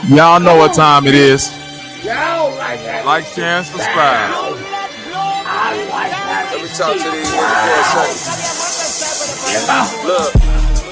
Y'all know what time it is. Y'all like that. Like, share, and subscribe. I like that. Let me talk to these niggas for a second. Look,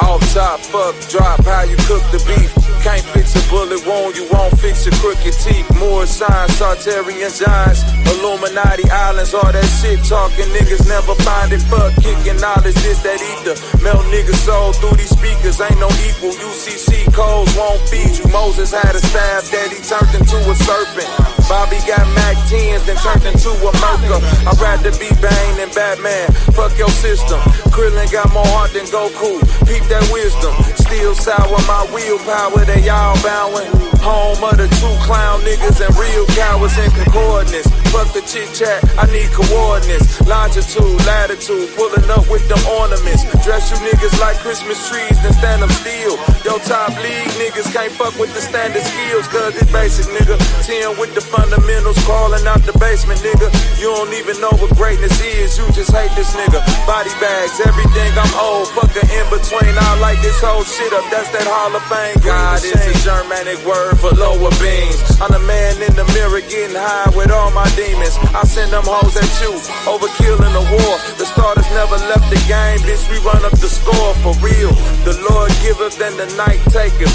off top, fuck, drop, how you cook the beef. Can't fix a bullet wound, you won't fix your crooked teeth. More signs, Sartarian giants, Illuminati islands, all that shit talking. Niggas never find it, fuck kicking knowledge, this, that, ether. Melt niggas soul through these speakers, ain't no equal. UCC codes won't feed you. Moses had a staff that he turned into a serpent. Bobby got Mac 10s, then turned into a murder. I'd rather be Bane than Batman, fuck your system. Krillin got more heart than Goku, peep that wisdom. Still sour my willpower, they all bowing. Home of the two clown niggas and real cowards in concordance. Fuck the chit chat, I need coordinates. Longitude, latitude, pulling up with them ornaments. Dress you niggas like Christmas trees, then stand up still. Yo top league niggas can't fuck with the standard skills, cause it's basic nigga. 10 with the fundamentals, crawling out the basement nigga. You don't even know what greatness is, you just hate this nigga. Body bags, everything, I'm old, fuck a in between. I like this whole shit up, that's that Hall of Fame. God is a Germanic word for lower beings. I'm the man in the mirror getting high with all my demons. I send them hoes at you, overkill in the war. The starters never left the game, bitch, we run up the score for real. The Lord giveth and the night taketh.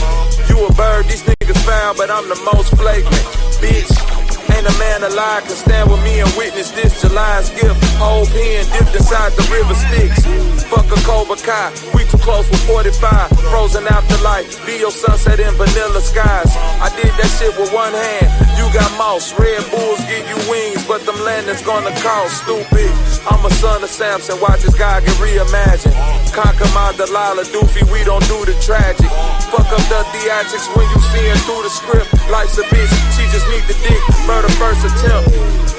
You a bird, these niggas foul, but I'm the most flagrant, bitch. Ain't a man alive can stand with me and witness this July's gift. Whole pen dipped inside the river Styx. Fuck a 𝘾𝙤𝙦, we too close with 45. Frozen out the light, be your sunset in vanilla skies. I did that shit with one hand, you got mouse. Red Bulls give you wings, but them landings gonna cost. Stupid, I'm a son of Samson, watch this guy get reimagined. Conquer my Delilah Doofy, we don't do the tragic. Fuck up the theatrics when you seeing through the script. Life's a bitch, she just need the dick. Murder first attempt.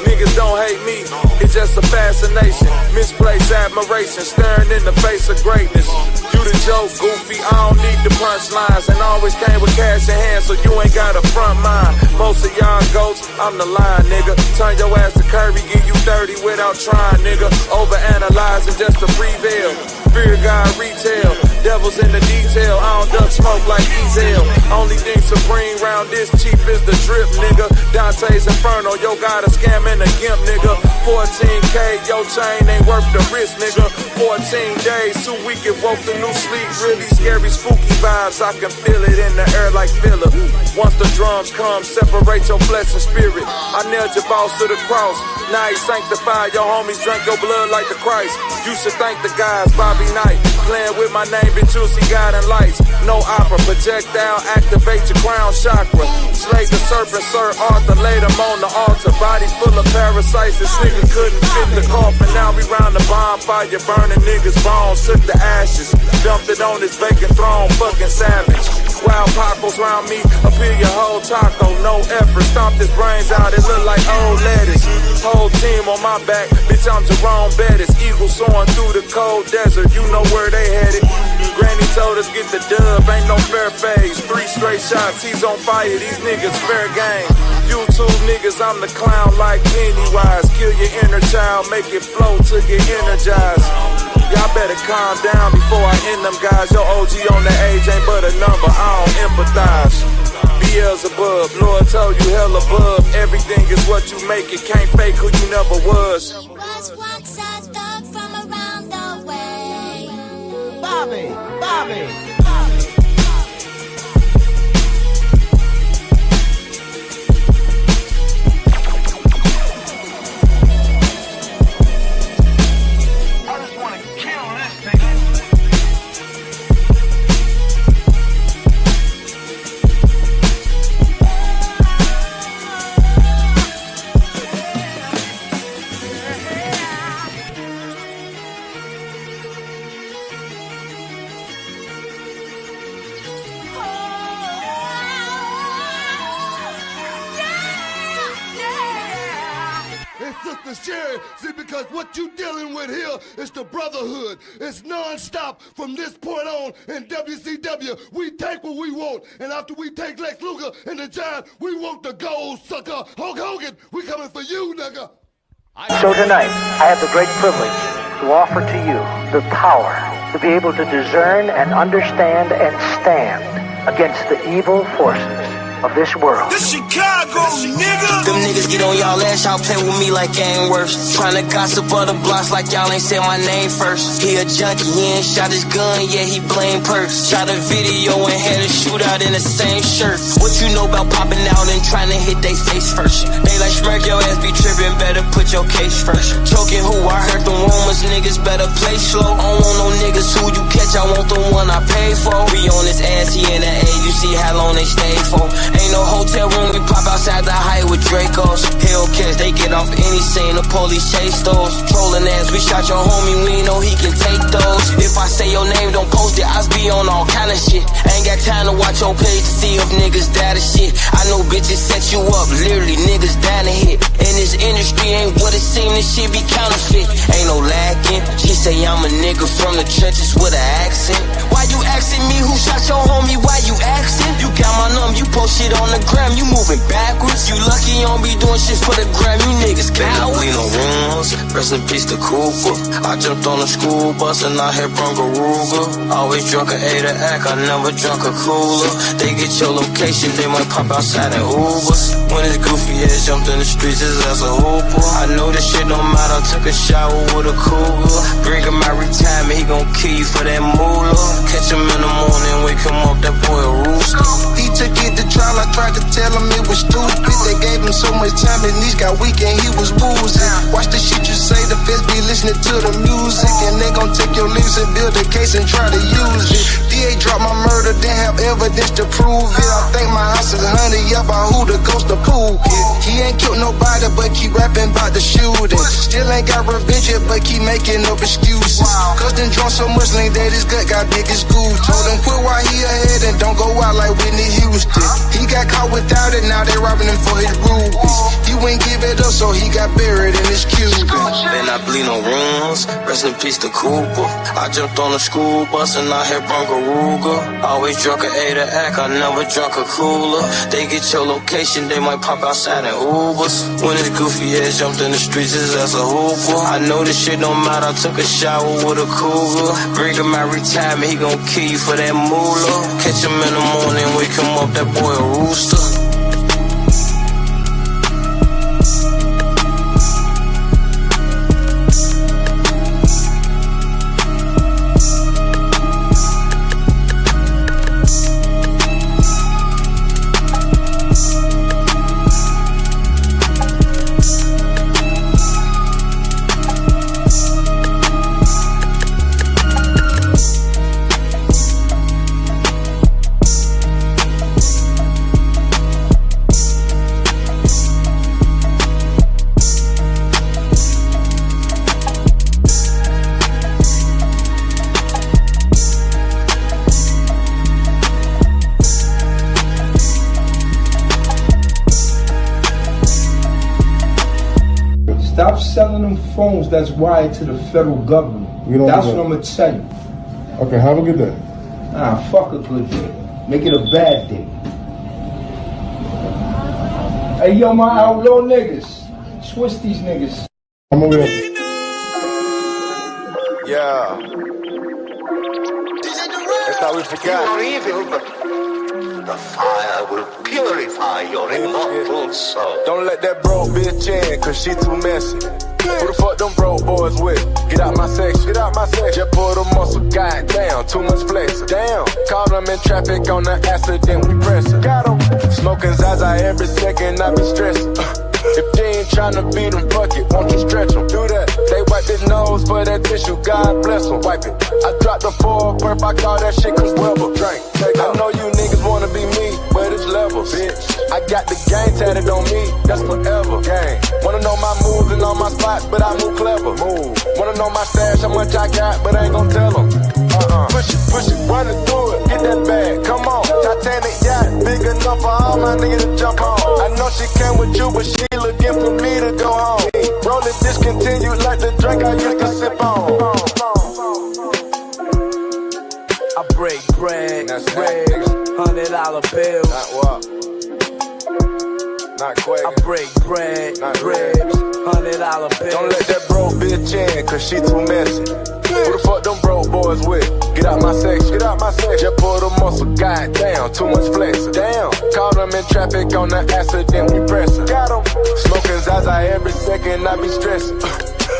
Niggas don't hate me, it's just a fascination. Misplaced admiration, staring in the face of greatness. You the joke, goofy, I don't need the punchlines. And always came with cash in hand, so you ain't got a front mind. Most of y'all goats, I'm the line, nigga. Turn your ass to Curry, give you 30 without trying, nigga. Overanalyzing just to prevail. Fear God retail, devils in the detail. I don't duck smoke like Ezel. Only thing supreme round this cheap is the drip, nigga. Dante's Inferno, yo got a scam and a gimp, nigga. 14K, yo chain ain't worth the risk, nigga. 14 days, 2 weeks, it woke the new sleep. Really scary, spooky vibes, I can feel it in the air like filler. Once the drums come, separate your flesh and spirit. I nailed your boss to the cross, now he sanctified. Your homies drank your blood like the Christ. You should thank the guys, Bobby Knight. Playing with my name, bitch, you see God and lights. No opera, projectile, activate your crown chakra. Slay the serpent, Sir Arthur, laid him on the altar. Body full of parasites, this nigga couldn't fit the coffin. Now we round the bonfire, burning niggas' bones. Took the ashes, dumped it on his vacant throne, fucking savage. Wild pacos round me, appear your whole taco, no effort. Stomp his brains out, it look like old lettuce. Whole team on my back, bitch, I'm Jerome Bettis. Eagle soaring through the cold desert, you know where they headed. Granny told us get the dub, ain't no fair phase. 3 straight shots, he's on fire, these niggas fair game. YouTube niggas, I'm the clown like Pennywise. Kill your inner child, make it flow till you energized. Y'all better calm down before I end them guys. Your OG on the age ain't but a number, I don't empathize. 𝘾𝙼𝙎𝙃, Lord told you hell above. Everything is what you make it, can't fake who you never was. Was once a thug from around the way. Bobby. See, because what you dealing with here is the brotherhood. It's non-stop from this point on in WCW. We take what we want, and after we take Lex Luger and the Giant, we want the gold sucker. Hulk Hogan, we coming for you, nigga. So tonight, I have the great privilege to offer to you the power to be able to discern and understand and stand against the evil forces of this world. This Chicago, nigga. Them niggas get on y'all ass, y'all play with me like ain't worse. Tryna gossip other blocks like y'all ain't said my name first. He a junkie, he ain't shot his gun, yeah, he blame purse. Shot a video and had a shootout in the same shirt. What you know about popping out and trying to hit they face first? They like smirk your ass, be tripping, better put your case first. Choking who? I heard the rumors, niggas better play slow. I don't want no niggas who you catch, I want the one I pay for. We on his ass, he in the A, you see how long they stay for. Ain't no hotel room, we pop outside the height with Dracos. Hellcats, they get off any scene, the police chase those. Trolling ass, we shot your homie, we know he can take those. If I say your name, don't post it, I be on all kind of shit. Ain't got time to watch your page to see if niggas die to shit. I know bitches set you up, literally niggas dying to hit. In this industry ain't what it seem, this shit be counterfeit. Ain't no lacking, she say I'm a nigga from the trenches with an accent. Why you asking me who shot your homie, why you asking? You got my number, you post shit on the gram, you moving backwards. You lucky you don't be doing shit for the gram, you niggas cowards. We no rooms, rest in peace to Cooper. I jumped on the school bus and I hit Rouga. Always drunk a 𝐼𝙘𝙕, I never drunk a cooler. They get your location, they might pop outside in Ubers. When his goofy ass jumped in the streets, his ass a hooper. I know this shit don't matter, took a shower with a cougar. Bring him out retirement, he gon' kill you for that moolah. Catch him in the morning, wake him up, that boy a rooster. He took it to trial, I tried to tell him it was stupid. They gave him so much time, his knees got weak and he was woozy. Watch the shit you say, the feds be listening to the music. And they gon' take your lyrics and build a case and try to use it. DA dropped my murder, didn't have evidence to prove it. I think my house is hunted up by who the ghost of pool kid. He ain't killed nobody, but keep rapping about the shooting. Still ain't got revenge yet, but keep making up excuses. Cause then drunk so much lean that his gut got big as school. Told him quit while he ahead and don't go out like Whitney Houston. He got caught without it, now they robbing him for his rubies. He wouldn't give it up, so he got buried in his Cuban. Then I bleed no rooms, rest in peace to Cooper. I jumped on the school bus and I hit Rouga. Always drunk a 𝐼𝙘𝙕, I never drunk a cooler. They get your location, they might pop outside in Ubers. When his goofy ass jumped in the streets, his ass a hooper. I know this shit don't matter, I took a shower with a cougar. Bring him out retirement, he gon' kill you for that moolah. Catch him in the morning, wake him up, that boy a rooster. Stop selling them phones that's wired to the federal government. That's what I'm gonna tell you. Okay, have a good day. Nah, fuck a good day. Make it a bad day. Hey, yo, my outlaw niggas. Twist these niggas. I'm over there. Yeah. They thought we forgot. You are evil, but the fire will purify your immortal soul. Don't let that broke bitch in, cause she too messy. Who the fuck them broke boys with? Get out my section. Get out my section. Just pull the muscle. Goddamn, too much flex. Damn. Caught them in traffic on the accident. We pressing. Got them. Smoking Zaza every second. I be stressing. If you ain't tryna beat them, fuck it. Won't you stretch them? Do that. They wipe his nose for that tissue. God bless them. Wipe it. I dropped the 4 perp. I call that shit Chris Webber. Drink. I know you niggas wanna be me, but it's levels. Bitch. I got the game tatted on me. That's forever. Gang. Wanna know my moves and all my spots, but I move clever. Move. Wanna know my stash, how much I got, but I ain't gon' tell them. Push it, run it through it. Get that bag, come on. Titanic yacht, big enough for all my niggas to jump on. I know she came with you, but she looking for me to go home. Roll it discontinued like the drink I used to sip on. I break bread, ribs, $100 bills. Not what? Not quaking. I break bread, ribs, $100 bill. Don't let that broke bitch in, cause she too messy. Who the fuck them broke boys with? Get out my section, get out my section. Just pull the muscle, goddamn, too much flex. Damn, caught them in traffic on the accident, we pressin'. Got them, smoking Zaza every second, I be stressing.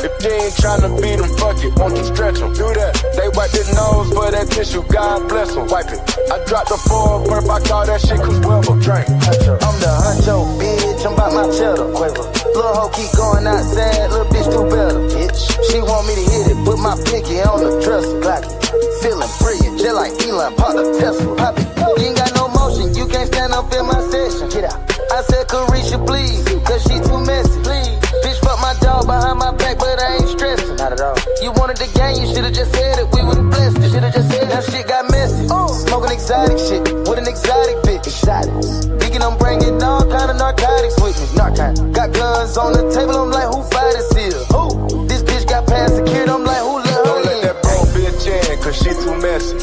If you ain't tryna beat them, fuck it, won't you stretch them? Do that. They wipe their nose for that tissue, God bless them. Wipe it. I dropped the 4 burp, I call that shit 𝘾𝙤𝙎𝙃 𝑼𝙘𝙎. I'm the huncho, bitch, I'm about my cheddar, quiver. Lil' hoe keep going outside, little bitch do better, bitch. She want me to hit it, put my pinky on the dresser, Glock it. Feeling brilliant, just like Elon, pop the Tesla, pop it. You ain't got no motion, you can't stand up in my session. Get out. I said Carisha, please, cause she too messy, please. Bitch, fuck my dog behind my back, but I ain't stressing. Not at all. You wanted the game, you should've just said it. We would've blessed it. Should've just said it. Now shit got messy. Smoking exotic shit with an exotic bitch. Exotics. Thinking I'm bringing all kind of narcotics with me. Narcotics. Got guns on the table, I'm like, who fight is here? Who? This bitch got past security, I'm like, who let her in? Don't let that broke bitch in, cause she too messy.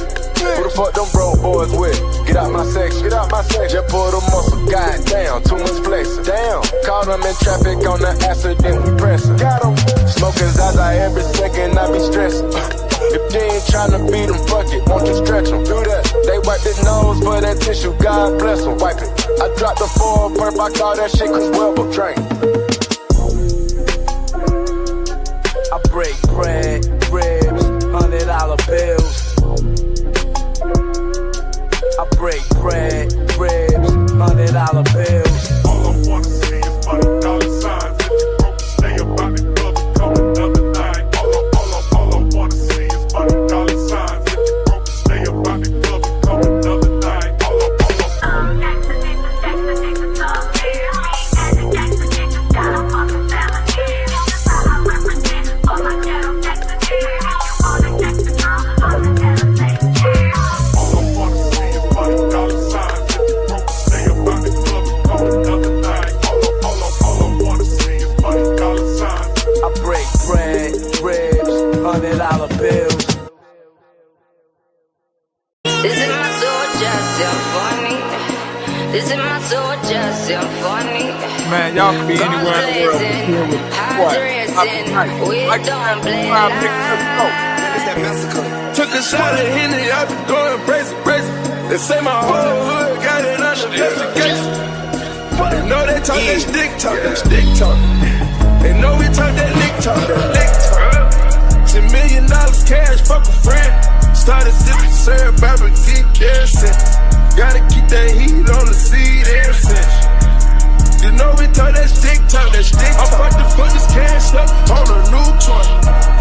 Who the fuck them broke boys with? Get out my section, get out my section. Just pull the muscle, goddamn, too much flexing. Damn, caught them in traffic on the accident, we pressin'. Got them, smoking Zaza every second, I be stressing. If you ain't tryna beat them, fuck it, won't you stretch them? Do that. They wipe their nose for that tissue, God bless them. Wipe it. I dropped the 4 burp, I call that shit 𝘾𝙤𝙎𝙃. I break bread, ribs, $100 bills. I break bread, ribs, $100 bills. All I wanna see is $100 signs. If you broke, stay about the club and come another night. All I wanna see is $100 signs. If you broke, stay about the club and come another night. $100 bills. This is my soldier symphony. This is my soldier symphony. Man, y'all can be anywhere in the world. We don't play Took a shot at Henny, I been going crazy, crazy. They say my whole hood got it under investigation. They know they talk that stick talk, that stick talk. They know we talk that lick talk, that lick talk. $10 million cash, fuck a friend. Started sipping syrup, I been geek dancing. Gotta keep that heat on the seat ever since. You know we talk that stick talk, that stick talk. I'm about to put this cash up on a new toy.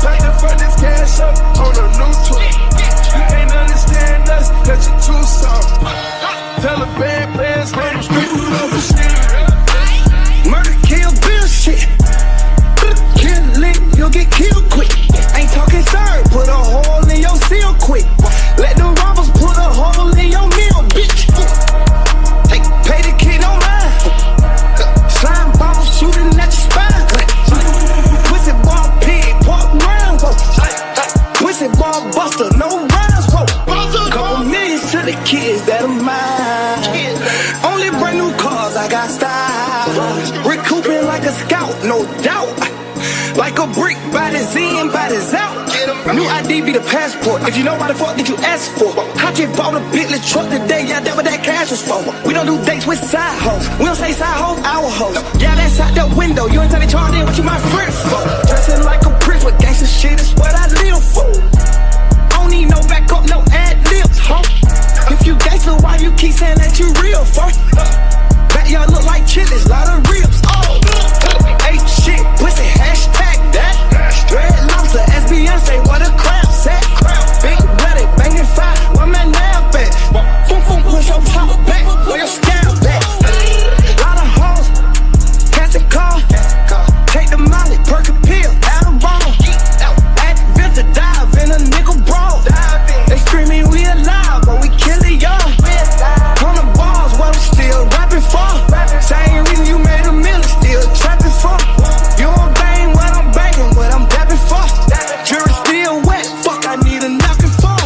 Like to put this cash up on a new toy. You can't understand us, cause you too soft. Tell the band players, man, I'm straight over shit. Murder, kill, bill shit. Kill it, you'll get killed quick. Ain't talking sir, put a hole in your seal quick. Let the robbers put a hole in your meal, bitch. Pay the kid online. Slime ball shooting at your spine. Pussy ball pig, pork round. Pussy ball buster, no rhymes. Couple millions to the kids that are mine. Only brand new cars, I got style. Recouping like a scout, no doubt. Like a brick, body's in, body's out. New ID be the passport. If you know why the fuck did you ask for? I just bought a Bentley truck today, yeah, that's what that cash was for. We don't do dates with side hoes. We don't say side hoes, our hoes. Yeah, that's out the window. You ain't tell the charge in what you my friend for. Dressing like a prince with gangsta shit is what I live for. I don't need no backup, no ad libs, huh? If you gangsta, why you keep saying that you real for? Backyard look like chilies, lot of ribs, oh. Ain't shit, pussy, hashtag that. Red lobster, SBN, say what a crap set. Big blooded, banging fire, where my nap at? Boom, boom, push your top back, where your scalp at? Lot of hoes, catch a car. Take the molly, perk a pill, add a ball. Advent to dive in a nigga brawl. They screaming we alive, but we killing y'all. On the balls, what I'm still rapping for. Same reason you made a million, still trapping for. You don't bang what I'm banging, what I'm dapping for. Jury still wet, fuck, I need a knocking for.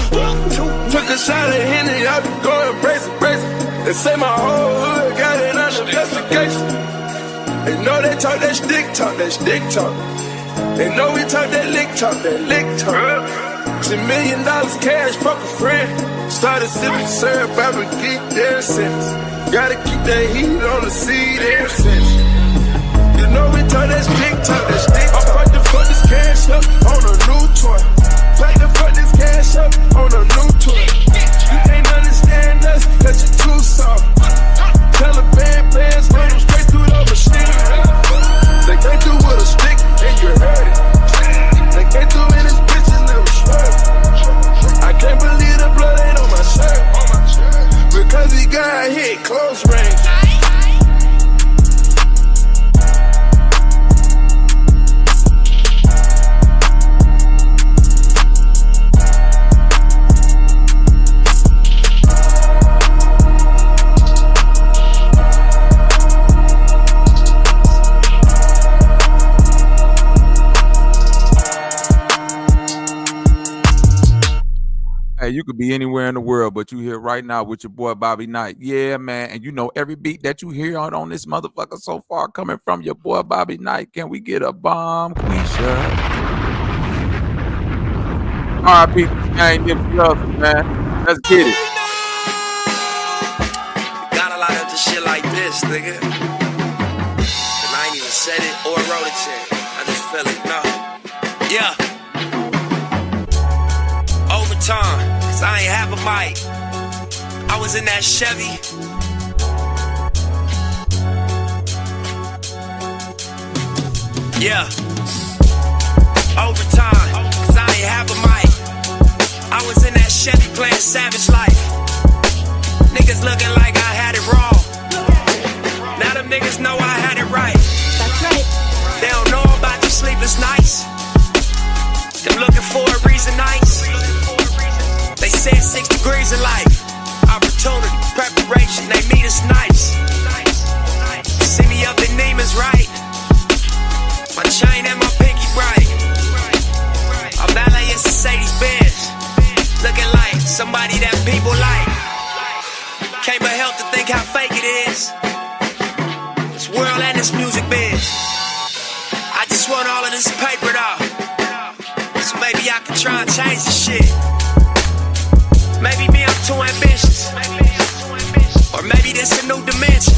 Took a shot at Henny, I been going crazy, crazy. They say my whole hood got it under investigation. They know they talk that stick talk, that stick talk. They know we talk that lick talk, that lick talk. $10 million cash, fuck a friend. Started sipping syrup, I've been geeked ever since. Gotta keep that heat on the seat ever since. You know we talk that stick talk, that stick talk. I'm about to fuck this cash up on a new toy. About to fuck this cash up on a new toy. You can't understand us, cause you're too soft. Taliban players run them straight through the machine. They came through with a stick and you heard it. They came through in his bitches and it was swerve. I can't believe the blood ain't on my shirt. Because he got hit close range. Hey, you could be anywhere in the world, but you here right now with your boy Bobby Knight. Yeah, man. And you know every beat that you hear on this motherfucker so far coming from your boy Bobby Knight. Can we get a bomb, Quisha? R.I.P. Gang, man. Let's get it. Got a lot of the shit like this, nigga. And I ain't even said it or wrote it yet. I just feel it, no. Yeah. Overtime. I ain't have a mic. I was in that Chevy. Yeah. Overtime, cause I ain't have a mic. I was in that Chevy playing Savage Life. Niggas looking like I had it wrong. Now them niggas know I had it right. That's right. They don't know about the sleepless nights. Them looking for a reason nice. They said 6 degrees in life. Opportunity, preparation, they meet us nice. See me up in Neiman's, right? My chain and my pinky bright. I'm valet in Mercedes-Benz. Looking like somebody that people like. Can't but help to think how fake it is. This world and this music biz. I just want all of this paper though. So maybe I can try and change the shit. Maybe me, I'm too ambitious. Or maybe this a new dimension.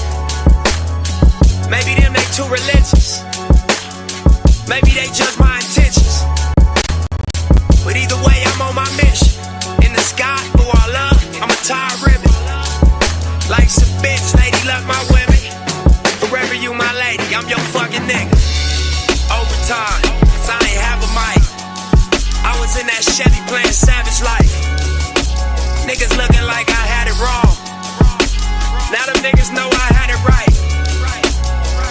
Maybe them, they too religious. Maybe they judge my intentions. But either way, I'm on my mission. In the sky, for all love, I'm a tie ribbon. Life's a bitch, lady, love my women. Forever you my lady, I'm your fucking nigga. Overtime, cause I ain't have a mic. I was in that Chevy playing Savage Life. Niggas looking like I had it wrong. Now them niggas know I had it right.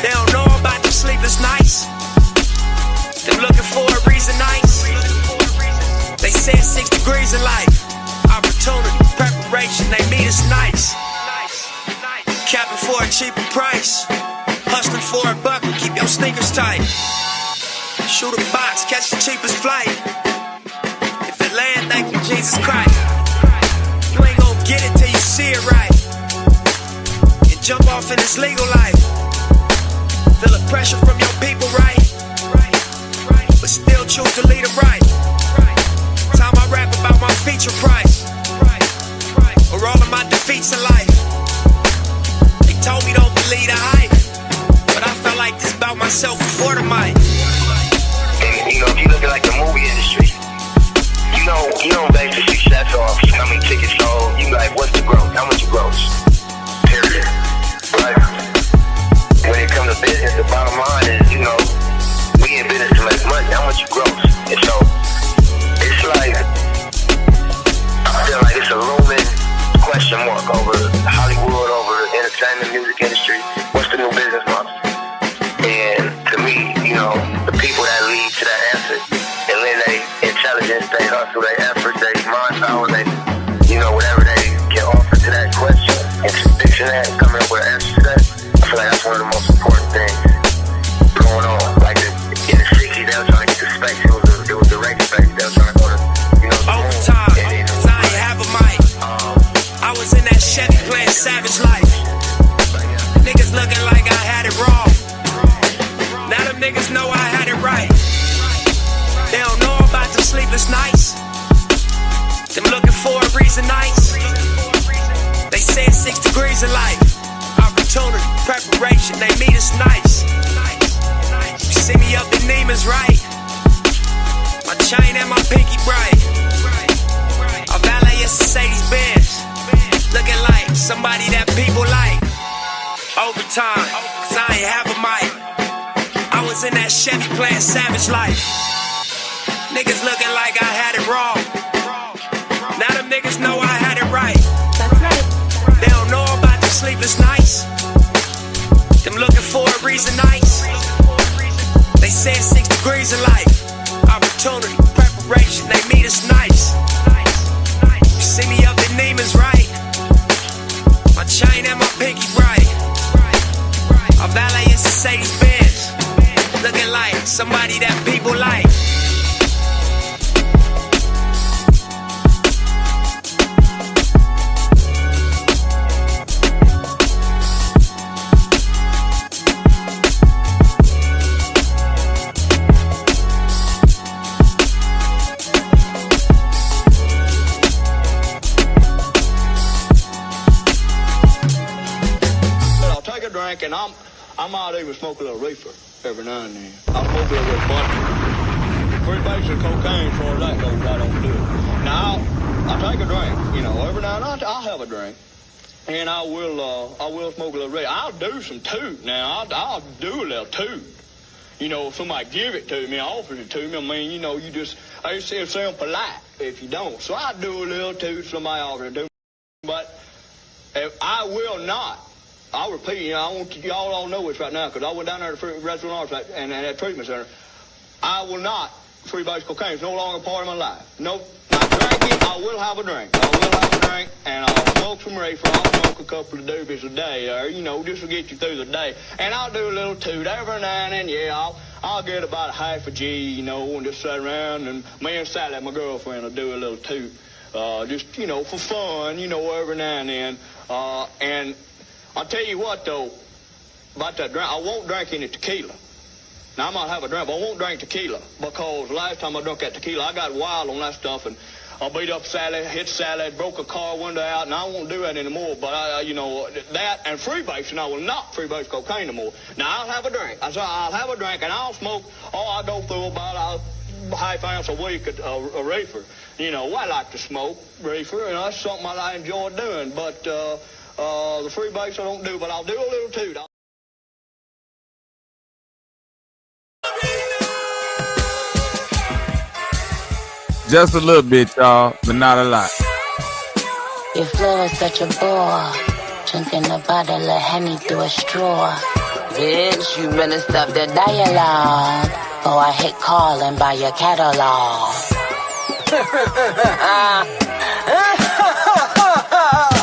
They don't know about them sleepless nights. Them looking for a reason nice. They said 6 degrees in life. Opportunity, preparation, they meet us nice. Capping for a cheaper price. Hustling for a buck and keep your sneakers tight. Shoot a box, catch the cheapest flight. If it land, thank you, Jesus Christ. You ain't gon' get it till you see it right. And jump off in this legal life. Feel the pressure from your people, right? But still choose to lead them right. Time I rap about my feature price. Or all of my defeats in life. They told me don't believe the hype. But I felt like this about myself before the mic. And you know, if you look at like the movie industry, you don't base the success off how many tickets sold. You like, what's the growth? How much it grows? Period. But when it comes to business, the bottom line is, you know, we in business to make money. How much it grows? And so it's like, I feel like it's a looming question mark over Hollywood, over the entertainment music industry. What's the new business model? And to me, you know, the people that lead to that answer and lend their intelligence, they hustle, they effort, they mind power, they, you know, whatever they can offer to that question and conviction that, coming up with an answer to that, I feel like that's one of the most important things going on. Like in the 60s, they were trying to get to space. It was the race space. They were trying to go to, you know, overtime, cause I ain't have a mic. I was in that Chevy playing Savage Life. Niggas looking like I had it wrong. them niggas know I had it right. They don't know about the sleepless nights. Them looking for a reason nights. They say it's 6 degrees in life. Opportunity, preparation, they meet us nice. You see me up in Neiman's right. My chain and my pinky bright. A valet is 𝑘𝐼𝙎𝙦 looking like somebody that people like. Overtime, cause I ain't have a mic. I was in that Chevy playing Savage Life. Niggas looking like I had it wrong. Now them niggas know I had it right. They don't know about the sleepless nights. Them looking for a reason nights. They say it's 6 degrees in life. Opportunity, preparation, they meet us nice. You see me up in Neiman's right. My chain and my pinky bright. A valet is 𝑘𝐼𝙎𝙦 looking like somebody that people like. And I might even smoke a little reefer every now and then. I smoke a little bunch. Pretty basic cocaine as far as that goes, I don't do it. Now, I take a drink, you know, every now and then I'll have a drink. And I will smoke a little reefer. I'll do some toot now. I'll do a little toot. You know, if somebody give it to me, offers it to me, I mean, you know, I just sound polite if you don't. So I do a little toot, somebody offers it to me. But if I will not, I'll repeat, you know, I want y'all all know this right now, because I went down there to the restaurant and that treatment center. I will not freebase cocaine. It's no longer a part of my life. No, not drinking. I will have a drink. I will have a drink, and I'll smoke some reefer. I'll smoke a couple of doobies a day, or, you know, just to get you through the day. And I'll do a little toot every now and then. Yeah, I'll get about half a G, you know, and just sit around, and me and Sally, my girlfriend, will do a little toot. Just, you know, for fun, you know, every now and then. And I'll tell you what, though, about that drink, I won't drink any tequila. Now, I might have a drink, but I won't drink tequila, because last time I drank that tequila, I got wild on that stuff, and I beat up Sally, hit Sally, broke a car window out, and I won't do that anymore. But, you know, that and freebasing, I will not freebase cocaine anymore. Now, I'll have a drink. I'll have a drink, and I'll smoke, I go through about a half ounce a week a reefer. You know, I like to smoke reefer, and that's something I enjoy doing, but, the freebase I don't do, but I'll do a little toot. Just a little bit, y'all, but not a lot. Your flow is such a bore. Drinking a bottle of Henny through a straw. Bitch, you better stop that dialogue, or I hate calling by your catalog.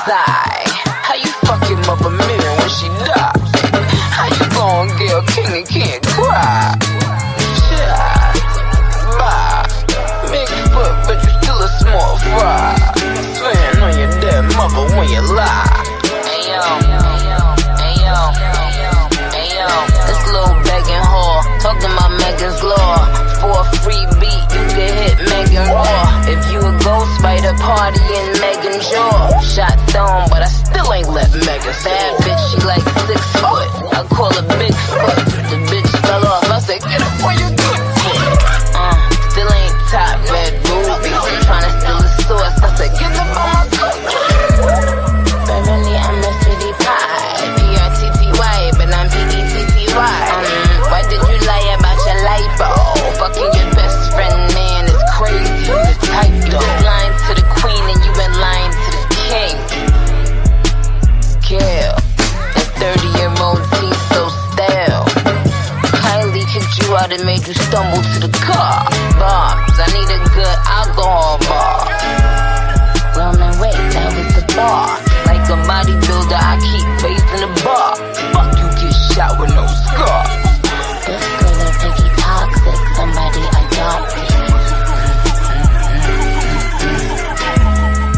Sigh. How you fucking up a million when she die? How you gon' get a king and can't cry? Shit. Bye. Big foot, but you still a small fry. Swearing on your dead mother when you lie. Ayo, ayo, ayo. This little begging whore talking about Megan's law. For a free beat, you can hit Megan Raw. If you a ghost, by the party in Megan's jaw. Shot thrown, but I still ain't let Megan. Bad bitch, she like 6 foot. I call her Bigfoot. The bitch fell off. I said, get up on your good foot. Still ain't top red ruby. Tryna steal the sauce. I said, get up on my good foot. Beverly, I'm a sweetie pie. P-R-T-T-Y, but I'm P-E-T-T-Y. Why did you lie about your lipo? Fucking your best friend, man, it's crazy. You the type, you been lying to the queen and you been lying to the king. Kill. That 30-year-old tea so stale. Kylie kicked you out and made you stumble to the car. Bombs, I need a good alcohol bar. Roman, wait, that was the bar. Like a bodybuilder, I keep facing the bar. Fuck, you get shot with no scar. This girl is picky toxic, somebody adopted.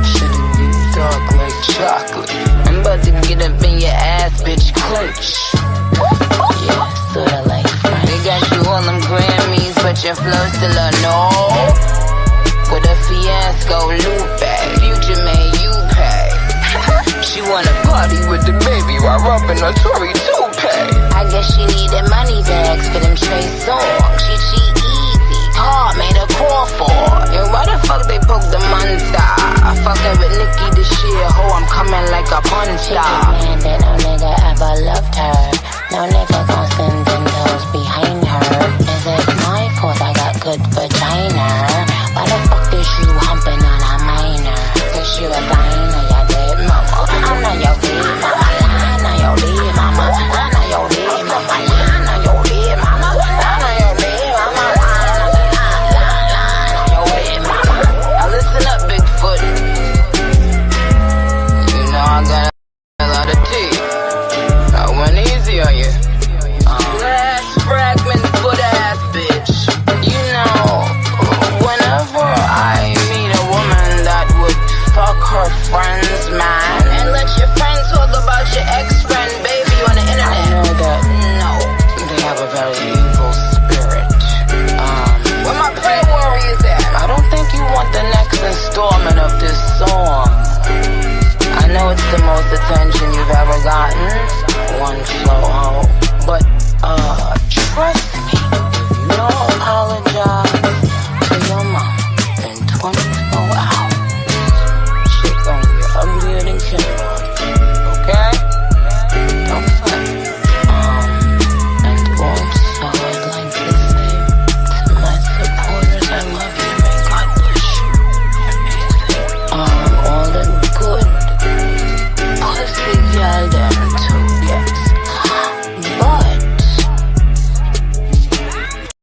Shouldn't be dark like chocolate. I'm about to get up in your ass, bitch, clench. Yeah, sorta like Frank. They got the flow still a no. With a fiasco loop back, future man you pay. She wanna party with the baby while rubbing her Tory toupee. I guess she needed money bags for them Trey songs. She easy, hard made a call for. And why the fuck they poke the monster? I fucking with Nicki this year, ho, I'm coming like a punch star. Man, that no nigga ever loved her. No nigga gon' stand 10 toes behind her. Is it my fault I got good vagina? Why the fuck is you humping on a minor? Cause you a diner, ya dead mama. I know your dead mama, I know your dead mama. I know your dead mama, I know your dead mama. I know your dead mama, I know your dead mama. Now listen up, Bigfoot. You know I got a lot of teeth. I went easy on you. Glass fragments, good ass bitch. You know, whenever I meet a woman that would fuck her friends, man, and let your friend talk about your ex-friend, baby, on the internet. I know that, no, they have a very evil spirit. Where my prayer warriors at? I don't think you want the next installment of this song. I know it's the most attention you've ever gotten. One slow ho, but trust me, if you don't apologize to your mom in 24 hours, shit gon' get uglier than kindergarten, okay? Don't play. And also I'd like to say to my supporters, I love you, may God bless you. All the good pussy y'all them too, yes.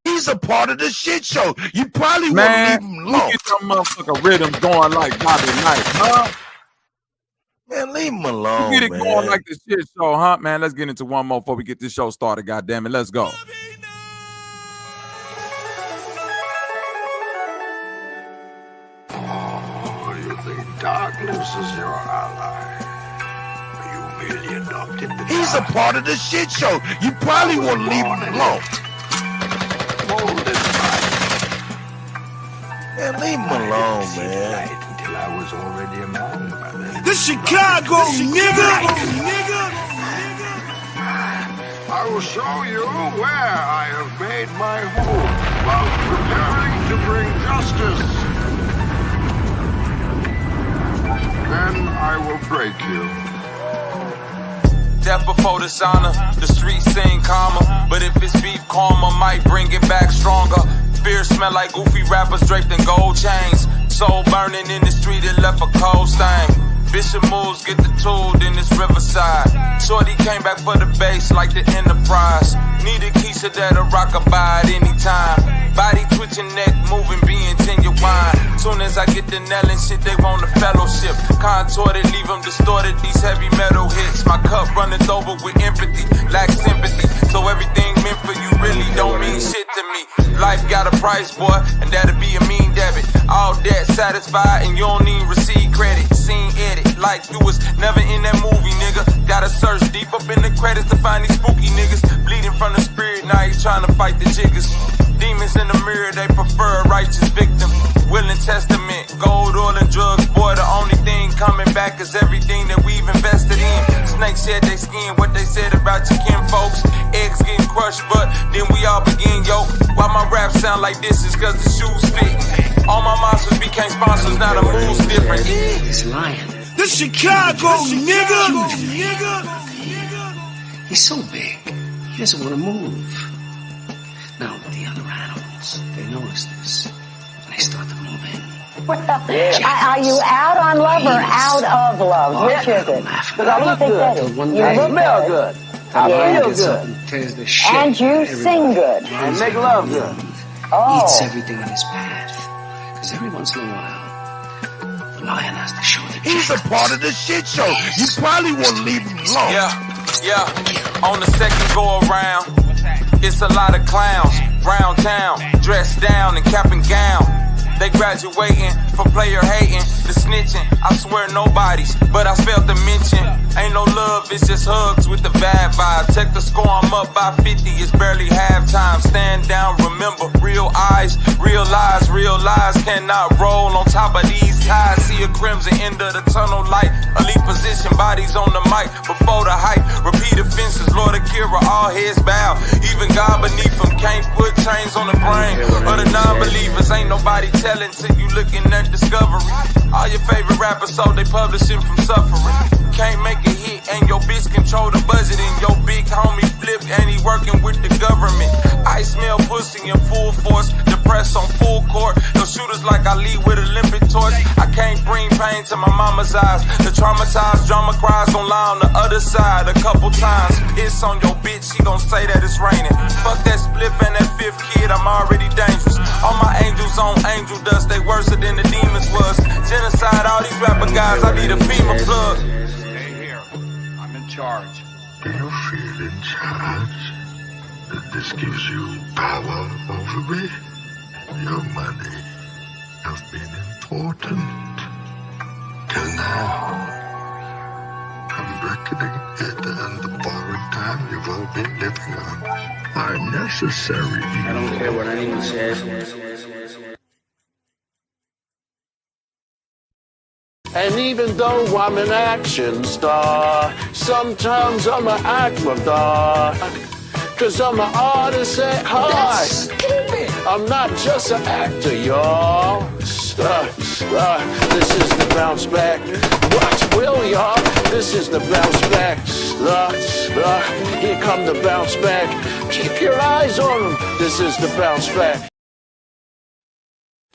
He's a part of the shit show. You probably won't leave him alone. Get some motherfucker rhythms going like Bobby Knight, huh? Man, leave him alone. You get it man. going like the shit show, huh? Man, let's get into one more before we get this show started. Goddamn it, let's go. Oh, you think darkness is your ally? You merely adopted the He's a part of the shit show. You probably won't leave him alone. Man, leave him alone, man. Until I was already a man by then. The Chicago nigga. I will show you where I have made my home while preparing to bring justice. Then I will break you. Death before dishonor, the streets sing calmer. But if it's beef, karma might bring it back stronger. Fear smell like goofy rappers draped in gold chains. Soul burning in the street, it left a cold stain. Bishop moves, get the tool, then it's Riverside. Shorty came back for the bass like the Enterprise. Need a Keisha that'll rock a by at any time. Body twitching, neck moving, being genuine. Soon as I get the nailing shit, they want a fellowship. Contorted, leave them distorted, these heavy metal hits. My cup runneth over with empathy, lack sympathy. So everything meant for you really don't mean shit to me. Life got a price, boy, and that'll be a mean debit. All debt satisfied, and you don't even receive credit. Scene edit, like you was never in that movie, nigga. Gotta search deep up in the credits to find these spooky niggas. Bleeding from the spirit, now he's trying to fight the jiggers. Demons in the mirror, they prefer a righteous victim. Willing testament, gold, oil, and drugs. Boy, the only thing coming back is everything that we've invested in. Snakes shed their skin, what they said about your kin folks. Eggs getting crushed, but then we all begin, yo. Why my rap sound like this is cause the shoes fit. All my monsters became sponsors, now the move's different. He's lying. The Chicago nigga. He's so big, he doesn't want to move. Now, the other animals, they notice this, and they start to move in. Well, are you out on love or out of love? Which is it? Because I don't think that is. You smell good. I feel good. Tears the shit And you sing good. And make love good. Oh. Eats everything in his path. Because every once in a while, the lion has to show the He's a part of the shit show. You probably won't leave him alone. Yeah. On the second go around, it's a lot of clowns. Round town, dressed down in cap and gown. They graduating from player hating, the snitching. I swear nobody's, but I failed to mention. Ain't no love, it's just hugs with the bad vibe. Check the score, I'm up by 50, it's barely halftime. Stand down, remember, real eyes, real lies cannot roll on top of these ties. See a crimson end of the tunnel light. Elite position, bodies on the mic before the hype. Repeat offenses, Lord Akira, all heads bow. Even God beneath them can't put chains on the brain of the non-believers. Ain't nobody telling till you looking at discovery. All your favorite rappers, so they publishing from suffering. Can't make a hit and your bitch control the budget. And your big homie flip and he working with the government. I smell pussy in full force, depressed on full court. No shooters like I lead with Olympic torch. I can't bring pain to my mama's eyes. The traumatized drama cries gon' lie on the other side. A couple times, it's on your bitch, she gon' say that it's raining. Fuck that spliff and that fifth kid, I'm already dangerous. All my angels on angel dust, they worse than the demons was. Genocide, all these rapper guys, I need a FEMA plug. Stay here, I'm in charge. Do you feel in charge? That this gives you power over me? Your money has been important till now. I'm reckoning it and the borrowed time you've all been living on are necessary. I don't care what anyone says. And even though I'm an action star, sometimes I'm an actor. Cause I'm an artist at heart. That's stupid. I'm not just an actor, y'all. This is the bounce back. Watch Will, y'all. This is the bounce back. Here come the bounce back. Keep your eyes on them. This is the bounce back.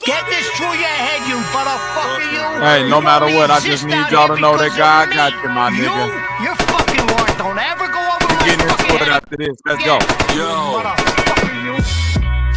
Get this through your head, you motherfucker, you. Hey, no matter what, I just need y'all to know that God got you, my nigga. You're fucking wrong. Don't ever go over my Getting into fucking it head. after this. Let's go. Yo.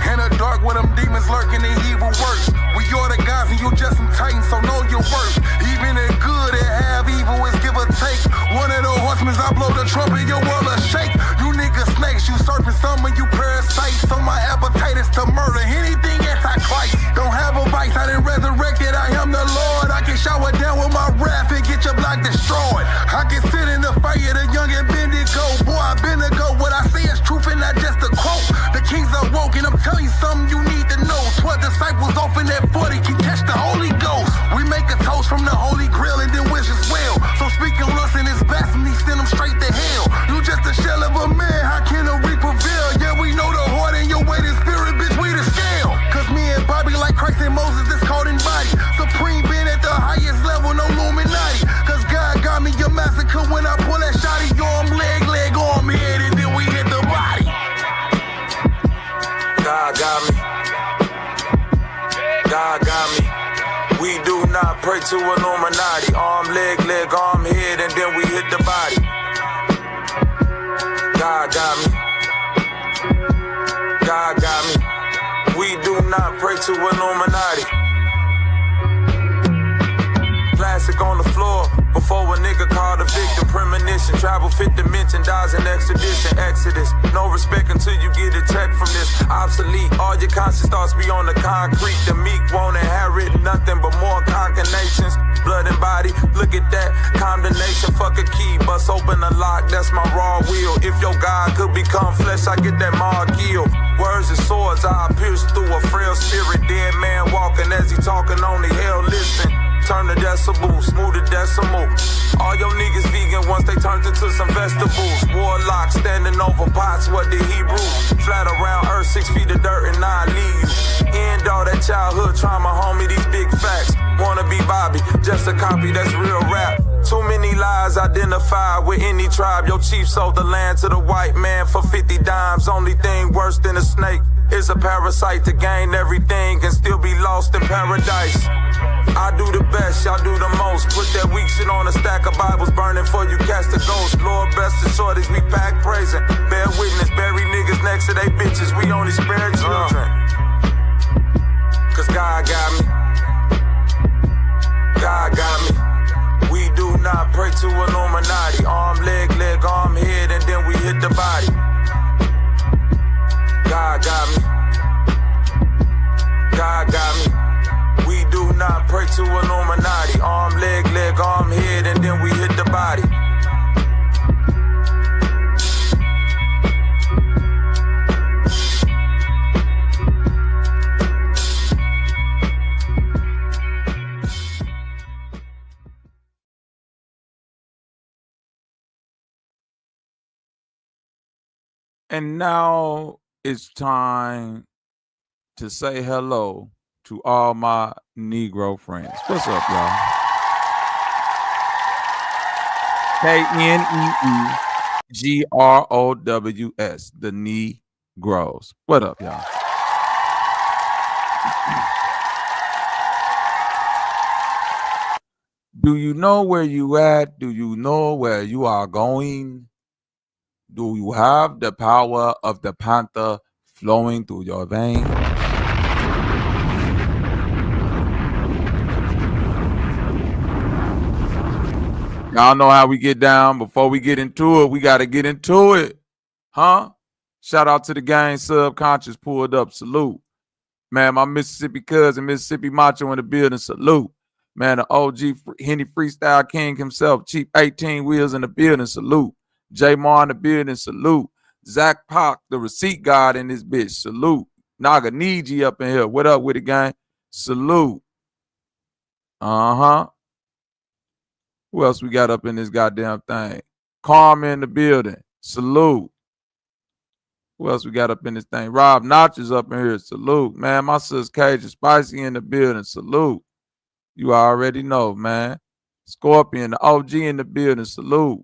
In the dark where them demons lurking and evil works. We are the guys and you just some titans, so know your worth. Even the good that have evil is give or take. One of those horsemen, I blow the trumpet, your world will shake. You niggas snakes, you serpent, some of you parasites. So my appetite is to murder anything anti-Christ. Don't have a vice, I done resurrected, I am the Lord. I can shower down with my wrath and get your block destroyed. I can sit in the fire, the young and bend it go. Boy, I been a go, what I say is truth and not just a quote. The kings are woke and I'm telling you something you need to know. 12 disciples off in that 40 can catch the Holy Ghost. We make a toast from the Holy Grail and then wish us well. So speaking lust in his blasphemy, send them straight to hell. You just a shell of a man, how can a reap prevail? Yeah, we know the heart and your weight is spirit, bitch, we the scale. Cause me and Bobby like Christ and Moses, this called in body. Supreme being at the highest level, no Illuminati. Cause God got me your massacre when I pull that shotty. Yo, I'm leg, arm, head, and then we hit the body. God got me. God got me. We do not pray to Illuminati. Arm, leg, arm, head, and then we hit the body. God got me. God got me. We do not pray to Illuminati. Plastic on the floor. Before a nigga called a victim, premonition. Travel fifth dimension, dies in extradition, exodus. No respect until you get a check from this. Obsolete, all your conscious thoughts be on the concrete. The meek won't inherit nothing but more concatenations. Blood and body, look at that condemnation. Fuck a key, bust open a lock, that's my raw will. If your God could become flesh, I get that mark kill. Words and swords, I pierce through a frail spirit. Dead man walking as he talking on the hell, listen. Turn the decibel, smooth the decimal. All your niggas vegan once they turned into some vegetables. Warlock standing over pots, what the Hebrew? Flat around earth, 6 feet of dirt and I leave you. End all that childhood trauma, homie, these big facts. Wanna be Bobby, just a copy, that's real rap. Too many lies identified with any tribe. Your chief sold the land to the white man for 50 dimes. Only thing worse than a snake is a parasite to gain everything and still be lost in paradise. I do the best, y'all do the most. Put that weak shit on a stack of Bibles, burning for you catch the ghost. Lord bless the shorties, we pack praising. Bear witness, bury niggas next to they bitches. We only spare children. Cause God got me. God got me. We do not pray to Illuminati. Arm, leg, arm, head, and then we hit the body. God got me. God got me. pray to Illuminati. Arm, leg, arm, head, and then we hit the body. And now it's time to say hello to all my Negro friends. What's up, y'all? 𝘾𝙤𝙎𝙃, the Negroes. What up, y'all? Do you know where you at? Do you know where you are going? Do you have the power of the panther flowing through your veins? Y'all know how we get down. Before we get into it, we got to get into it. Huh? Shout out to the gang. Subconscious pulled up. Salute. Man, my Mississippi cousin, Mississippi Macho in the building. Salute. Man, the OG Henny Freestyle King himself. Cheap 18 wheels in the building. Salute. J Mar in the building. Salute. Zach Pac, the receipt god in this bitch. Salute. Naga Niji up in here. What up with it, gang? Salute. Uh-huh. Who else we got up in this goddamn thing? Karma in the building. Salute. Who else we got up in this thing? Rob Notch is up in here. Salute. Man, my sis Cajun Spicy in the building. Salute. You already know, man. Scorpion, the OG in the building. Salute.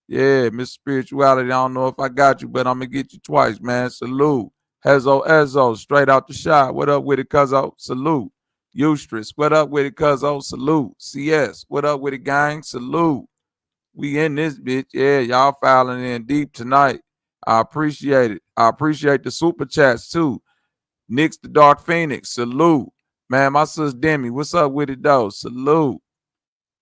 Yeah, Miss Spirituality, I don't know if I got you, but I'm going to get you twice, man. Salute. Ezzo, straight out the shot. What up with it, cuzzo? Salute. Eustress, what up with it, cuzzo? Salute. CS, what up with it, gang? Salute. We in this bitch. Yeah, y'all filing in deep tonight. I appreciate it. I appreciate the super chats, too. Nix the Dark Phoenix, salute. Man, my sis Demi, what's up with it, though? Salute.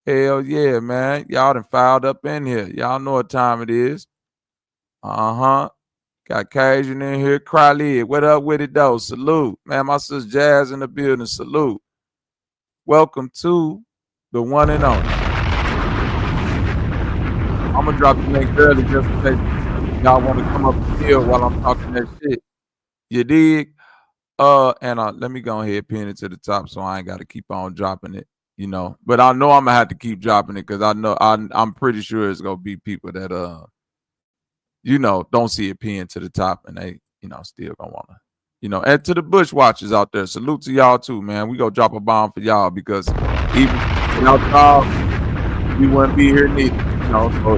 Hell yeah, man. Y'all done filed up in here. Y'all know what time it is. Uh-huh. Got Cajun in here. Crowley, what up with it, though? Salute. Man, my sis Jazz in the building. Salute. Welcome to the one and only. I'm going to drop the link early just in case y'all want to come up here while I'm talking that shit. You dig? Let me go ahead and pin it to the top so I ain't got to keep on dropping it. You know, but I know I'm gonna have to keep dropping it because I know I'm pretty sure it's gonna be people that don't see it pinned to the top and they still gonna wanna and to the bush watchers out there, salute to y'all too, man. We gonna drop a bomb for y'all because even y'all we wouldn't be here neither, so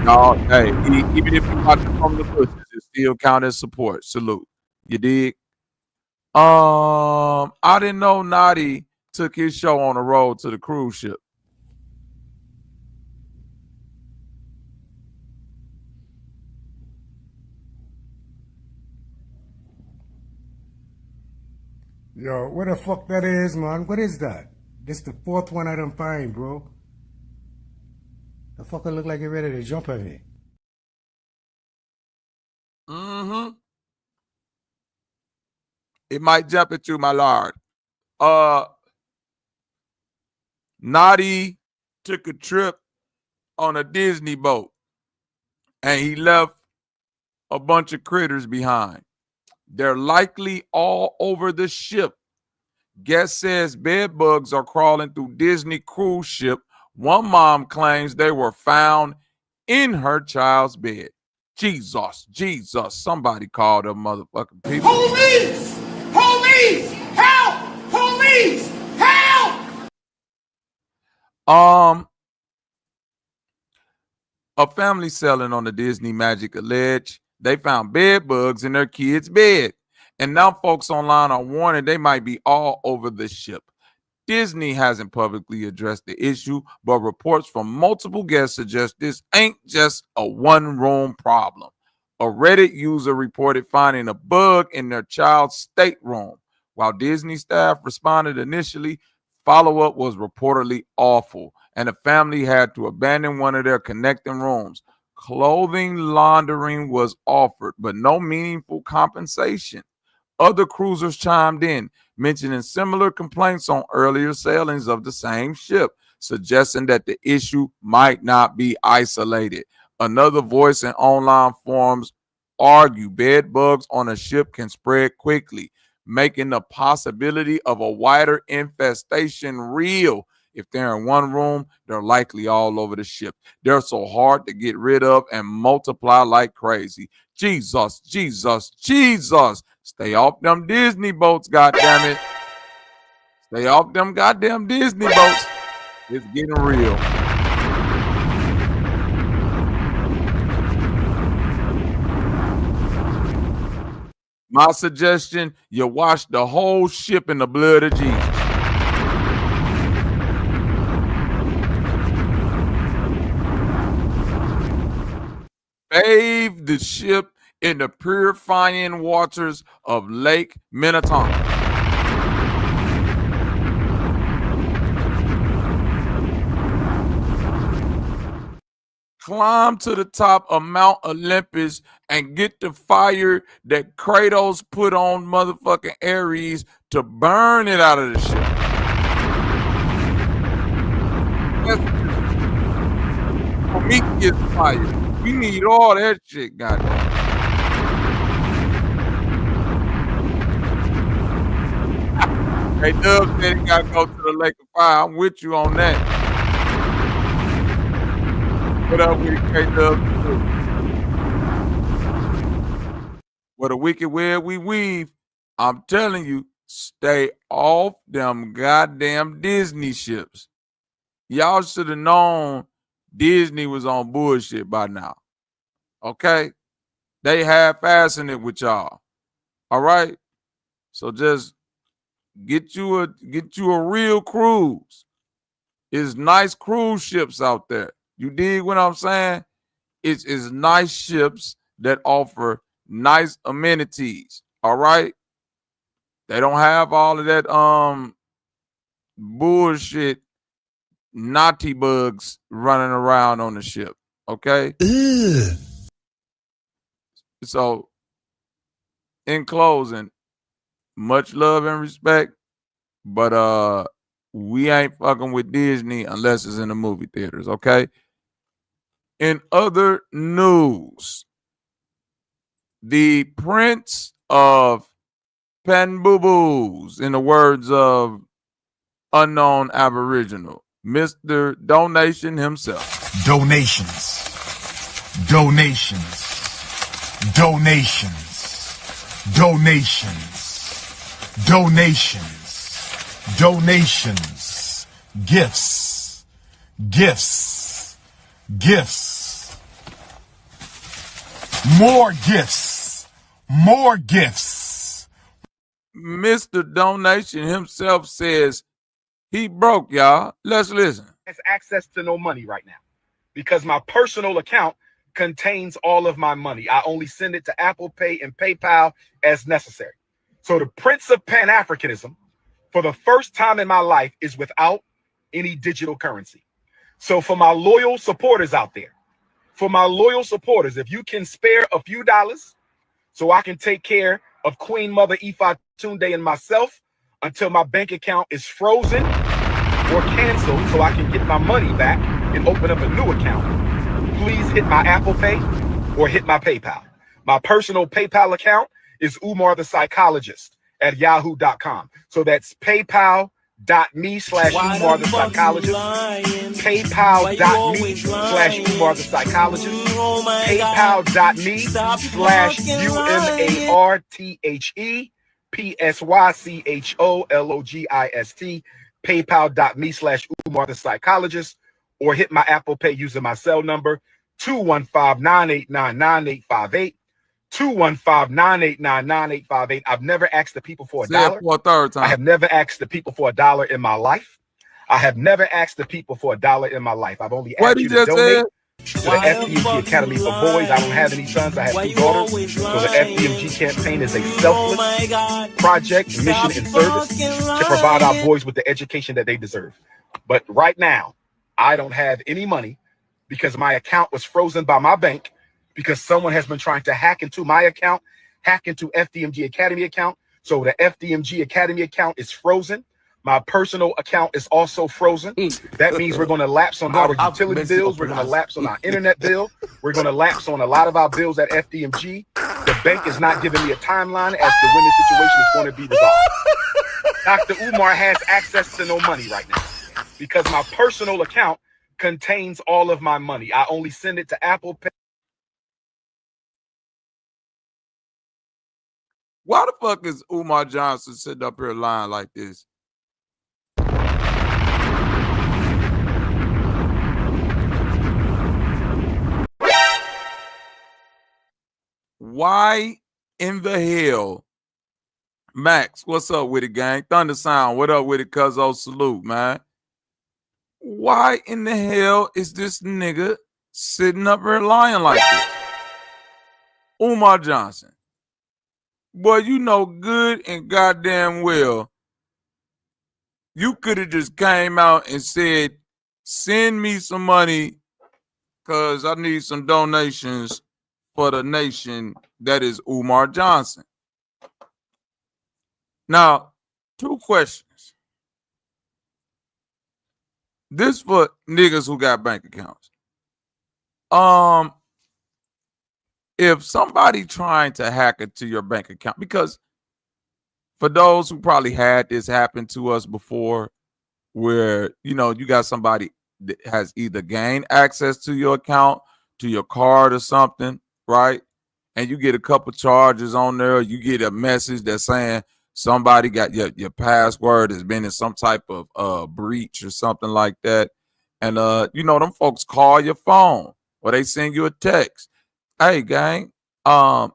y'all, hey, even if you watching from the bushes, it still count as support. Salute. You dig? I didn't know Naughty took his show on the road to the cruise ship. Yo, what the fuck that is, man? What is that? This the fourth one I done find, bro. The fucker look like he ready to jump at me. Mm-hmm. It might jump at you, my lord. Naughty took a trip on a Disney boat and he left a bunch of critters behind. They're likely all over the ship. Guest says bed bugs are crawling through Disney cruise ship. One mom claims they were found in her child's bed. Jesus, somebody called them motherfucking people. Police! Police! Help! Police! Help! A family selling on the Disney Magic alleged they found bed bugs in their kid's bed. And now folks online are warning they might be all over the ship. Disney hasn't publicly addressed the issue, but reports from multiple guests suggest this ain't just a one-room problem. A Reddit user reported finding a bug in their child's stateroom. While Disney staff responded initially, follow-up was reportedly awful, and the family had to abandon one of their connecting rooms. Clothing laundering was offered, but no meaningful compensation. Other cruisers chimed in. mentioning similar complaints on earlier sailings of the same ship, suggesting that the issue might not be isolated. Another voice in online forums argue bed bugs on a ship can spread quickly, making the possibility of a wider infestation real. If they're in one room, they're likely all over the ship. They're so hard to get rid of and multiply like crazy. Jesus, Jesus, Jesus. Stay off them Disney boats, goddammit. Stay off them goddamn Disney boats. It's getting real. My suggestion, you wash the whole ship in the blood of Jesus. Bathe the ship in the purifying waters of Lake Minnetonka. Climb to the top of Mount Olympus and get the fire that Kratos put on motherfucking Ares to burn it out of the ship. Prometheus fire. We need all that shit, goddamn. Hey, Dub said he gotta go to the Lake of Fire. I'm with you on that. What up with K-Dub? What a wicked where we weave. I'm telling you, stay off them goddamn Disney ships. Y'all should have known Disney was on bullshit by now. Okay? They half-assing it with y'all. All right? So just get you a real cruise. It's nice cruise ships out there. You dig what I'm saying? It's nice ships that offer nice amenities. All right? They don't have all of that bullshit naughty bugs running around on the ship. Okay? Ugh. So, in closing, much love and respect, but we ain't fucking with Disney unless it's in the movie theaters, okay? In other news, the Prince of Penboo-Boos, in the words of unknown Aboriginal, Mr. Donation himself. Donations. Donations. Donations. Donations. Donations. Donations. Gifts. Gifts. Gifts. More gifts. More gifts. Mr. Donation himself says he broke, y'all. Let's listen. Has access to no money right now because my personal account contains all of my money. I only send it to Apple Pay and PayPal as necessary. So the Prince of Pan-Africanism, for the first time in my life, is without any digital currency. So for my loyal supporters out there, if you can spare a few dollars so I can take care of Queen Mother Ifa-Tunde and myself until my bank account is frozen or canceled so I can get my money back and open up a new account, please hit my Apple Pay or hit my PayPal. My personal PayPal account is Umar the Psychologist at yahoo.com. So that's PayPal.me/Umar the Psychologist, PayPal.me/Umar the Psychologist, PayPal.me/UMARTHEPSYCHOLOGIST, PayPal.me/Umar the Psychologist, or hit my Apple Pay using my cell number 215-989-9858. 215-989-9858. I've never asked the people for $1. For a third time. I have never asked the people for $1 in my life. I have never asked the people for $1 in my life. I've only asked you to donate to the FDMG Academy for Boys. I don't have any sons. I have 2 daughters. So the FDMG campaign is a selfless project, mission, and service to provide our boys with the education that they deserve. But right now, I don't have any money because my account was frozen by my bank because someone has been trying to hack into my account, hack into FDMG Academy account. So the FDMG Academy account is frozen. My personal account is also frozen. That means we're going to lapse on our utility bills. We're going to lapse on our internet bill. We're going to lapse on a lot of our bills at FDMG. The bank is not giving me a timeline as to when the situation is going to be resolved. Dr. Umar has access to no money right now because my personal account contains all of my money. I only send it to Apple Pay. Why the fuck is Umar Johnson sitting up here lying like this? Why in the hell? Max, what's up with it, gang? Thunder Sound, what up with it, cuzzo? Salute, man. Why in the hell is this nigga sitting up here lying like this? Umar Johnson. Boy, you know good and goddamn well you could have just came out and said, send me some money because I need some donations for the nation that is Umar Johnson. Now, two questions. This for niggas who got bank accounts. If somebody trying to hack into your bank account, because for those who probably had this happen to us before, where, you know, you got somebody that has either gained access to your account, to your card or something, right? And you get a couple charges on there, you get a message that's saying somebody got your password has been in some type of breach or something like that. And, you know, them folks call your phone or they send you a text. Hey, gang,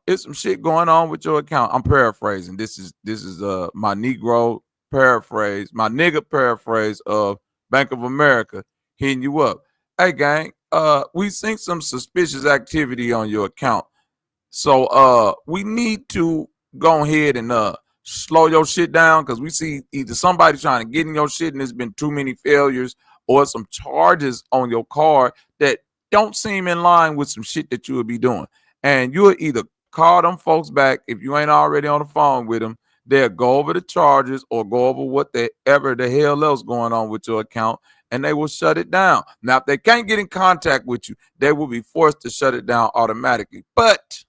it's some shit going on with your account. I'm paraphrasing. This is my Negro paraphrase, my nigga paraphrase of Bank of America hitting you up. Hey, gang, we seen some suspicious activity on your account. So we need to go ahead and slow your shit down because we see either somebody trying to get in your shit and there's been too many failures or some charges on your card that don't seem in line with some shit that you would be doing. And you'll either call them folks back if you ain't already on the phone with them. They'll go over the charges or go over whatever the hell else going on with your account, and they will shut it down. Now, if they can't get in contact with you, they will be forced to shut it down automatically. But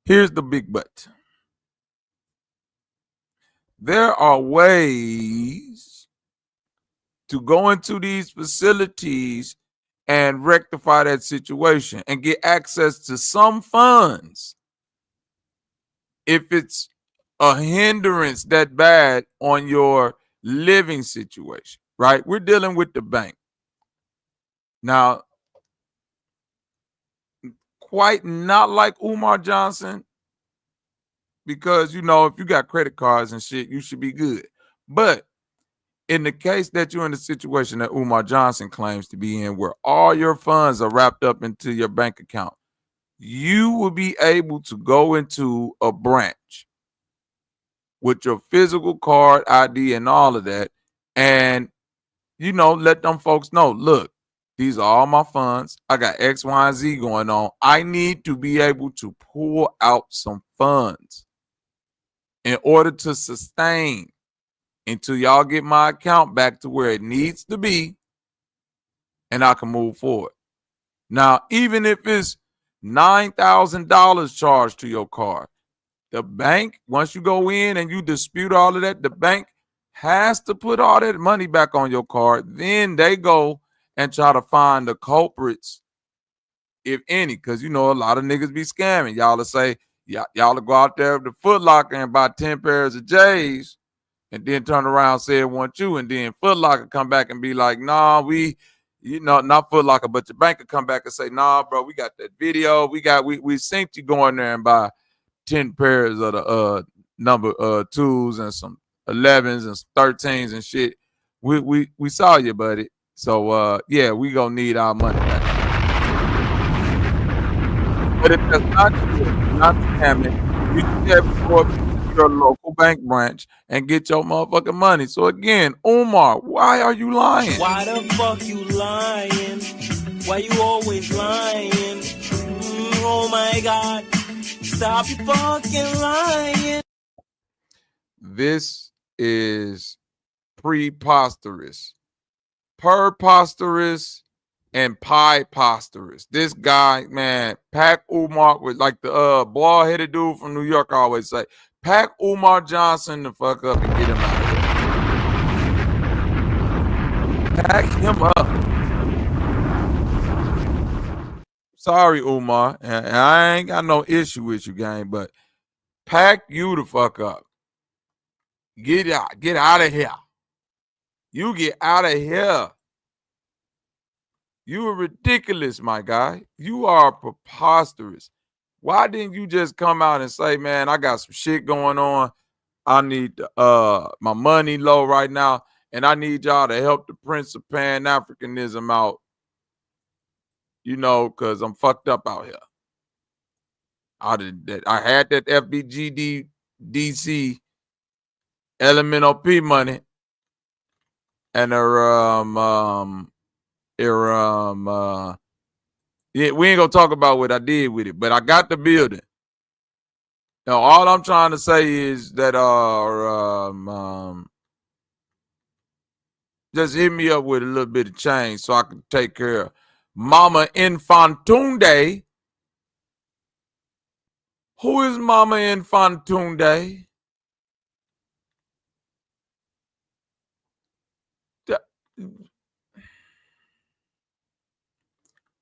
here's the big but. There are ways to go into these facilities and rectify that situation and get access to some funds if it's a hindrance that bad on your living situation, right? We're dealing with the bank. Now, quite not like Umar Johnson, because, you know, if you got credit cards and shit, you should be good. But in the case that you're in the situation that Umar Johnson claims to be in, where all your funds are wrapped up into your bank account, you will be able to go into a branch with your physical card ID and all of that, and, you know, let them folks know, look, these are all my funds. I got X, Y, and Z going on. I need to be able to pull out some funds in order to sustain until y'all get my account back to where it needs to be and I can move forward. Now, even if it's $9,000 charged to your card, the bank, once you go in and you dispute all of that, the bank has to put all that money back on your card. Then they go and try to find the culprits, if any, because, you know, a lot of niggas be scamming. Y'all will say, y'all will go out there with the Foot Locker and buy 10 pairs of J's, and then turn around and say it want you, and then Foot Locker come back and be like, nah, we, you know, not Foot Locker, but your bank could come back and say, nah, bro, we got that video. We synced you go in there and buy 10 pairs of the number 2s and some 11s and some 13s and shit. We saw you, buddy. So yeah, we gonna need our money back. But if that's not true, not scamming, you should have to go up to your local bank branch and get your motherfucking money. So again, Umar, why are you lying? Why the fuck you lying? Why you always lying? Oh my God. Stop fucking lying. This is preposterous, preposterous, and pie-posterous. This guy, man, 𝘾𝙤𝙎𝙃 was like the bald-headed dude from New York. I always say, 𝘾𝙤𝙎𝙃 Johnson the fuck up and get him out of here. Pack him up. Sorry, Umar, and I ain't got no issue with you, gang, but pack you the fuck up. Get out of here. You get out of here. You are ridiculous, my guy. You are preposterous. Why didn't you just come out and say, man, I got some shit going on. I need my money low right now, and I need y'all to help the Prince of Pan-Africanism out, you know, because I'm fucked up out here. I had that FBGDC LMNOP money and yeah, we ain't gonna talk about what I did with it, but I got the building. Now, all I'm trying to say is that just hit me up with a little bit of change so I can take care of Mama Infantunde. Who is Mama Infantunde?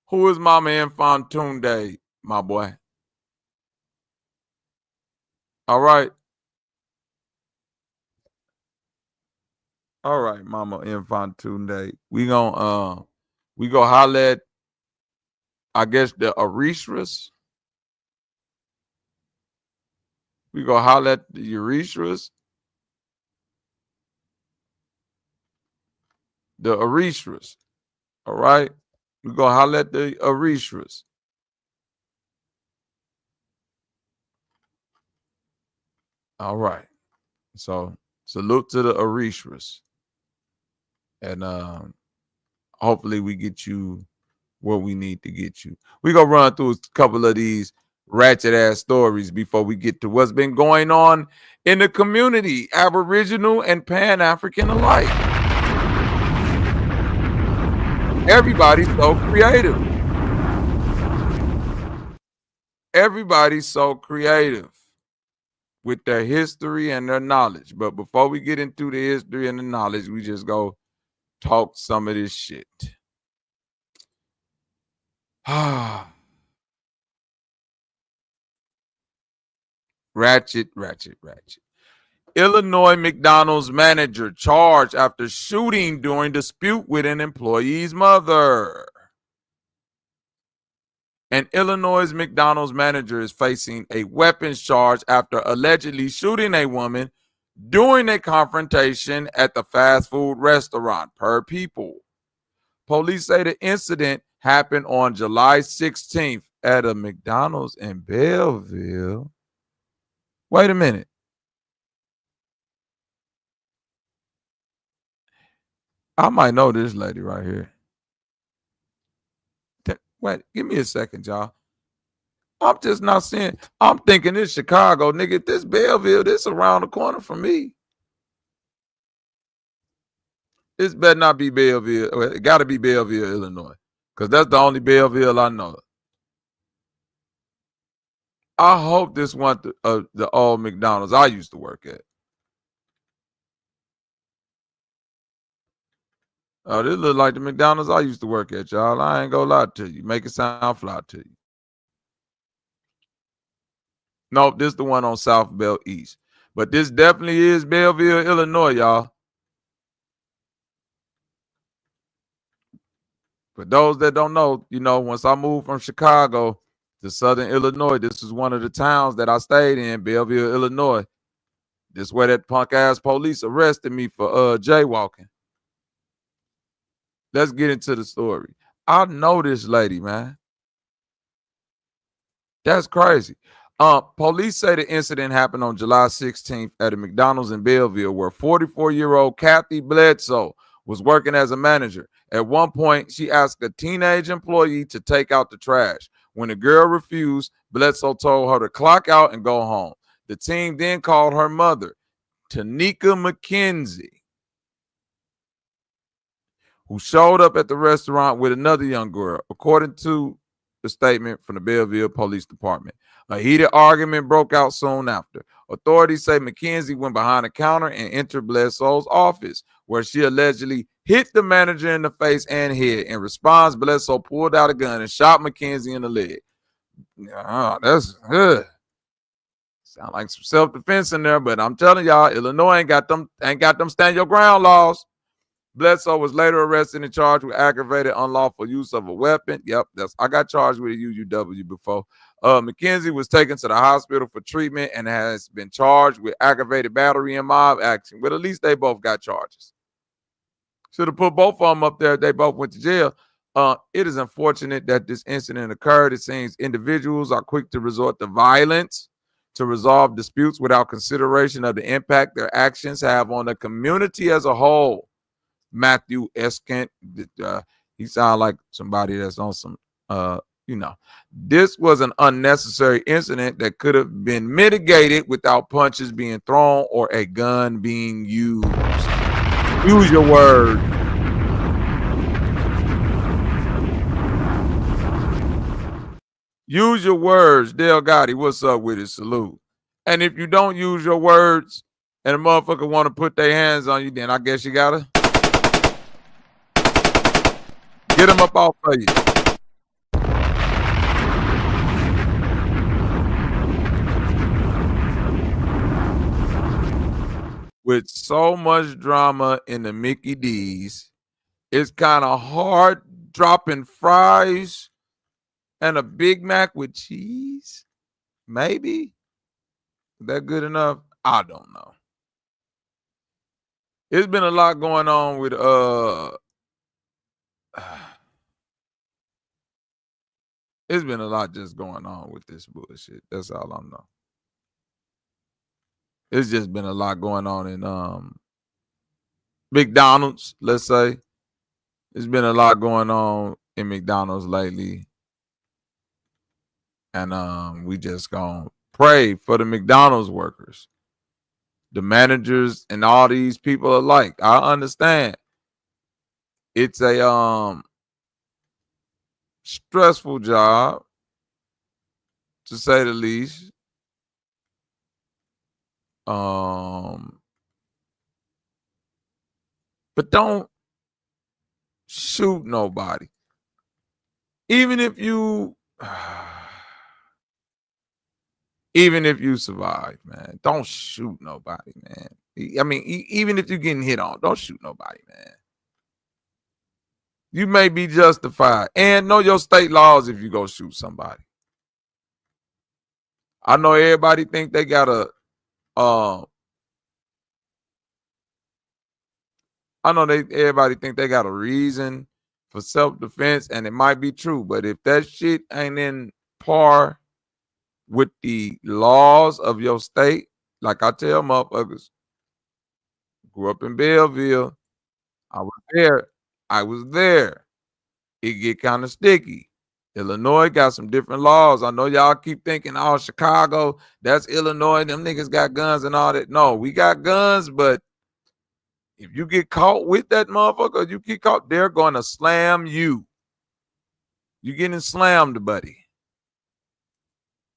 Who is Mama Infantunde, my boy? All right. All right, Mama Infantunde. We gonna holler at, I guess, the 𝘾𝙲𝙕. We gonna holler at the 𝘾𝙲𝙕. The 𝘾𝙲𝙕. All right. We gonna holler at the 𝘾𝙲𝙕. All right. So salute to the 𝘾𝙲𝙕. And hopefully we get you what we need to get you. We gonna run through a couple of these ratchet ass stories before we get to what's been going on in the community, Aboriginal and Pan-African alike. Everybody's so creative. Everybody's so creative with their history and their knowledge. But before we get into the history and the knowledge, we just go talk some of this shit. Ratchet. Illinois McDonald's manager charged after shooting during dispute with an employee's mother. An Illinois McDonald's manager is facing a weapons charge after allegedly shooting a woman during a confrontation at the fast food restaurant, per People. Police say the incident happened on July 16th at a McDonald's in Belleville. Wait a minute. I might know this lady right here. Wait, give me a second, y'all. I'm just not seeing. I'm thinking it's Chicago, nigga. This Belleville, this around the corner from me. This better not be Belleville. Well, it got to be Belleville, Illinois, because that's the only Belleville I know. I hope this one the old McDonald's I used to work at. Oh, this look like the McDonald's I used to work at, y'all. I ain't gonna lie to you. Make it sound fly to you. Nope, this is the one on South Bell East. But this definitely is Belleville, Illinois, y'all. For those that don't know, you know, once I moved from Chicago to Southern Illinois, this is one of the towns that I stayed in, Belleville, Illinois. This is where that punk-ass police arrested me for jaywalking. Let's get into the story. I know this lady, man. That's crazy. Police say the incident happened on July 16th at a McDonald's in Belleville, where 44-year-old Kathy Bledsoe was working as a manager. At one point, she asked a teenage employee to take out the trash. When the girl refused, Bledsoe told her to clock out and go home. The team then called her mother, Tanika McKenzie, who showed up at the restaurant with another young girl, according to the statement from the Belleville Police Department. A heated argument broke out soon after. Authorities say McKenzie went behind the counter and entered Bledsoe's office, where she allegedly hit the manager in the face and head. In response, Bledsoe pulled out a gun and shot McKenzie in the leg. Oh, that's good. Sound like some self-defense in there, but I'm telling y'all, Illinois ain't got them stand your ground laws. Bledsoe was later arrested and charged with aggravated unlawful use of a weapon. Yep, I got charged with a UUW before. McKenzie was taken to the hospital for treatment and has been charged with aggravated battery and mob action. But at least they both got charges. Should have put both of them up there. They both went to jail. It is unfortunate that this incident occurred. It seems individuals are quick to resort to violence to resolve disputes without consideration of the impact their actions have on the community as a whole. Matthew Eskent, he sounds like somebody that's on some, this was an unnecessary incident that could have been mitigated without punches being thrown or a gun being used. Use your words. Use your words. 𝘿𝐼𝐺𝐻𝐿, what's up with it? Salute. And if you don't use your words and a motherfucker want to put their hands on you, then I guess you gotta get them up off of you. With so much drama in the Mickey D's, it's kind of hard dropping fries and a Big Mac with cheese. Maybe. Is that good enough? I don't know. It's been a lot going on with it's been a lot just going on with this bullshit. That's all I know. It's just been a lot going on in McDonald's, let's say. There's been a lot going on in McDonald's lately. And we just gonna pray for the McDonald's workers, the managers, and all these people alike. I understand. It's a stressful job, to say the least. But don't shoot nobody. Even if you survive, man, don't shoot nobody, man. I mean, even if you're getting hit on, don't shoot nobody, man. You may be justified. And know your state laws if you go shoot somebody. I know everybody think they got a everybody think they got a reason for self-defense, and it might be true, but if that shit ain't in par with the laws of your state, like I tell motherfuckers, grew up in Belleville, I was there. It get kind of sticky. Illinois got some different laws. I know y'all keep thinking, oh, Chicago, that's Illinois, them niggas got guns and all that. No, we got guns, but if you get caught with that motherfucker, you get caught, they're going to slam you. You're getting slammed, buddy.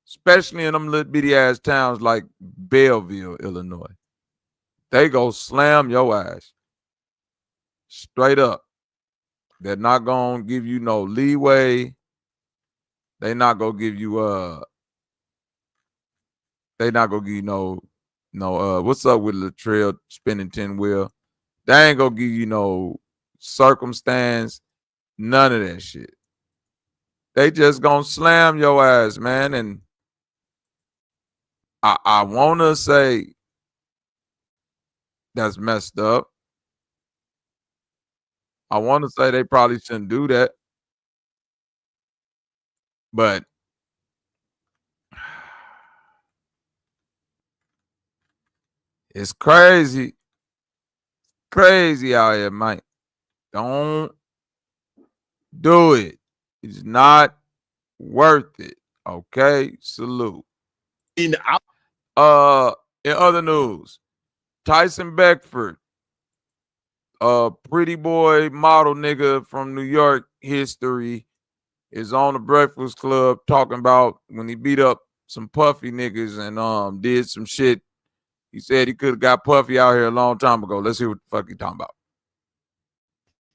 Especially in them little bitty ass towns like Belleville, Illinois. They go slam your ass. Straight up. They're not going to give you no leeway. They not going to give you they not going to give you no what's up with Latrell spinning 10 wheel? They ain't going to give you no circumstance, none of that shit. They just going to slam your ass, man. And I want to say that's messed up. I want to say they probably shouldn't do that. But it's crazy. Crazy out here, Mike. Don't do it. It's not Worth it. Okay, salute. In other news, Tyson Beckford, pretty boy model nigga from New York history, is on the Breakfast Club talking about when he beat up some puffy niggas and did some shit. He said he could have got Puffy out here a long time ago. Let's hear what the fuck he talking about.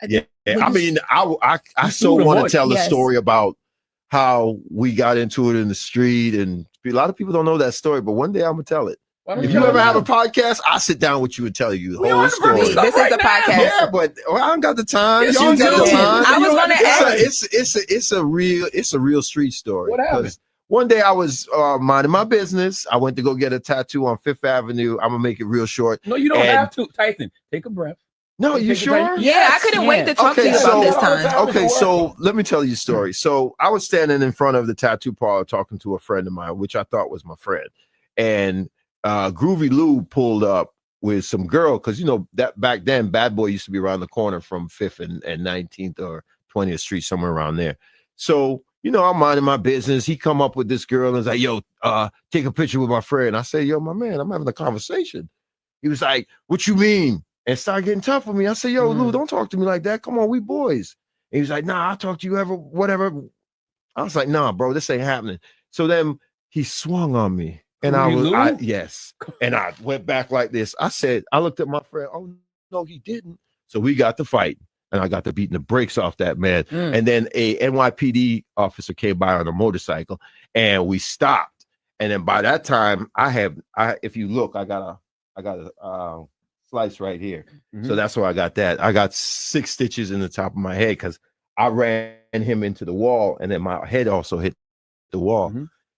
Yeah, I mean, I so want to tell the story about how we got into it in the street, and a lot of people don't know that story, but one day I'm gonna tell it. If you ever have a podcast, I'll sit down with you and tell you the whole story. This is a podcast. Yeah, but I don't got the time. Yes, Y'all got the time. I was gonna ask. It's a real street story. What happened? One day I was minding my business. I went to go get a tattoo on Fifth Avenue. I'm gonna make it real short. No, you don't have to. Tyson, take a breath. No, you sure? Yeah, I couldn't wait to talk to you about this time. Okay, so let me tell you a story. So I was standing in front of the tattoo parlor talking to a friend of mine, which I thought was my friend. And Groovy Lou pulled up with some girl, because you know that back then Bad Boy used to be around the corner from 5th and 19th or 20th Street, somewhere around there. So, you know, I'm minding my business. He come up with this girl and was like, yo, take a picture with my friend. I say, yo, my man, I'm having a conversation. He was like, what you mean? And started getting tough with me. I said, yo, Lou, don't talk to me like that. Come on, we boys. And he was like, nah, I'll talk to you ever, whatever. I was like, nah, bro, this ain't happening. So then he swung on me. And yes. And I went back like this. I said, I looked at my friend. Oh, no, he didn't. So we got to fight. And I got to beating the brakes off that man. And then a NYPD officer came by on a motorcycle and we stopped. And then by that time, if you look, I got a slice right here. So that's why I got that. I got 6 stitches in the top of my head because I ran him into the wall, and then my head also hit the wall.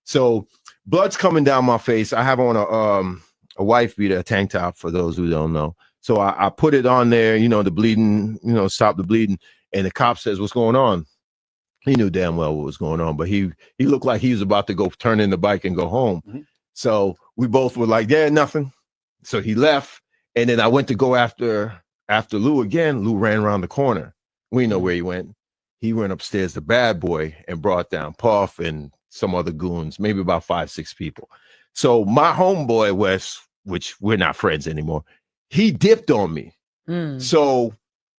So blood's coming down my face. I have on a wife beater, a tank top, for those who don't know. So I put it on there, you know, the bleeding, you know, stop the bleeding. And the cop says, what's going on? He knew damn well what was going on, but he looked like he was about to go turn in the bike and go home. So we both were like, yeah, nothing. So he left. And then I went to go after Lou again. Lou ran around the corner. We know where he went. He went upstairs to Bad Boy and brought down Puff and some other goons, maybe about 5, 6 people. So my homeboy Wes, which we're not friends anymore, he dipped on me. So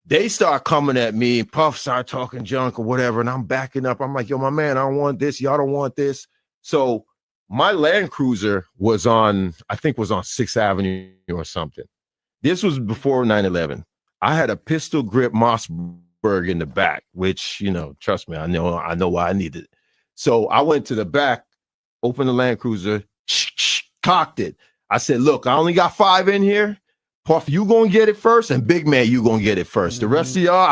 they start coming at me. Puff start talking junk or whatever, and I'm backing up. I'm like, yo, my man, I don't want this. Y'all don't want this. So my Land Cruiser was on 6th Avenue or something. This was before 9/11. I had a pistol grip Mossberg in the back, which, you know, trust me, I know why I needed it. So I went to the back, opened the Land Cruiser, cocked it. I said, look, I only got 5 in here. Puff, you gonna get it first, and Big Man, you gonna get it first. The rest of y'all,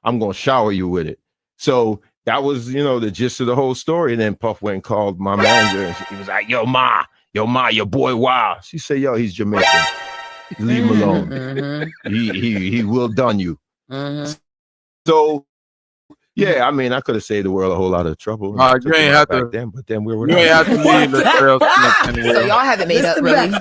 I'm gonna shower you with it. So that was, you know, the gist of the whole story. And then Puff went and called my manager, and he was like, yo, Ma, your boy wild. She said, yo, he's Jamaican. Leave him alone. He will done you. So yeah, I mean, I could have saved the world a whole lot of trouble. You ain't have to. Then, but then we were. You ain't have to leave the trail. So y'all haven't made up, really.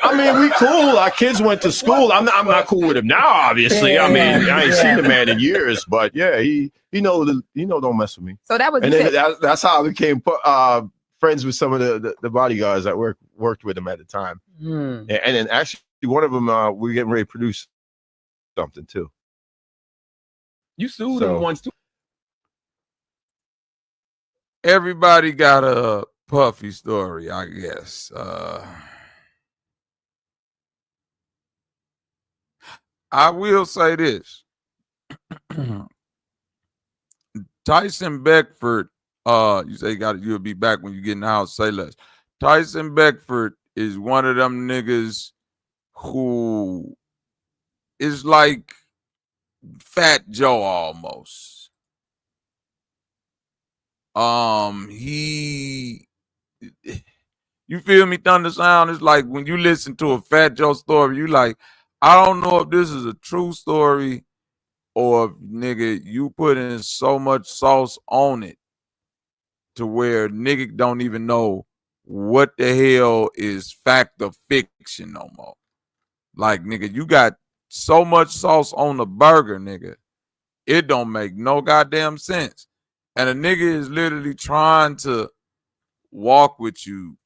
I mean, we cool. Our kids went to school. I'm not cool with him now, obviously. Yeah. I mean, I ain't seen the man in years, but yeah, he don't mess with me. So that was. And then that's how I became friends with some of the bodyguards that worked with him at the time. And then actually, one of them, we're getting ready to produce something too. You sued him once too. Everybody got a Puffy story, I guess. I will say this. Tyson Beckford, you say you'll be back when you get in the house, say less. Tyson Beckford is one of them niggas who is like Fat Joe almost. You feel me, Thunder Sound? It's like when you listen to a Fat Joe story, you like, I don't know if this is a true story or if, nigga, you put in so much sauce on it to where nigga don't even know what the hell is fact or fiction no more. Like, nigga, you got so much sauce on the burger, nigga. It don't make no goddamn sense. and a nigga is literally trying to walk with you.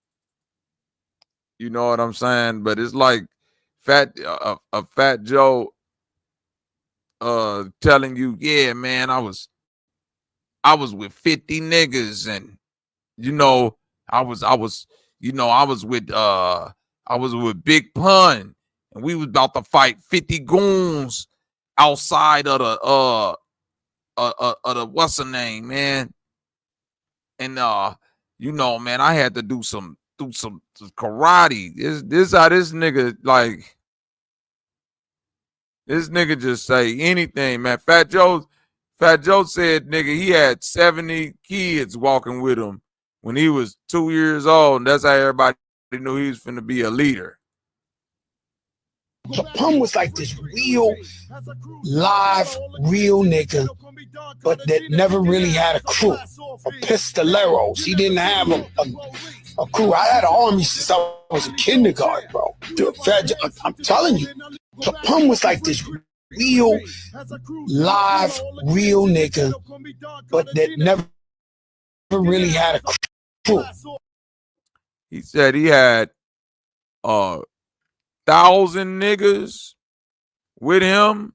You know what I'm saying? But it's like a Fat Joe telling you, yeah, man, I was with 50 niggas, and you know, I was with Big Pun, and we was about to fight 50 goons outside of the what's her name, man. And you know, man, I had to do some karate. This how this nigga, like, this nigga just say anything, man. Fat Joe said, nigga, he had 70 kids walking with him when he was 2 years old, and that's how everybody knew he was finna be a leader. Pun was like this real, live, real nigga, but that never really had a crew, a pistoleros. He didn't have a crew. I had an army since I was in kindergarten, bro. Dude, I'm telling you, Pun was like this real, live, real nigga, but that never really had a crew. He said he had 1,000 niggas with him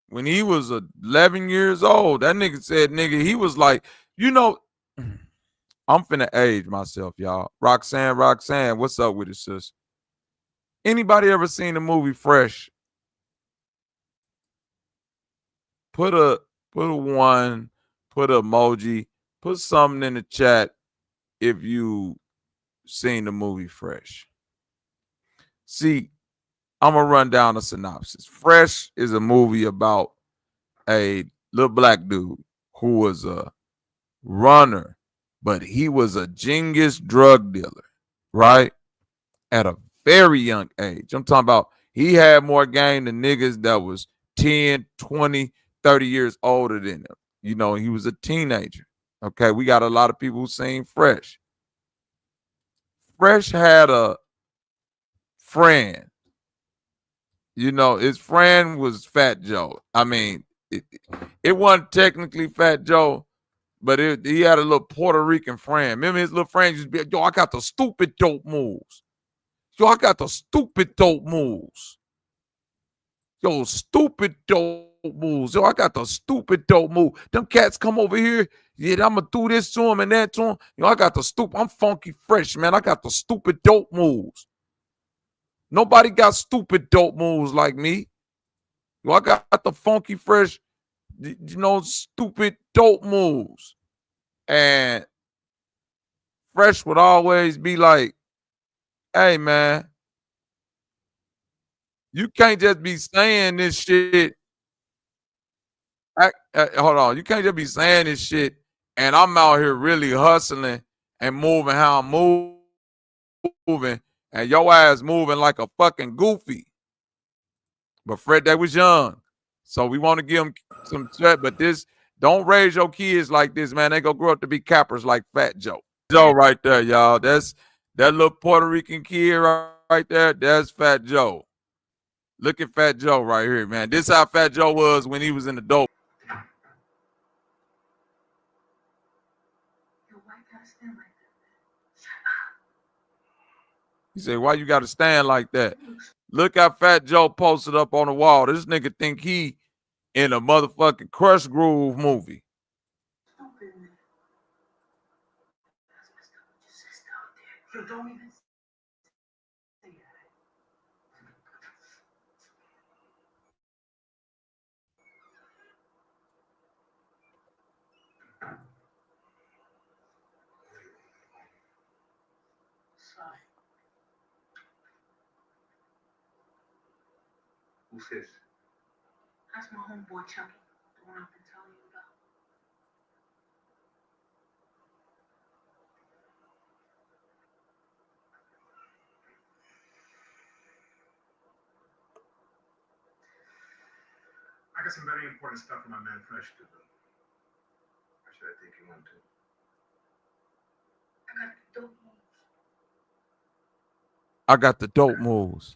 when he was 11 years old. That nigga said, nigga, he was like, you know, I'm finna age myself, y'all. Roxanne, what's up with it, sis? Anybody ever seen the movie Fresh? Put a one, put an emoji, put something in the chat if you seen the movie Fresh. See, I'm gonna run down the synopsis. Fresh is a movie about a little black dude who was a runner, but he was a genius drug dealer, right? At a very young age. I'm talking about he had more game than niggas that was 10, 20, 30 years older than him. You know, he was a teenager. Okay, we got a lot of people who seen Fresh. Fresh had a friend. You know, his friend was Fat Joe. I mean, it wasn't technically Fat Joe, but he had a little Puerto Rican friend. Remember his little friend used to be like, yo, I got the stupid dope moves. Yo, I got the stupid dope moves. Yo, stupid dope moves. Yo, I got the stupid dope move. Them cats come over here. Yeah, I'm going to do this to him and that to him. Yo, I got the stupid. I'm funky fresh, man. I got the stupid dope moves. Nobody got stupid dope moves like me. Yo, I got the funky fresh, you know, stupid dope moves. And Fresh would always be like, hey, man, you can't just be saying this shit. Hold on. You can't just be saying this shit and I'm out here really hustling and moving how I'm moving and your ass moving like a fucking goofy. But Fred, they was young. So we want to give him some threat, but this, don't raise your kids like this, man. They gonna grow up to be cappers like Fat Joe. Joe right there, y'all. That's that little Puerto Rican kid right there. That's Fat Joe. Look at Fat Joe right here, man. This how Fat Joe was when he was in the dope. He said, why you got to stand like that? Look how Fat Joe posted up on the wall. This nigga think he in a motherfucking Crush Groove movie. Who's this? That's my homeboy Chucky, the one I've been telling you about. I got some very important stuff for my man Fresh to do. Or should I take you on too? I got the dope moves.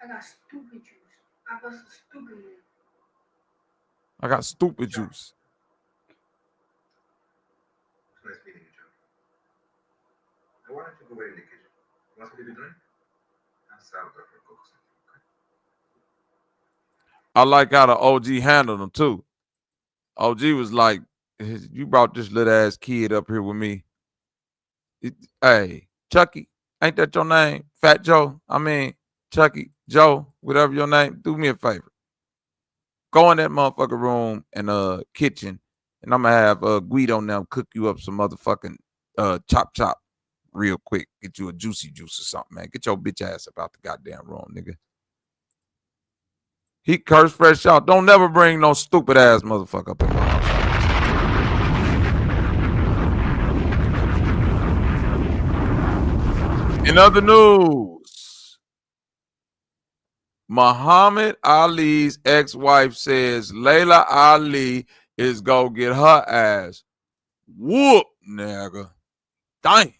I got stupid juice. I got some stupid juice. I got stupid juice. Nice meeting you, Joe. Now, why don't you go wait in the kitchen? You want something to drink? I'll salad for a cook or something, okay? I like how the OG handled him too. OG was like, you brought this little ass kid up here with me. Hey, Chucky, ain't that your name? Fat Joe? I mean, Chucky, Joe, whatever your name, do me a favor. Go in that motherfucking room and kitchen, and I'm gonna have Guido now cook you up some motherfucking chop real quick. Get you a juicy juice or something, man. Get your bitch ass up out the goddamn room, nigga. He cursed fresh out. Don't never bring no stupid ass motherfucker up in my house. In other news, Muhammad Ali's ex-wife says Layla Ali is gonna get her ass whooped, nigga. Dang.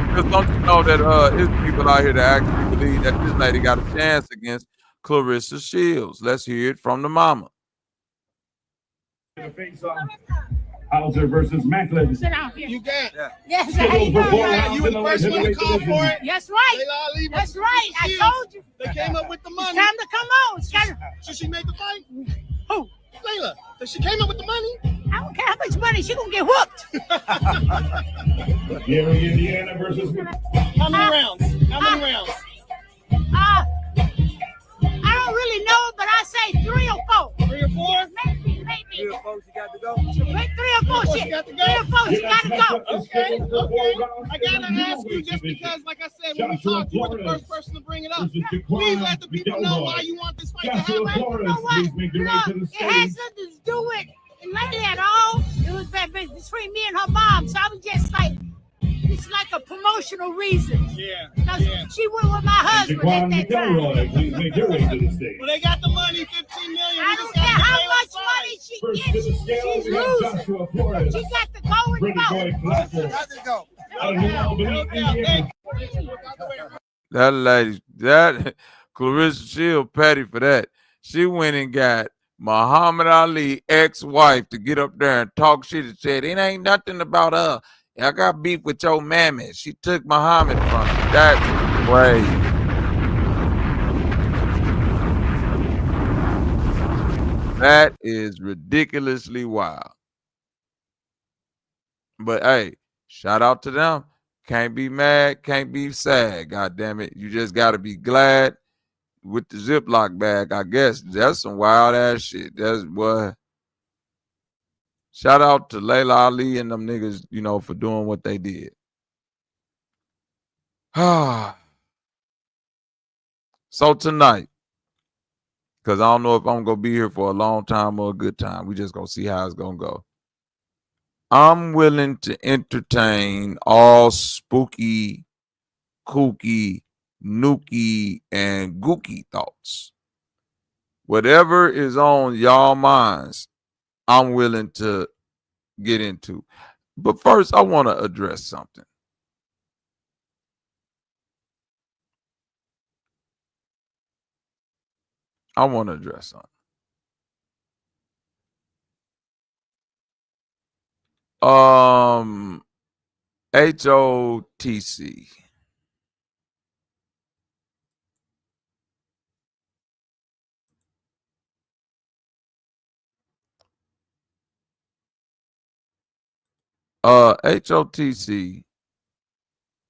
Because don't you know that there's people out here that actually believe that this lady got a chance against 𝘾𝙤𝙎𝙃. Let's hear it from the mama. Hauser versus Macklin. Sit down here. You got. Yeah. Yes, how you doing? You were the first one to call for it. That's right. That's right. I told you. They came up with the money. It's time to come on. It's time to... So she made the fight? Who? Layla. So she came up with the money? I don't care how much money. She gonna get whooped. Gary, Indiana versus... How many rounds? How many rounds? I don't really know, but I say 3 or 4. 3 or 4? Maybe. 3 or 4, she got to go? 3 or 4, she got to go. 3 or 4, she got to go. Okay. I gotta ask you just because, like I said, when we talked, you were the first person to bring it up. Please let the people know why you want this fight to happen. You know what? It has nothing to do with lately at all. It was between me and her mom, so I was just like, it's like a promotional reason. Yeah. She went with my husband at that time. Well, they got the money, $15 million. I don't care how much money she gets. She's losing. She got to go and go. That lady, that 𝘾𝙤𝙎𝙃 petty for that. She went and got Muhammad Ali ex-wife to get up there and talk shit and said, it ain't nothing about her. I got beef with your mammy. She took Muhammad from me. That's crazy. That is ridiculously wild. But hey, shout out to them. Can't be mad, can't be sad. God damn it. You just gotta be glad with the Ziploc bag, I guess. That's some wild ass shit. That's what. Shout out to Layla Ali and them niggas, you know, for doing what they did. So tonight, because I don't know if I'm going to be here for a long time or a good time. We just going to see how it's going to go. I'm willing to entertain all spooky, kooky, nookie, and gooky thoughts. Whatever is on y'all minds, I'm willing to get into. But first, I want to address something. HOTC. HOTC,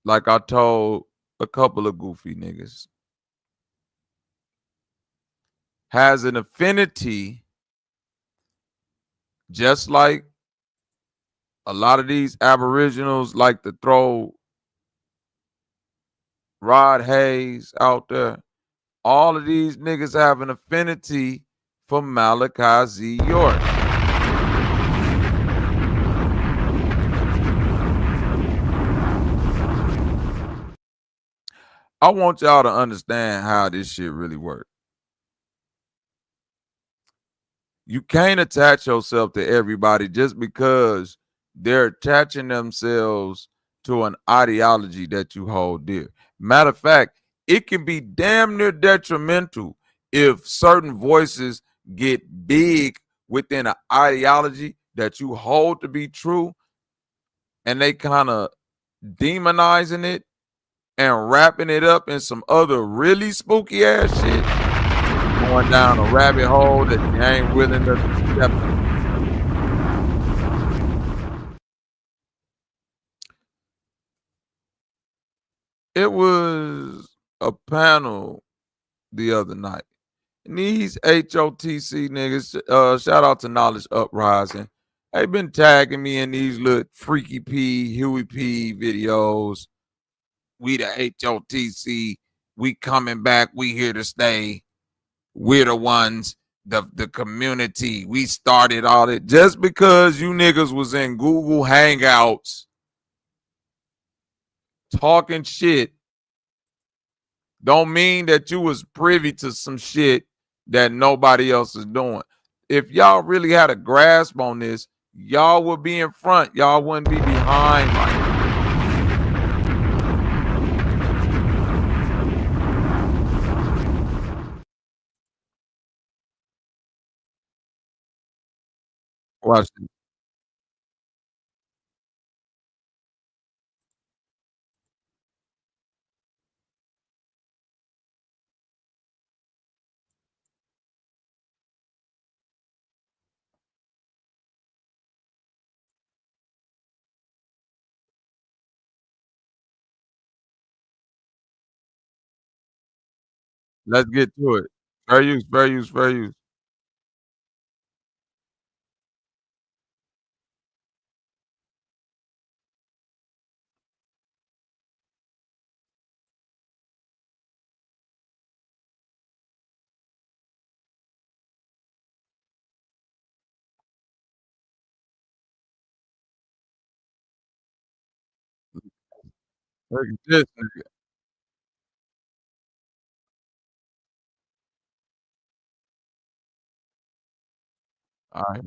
like I told a couple of goofy niggas, has an affinity, just like a lot of these aboriginals like to throw Rod Hayes out there. All of these niggas have an affinity for 𝘾𝙎𝙎. I want y'all to understand how this shit really works. You can't attach yourself to everybody just because they're attaching themselves to an ideology that you hold dear. Matter of fact, it can be damn near detrimental if certain voices get big within an ideology that you hold to be true, and they kind of demonizing it and wrapping it up in some other really spooky ass shit, going down a rabbit hole that you ain't willing to step in. It was a panel the other night. And these HOTC niggas, shout out to Knowledge Uprising. They've been tagging me in these little Freaky P, Huey P videos. We the HOTC, we coming back, we here to stay. We're the ones, the community. We started all that. Just because you niggas was in Google Hangouts talking shit don't mean that you was privy to some shit that nobody else is doing. If y'all really had a grasp on this, y'all would be in front. Y'all wouldn't be behind like that. Watch this. Let's get to it. Fair use, fair use, fair use. Look at this nigga. All right.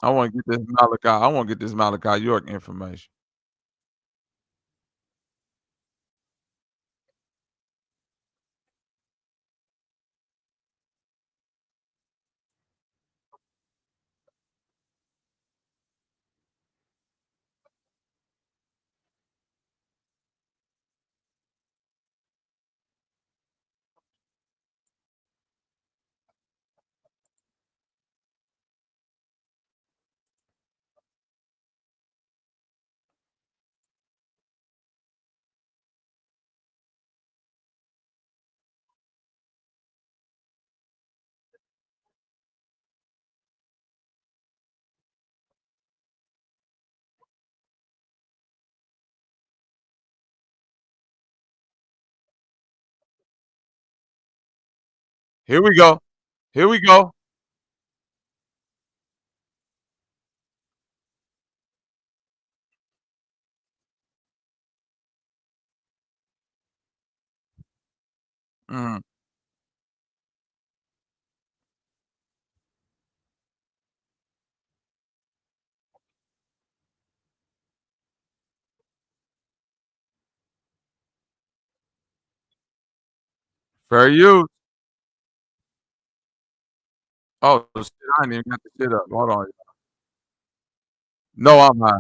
I want to get this Malachi. I want to get this Malachi York information. Here we go. Here we go. Mm. Fair use. Oh shit, I ain't even got the shit up. Hold on. No, I'm high.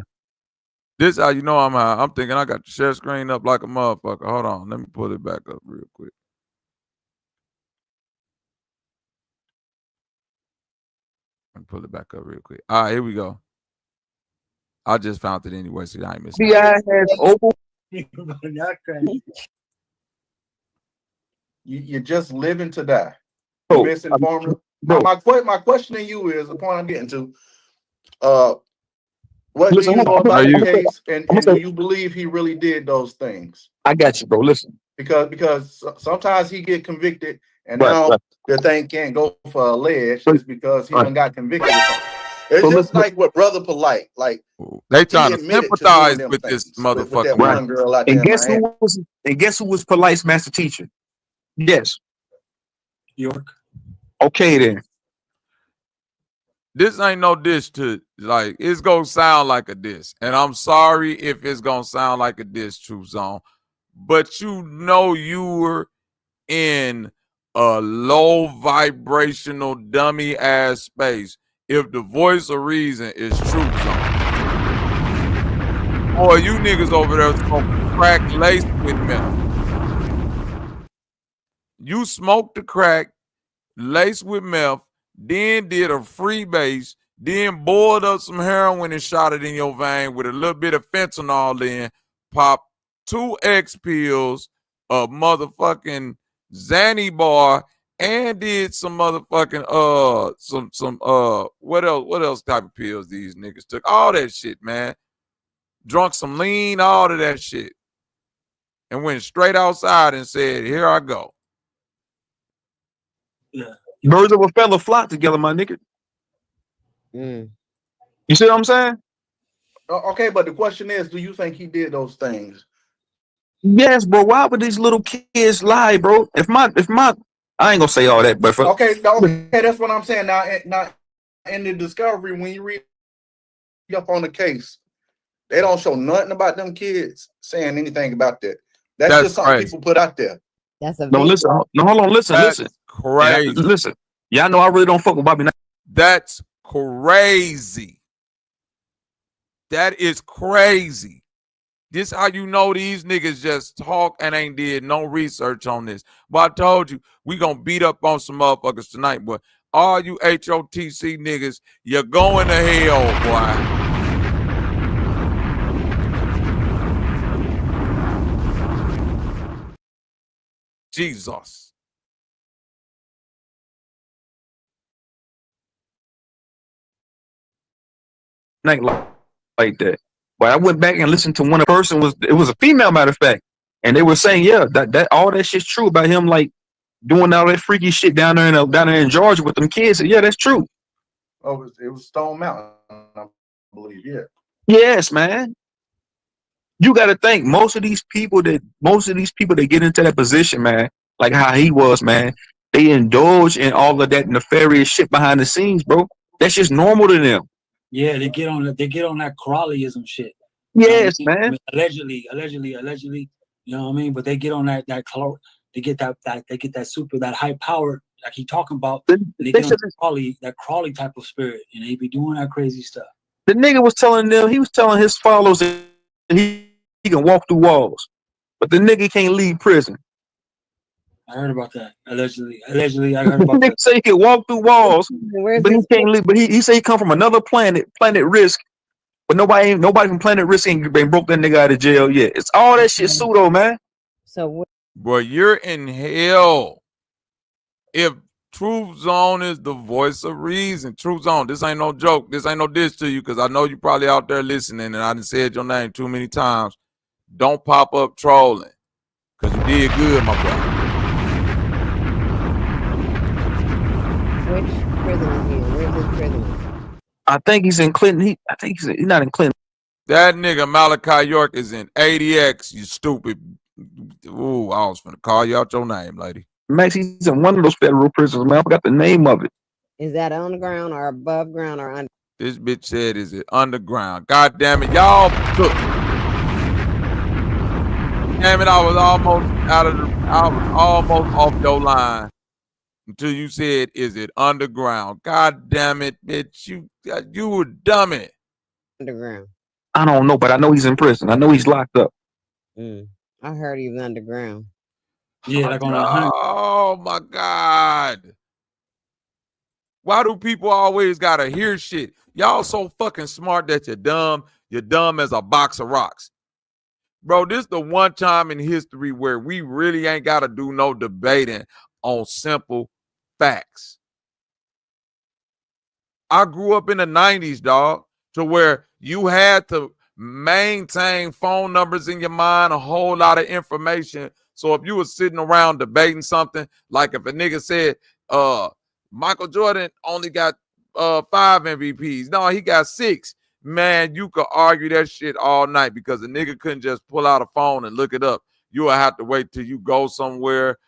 This how you know I'm high. I'm thinking I got the share screen up like a motherfucker. Hold on. Let me pull it back up real quick. Let me pull it back up real quick. All right, here we go. I just found it anyway, so I ain't missing. You're just living to die. You're misinformed. My question to you is the point I'm getting to. What do you know about the case, and do you believe he really did those things? I got you, bro. Listen, because sometimes he get convicted, and now the thing can't go for alleged just because he done got convicted. It's just like with Brother Polite, like they trying to sympathize with this motherfucker. With that one girl out there. And guess who was Polite's master teacher? Yes, York. Okay then. This ain't no diss to, like, it's gonna sound like a diss. And I'm sorry if it's gonna sound like a diss, True Zone. But you know you were in a low vibrational dummy ass space if the voice of reason is Truth Zone. Boy, you niggas over there smoking crack laced with meth. You smoked the crack laced with meth, then did a free base, then boiled up some heroin and shot it in your vein with a little bit of fentanyl in, popped 2 X pills, a motherfucking Zanny bar, and did some motherfucking what else type of pills these niggas took? All that shit, man. Drunk some lean, all of that shit. And went straight outside and said, here I go. Yeah. Birds of a feather flock together, my nigga. You see what I'm saying? Okay, but the question is, do you think he did those things? Yes, bro. Why would these little kids lie, bro? If my I ain't gonna say all that, but okay, that's what I'm saying. Now in the discovery, when you read up on the case, they don't show nothing about them kids saying anything about that. That's just something people put out there. That's a listen. No, hold on. Listen. Crazy. Listen. Y'all know I really don't fuck with Bobby Knight. That's crazy. That is crazy. This how you know these niggas just talk and ain't did no research on this. But I told you, we gonna beat up on some motherfuckers tonight, but all you HOTC niggas, you're going to hell, boy. Jesus. Like that. But I went back and listened to one person it was a female, matter of fact, and they were saying, yeah, that all that shit's true about him, like doing all that freaky shit down there in Georgia with them kids. Yeah, that's true. Oh, it was Stone Mountain, I believe. Yeah. Yes, man. You got to think most of these people that get into that position, man, like how he was, man, they indulge in all of that nefarious shit behind the scenes, bro. That's just normal to them. Yeah, they get on that Crowleyism shit. Yes, man. I mean, allegedly, you know what I mean? But they get on that they get that super, that high power, like he talking about. They get on that Crowley type of spirit, and they be doing that crazy stuff. The nigga was telling his followers that he can walk through walls, but the nigga can't leave prison. I heard about that. Allegedly, I heard about that. Say he can walk through walls, but he can't leave. But he say he come from another planet Risk, but nobody from Planet Risk ain't broke that nigga out of jail yet. It's all that shit pseudo, man. So, boy, you're in hell. If Truth Zone is the voice of reason, Truth Zone, this ain't no joke. This ain't no diss to you, because I know you probably out there listening, and I done said your name too many times. Don't pop up trolling, because you did good, my boy. which prison is he in? Where's his prison? I think he's in Clinton. I think he's not in Clinton. That nigga 𝘾𝐼𝙎𝙃 is in ADX, you stupid. Ooh, I was finna call you out your name, lady. Max, he's in one of those federal prisons, man. I forgot the name of it. Is that underground or above ground or under? This bitch said, is it underground? God damn it, y'all took. Damn it, I was almost off your line until you said, is it underground? God damn it, bitch. You were dummy. Underground. I don't know, but I know he's in prison. I know he's locked up. I heard he was underground. Yeah, like on 100. Oh my God. Why do people always gotta hear shit? Y'all so fucking smart that you're dumb. You're dumb as a box of rocks. Bro, this is the one time in history where we really ain't gotta do no debating on simple facts. I grew up in the 90s, dog, to where you had to maintain phone numbers in your mind, a whole lot of information. So if you were sitting around debating something, like if a nigga said, Michael Jordan only got 5 MVPs. No, he got 6. Man, you could argue that shit all night because the nigga couldn't just pull out a phone and look it up. You will have to wait till you go somewhere,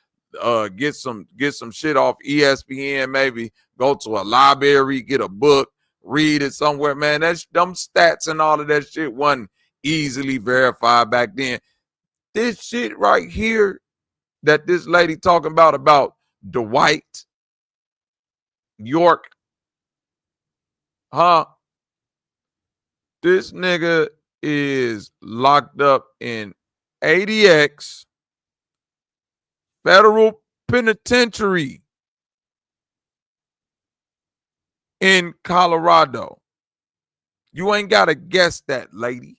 get some shit off ESPN, maybe go to a library, get a book, read it somewhere. Man, that's them stats and all of that shit wasn't easily verified back then. This shit right here that this lady talking about Dwight York. Huh? This nigga is locked up in ADX Federal Penitentiary in Colorado. You ain't got to guess that, lady.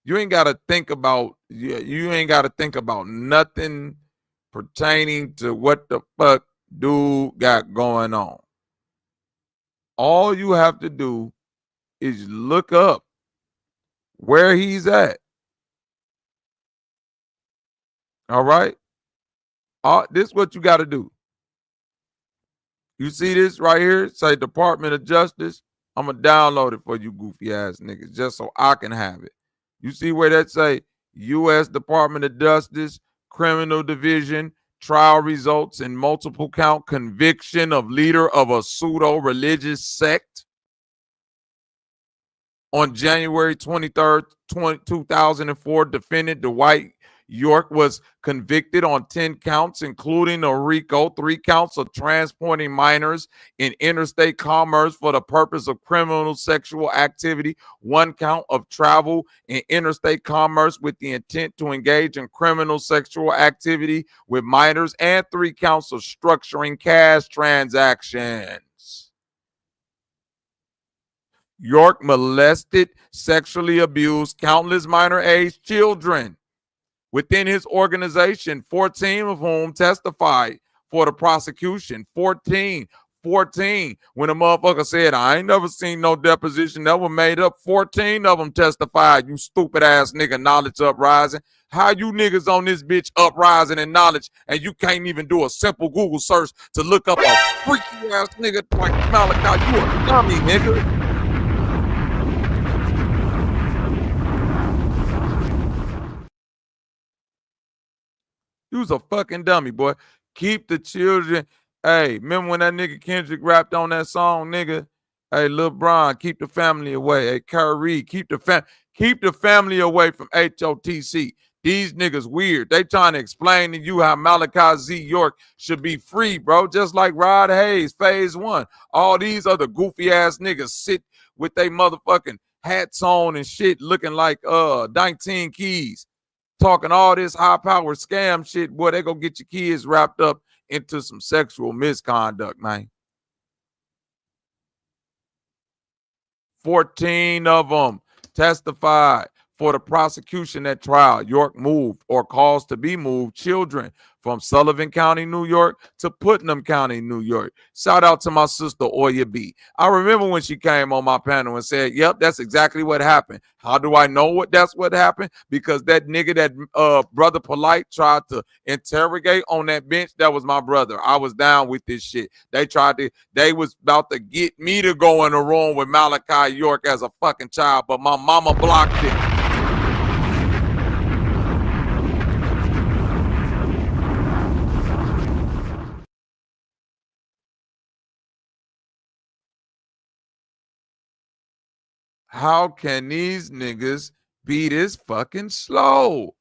You ain't got to think about, you ain't got to think about nothing pertaining to what the fuck dude got going on. All you have to do is look up where he's at. All right? This is what you got to do. You see this right here? Say Department of Justice. I'm going to download it for you goofy ass niggas just so I can have it. You see where that say U.S. Department of Justice, Criminal Division, trial results in multiple count conviction of leader of a pseudo-religious sect on January 23rd, 2004, defendant Dwight York was convicted on 10 counts, including a RICO, 3 counts of transporting minors in interstate commerce for the purpose of criminal sexual activity, 1 count of travel in interstate commerce with the intent to engage in criminal sexual activity with minors, and 3 counts of structuring cash transactions. York molested, sexually abused countless minor-aged children within his organization, 14 of whom testified for the prosecution. 14. When a motherfucker said, I ain't never seen no deposition that was made up, 14 of them testified, you stupid ass nigga, knowledge uprising. How you niggas on this bitch uprising in knowledge and you can't even do a simple Google search to look up a freaky ass nigga like Malachi? You a dummy, nigga. You was a fucking dummy, boy. Keep the children. Hey, remember when that nigga Kendrick rapped on that song, nigga? Hey, Lil Bron, keep the family away. Hey, Kyrie, keep the family away from HOTC. These niggas weird. They trying to explain to you how Malachi Z. York should be free, bro. Just like Rod Hayes, phase 1. All these other goofy ass niggas sit with they motherfucking hats on and shit looking like 19 Keys. Talking all this high-powered scam shit, boy, they gonna get your kids wrapped up into some sexual misconduct, man. 14 of them testified for the prosecution at trial. York moved or caused to be moved children from Sullivan County, New York to Putnam County, New York. Shout out to my sister, Oya B. I remember when she came on my panel and said, yep, that's exactly what happened. How do I know that's what happened? Because that nigga, that brother Polite tried to interrogate on that bench. That was my brother. I was down with this shit. They was about to get me to go in the room with Malachi York as a fucking child, but my mama blocked it. How can these niggas be this fucking slow?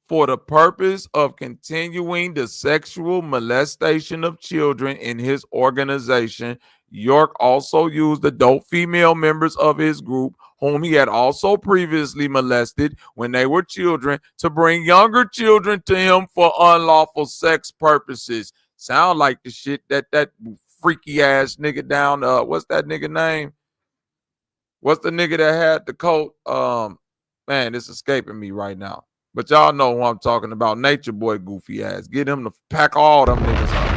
For the purpose of continuing the sexual molestation of children in his organization, York also used adult female members of his group, whom he had also previously molested when they were children, to bring younger children to him for unlawful sex purposes. Sound like the shit that freaky ass nigga down, what's that nigga name? What's the nigga that had the coat? Man, it's escaping me right now. But y'all know who I'm talking about. Nature Boy goofy ass. Get him to pack all them niggas up.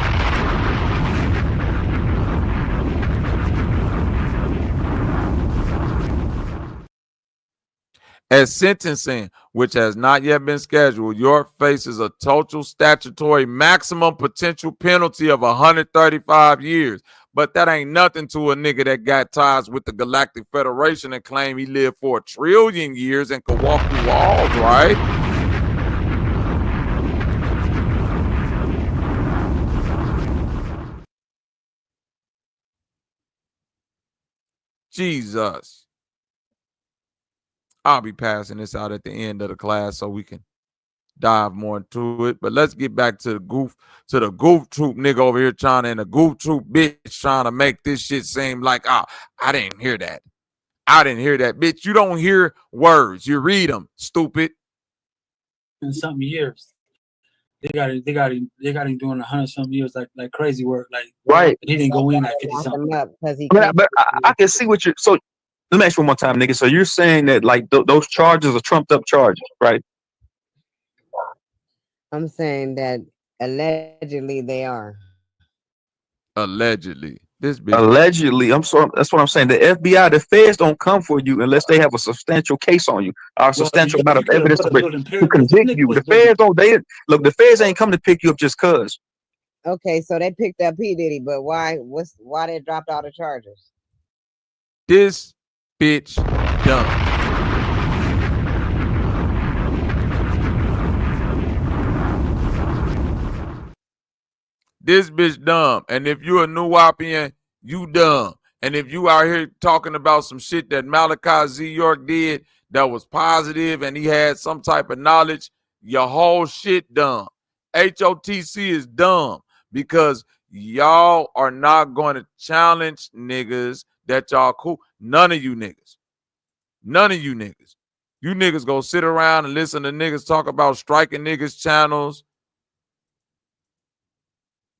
At sentencing, which has not yet been scheduled, York faces a total statutory maximum potential penalty of 135 years. But that ain't nothing to a nigga that got ties with the Galactic Federation and claim he lived for 1 trillion years and could walk through walls, right? Jesus. I'll be passing this out at the end of the class so we can dive more into it. But let's get back to the goof troop nigga over here and the goof troop bitch trying to make this shit seem like, I didn't hear that. I didn't hear that, bitch. You don't hear words. You read them, stupid. In some years, they got him doing 100-something years, like crazy work. Like right, he didn't go in at 50-something. But I can see what you're. So let me ask you one more time, nigga. So you're saying that like those charges are trumped up charges, right? I'm saying that allegedly they are. Allegedly. This bitch. Allegedly, that's what I'm saying. The FBI, the feds don't come for you unless they have a substantial case on you, or a substantial amount of evidence to convict you. The feds don't. Look. The feds ain't come to pick you up just cause. Okay, so they picked up P. Diddy, but why they dropped all the charges? This bitch dumb. This bitch dumb. And if you a Nuwapian, you dumb. And if you out here talking about some shit that 𝘾𝐼𝙎𝙃 did that was positive and he had some type of knowledge, your whole shit dumb. HOTC is dumb because y'all are not going to challenge niggas that y'all cool. None of you niggas. None of you niggas. You niggas go sit around and listen to niggas talk about striking niggas channels.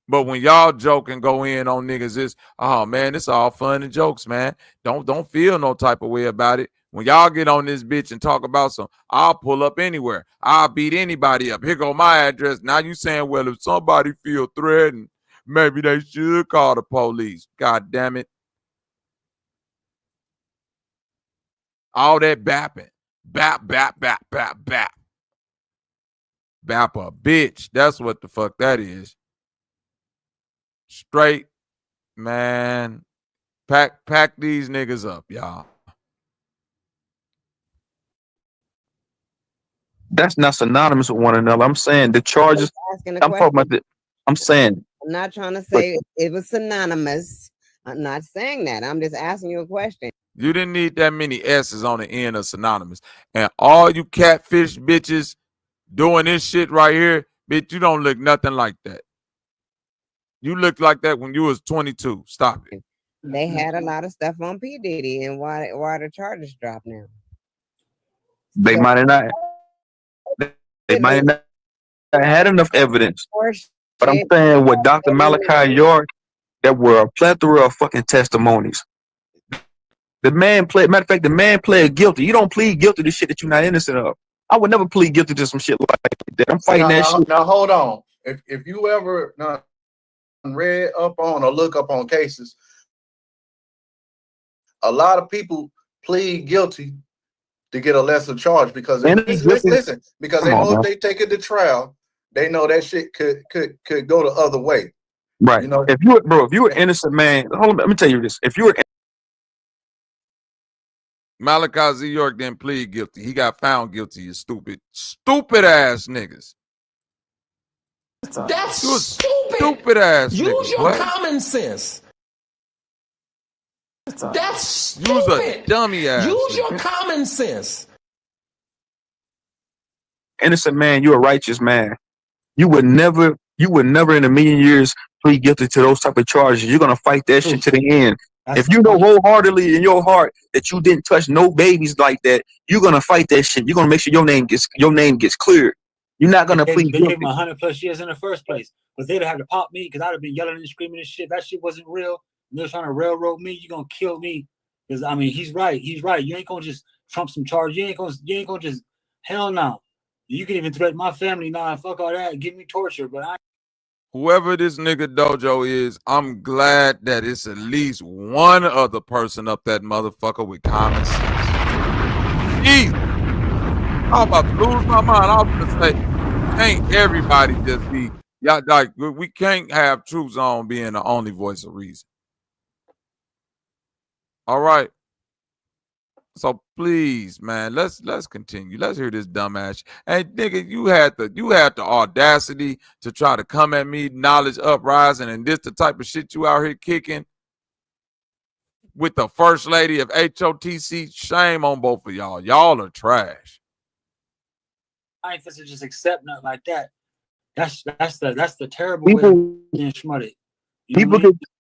But when y'all joke and go in on niggas, it's, oh man, it's all fun and jokes, man. Don't feel no type of way about it. When y'all get on this bitch and talk about some, I'll pull up anywhere. I'll beat anybody up. Here go my address. Now you saying, well, if somebody feel threatened, maybe they should call the police. God damn it. All that bapping. Bap, bap, bap, bap, bap. Bap a bitch. That's what the fuck that is. Straight, man. Pack these niggas up, y'all. That's not synonymous with one another. I'm saying the charges. I'm talking about the. I'm saying. I'm not trying to say it was synonymous. I'm not saying that. I'm just asking you a question. You didn't need that many S's on the end of synonymous. And all you catfish bitches doing this shit right here, bitch, you don't look nothing like that. You looked like that when you was 22. Stop it. They had a lot of stuff on P. Diddy, and why the charges dropped now? They might have not. They might have not had enough evidence. But I'm saying with Dr. 𝘾𝐼𝙎𝙃, there were a plethora of fucking testimonies. The man pled. Matter of fact, the man pled guilty. You don't plead guilty to shit that you're not innocent of. I would never plead guilty to some shit like that. I'm fighting that shit. Now hold on. If you ever read up on or look up on cases, a lot of people plead guilty to get a lesser charge because listen, because they know if they take it to trial, they know that shit could go the other way. Right. You know, if you were innocent, man, hold on, let me tell you this. If you were 𝘾𝐼𝙎𝙃 didn't plead guilty. He got found guilty, you stupid ass niggas. That's stupid. Stupid ass niggas. Use your common sense. That's stupid. Use a dummy ass. Use your common sense. Innocent man, you're a righteous man. You would never in a million years plead guilty to those type of charges. You're gonna fight that shit to the end. If you know wholeheartedly in your heart that you didn't touch no babies like that, you're gonna fight that shit. You're gonna make sure your name gets cleared. You're not gonna plead guilty. They gave him 100+ years in the first place, but they'd have to pop me because I'd have been yelling and screaming and shit. That shit wasn't real. And they're trying to railroad me. You're gonna kill me because I mean he's right. He's right. You ain't gonna just trump some charge. You ain't gonna just hell no. You can even threaten my family. Nah, fuck all that. Give me torture, but I. Whoever this nigga Dojo is, I'm glad that it's at least one other person up that motherfucker with common sense. Jeez. I'm about to lose my mind. I was gonna say, can't everybody just be, y'all like we can't have True Zone being the only voice of reason. All right. So please, man, let's continue. Let's hear this dumbass. Hey, nigga, you had the audacity to try to come at me, knowledge uprising, and this the type of shit you out here kicking. with the first lady of HOTC. Shame on both of y'all. Y'all are trash. I ain't supposed to just accept nothing like that. That's the terrible way of being schmutted.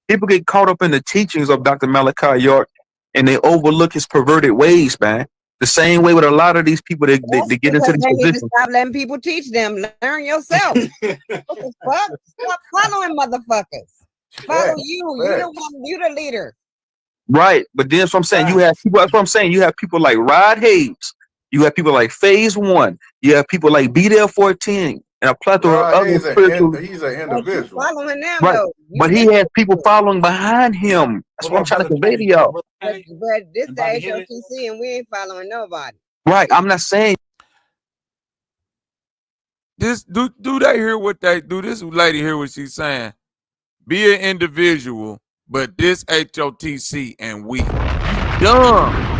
People get caught up in the teachings of Dr. Malachi York, and they overlook his perverted ways, man. The same way with a lot of these people that they get into these They need to positions. stop letting people teach them. Learn yourself. What the fuck? Stop following motherfuckers. Follow you. You the leader. Right, but then that's what I'm saying. You have people. That's what I'm saying. You have people like Rod Hayes. You have people like Phase One. You have people like Be There 14, and a plethora of other spiritual. He's an individual. Following them, Right, though. but he has people following behind him. That's what I'm trying to convey to y'all. But this the HOTC, and we ain't following nobody. Right, I'm not saying. This do they hear what they do? This lady hear what she's saying? Be an individual, but this HOTC and we. Dumb.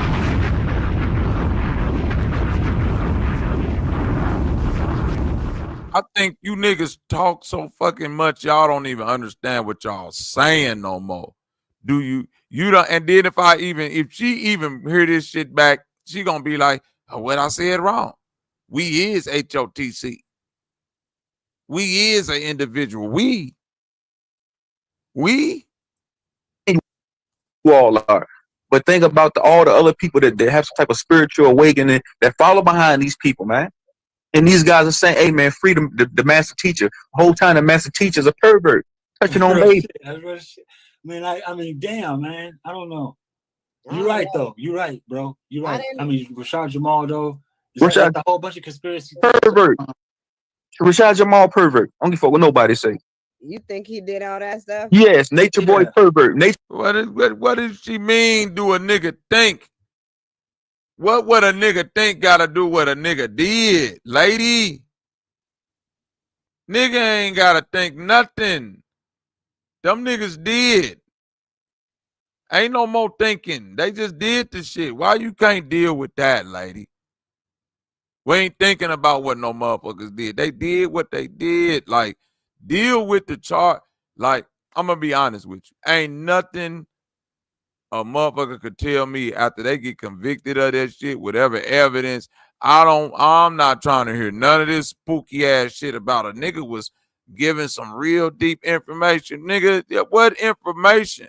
I think you niggas talk so fucking much, y'all don't even understand what y'all saying no more. Do you? You don't. And then if she even hear this shit back, she gonna be like, oh, what I said wrong. We is HOTC. We is an individual. We You all are. But think about all the other people that have some type of spiritual awakening that follow behind these people, man. And these guys are saying, hey, man, freedom, the master teacher. The whole time the master teacher's a pervert. Touching on baby. I mean, damn, man. I don't know. You're right, though. You're right, bro. You're right. I mean, Rashad Jamal, though. Rashad, a whole bunch of conspiracy. Pervert. Rashad Jamal, pervert. I don't give a fuck what nobody say. You think he did all that stuff? Yes, Nature Boy pervert. What does she mean? Do a nigga think? What would a nigga think gotta do what a nigga did, lady? Nigga ain't gotta think nothing. Them niggas did. Ain't no more thinking. They just did the shit. Why you can't deal with that, lady? We ain't thinking about what no motherfuckers did. They did what they did. Like, deal with the chart. Like, I'm gonna be honest with you. Ain't nothing a motherfucker could tell me after they get convicted of that shit, whatever evidence. I'm not trying to hear none of this spooky ass shit about a nigga was giving some real deep information. Nigga, what information?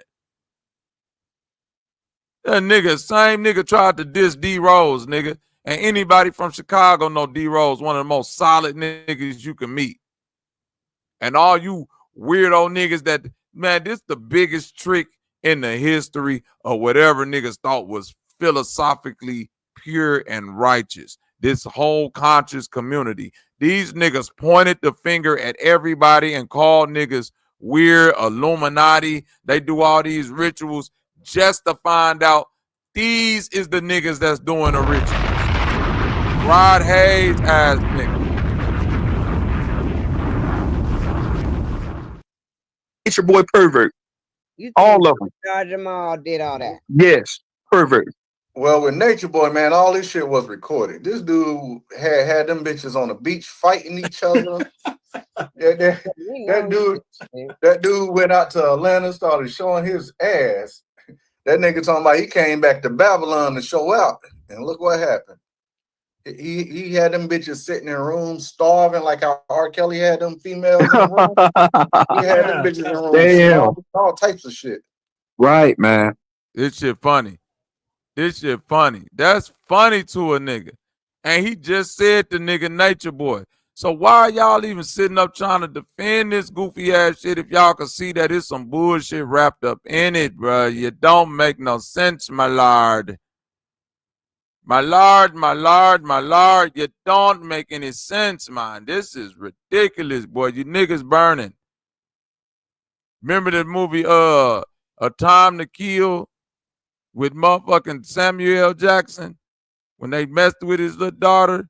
That nigga, same nigga tried to diss D Rose, nigga. And anybody from Chicago know D Rose, one of the most solid niggas you can meet. And all you weirdo niggas that, man, this the biggest trick in the history of whatever niggas thought was philosophically pure and righteous. This whole conscious community. These niggas pointed the finger at everybody and called niggas weird, Illuminati. They do all these rituals just to find out these is the niggas that's doing the rituals. Rod Hayes ass nigga. It's your boy pervert. All of them. Rashad Jamal did all that. Yes, pervert. Well, with Nature Boy, man, all this shit was recorded. This dude had them bitches on the beach fighting each other. that dude went out to Atlanta, started showing his ass. That nigga talking about he came back to Babylon to show out, and look what happened. He had them bitches sitting in rooms starving, like how R. Kelly had them females in the room. He had them bitches in rooms starving, all types of shit. Right, man. This shit funny. This shit funny. That's funny to a nigga. And he just said the nigga Nature Boy. So why are y'all even sitting up trying to defend this goofy ass shit if y'all can see that it's some bullshit wrapped up in it, bro? You don't make no sense, my lord. My lord, my lord, my lord, you don't make any sense, man. This is ridiculous, boy. You niggas burning. Remember that movie, A Time to Kill with motherfucking Samuel L. Jackson when they messed with his little daughter?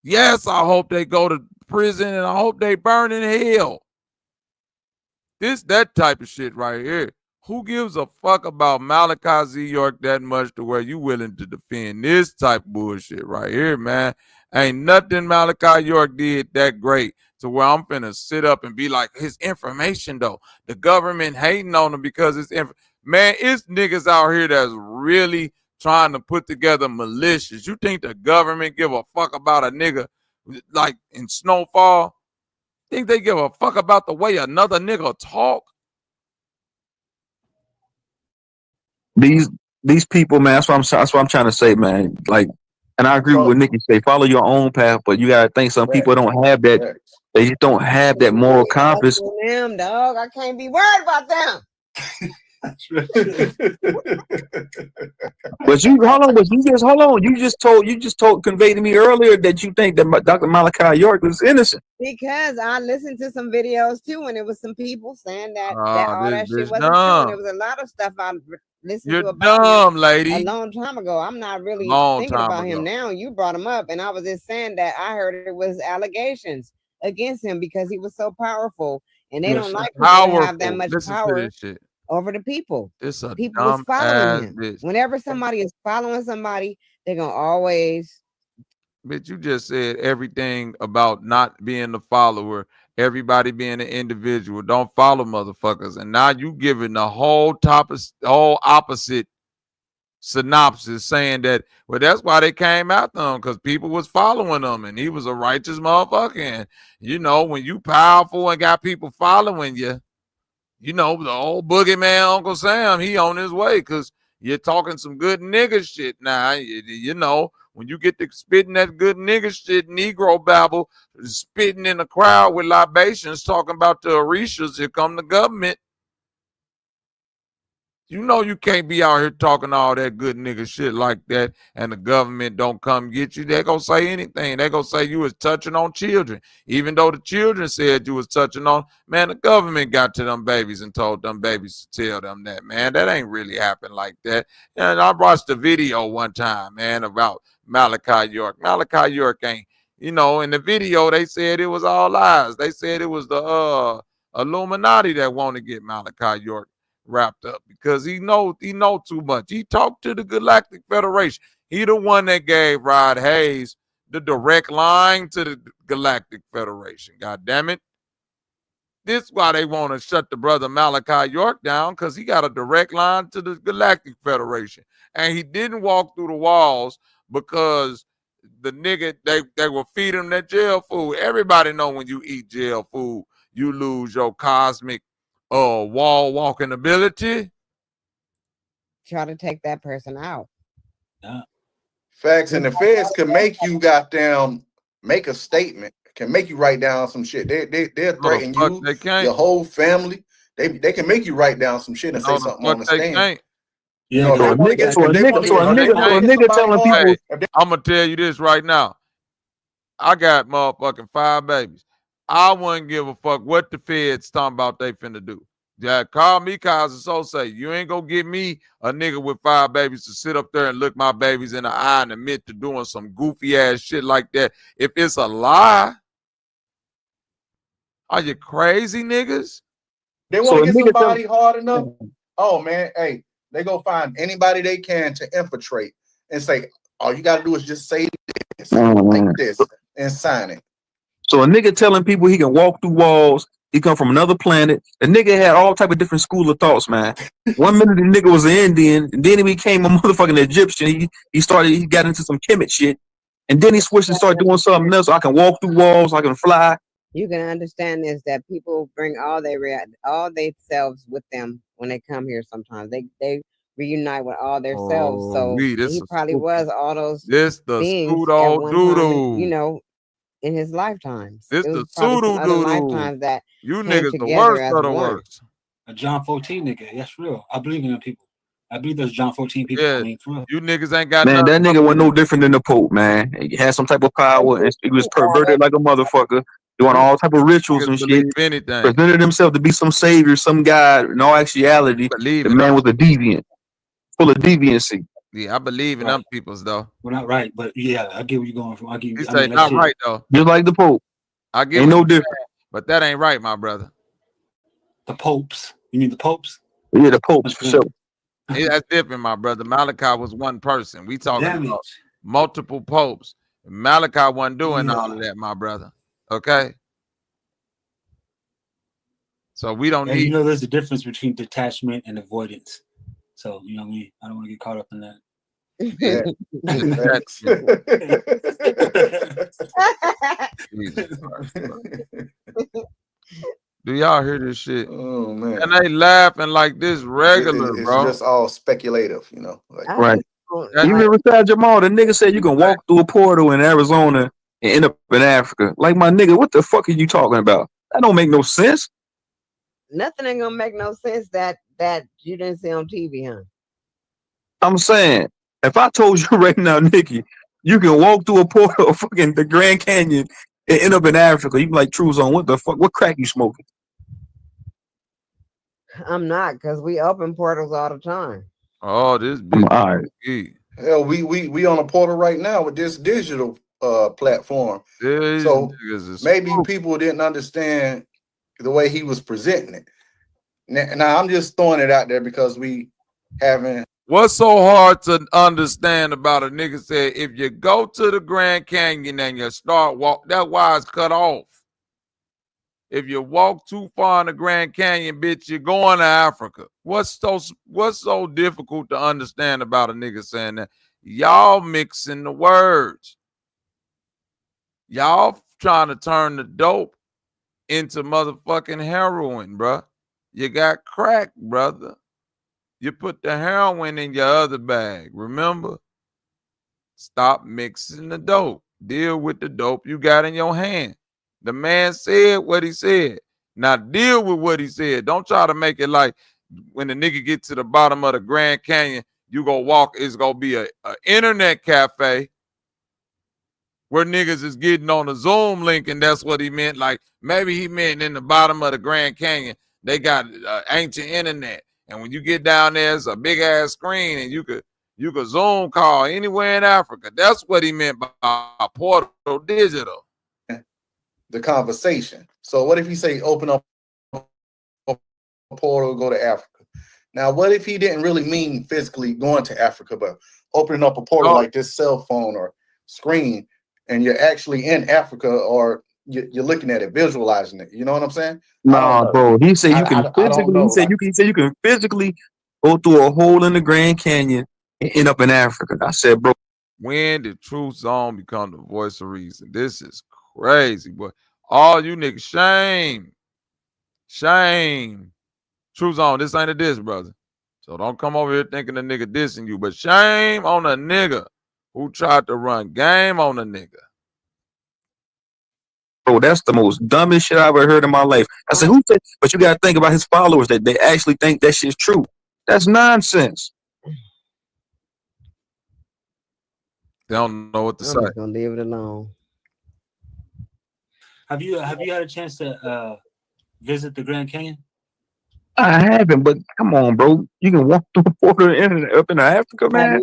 Yes, I hope they go to prison and I hope they burn in hell. That type of shit right here. Who gives a fuck about Malachi Z. York that much to where you willing to defend this type of bullshit right here, man? Ain't nothing Malachi York did that great to where I'm finna sit up and be like, his information, though. The government hating on him because it's Man, it's niggas out here that's really trying to put together militias. You think the government give a fuck about a nigga like in Snowfall? Think they give a fuck about the way another nigga talk? These people, man. That's what I'm trying to say, man. Like, and I agree with what Nikki say. Follow your own path, but you gotta think some people don't have that. They just don't have that moral compass. Them, dog. I can't be worried about them. But you just conveyed to me earlier that you think that Dr. Malachi York was innocent. Because I listened to some videos too, and it was some people saying that, all that shit wasn't dumb. true. And it was a lot of stuff I listened You're to about dumb, him lady. a long time ago. I'm not really thinking about him now. You brought him up, and I was just saying that I heard it was allegations against him because he was so powerful, and they don't like people to have that much power over the people. People was following him. Bitch. Whenever somebody is following somebody, they're gonna always. Bitch, you just said everything about not being the follower, everybody being an individual. Don't follow motherfuckers. And now you giving the whole opposite synopsis, saying that, well, that's why they came after him, because people was following him and he was a righteous motherfucker. And you know, when you powerful and got people following you, you know, the old boogeyman Uncle Sam, he on his way, because you're talking some good nigga shit now. You know, when you get to spitting that good nigga shit, Negro babble, spitting in the crowd with libations, talking about the Orishas, here come the government. You know you can't be out here talking all that good nigga shit like that, and the government don't come get you. They gonna say anything. They gonna say you was touching on children, even though the children said you was touching on. Man, the government got to them babies and told them babies to tell them that. Man, that ain't really happened like that. And I watched a video one time, man, about Malachi York. Malachi York ain't, you know, in the video they said it was all lies. They said it was the Illuminati that want to get Malachi York wrapped up because he know too much. He talked to the Galactic Federation. He the one that gave Rod Hayes the direct line to the Galactic Federation. God damn it. This is why they want to shut the brother Malachi York down, because he got a direct line to the Galactic Federation. And he didn't walk through the walls because the nigga, they will feed him that jail food. Everybody know when you eat jail food, you lose your cosmic wall walking ability. Try to take that person out. Facts, and the feds can make you goddamn make a statement, can make you write down some shit. They'll threaten you, your whole family. They can make you write down some shit and say something on the stand. Yeah, you know, I'm gonna tell you this right now. I got motherfucking 5 babies. I wouldn't give a fuck what the feds talking about they finna do. Yeah, call me 𝘾𝐼𝙎𝙃, say you ain't gonna get me a nigga with 5 babies to sit up there and look my babies in the eye and admit to doing some goofy ass shit like that. If it's a lie, are you crazy, niggas? They want to get somebody hard enough. Oh man, hey, they go find anybody they can to infiltrate and say, all you gotta do is just say this, like this, and sign it. So a nigga telling people he can walk through walls, he come from another planet. The nigga had all type of different school of thoughts, man. One minute the nigga was an Indian, and then he became a motherfucking Egyptian. He got into some Kemet shit, and then he switched and started doing something else. I can walk through walls, I can fly. You can understand this, that people bring all their selves with them when they come here. Sometimes they reunite with all their selves. So he probably was all those beings at one time, you know, in his lifetimes. This the pseudo lifetimes that you came niggas the together worst as of the one. worst. A John 14 nigga, that's real. I believe in them people. I believe there's John 14 people. Yeah, I mean, for real. you niggas ain't got Man, that nothing. nigga was no different than the Pope, man. He had some type of power, and he was perverted like a motherfucker, doing all type of rituals and shit. Believe anything. Presented himself to be some savior, some god. In all actuality, the man was a deviant, full of deviancy. Yeah, I believe in them peoples though. Well, not right, but yeah, I get where you're going from. I get You say not right though. Just like the Pope. I get ain't no what you're different. saying, but that ain't right, my brother. The popes. You mean the popes? Yeah, the popes for sure. Yeah, that's different, my brother. Malachi was one person. We talking about multiple popes. Malachi wasn't doing all of that, my brother. Okay. So we don't And need. you know, there's a difference between detachment and avoidance. So you know what I mean. I don't want to get caught up in that. Do y'all hear this shit? Oh man. And they laughing like this regular, It's bro. just all speculative, you know. Like, Right. Even Rashad Jamal, the nigga said you can walk through a portal in Arizona and end up in Africa. Like, my nigga, what the fuck are you talking about? That don't make no sense. Nothing ain't gonna make no sense that you didn't see on TV, huh? I'm saying, if I told you right now, Nikki, you can walk through a portal of fucking the Grand Canyon and end up in Africa, you be like, True Zone, what the fuck? What crack you smoking? I'm not, because we open portals all the time. Oh, this bitch. All right. Hell, we on a portal right now with this digital platform. So maybe people didn't understand the way he was presenting it. Now I'm just throwing it out there because we haven't. What's so hard to understand about a nigga said if you go to the Grand Canyon and you start walk, that wire's cut off. If you walk too far in the Grand Canyon, bitch, you're going to Africa. What's so difficult to understand about a nigga saying that? Y'all mixing the words. Y'all trying to turn the dope into motherfucking heroin, bruh. You got crack, brother. You put the heroin in your other bag, remember? Stop mixing the dope. Deal with the dope you got in your hand. The man said what he said. Now deal with what he said. Don't try to make it like when the nigga get to the bottom of the Grand Canyon, you go walk, it's gonna be a internet cafe where niggas is getting on a Zoom link, and that's what he meant. Like maybe he meant in the bottom of the Grand Canyon, they got ancient internet. And when you get down there, it's a big ass screen, and you could Zoom call anywhere in Africa. That's what he meant by portal digital. The conversation. So what if he say open up a portal, go to Africa? Now, what if he didn't really mean physically going to Africa, but opening up a portal like this cell phone or screen, and you're actually in Africa, or you're looking at it, visualizing it. You know what I'm saying? Nah, bro. He said you can physically. He said you can physically go through a hole in the Grand Canyon and end up in Africa. I said, bro. When did Truth Zone become the voice of reason? This is crazy, boy. All you niggas, shame. Truth Zone, this ain't a diss, brother. So don't come over here thinking the nigga dissing you, but shame on a nigga who tried to run game on a nigga. Bro, that's the most dumbest shit I ever heard in my life. I said, who said? But you gotta think about his followers, that they actually think that shit's true. That's nonsense. They don't know what to say. I'm just gonna leave it alone. Have you had a chance to visit the Grand Canyon? I haven't, but come on, bro. You can walk through the portal up in Africa, man.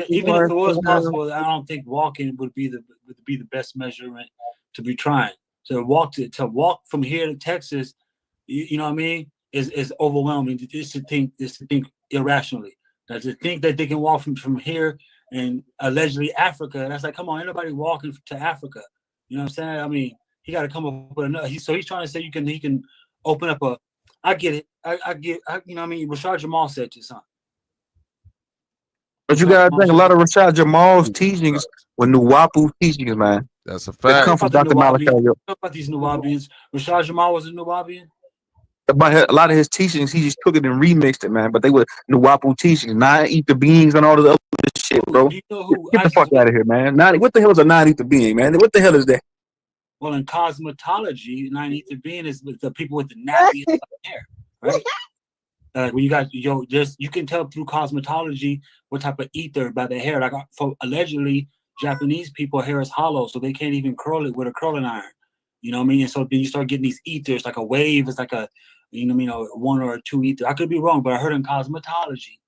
Even if it was possible, I don't think walking would be the best measurement to be trying. To walk from here to Texas, you know what I mean, is overwhelming. Just to think irrationally. Now, to think that they can walk from here and allegedly Africa, that's like, come on, ain't nobody walking to Africa. You know what I'm saying? I mean, he got to come up with another. So he's trying to say he can open up a. I get it. I get. You know what I mean? Rashad Jamal said to son. But you gotta think a lot of Rashad Jamal's teachings were Nuwapu teachings, man. That's a fact. They come from Dr. Malachi. About these Nuwabians, Rashad Jamal was a Nuwabian. But a lot of his teachings, he just took it and remixed it, man. But they were Nuwapu teachings. Not eat the beans and all this other shit, bro. You know who Get the fuck out of here, man. What the hell is a non-ether being, man? What the hell is that? Well, in cosmetology, non-ether being is with the people with the nappiest hair, right? When you got you can tell through cosmetology what type of ether by the hair. Like allegedly, Japanese people hair is hollow, so they can't even curl it with a curling iron. You know what I mean? And so then you start getting these ethers, like a wave. It's like a, you know what I mean, a one or a two ether. I could be wrong, but I heard in cosmetology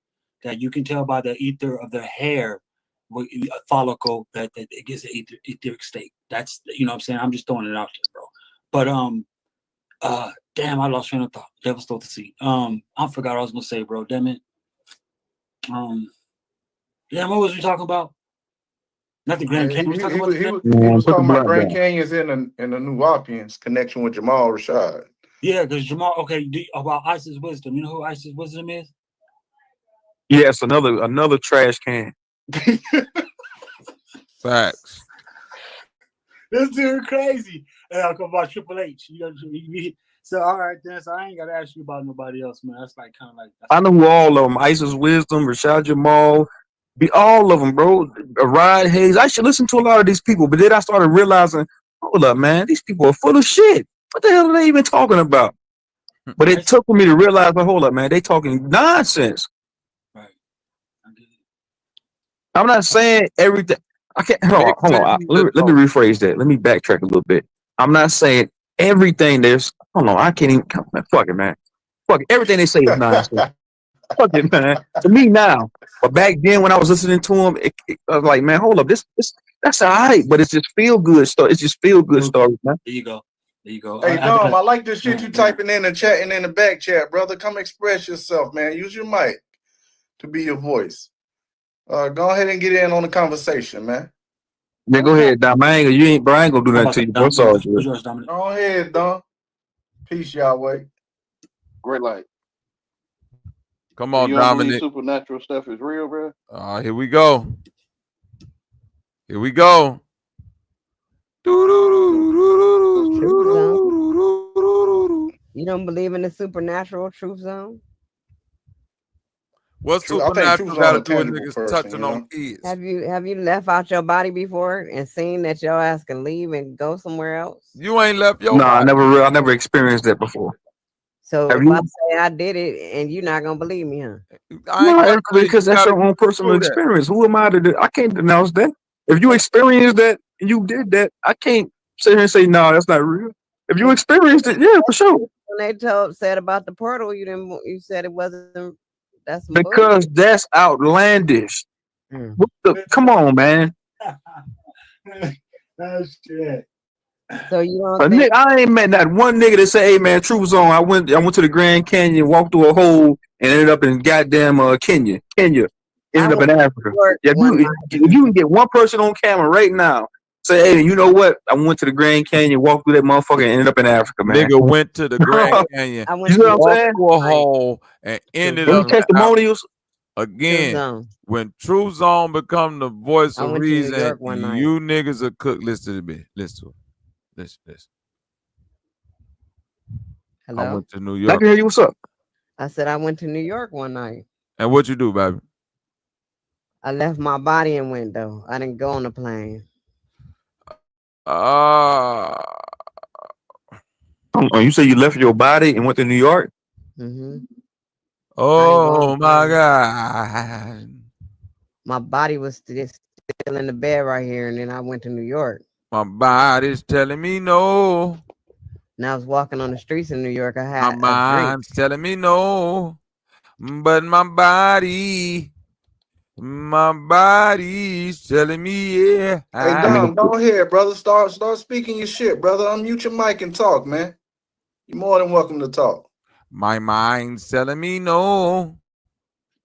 that you can tell by the ether of their hair, a follicle, that it gives an etheric state. That's, you know what I'm saying? I'm just throwing it out there, bro. But damn, I lost train of thought. Devil stole the seat. I forgot what I was gonna say, bro. Damn it. Damn, what was we talking about? Not the Grand Canyon. He was talking about Grand Canyons and the Nuwapians connection with Jamal Rashad. Yeah, because Jamal. Okay, about Isis Wisdom. You know who Isis Wisdom is? Yes, another trash can. Facts. This dude crazy. And I'll come about Triple H. You know, so all right then. So I ain't gotta ask you about nobody else, man. That's like kind of like. I know who all of them. Isis Wisdom, Rashad Jamal, be all of them, bro. Rod Hayes. I should listen to a lot of these people, but then I started realizing, hold up, man, these people are full of shit. What the hell are they even talking about? But it took for me to realize, but hold up, man, they talking nonsense. Right. I'm not saying everything. I can't. Hold on. Let me rephrase that. Let me backtrack a little bit. I'm not saying everything there's. Hold on. I can't even. Fuck it, man. Fuck it. Everything they say is nonsense. Fuck it, man. To me now, but back then when I was listening to him, I was like, man, hold up, this that's all right, but it's just feel good stuff. It's just feel good stories, man. There you go. There you go. Hey, Dom, I like this shit you typing in the chat and in the back chat, brother. Come express yourself, man. Use your mic to be your voice. Go ahead and get in on the conversation, man. Yeah, go ahead, Dom. I ain't gonna do nothing to you. What's all good? Go ahead, Dom. Peace, Yahweh. Great light. Come on, you don't Dominic. believe supernatural stuff is real, bro? Here we go. Here we go. You don't believe in the supernatural truth zone? What's supernatural got to do with niggas touching on kids? Have you left out your body before and seen that your ass can leave and go somewhere else? You ain't left your body. No, I never experienced that before. So have if you? I say I did it and you're not gonna believe me, huh? No, because that's your own personal experience. Who am I to do? I can't denounce that. If you experienced that and you did that, I can't sit here and say no, that's not real. If you experienced it, yeah, for sure. When they said about the portal, you said it wasn't. That's some because that's outlandish. What the, come on, man. That's shit. So you don't think I ain't met that one nigga that say, "Hey man, truth zone. I went to the Grand Canyon, walked through a hole, and ended up in goddamn Kenya. Ended up in Africa." Yeah, if you can get one person on camera right now, say, "Hey, you know what? I went to the Grand Canyon, walked through that motherfucker, and ended up in Africa, man." Nigga went to the Grand Canyon, you know what I'm saying? Through a hole, and ended Any up testimonials. Again, when Truth Zone become the voice of reason, you niggas are cooked. Listen to me. Listen to it. Listen. Hello? I went to New York. I can hear you. What's up? I said I went to New York one night. And what you do, baby? I left my body and went though. I didn't go on the plane. You say you left your body and went to New York? Mm-hmm. Oh my God. My body was still in the bed right here, and then I went to New York. My body's telling me no. And I was walking on the streets in New York. I had my mind's telling me no. But my body's telling me yeah. Hey, Dom, go ahead, brother. Start speaking your shit, brother. Unmute your mic and talk, man. You're more than welcome to talk. My mind's telling me no.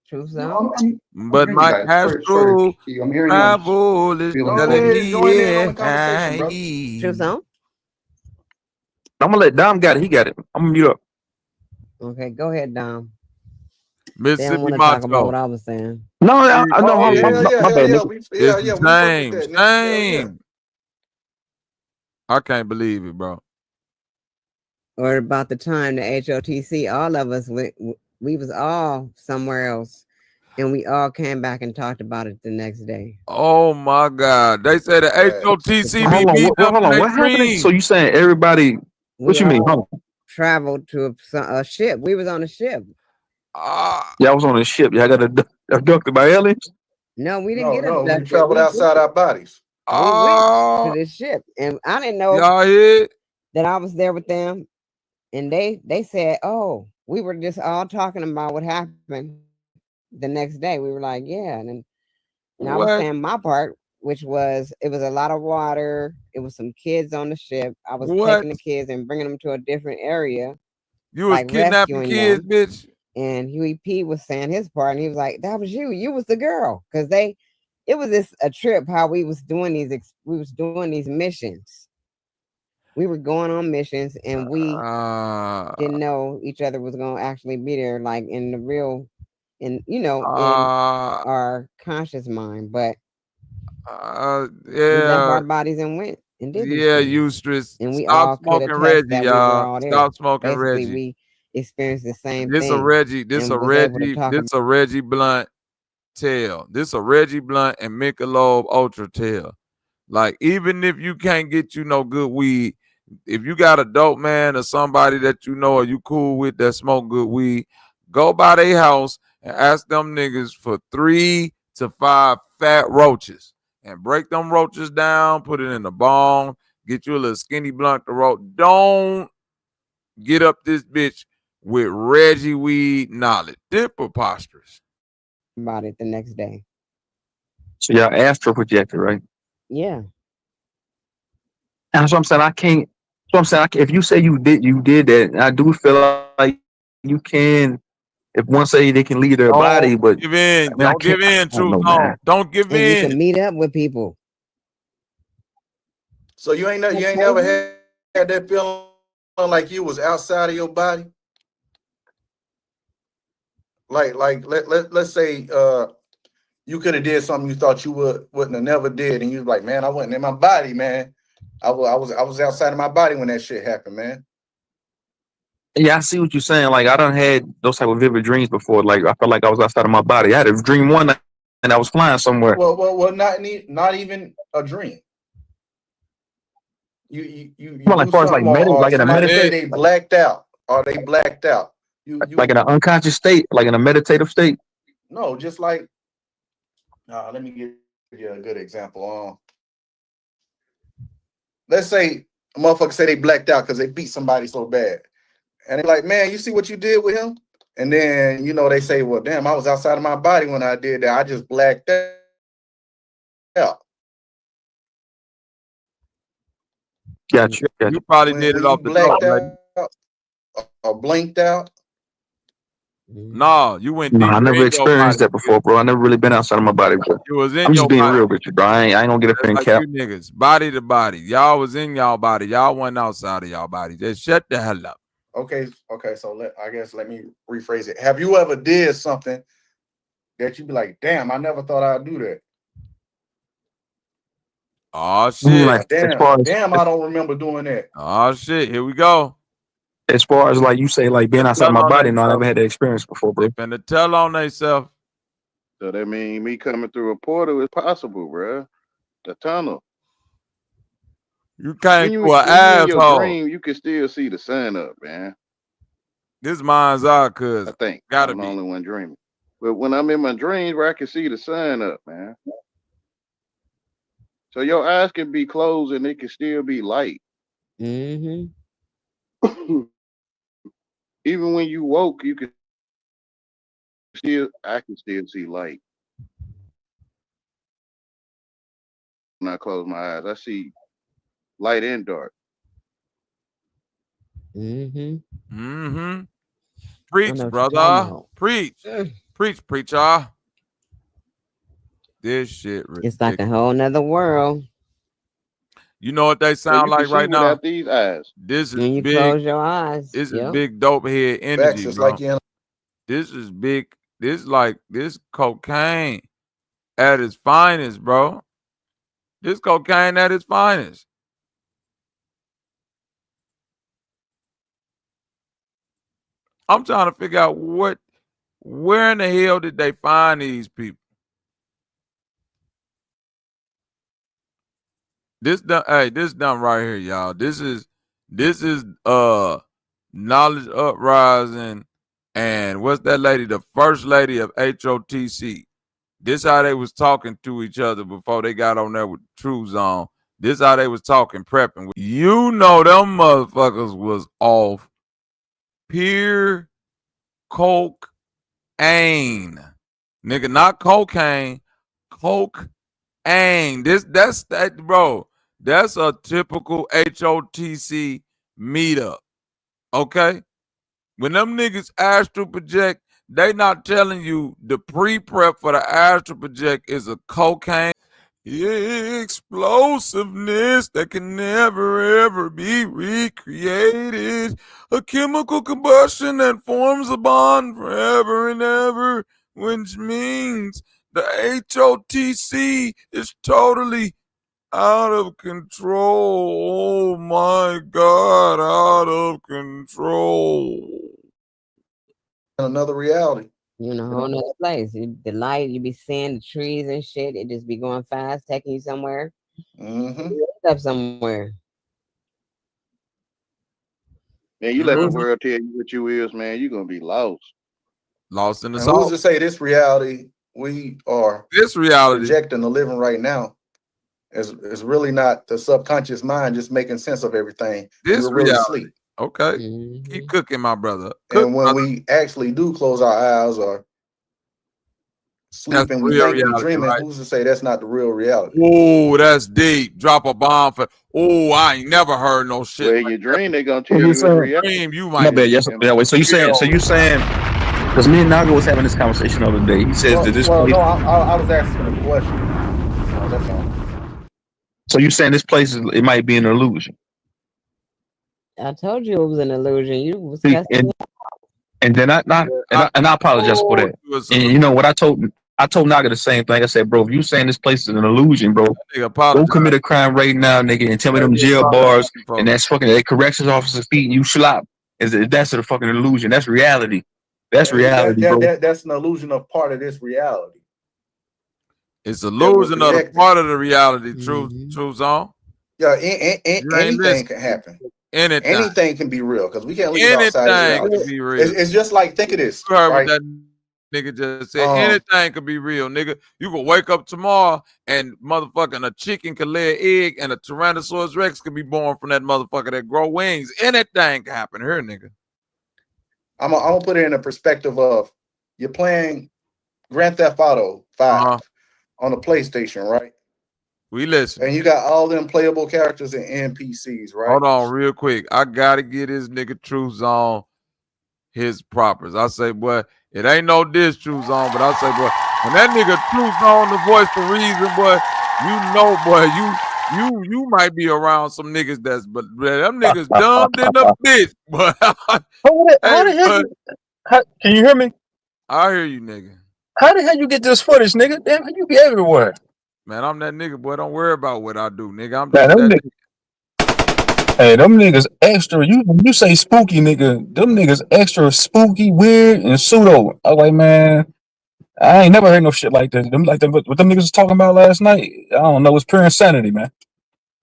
Truth zone. But my astral travel is telling me yeah. Truth zone. I'm gonna let Dom got it. He got it. I'm gonna mute up. Okay, go ahead, Dom. Mississippi they don't want to talk about what I was saying. No, I know. My bad. Shame. I can't believe it, bro. Or about the time the HOTC, all of us we was all somewhere else, and we all came back and talked about it the next day. Oh my God! They said the HOTC. Hold on. What happened? So you saying everybody? What you mean? Traveled to a ship. We was on a ship. Y'all was on a ship. Y'all got abducted by aliens? No, we didn't get abducted. We traveled outside our bodies. We went to this ship, and I didn't know that I was there with them. And they said, "Oh, we were just all talking about what happened the next day." We were like, "Yeah," and I was saying my part, which was it was a lot of water. It was some kids on the ship. I was taking the kids and bringing them to a different area. You was kidnapping kids, bitch. And Huey P was saying his part, and he was like, "That was you. You was the girl." Because it was a trip how we was doing these missions. We were going on missions, and we didn't know each other was gonna actually be there, like in the real in our conscious mind, but we left our bodies and went and did these things. Eustress. And we Stop all could smoking attest Reggie, that we were y'all. all there. Stop smoking Basically, Reggie. we experienced the same This thing. a Reggie. This a Reggie Blunt tale. This a Reggie Blunt and 𝘾𝙤𝙢 Ultra tale. Like, even if you can't get no good weed, if you got a dope man or somebody that you know or you cool with that smoke good weed, go by their house and ask them niggas for 3 to 5 fat roaches and break them roaches down, put it in the bong, get you a little skinny blunt to roll. Don't get up this bitch with Reggie weed knowledge. They're preposterous. About it the next day. So y'all astral projected, right? Yeah. And that's what I'm saying. I can't. So I'm saying, if you say you did that, I do feel like you can. If one say they can leave their body, but give in. Don't give in, Truth. Don't give and in. You can meet up with people. So you ain't never had that feeling like you was outside of your body. Like let's say you could have did something you thought you wouldn't have never did, and you was like, man, I wasn't in my body, man. I was outside of my body when that shit happened, man. Yeah, I see what you're saying. Like, I done had those type of vivid dreams before. Like, I felt like I was outside of my body. I had a dream one night and I was flying somewhere. Well, not even a dream. You like, far as like in a meditative, they blacked out, or they blacked out. Like in an unconscious state, like in a meditative state. No, just like, let me give you a good example. Let's say a motherfucker say they blacked out because they beat somebody so bad. And they're like, man, you see what you did with him? And then, they say, well, damn, I was outside of my body when I did that. I just blacked out. Got you. You probably did it off the blacked out or blinked out. No, you went deep. No, I never experienced that before, bro. I never really been outside of my body, bro. You was in I'm just being body. real with you, bro. I ain't gonna get a fan cap. You niggas, body to body. Y'all was in y'all body. Y'all wasn't outside of y'all body. Just shut the hell up. Okay. So let me rephrase it. Have you ever did something that you be like, damn, I never thought I'd do that? Oh shit! Like, damn, I don't remember doing that. Oh shit! Here we go. As far as like you say, like being outside my body, no, I never had that experience before, bro. They finna tell on themselves. So that means me coming through a portal is possible, bro. The tunnel. You came to an asshole. Your dream, you can still see the sun up, man. This mind's out, cuz I think gotta I'm be the only one dreaming. But when I'm in my dreams, where I can see the sun up, man. So your eyes can be closed and it can still be light. Mm-hmm. Even when you woke, I can still see light. When I close my eyes, I see light and dark. Mm-hmm. Preach, brother. Preach. Preach, preacher. This shit ridiculous. It's like a whole nother world. You know what they sound like right now? These eyes. This is when you big. Close your eyes. This is big dope head energy, Facts, bro. like this is big. This cocaine at its finest, bro. This cocaine at its finest. I'm trying to figure out where in the hell did they find these people? This done right here, y'all. This is Knowledge Uprising, and what's that lady? The first lady of HOTC. This how they was talking to each other before they got on there with True Zone. This how they was talking, prepping. You know them motherfuckers was off pure cocaine. Nigga, not cocaine, coke. That's bro. That's a typical HOTC meetup. Okay? When them niggas astral project, they not telling you the pre-prep for the astral project is a cocaine explosiveness that can never ever be recreated. A chemical combustion that forms a bond forever and ever which means the HOTC is totally out of control. Oh my God, out of control. Another reality. You in a whole nother place. The light, you be seeing the trees and shit. It just be going fast, taking you somewhere. Mm-hmm. You end up somewhere. Man, you let the world tell you what you is, man, you're gonna be lost. Lost in the sauce. Who's sauce. to say this reality we are projecting the living right now is really not the subconscious mind just making sense of everything. This We're really reality. asleep. Okay. Keep cooking, my brother. Cook, And when we actually do close our eyes or sleep and we think we're dreaming, right? who's to say that's not the real reality? Oh, that's deep. Drop a bomb for. Oh, I ain't never heard no shit. Well, your dream, they gonna tell you it's reality. You My might. bad. Yes. Yeah, wait. So you saying? Because me and Naga was having this conversation the other day. He says that this place. No, I was asking a question. That's all. So you saying this place it might be an illusion? I told you it was an illusion. You was and then I apologize for that. And you know what I told Naga the same thing. I said, bro, if you saying this place is an illusion, bro, go commit a crime right now, nigga, and tell me them jail bars and that's fucking that corrections officer feeding you schlop. That's a fucking illusion. That's reality. That's reality, bro. That's an illusion of part of this reality. It's a illusion of the part of the reality. True zone. Yeah, anything can happen. Anything can be real because we can't leave outside of reality. Be real. It's just like, think of this. You heard right? what that nigga just said. Anything could be real, nigga. You can wake up tomorrow and motherfucking a chicken could lay an egg and a Tyrannosaurus Rex could be born from that motherfucker that grow wings. Anything can happen here, nigga. I'm gonna put it in a perspective of you're playing Grand Theft Auto 5 on the PlayStation, right? We listen. And you got all them playable characters and NPCs, right? Hold on real quick. I gotta get this nigga True Zone his propers. I say, boy, it ain't no diss True Zone, but I say, boy, when that nigga True Zone the voice for reason, boy, you know, boy, you might be around some niggas but them niggas dumb than a bitch. But can you hear me? I hear you, nigga. How the hell you get this footage, nigga? Damn, you be everywhere. Man, I'm that nigga, boy. Don't worry about what I do, nigga. I'm just that nigga. Hey, them niggas extra. You say spooky, nigga. Them niggas extra spooky, weird, and pseudo. I was like, man, I ain't never heard no shit like this. What them niggas was talking about last night. I don't know. It's pure insanity, man.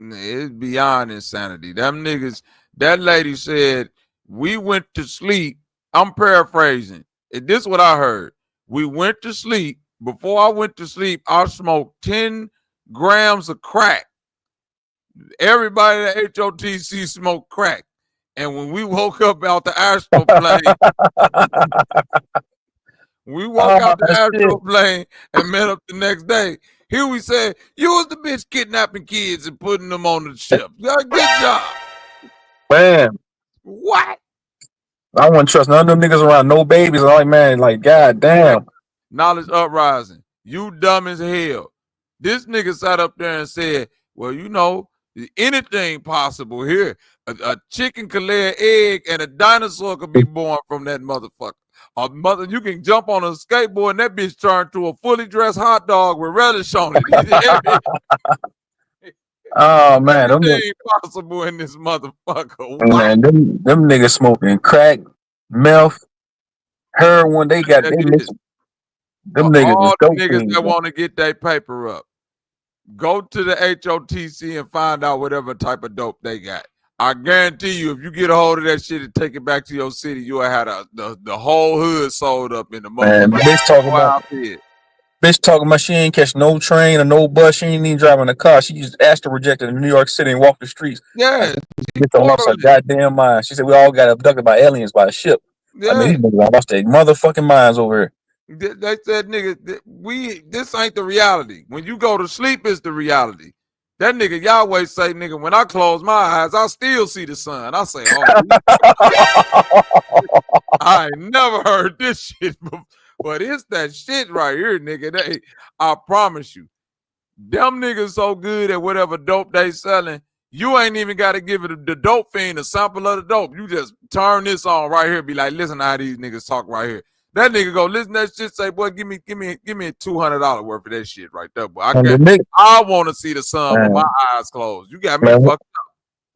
It's beyond insanity. Them niggas. That lady said we went to sleep. I'm paraphrasing. This is what I heard. We went to sleep. Before I went to sleep, I smoked 10 grams of crack. Everybody at HOTC smoked crack. And when we woke up out the astral plane, we woke out the astral plane and met up the next day. Here we said, you was the bitch kidnapping kids and putting them on the ship. Good job. Man. What? I wouldn't trust none of them niggas around no babies. I'm like, man, like, god damn. Knowledge uprising. You dumb as hell. This nigga sat up there and said, well, you know, anything possible here. A chicken could lay an egg and a dinosaur could be born from that motherfucker. You can jump on a skateboard and that bitch turn to a fully dressed hot dog with relish on it. Oh man, anything possible in this motherfucker. Wow. Man, them niggas smoking crack, meth, heroin. They got them niggas. All the niggas that want to get their paper up, go to the HOTC and find out whatever type of dope they got. I guarantee you, if you get a hold of that shit and take it back to your city, you'll have the whole hood sold up in the man. Bitch talking about she ain't catch no train or no bus. She ain't even driving a car. She just asked to reject it in New York City and walk the streets. Yeah, she lost her goddamn mind. She said we all got abducted by aliens by a ship. Yeah. I mean, these niggas lost their motherfucking minds over here. They said, nigga, this ain't the reality. When you go to sleep, it's the reality. That nigga Yahweh say, nigga, when I close my eyes, I still see the sun. I say, oh, I ain't never heard this shit before. But it's that shit right here, nigga. I promise you. Them niggas so good at whatever dope they selling, you ain't even got to give it the dope fiend a sample of the dope. You just turn this on right here, be like, listen to how these niggas talk right here. That nigga go listen to that shit. Say, boy, give me $200 worth of that shit right there, boy. I want to see the sun with my eyes closed. You got me fucked up.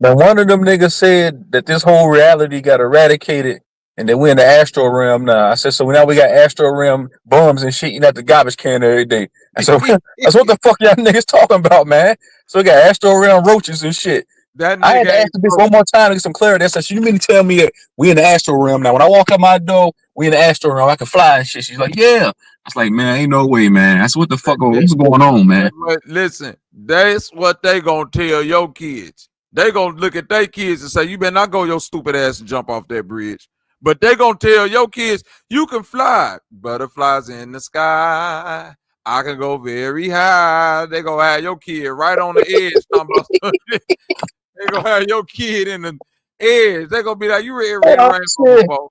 Now, one of them niggas said that this whole reality got eradicated and that we're in the astral realm now. I said, so now we got astral realm bums and shit eating at the garbage can every day. I said, that's what the fuck y'all niggas talking about, man. So we got astral realm roaches and shit. I had to ask this one more time to get some clarity. I said, so you mean to tell me that we in the astral realm now? When I walk out my door, we in the astral realm. I can fly and shit. She's like, yeah. I was like, man, ain't no way, man. That's what the fuck what's going on, man. But listen, that's what they gonna tell your kids. They gonna look at their kids and say, you better not go your stupid ass and jump off that bridge. But they gonna tell your kids, you can fly. Butterflies in the sky. I can go very high. They gonna have your kid right on the edge. They gonna have your kid in the edge. They gonna be like, you ready rainbow.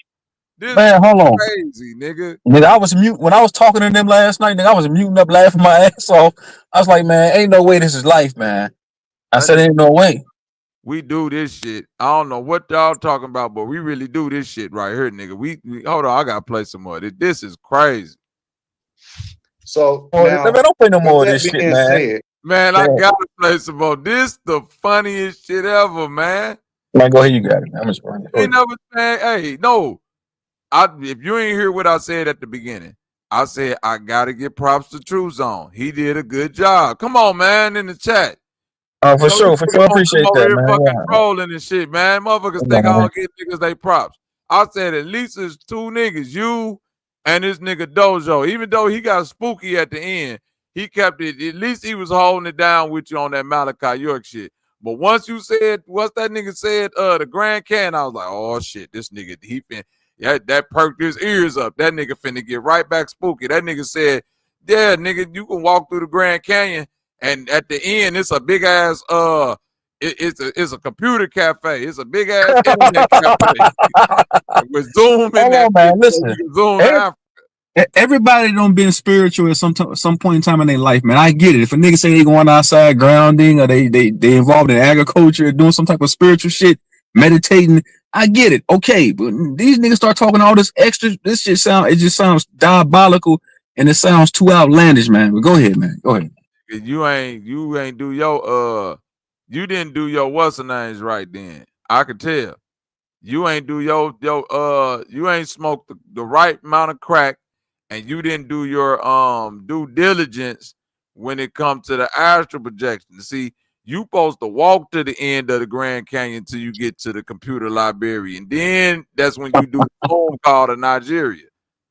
This man, hold on. Crazy, nigga. Nigga, I was mute when I was talking to them last night. Nigga, I was muting up, laughing my ass off. I was like, man, ain't no way this is life, man. I said, ain't no way. We do this shit. I don't know what y'all talking about, but we really do this shit right here, nigga. We hold on. I gotta play some more. This is crazy. So now, man, don't play no more of this shit, man. Man, I gotta play some more. This the funniest shit ever, man. Man, go ahead, you got it. I'm just running. You know what, man? Hey, no. If you ain't hear what I said at the beginning, I said I gotta give props to True Zone. He did a good job. Come on, man, in the chat. For sure. I appreciate that, man. Fucking trolling and shit, man. Motherfuckers think I'll give niggas they props. I said at least it's two niggas, you and this nigga Dojo. Even though he got spooky at the end, he kept it. At least he was holding it down with you on that 𝘾𝐼𝙎𝙃 shit. But once you said, what's that nigga said? The Grand Canyon, I was like, oh shit, this nigga, he been. Yeah, that perked his ears up. That nigga finna get right back spooky. That nigga said, yeah, nigga, you can walk through the Grand Canyon and at the end, it's a big ass, it's a computer cafe. It's a big ass internet cafe. With Zoom in there. Man, listen. Everybody don't been spiritual at some point in time in their life, man. I get it. If a nigga say they going outside grounding or they involved in agriculture, doing some type of spiritual shit, meditating, I get it. Okay, but these niggas start talking all this extra. This shit just sounds diabolical and it sounds too outlandish, man. But go ahead, man. Go ahead. You ain't do your you didn't do your what's the names right then. I could tell. You ain't do your you ain't smoked the right amount of crack, and you didn't do your due diligence when it comes to the astral projection. See, you supposed to walk to the end of the Grand Canyon till you get to the computer library, and then that's when you do the phone call to Nigeria.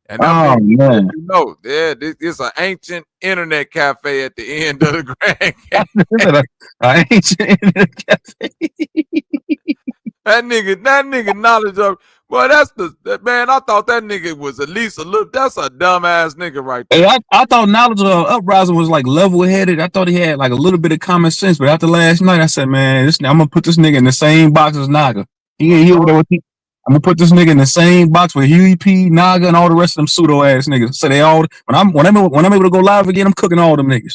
And man, you know, it's an ancient internet cafe at the end of the Grand Canyon. An ancient internet cafe. That nigga knowledge of, boy, man. I thought that nigga was at least a little. That's a dumbass nigga right there. Hey, I thought knowledge of Uprising was like level headed. I thought he had like a little bit of common sense, but after last night, I said, man, I'm gonna put this nigga in the same box as Naga. I'm gonna put this nigga in the same box with Huey P, Naga, and all the rest of them pseudo ass niggas. So they all when I'm able to go live again, I'm cooking all them niggas.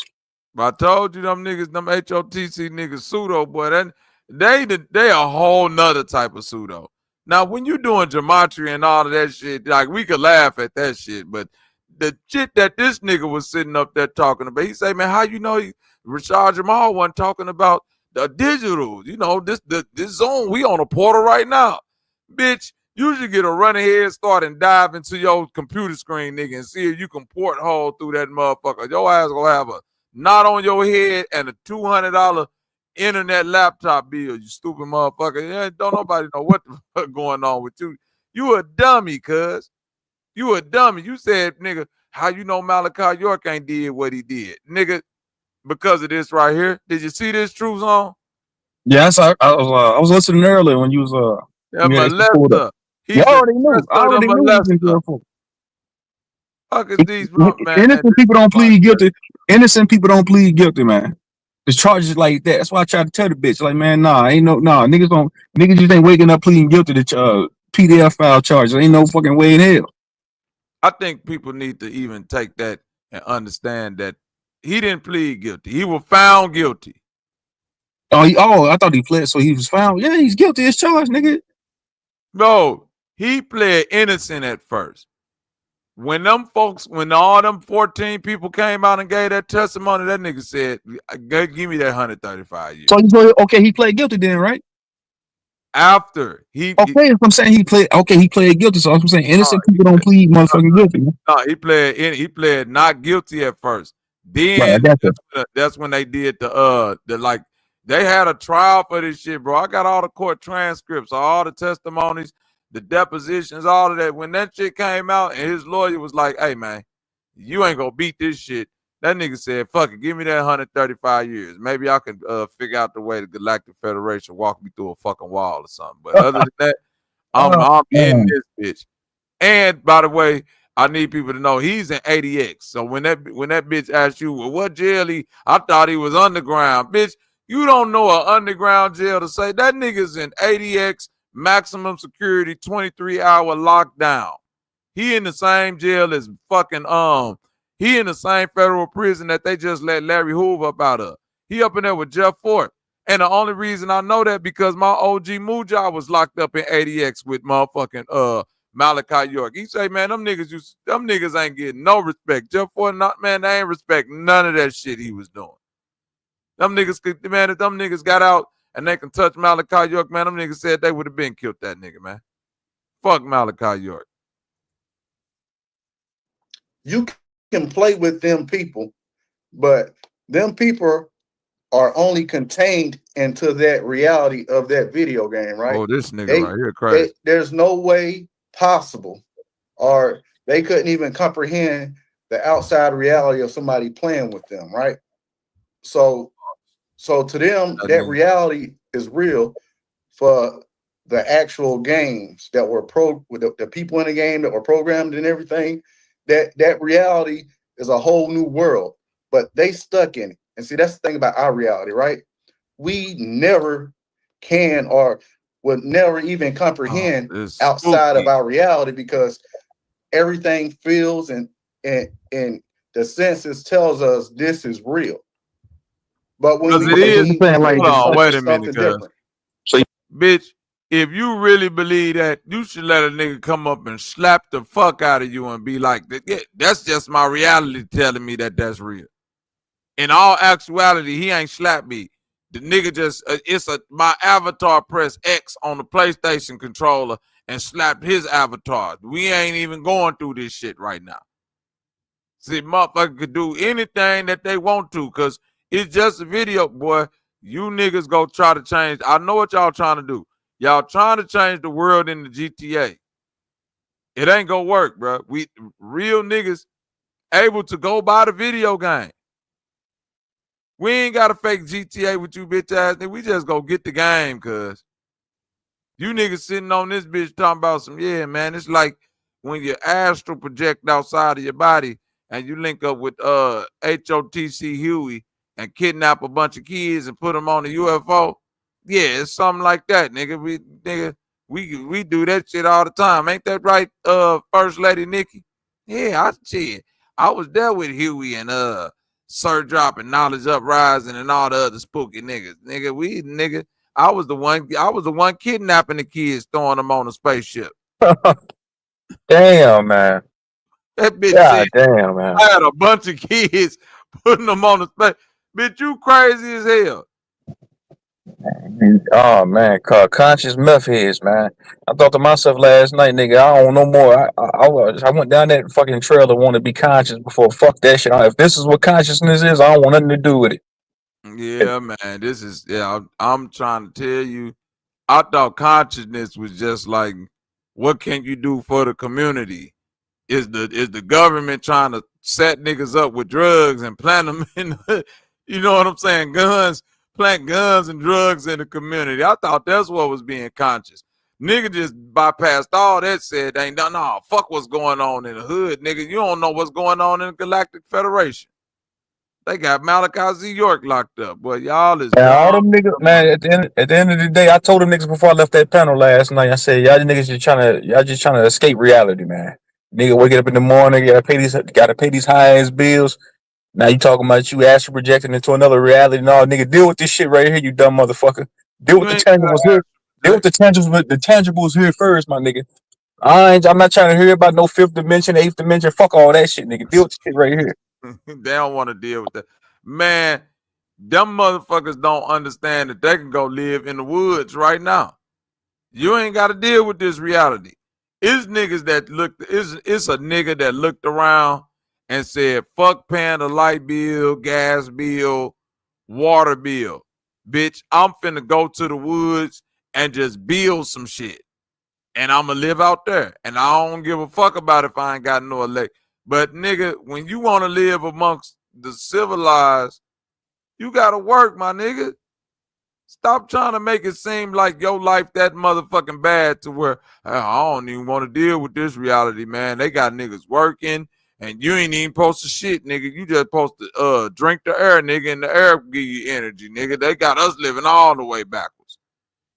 But I told you them niggas, them HOTC niggas pseudo, boy. That they a whole nother type of pseudo. Now, when you doing gematria and all of that shit, like we could laugh at that shit, but the shit that this nigga was sitting up there talking about, he say, man, how you know Rashad Jamal wasn't talking about the digital? You know, this zone, we on a portal right now. Bitch, you should get a running head start and dive into your computer screen, nigga, and see if you can porthole through that motherfucker. Your ass gonna have a knot on your head and a $200 internet laptop bill, you stupid motherfucker. Yeah, don't nobody know what the fuck going on with you. You a dummy, cuz. You a dummy. You said, nigga, how you know 𝘾𝐼𝙎𝙃 ain't did what he did? Nigga, because of this right here. Did you see this, True Zone? Yes, I was listening earlier when you was yeah, molester. You already knew. I already knew. Fuck is these man? Innocent people don't plead guilty. Innocent people don't plead guilty, man. There's charges like that. That's why I try to tell the bitch, like, man, niggas just ain't waking up pleading guilty to PDF file charges. Ain't no fucking way in hell. I think people need to even take that and understand that he didn't plead guilty. He was found guilty. Oh, I thought he pled, so he was found. Yeah, he's guilty as charged, nigga. No, he pled innocent at first. When them folks, when all them 14 people came out and gave that testimony, that nigga said, "Give me that 135 years." So okay, he played guilty then, right? After he okay, I'm saying he played guilty. So I'm saying innocent people don't plead motherfucking guilty. No, he pled not guilty at first. Then that's when they did the like they had a trial for this shit, bro. I got all the court transcripts, all the testimonies, the depositions, all of that. When that shit came out and his lawyer was like, "Hey man, you ain't gonna beat this shit." That nigga said, "Fuck it, give me that 135 years. Maybe I can figure out the way the Galactic Federation walk me through a fucking wall or something." But other than that, I'm in this bitch. And by the way, I need people to know he's in ADX. So when that bitch asked you, well, what jail I thought he was underground. Bitch, you don't know an underground jail to say that nigga's in ADX, maximum security, 23-hour lockdown. He in the same jail as fucking he in the same federal prison that they just let Larry Hoover up out of. He up in there with Jeff Fort. And the only reason I know that because my OG Mujah was locked up in ADX with motherfucking 𝘾𝙎𝙎 𝘾𝙼𝙎. He say, man, them niggas ain't getting no respect. Jeff Fort, man, they ain't respect none of that shit he was doing. Them niggas, man, if them niggas got out and they can touch 𝘾𝙎𝙎, man, them niggas said they would have been killed that nigga, man. Fuck 𝘾𝙎𝙎. You can play with them people, but them people are only contained into that reality of that video game, right? Oh, this nigga right here crazy. There's no way possible, or they couldn't even comprehend the outside reality of somebody playing with them, right? So to them, that reality is real. For the actual games that were with the people in the game that were programmed and everything, that reality is a whole new world, but they stuck in it. And see, that's the thing about our reality, right? We never can or would never even comprehend outside of our reality because everything feels and the senses tells us this is real. But when hold on, wait a minute, so bitch, if you really believe that, you should let a nigga come up and slap the fuck out of you and be like, yeah, that's just my reality telling me that that's real. In all actuality, he ain't slapped me. The nigga just, my avatar pressed X on the PlayStation controller and slapped his avatar. We ain't even going through this shit right now. See, motherfucker could do anything that they want to because it's just a video, boy. You niggas go try to change. I know what y'all trying to do. Y'all trying to change the world in the GTA. It ain't gonna work, bro. We real niggas able to go buy the video game. We ain't got a fake GTA with you bitch ass nigga. We just go get the game, cuz. You niggas sitting on this bitch talking about some, yeah, man. It's like when your astral project outside of your body and you link up with HOTC Huey and kidnap a bunch of kids and put them on the UFO. Yeah, it's something like that, nigga. We do that shit all the time. Ain't that right, First Lady Nikki? Yeah, I was there with Huey and Sir Dropping, Knowledge Uprising, and all the other spooky niggas. Nigga, I was the one kidnapping the kids, throwing them on a spaceship. Damn, man. That bitch said, damn, man. I had a bunch of kids putting them on the space. Bitch, you crazy as hell. Oh man, conscious meth heads, man. I thought to myself last night, nigga, I don't know more. I went down that fucking trail to want to be conscious before. Fuck that shit. If this is what consciousness is, I don't want nothing to do with it. Yeah, man. This is I'm trying to tell you. I thought consciousness was just like, what can you do for the community? Is the government trying to set niggas up with drugs and plant them in, you know what I'm saying? Plant guns and drugs in the community. I thought that's what was being conscious. Nigga just bypassed all that, said ain't no, fuck what's going on in the hood, nigga. You don't know what's going on in the Galactic Federation. They got 𝘾𝙎𝙎 locked up. Boy, y'all is all them niggas, man. At the end of the day, I told them niggas before I left that panel last night. I said, y'all niggas just trying to escape reality, man. Nigga, waking up in the morning, gotta pay these high ass bills. Now you talking about you astral projecting into another reality. No, nigga, deal with this shit right here, you dumb motherfucker. Deal with the tangibles here. Deal with the tangibles here first, my nigga. I'm not trying to hear about no fifth dimension, eighth dimension. Fuck all that shit, nigga. Deal with the shit right here. They don't want to deal with that. Man, them motherfuckers don't understand that they can go live in the woods right now. You ain't got to deal with this reality. It's niggas that looked, it's a nigga that looked around and said, fuck paying the light bill, gas bill, water bill. Bitch, I'm finna go to the woods and just build some shit. And I'm going to live out there. And I don't give a fuck about if I ain't got no elect. But nigga, when you want to live amongst the civilized, you got to work, my nigga. Stop trying to make it seem like your life that motherfucking bad to where I don't even want to deal with this reality, man. They got niggas working and you ain't even supposed to shit, nigga. You just supposed to drink the air, nigga, and the air give you energy, nigga. They got us living all the way backwards.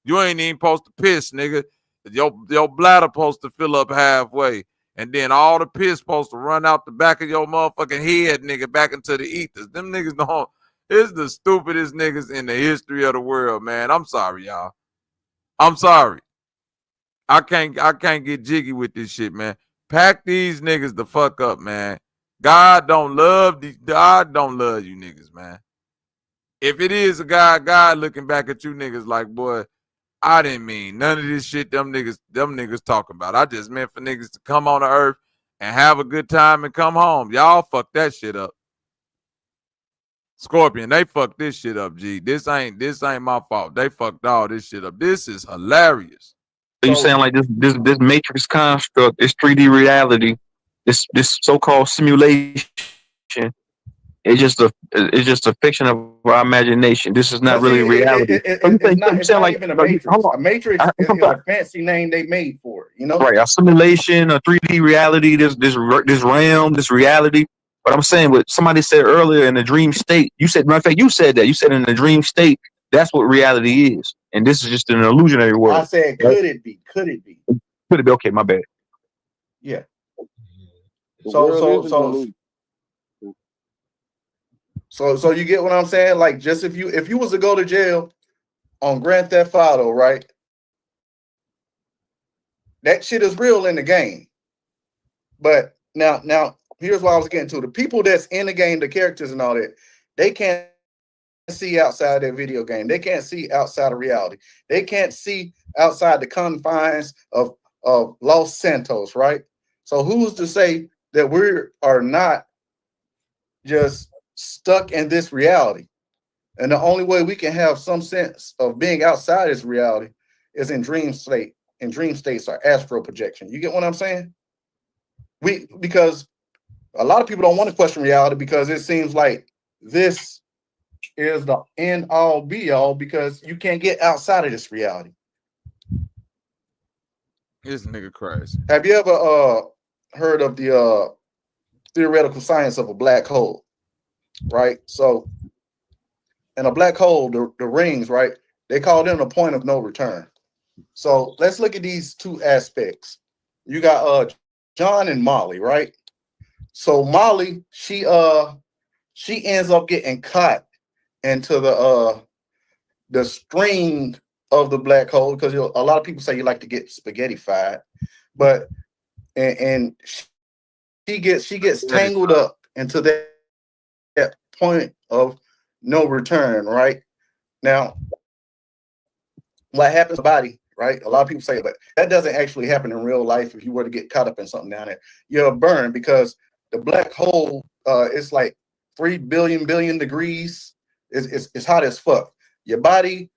You ain't even supposed to piss, nigga. Your bladder supposed to fill up halfway. And then all the piss supposed to run out the back of your motherfucking head, nigga, back into the ethers. Them niggas don't. It's the stupidest niggas in the history of the world, man. I'm sorry, y'all. I'm sorry. I can't get jiggy with this shit, man. Pack these niggas the fuck up, man. God don't love you niggas, man. If it is a God looking back at you niggas like, boy, I didn't mean none of this shit them niggas talk about. I just meant for niggas to come on the earth and have a good time and come home. Y'all fuck that shit up. Scorpion, they fucked this shit up, G. This ain't my fault. They fucked all this shit up. This is hilarious. So you saying like this matrix construct, this 3D reality, this so-called simulation, it's just a fiction of our imagination. This is not really reality. It's not even a matrix. A matrix is a fancy name they made for it, you know? Right, a simulation, a 3D reality, this realm, this reality. But I'm saying what somebody said earlier in the dream state, you said, matter of fact, you said that. You said in the dream state, that's what reality is. And this is just an illusionary world. I said, could it be? Could it be? Could it be? Okay, my bad. Yeah. So you get what I'm saying? Like, just if you was to go to jail on Grand Theft Auto, right? That shit is real in the game. But now here's what I was getting to. The people that's in the game, the characters and all that, they can't see outside their video game. They can't see outside of reality. They can't see outside the confines of Los Santos, right? So who's to say that we are not just stuck in this reality? And the only way we can have some sense of being outside this reality is in dream state. And dream states are astral projection. You get what I'm saying? Because a lot of people don't want to question reality because it seems like this is the end all be all because you can't get outside of this reality. This nigga crazy. Have you ever heard of the theoretical science of a black hole? Right? So in a black hole, the rings, right? They call them a point of no return. So let's look at these two aspects. You got John and Molly, right? So Molly, she ends up getting caught into the string of the black hole because a lot of people say you like to get spaghetti-fied, but and she gets tangled up into that point of no return, right? Now, what happens to the body, right? A lot of people say, but that doesn't actually happen in real life. If you were to get caught up in something down there, you'll burn because the black hole is like 3 billion degrees. It's hot as fuck. Your body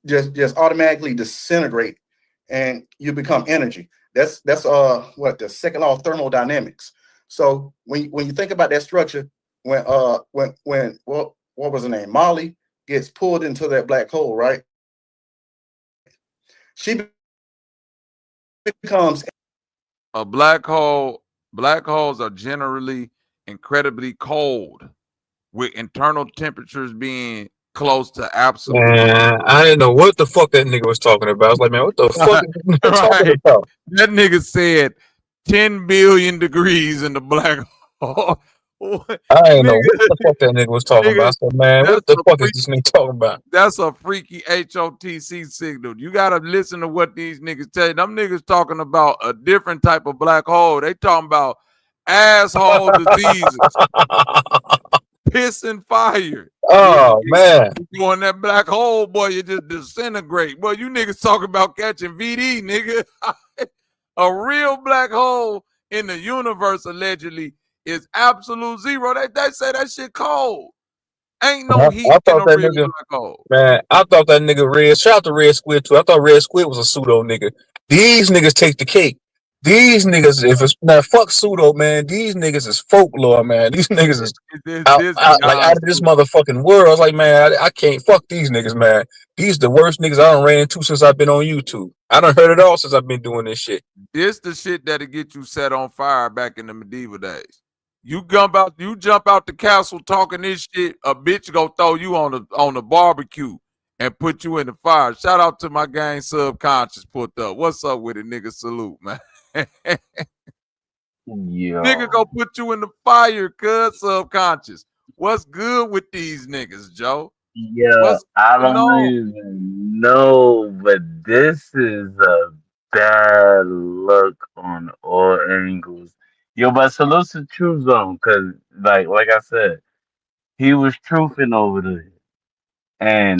just automatically disintegrate and you become energy. That's what the second law of thermodynamics. So when you think about that structure, when what was her name? Molly gets pulled into that black hole, right? She becomes a black hole. Black holes are generally incredibly cold, with internal temperatures being close to absolute. Man, I didn't know what the fuck that nigga was talking about. I was like, man, what the fuck is he talking about? That nigga said 10 billion degrees in the black hole. I ain't know what the fuck that nigga was talking about. I said, man, what the fuck is this nigga talking about? That's a freaky HOTC signal. You gotta listen to what these niggas tell you. Them niggas talking about a different type of black hole. They talking about asshole diseases, piss and fire. Oh man, you go in that black hole, boy, you just disintegrate. Boy, you niggas talking about catching VD, nigga. A real black hole in the universe allegedly is absolute zero. They say that shit cold. Ain't no heat in a real black hole. Man, I thought that nigga Red. Shout out to Red Squid too. I thought Red Squid was a pseudo nigga. These niggas take the cake. These niggas, if it's now fuck pseudo, man. These niggas is folklore, man. These niggas is out of this motherfucking world. I was like, man, I can't fuck these niggas, man. These the worst niggas I done ran into since I've been on YouTube. I done heard it all since I've been doing this shit. This the shit that'll get you set on fire back in the medieval days. You jump out the castle talking this shit, a bitch go throw you on the barbecue and put you in the fire. Shout out to my gang Subconscious put up. What's up with it, nigga? Salute, man. Nigga go put you in the fire, cuz Subconscious. What's good with these niggas, Joe? Yeah, I don't even know, but this is a bad look on all angles. Yo, but salute to True Zone, cause like I said, he was truthing over there, and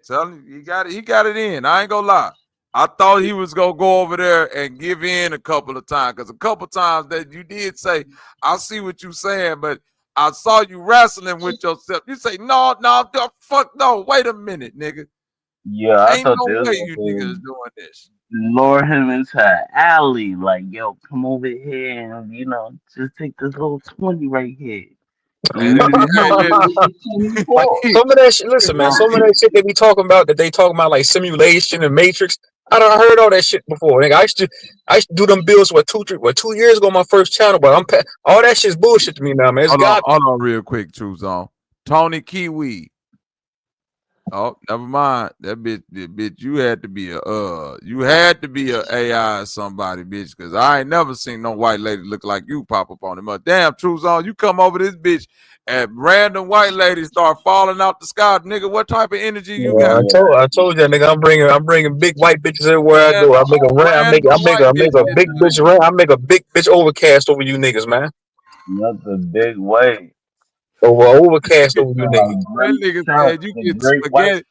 tell him he got it in. I ain't gonna lie. I thought he was gonna go over there and give in a couple of times, because a couple times that you did say, I see what you saying, but I saw you wrestling with yourself. You say, no, fuck no, wait a minute, nigga. Yeah, I ain't thought no this way you niggas doing this. lure him into an alley, like, yo, come over here and just take this little 20 right here. Some of that shit, listen, man. Some of that shit they be talking about, that they talking about like simulation and Matrix. I done heard all that shit before. Nigga, I used to do them bills 2 years ago on my first channel, but all that shit's bullshit to me now, man. Hold on real quick, True Zone. Tony Kiwi. Oh, never mind. That bitch, you had to be a AI or somebody, bitch, because I ain't never seen no white lady look like you pop up on him. Damn, True Zone, you come over this bitch and random white ladies start falling out the sky, nigga. What type of energy you got? I told you, nigga. I'm bringing big white bitches everywhere I go. I make a big bitch overcast over you niggas, man. Not the big white. Overcast over you niggas. That nigga said you get spaghetti.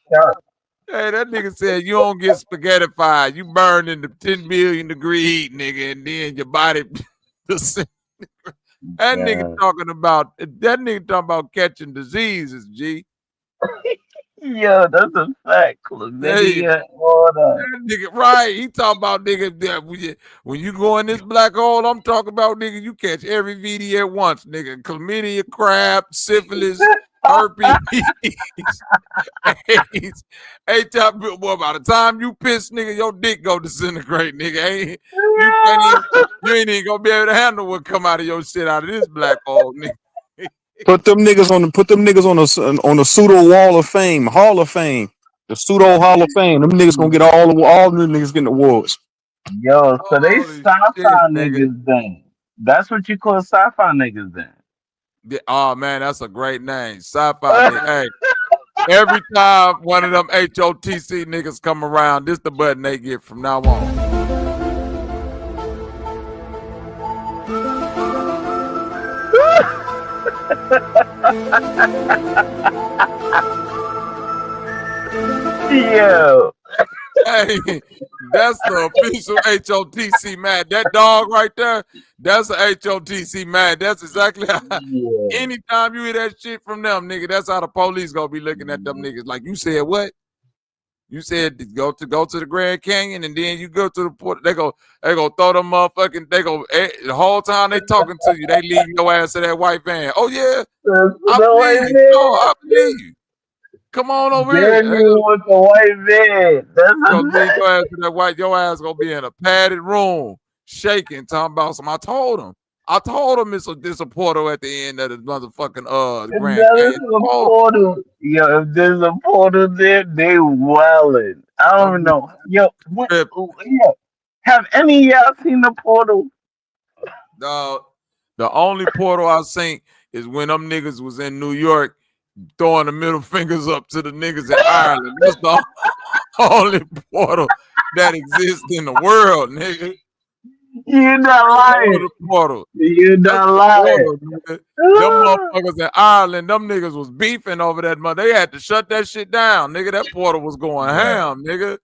Hey, that nigga said you don't get spaghettified. You burn in the 10 billion degree heat, nigga, and then your body. That nigga talking about catching diseases, G. Yo, that's a fact. Nigga, nigga, right? He talking about nigga when you go in this black hole. I'm talking about nigga. You catch every VD at once, nigga. Chlamydia, crab, syphilis, herpes, AIDS. Boy, by the time you piss, nigga, your dick go disintegrate, nigga. You ain't even gonna be able to handle what come out of your shit out of this black hole, nigga. Put them niggas on the pseudo Hall of Fame, the pseudo Hall of Fame. Them niggas gonna get all the niggas getting awards. Yo, so they sci-fi niggas then. That's what you call sci-fi niggas then. Yeah, oh man, that's a great name, sci-fi nigga. Hey, every time one of them HOTC niggas come around, this the button they get from now on. Yo. Hey, that's the official HOTC man. That dog right there, that's a HOTC man. That's exactly how. Anytime you hear that shit from them, nigga, that's how the police gonna be looking at them niggas. Like, you said what? You said go to the Grand Canyon, and then you go to the port. They go throw them motherfucking. The whole time they talking to you, they leave your ass to that white van. Oh yeah, I believe you. Come on over here. With the white van. Your ass gonna be in a padded room, shaking, talking about some. I told him it's a portal at the end of the motherfucking Grand Canyon. Portal. Yo, if there's a portal there, they wildin'. I don't know. Yo, have any of y'all seen the portal? The only portal I seen is when them niggas was in New York throwing the middle fingers up to the niggas in Ireland. That's the only portal that exists in the world, nigga. You're not lying. Portal. You're not lying. Portal, nigga. Them motherfuckers in Ireland, them niggas was beefing over that mother. They had to shut that shit down, nigga. That portal was going ham, nigga.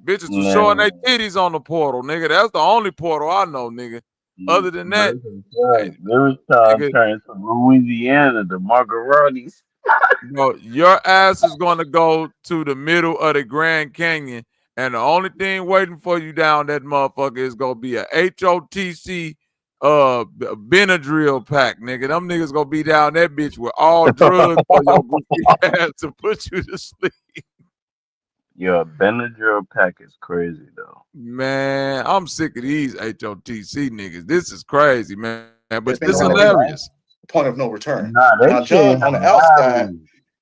Bitches was showing their titties on the portal, nigga. That's the only portal I know, nigga. Other than that, they was trying to turn from Louisiana to Margaritas. Bro, your ass is gonna go to the middle of the Grand Canyon, and the only thing waiting for you down that motherfucker is gonna be a HOTC Benadryl pack, nigga. Them niggas gonna be down that bitch with all drugs for your goofy ass to put you to sleep. Your Benadryl pack is crazy though. Man, I'm sick of these HOTC niggas. This is crazy, man. But it's hilarious. Point of no return. Now John on the outside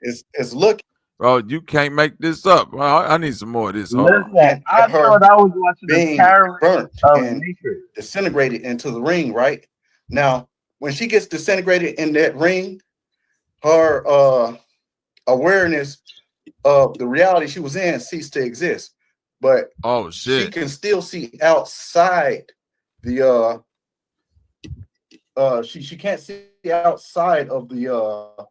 is looking. Bro, you can't make this up. Bro, I need some more of this. Listen, I thought I was watching being the burnt and nature. disintegrated into the ring, right? Now, when she gets disintegrated in that ring, her awareness of the reality she was in ceased to exist. But she can still see outside the she can't see outside of the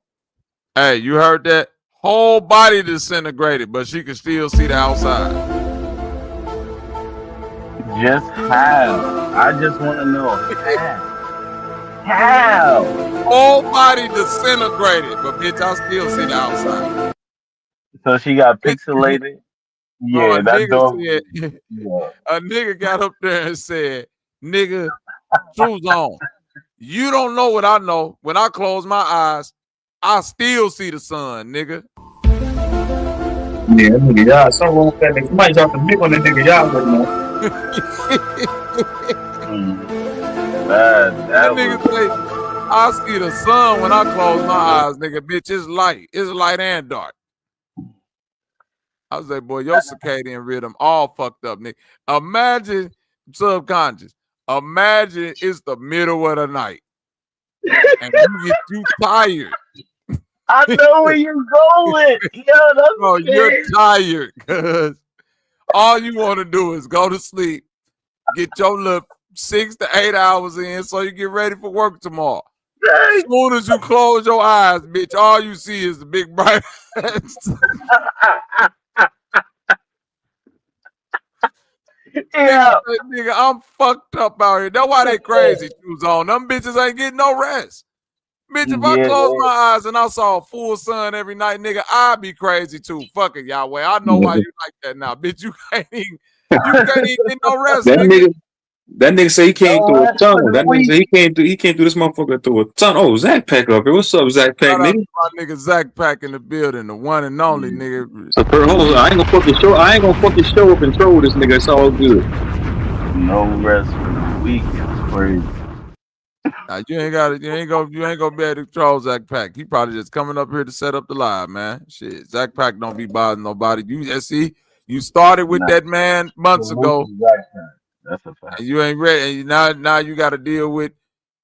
Hey, you heard that? Whole body disintegrated, but she can still see the outside. Just how? I just want to know how. Whole body disintegrated, but bitch, I still see the outside. So she got pixelated. Yeah, bro, that a nigga got up there and said, "Nigga, shoes on. You don't know what I know. When I close my eyes, I still see the sun, nigga." Yeah, nigga, y'all. Something wrong with that nigga. Somebody dropped the big on that nigga. Y'all wouldn't know. That nigga say, I see the sun when I close my eyes, nigga. Bitch, it's light. It's light and dark. I was like, boy, your circadian rhythm all fucked up, nigga. Imagine subconscious. Imagine it's the middle of the night. And you get too tired. I know where you're going. Yo, that's bro, you're tired because all you want to do is go to sleep, get your little 6 to 8 hours in so you get ready for work tomorrow. As soon as you close your eyes, bitch, all you see is the big bright yeah. Nigga, I'm fucked up out here. That's why they crazy shoes on. Them bitches ain't getting no rest. Bitch, if I close my eyes and I saw a full sun every night, nigga, I'd be crazy too. Fuck it, Yahweh. I know why you like that now. Bitch, you can't even get no rest, nigga. That nigga say he came through a tunnel. That nigga say he came through this motherfucker through a tunnel. Oh, Zach Pack up here. What's up, Zach Pack, nigga? My nigga Zach Pack in the building, the one and only nigga. So hold on, I ain't gonna fucking show up and troll this nigga. It's all good. No rest for the week. It's crazy. Nah, you ain't gonna be able to control Zach Pack. He probably just coming up here to set up the live, man. Shit, Zach Pack don't be bothering nobody. You just see, you started with that man months ago. That's a fact. And you ain't ready. And now you got to deal with,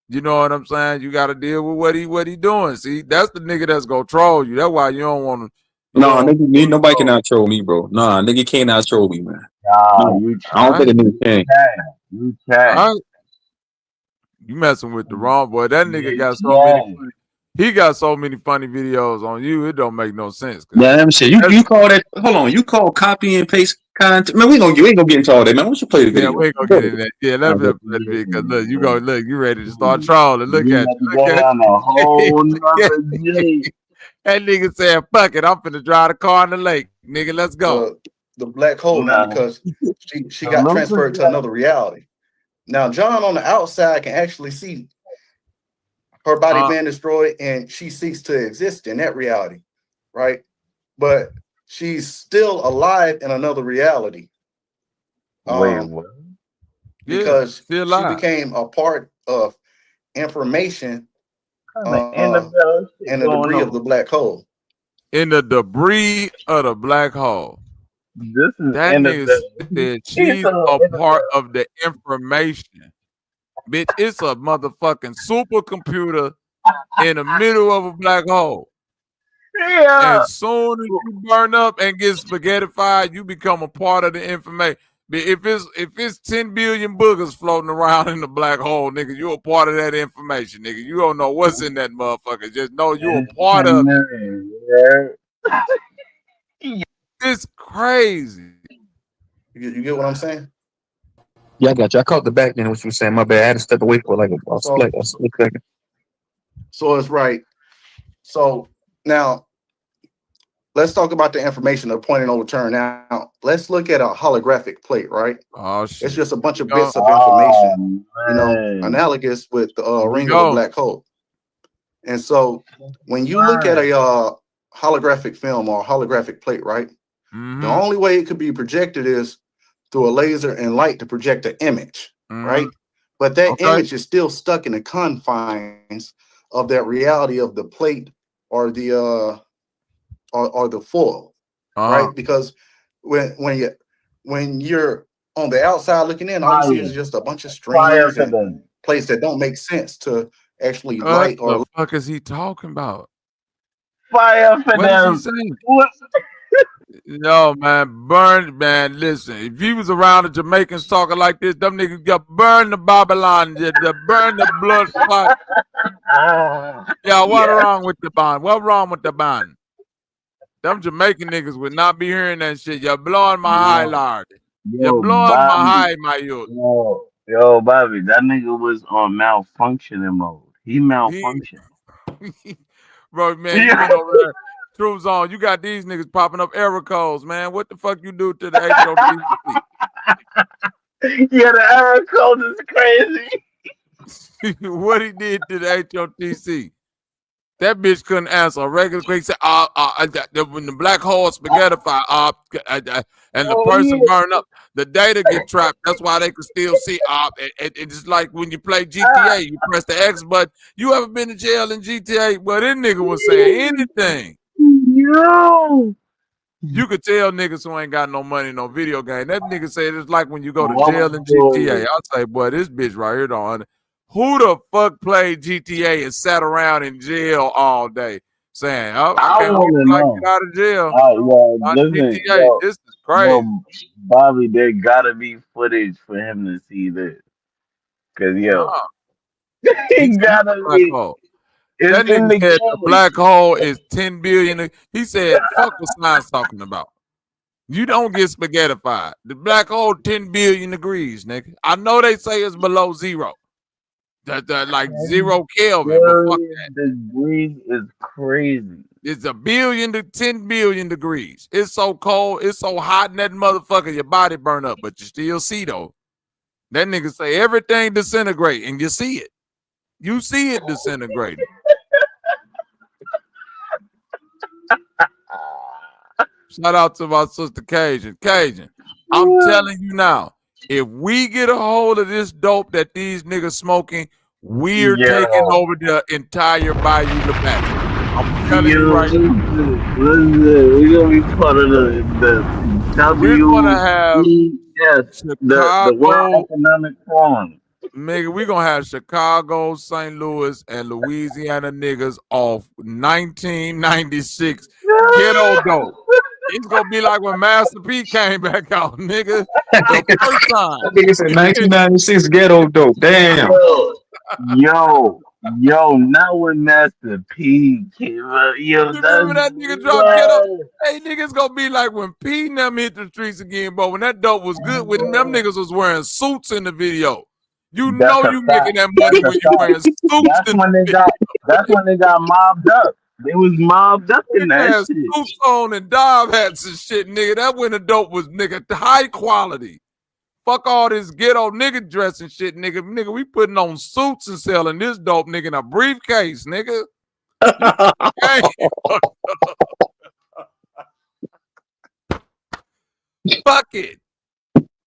you know what I'm saying? You got to deal with what he doing. See, that's the nigga that's gonna troll you. That's why you don't want to. No, nigga, nobody cannot troll me, bro. Nah, nigga cannot troll me, man. Nah, you I don't think a nigga can. You can. You messing with the wrong boy. That nigga got so many. He got so many funny videos on you. It don't make no sense. Yeah, let me see. You call that? Hold on. You call copy and paste content? Man, we ain't gonna get into all that, man. Why don't you play the video? Yeah, we ain't gonna get in that. Yeah, let's play the video because look, you ready to start trolling? Look at you. Look at on a whole nother day. That nigga said, "Fuck it, I'm finna drive the car in the lake, nigga. Let's go." The black hole now because she got transferred to another reality. Now, John on the outside can actually see her body being destroyed, and she ceased to exist in that reality, right? But she's still alive in another reality. Wait, what? Because she became a part of information in the debris of the black hole. In the debris of the black hole. This is that nigga said she's a part of the information. Bitch, it's a motherfucking supercomputer in the middle of a black hole. Yeah. As soon as you burn up and get spaghettified, you become a part of the information. If it's 10 billion boogers floating around in the black hole, nigga, you're a part of that information, nigga. You don't know what's in that motherfucker. Just know you're a part of it. It's crazy. You get what I'm saying? Yeah, I got you. I caught the back end of what you were saying. My bad. I had to step away for like a split second. So it's right. So now let's talk about the information of point and overturn. Now let's look at a holographic plate, right? Oh shit. It's just a bunch of bits of information, you know, analogous with the ring of a black hole. And so when you look at a holographic film or a holographic plate, right? The only way it could be projected is through a laser and light to project an image, right? But that image is still stuck in the confines of that reality of the plate or the foil, right? Because when you're on the outside looking in, all you see is just a bunch of strings and plates that don't make sense to actually light or. What the fuck is he talking about? Fire for them. What is he saying? No, man, man, listen. If he was around the Jamaicans talking like this, them niggas got burn the Babylon, burn the blood clot. Yeah, what wrong with the bond? What wrong with the bond? Them Jamaican niggas would not be hearing that shit. You're blowing my high, Lord. You're blowing my high, my youth. Yo, Bobby, that nigga was on malfunctioning mode. He malfunctioned. Bro, man, you went over there. True Zone, you got these niggas popping up error codes, man. What the fuck you do to the HOTC? Yeah, the error code is crazy. What he did to the HOTC? That bitch couldn't answer a regular question. He said, when the black hole spaghettify, and the person burned up, the data get trapped. That's why they can still see. It's like when you play GTA, you press the X button. You ever been to jail in GTA? Well, this nigga was saying anything. Yo. You could tell niggas who ain't got no money, no video game. That nigga said it's like when you go to jail in GTA. I'll say, boy, this bitch right here don't. Who the fuck played GTA and sat around in jail all day saying, "Oh, I can't wait till I get out of jail." Listen, GTA, this is crazy. Bobby, there gotta be footage for him to see this, cause he gotta be. That nigga said the black hole is 10 billion. He said, "Fuck what science talking about. You don't get spaghettified. The black hole 10 billion degrees, nigga. I know they say it's below zero." That like 0 Kelvin, but fuck that. Degrees is crazy. It's 1 billion to 10 billion degrees. It's so cold, it's so hot in that motherfucker, your body burn up, but you still see though. That nigga say everything disintegrate, and you see it. You see it disintegrating. Shout out to my sister Cajun. Cajun, I'm telling you now. If we get a hold of this dope that these niggas smoking, we're taking over the entire Bayou LeBac. I'm telling you right now. We're gonna be part of the We're gonna have the World Economic Forum. Nigga, we're gonna have Chicago, St. Louis, and Louisiana niggas off 1996 ghetto dope. It's gonna be like when Master P came back out, nigga. The first time. That nigga said 1996 ghetto dope. Damn. Yo, not when Master P came out. Yo, remember that nigga dropped ghetto? Hey, nigga, it's gonna be like when P and them hit the streets again, but when that dope was good with them niggas was wearing suits in the video. You know you making that money when you wearing suits. That's when they got mobbed up. They was mobbed up in that shit. Suits on and dive hats and shit, nigga. That when the dope was, nigga, high quality. Fuck all this ghetto nigga dress and shit, nigga. Nigga, we putting on suits and selling this dope, nigga, in a briefcase, nigga. Fuck it.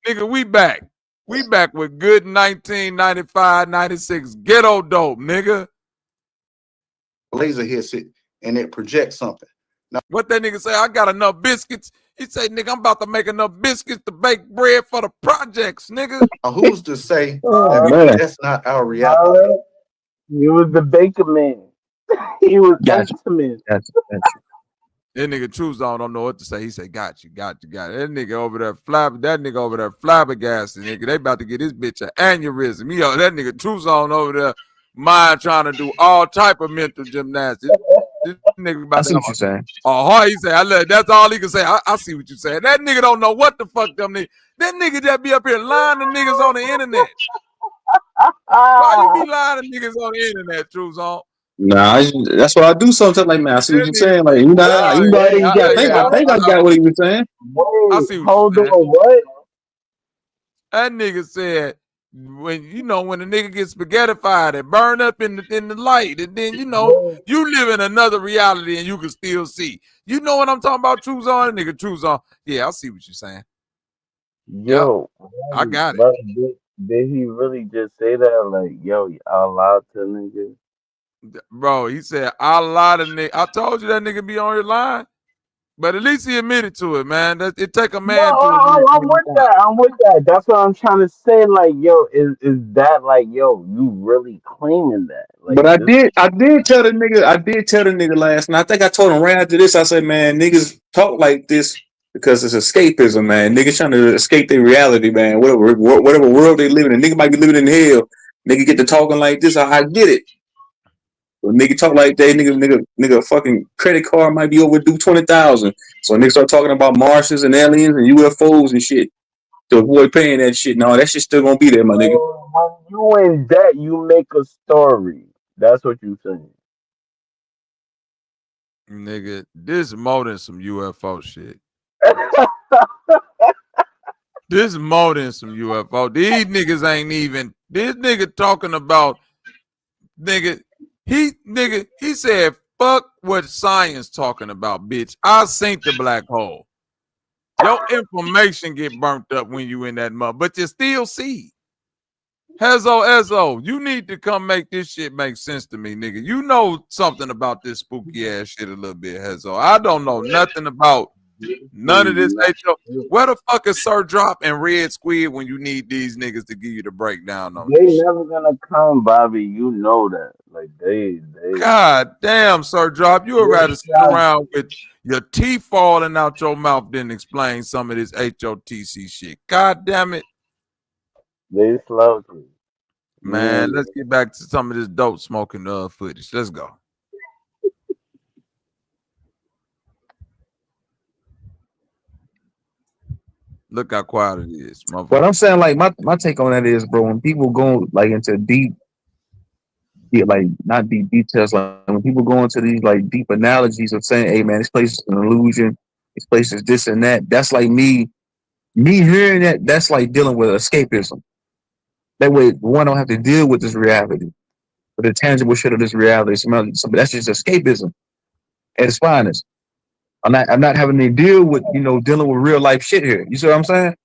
Nigga, we back. We back with good 1995, 96 ghetto dope, nigga. Laser hits it and it projects something. Now, what that nigga say? I got enough biscuits. He say, nigga, I'm about to make enough biscuits to bake bread for the projects, nigga. Who's to say Oh, that man. that's not our reality? He was the baker man. He was ultimate. Gotcha. That nigga True Zone don't know what to say. He say, got you. That nigga over there flabbergasted, nigga. They about to get this bitch an aneurysm. That nigga True Zone over there, mind trying to do all type of mental gymnastics. This nigga about I see what you're saying. Oh, he say, that's all he can say. I see what you saying. That nigga don't know what the fuck them niggas. That nigga just be up here lying to niggas on the internet. Why you be lying to niggas on the internet, True Zone? Nah, that's what I do sometimes. Like, man, I see what you're saying. Like, I think I got what he was saying. I see what Hold you're saying. on, what? That nigga said, when the nigga gets spaghettified and burned up in the light, and then you live in another reality and you can still see. You know what I'm talking about, True Zone? Nigga True Zone. Yeah, I see what you're saying. Yo, I got it. Bro, did he really just say that? Like, yo, I allowed to nigga. Bro, he said, I lied to nigga. I told you that nigga be on your line. But at least he admitted to it, man. It take a man to admit. I'm with that. That's what I'm trying to say. Like, yo, is that like, yo, you really claiming that? Like, but I did tell the nigga last night. I think I told him right after this. I said, man, niggas talk like this because it's escapism, man. Niggas trying to escape their reality, man. Whatever world they live in. A nigga might be living in hell. Nigga get to talking like this. I get it. But nigga talk like that. Nigga, fucking credit card might be overdue 20,000. So niggas start talking about Martians and aliens and UFOs and shit to avoid paying that shit. No, that shit still gonna be there, my nigga. When you in debt, you make a story. That's what you saying. Nigga, this is more than some UFO shit. This is more than some UFO. These niggas ain't even. This nigga talking about He said, fuck what science talking about, bitch. I seen the black hole. Your information get burnt up when you in that mud, but you still see. Ezzo, you need to come make this shit make sense to me, nigga. You know something about this spooky ass shit a little bit, Ezzo. I don't know nothing about none of this. Where the fuck is Sir Drop and Red Squid when you need these niggas to give you the breakdown on They this shit? never gonna come, Bobby. You know that. Like they. God damn, Sir Drop, you would rather sit around with your teeth falling out your mouth than explain some of this HOTC shit. God damn it. They slow to. Man, let's get back to some of this dope smoking footage. Let's go. Look how quiet it is. But I'm saying, like, my take on that is, bro, when people go like into deep, like not deep details, like when people go into these like deep analogies of saying, hey man, this place is an illusion, this place is this and that, that's like me hearing that, that's like dealing with escapism. That way one don't have to deal with this reality, with the tangible shit of this reality. That's just escapism at its finest. I'm not having to deal with, dealing with real life shit here. You see what I'm saying?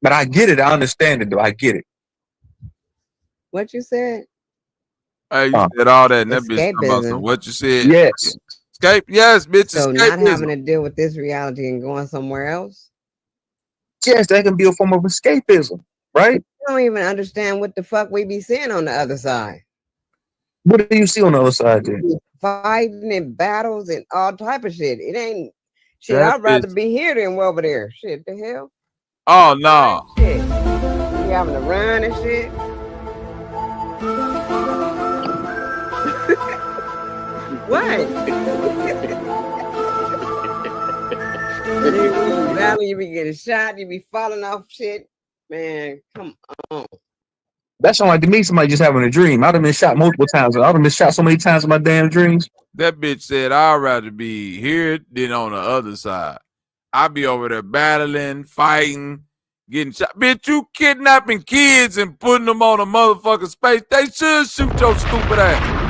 But I get it. I understand it, though. I get it. What you said? Hey, you said all that, and that bitch talking about some what you said. Yes. Yes, bitch. So not having to deal with this reality and going somewhere else? Yes, that can be a form of escapism, right? You don't even understand what the fuck we be seeing on the other side. What do you see on the other side, then? Fighting and battles and all type of shit. It ain't shit. I'd rather be here than over there. Shit, the hell? Oh no. Shit. You having to run and shit. What? You be getting shot. You be falling off shit. Man, come on. That sounds like to me somebody just having a dream. I'd have been shot multiple times. I'd have been shot so many times in my damn dreams. That bitch said, I'd rather be here than on the other side. I'd be over there battling, fighting, getting shot. Bitch, you kidnapping kids and putting them on a motherfucking space. They should shoot your stupid ass.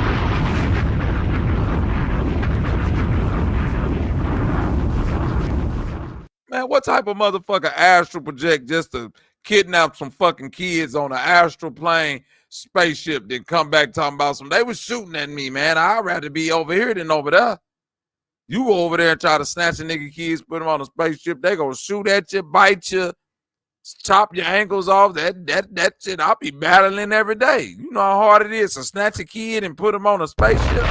Man, what type of motherfucker astral project just to kidnap some fucking kids on an astral plane spaceship, then come back talking about some, they was shooting at me, man. I'd rather be over here than over there. You go over there and try to snatch a nigga kids, put them on a spaceship, they gonna shoot at you, bite you, chop your ankles off. That shit, I'll be battling every day. You know how hard it is to snatch a kid and put him on a spaceship?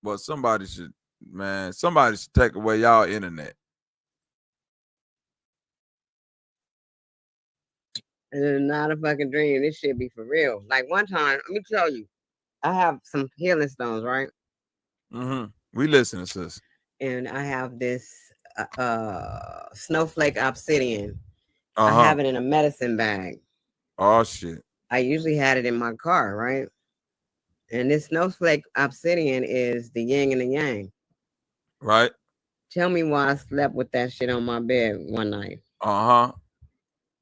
But somebody should take away y'all internet. It's not a fucking dream. This shit be for real. Like one time, let me tell you, I have some healing stones, right? We listening, sis. And I have this snowflake obsidian. I have it in a medicine bag. Oh shit. I usually had it in my car, right? And this snowflake obsidian is the yin and the yang. Right. Tell me why I slept with that shit on my bed one night.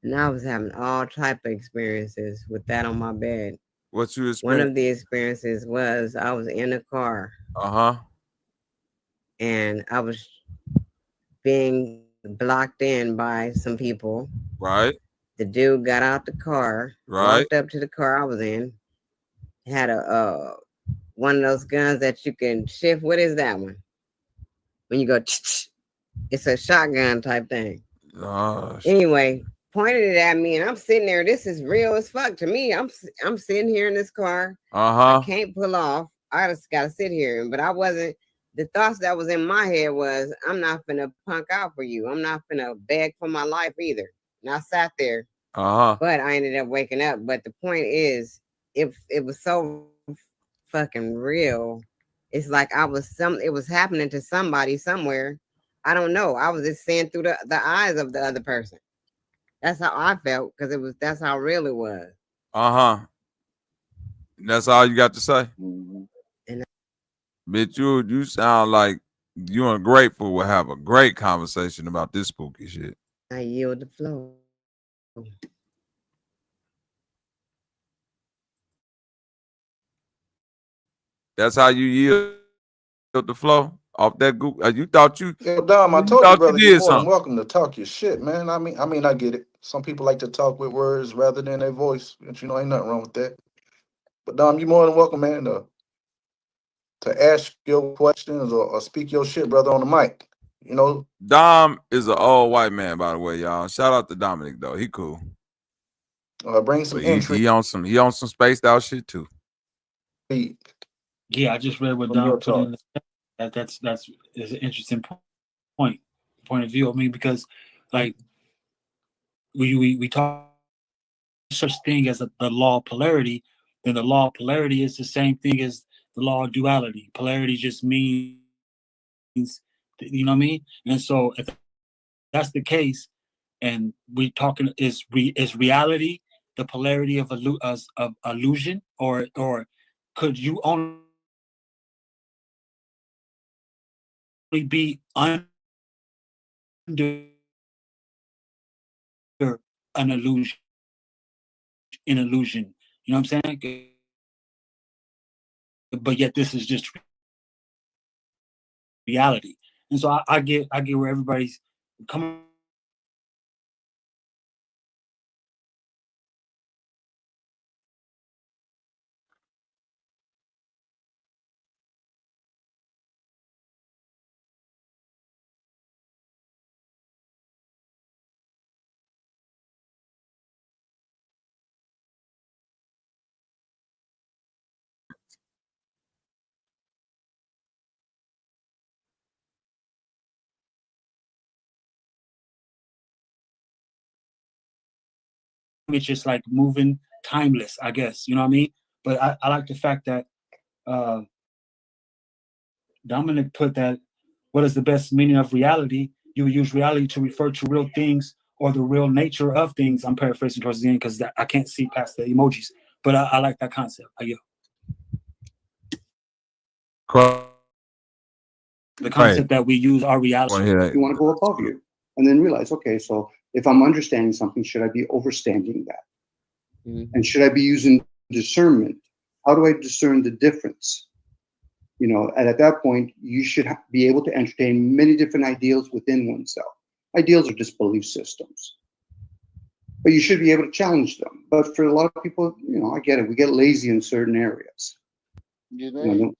And I was having all type of experiences with that on my bed. What you experienced? One of the experiences was I was in a car. And I was being blocked in by some people. Right. The dude got out the car, walked up to the car I was in, had a one of those guns that you can shift. What is that one? When you go, it's a shotgun type thing. Anyway, pointed it at me, and I'm sitting there. This is real as fuck to me. I'm sitting here in this car. I can't pull off. I just gotta sit here. But I wasn't. The thoughts that was in my head was, I'm not finna punk out for you. I'm not finna beg for my life either. And I sat there. But I ended up waking up. But the point is, it was so fucking real. It's like it was happening to somebody somewhere. I don't know. I was just seeing through the eyes of the other person. That's how I felt, because that's how real it was. That's all you got to say? And Bitch, you sound like you and Grateful will have a great conversation about this spooky shit. I yield the flow. That's how you yield the flow off that group. You thought you? Yo, Dom, I told you, brother, you you're did more than something. welcome to talk your shit, man. I mean, I get it. Some people like to talk with words rather than their voice. But, you know, ain't nothing wrong with that. But Dom, you're more than welcome, man, to ask your questions or speak your shit, brother, on the mic. You know, Dom is an old white man, by the way, y'all. Shout out to Dominic though. He cool. Bring some he on some spaced out shit too. Yeah, I just read what Dom put in. That's an interesting point of view. I mean, because like we talk such thing as the law of polarity, then the law of polarity is the same thing as the law of duality. Polarity just means, you know what I mean? And so if that's the case, and we talking is reality the polarity of illusion, or could you only be under an illusion, in illusion? You know what I'm saying? But yet this is just reality. And so I get where everybody's coming. It's just like moving, timeless, I guess. You know what I mean? But I like the fact that Dominic put that, what is the best meaning of reality? You use reality to refer to real things or the real nature of things. I'm paraphrasing towards the end because I can't see past the emojis. But I like that concept. The concept that we use our reality. You want to go above you and then realize, okay, so if I'm understanding something, should I be overstanding that? And should I be using discernment? How do I discern the difference? You know, and at that point, you should be able to entertain many different ideals within oneself. Ideals are just belief systems. but you should be able to challenge them. But for a lot of people, you know, I get it. We get lazy in certain areas. You know?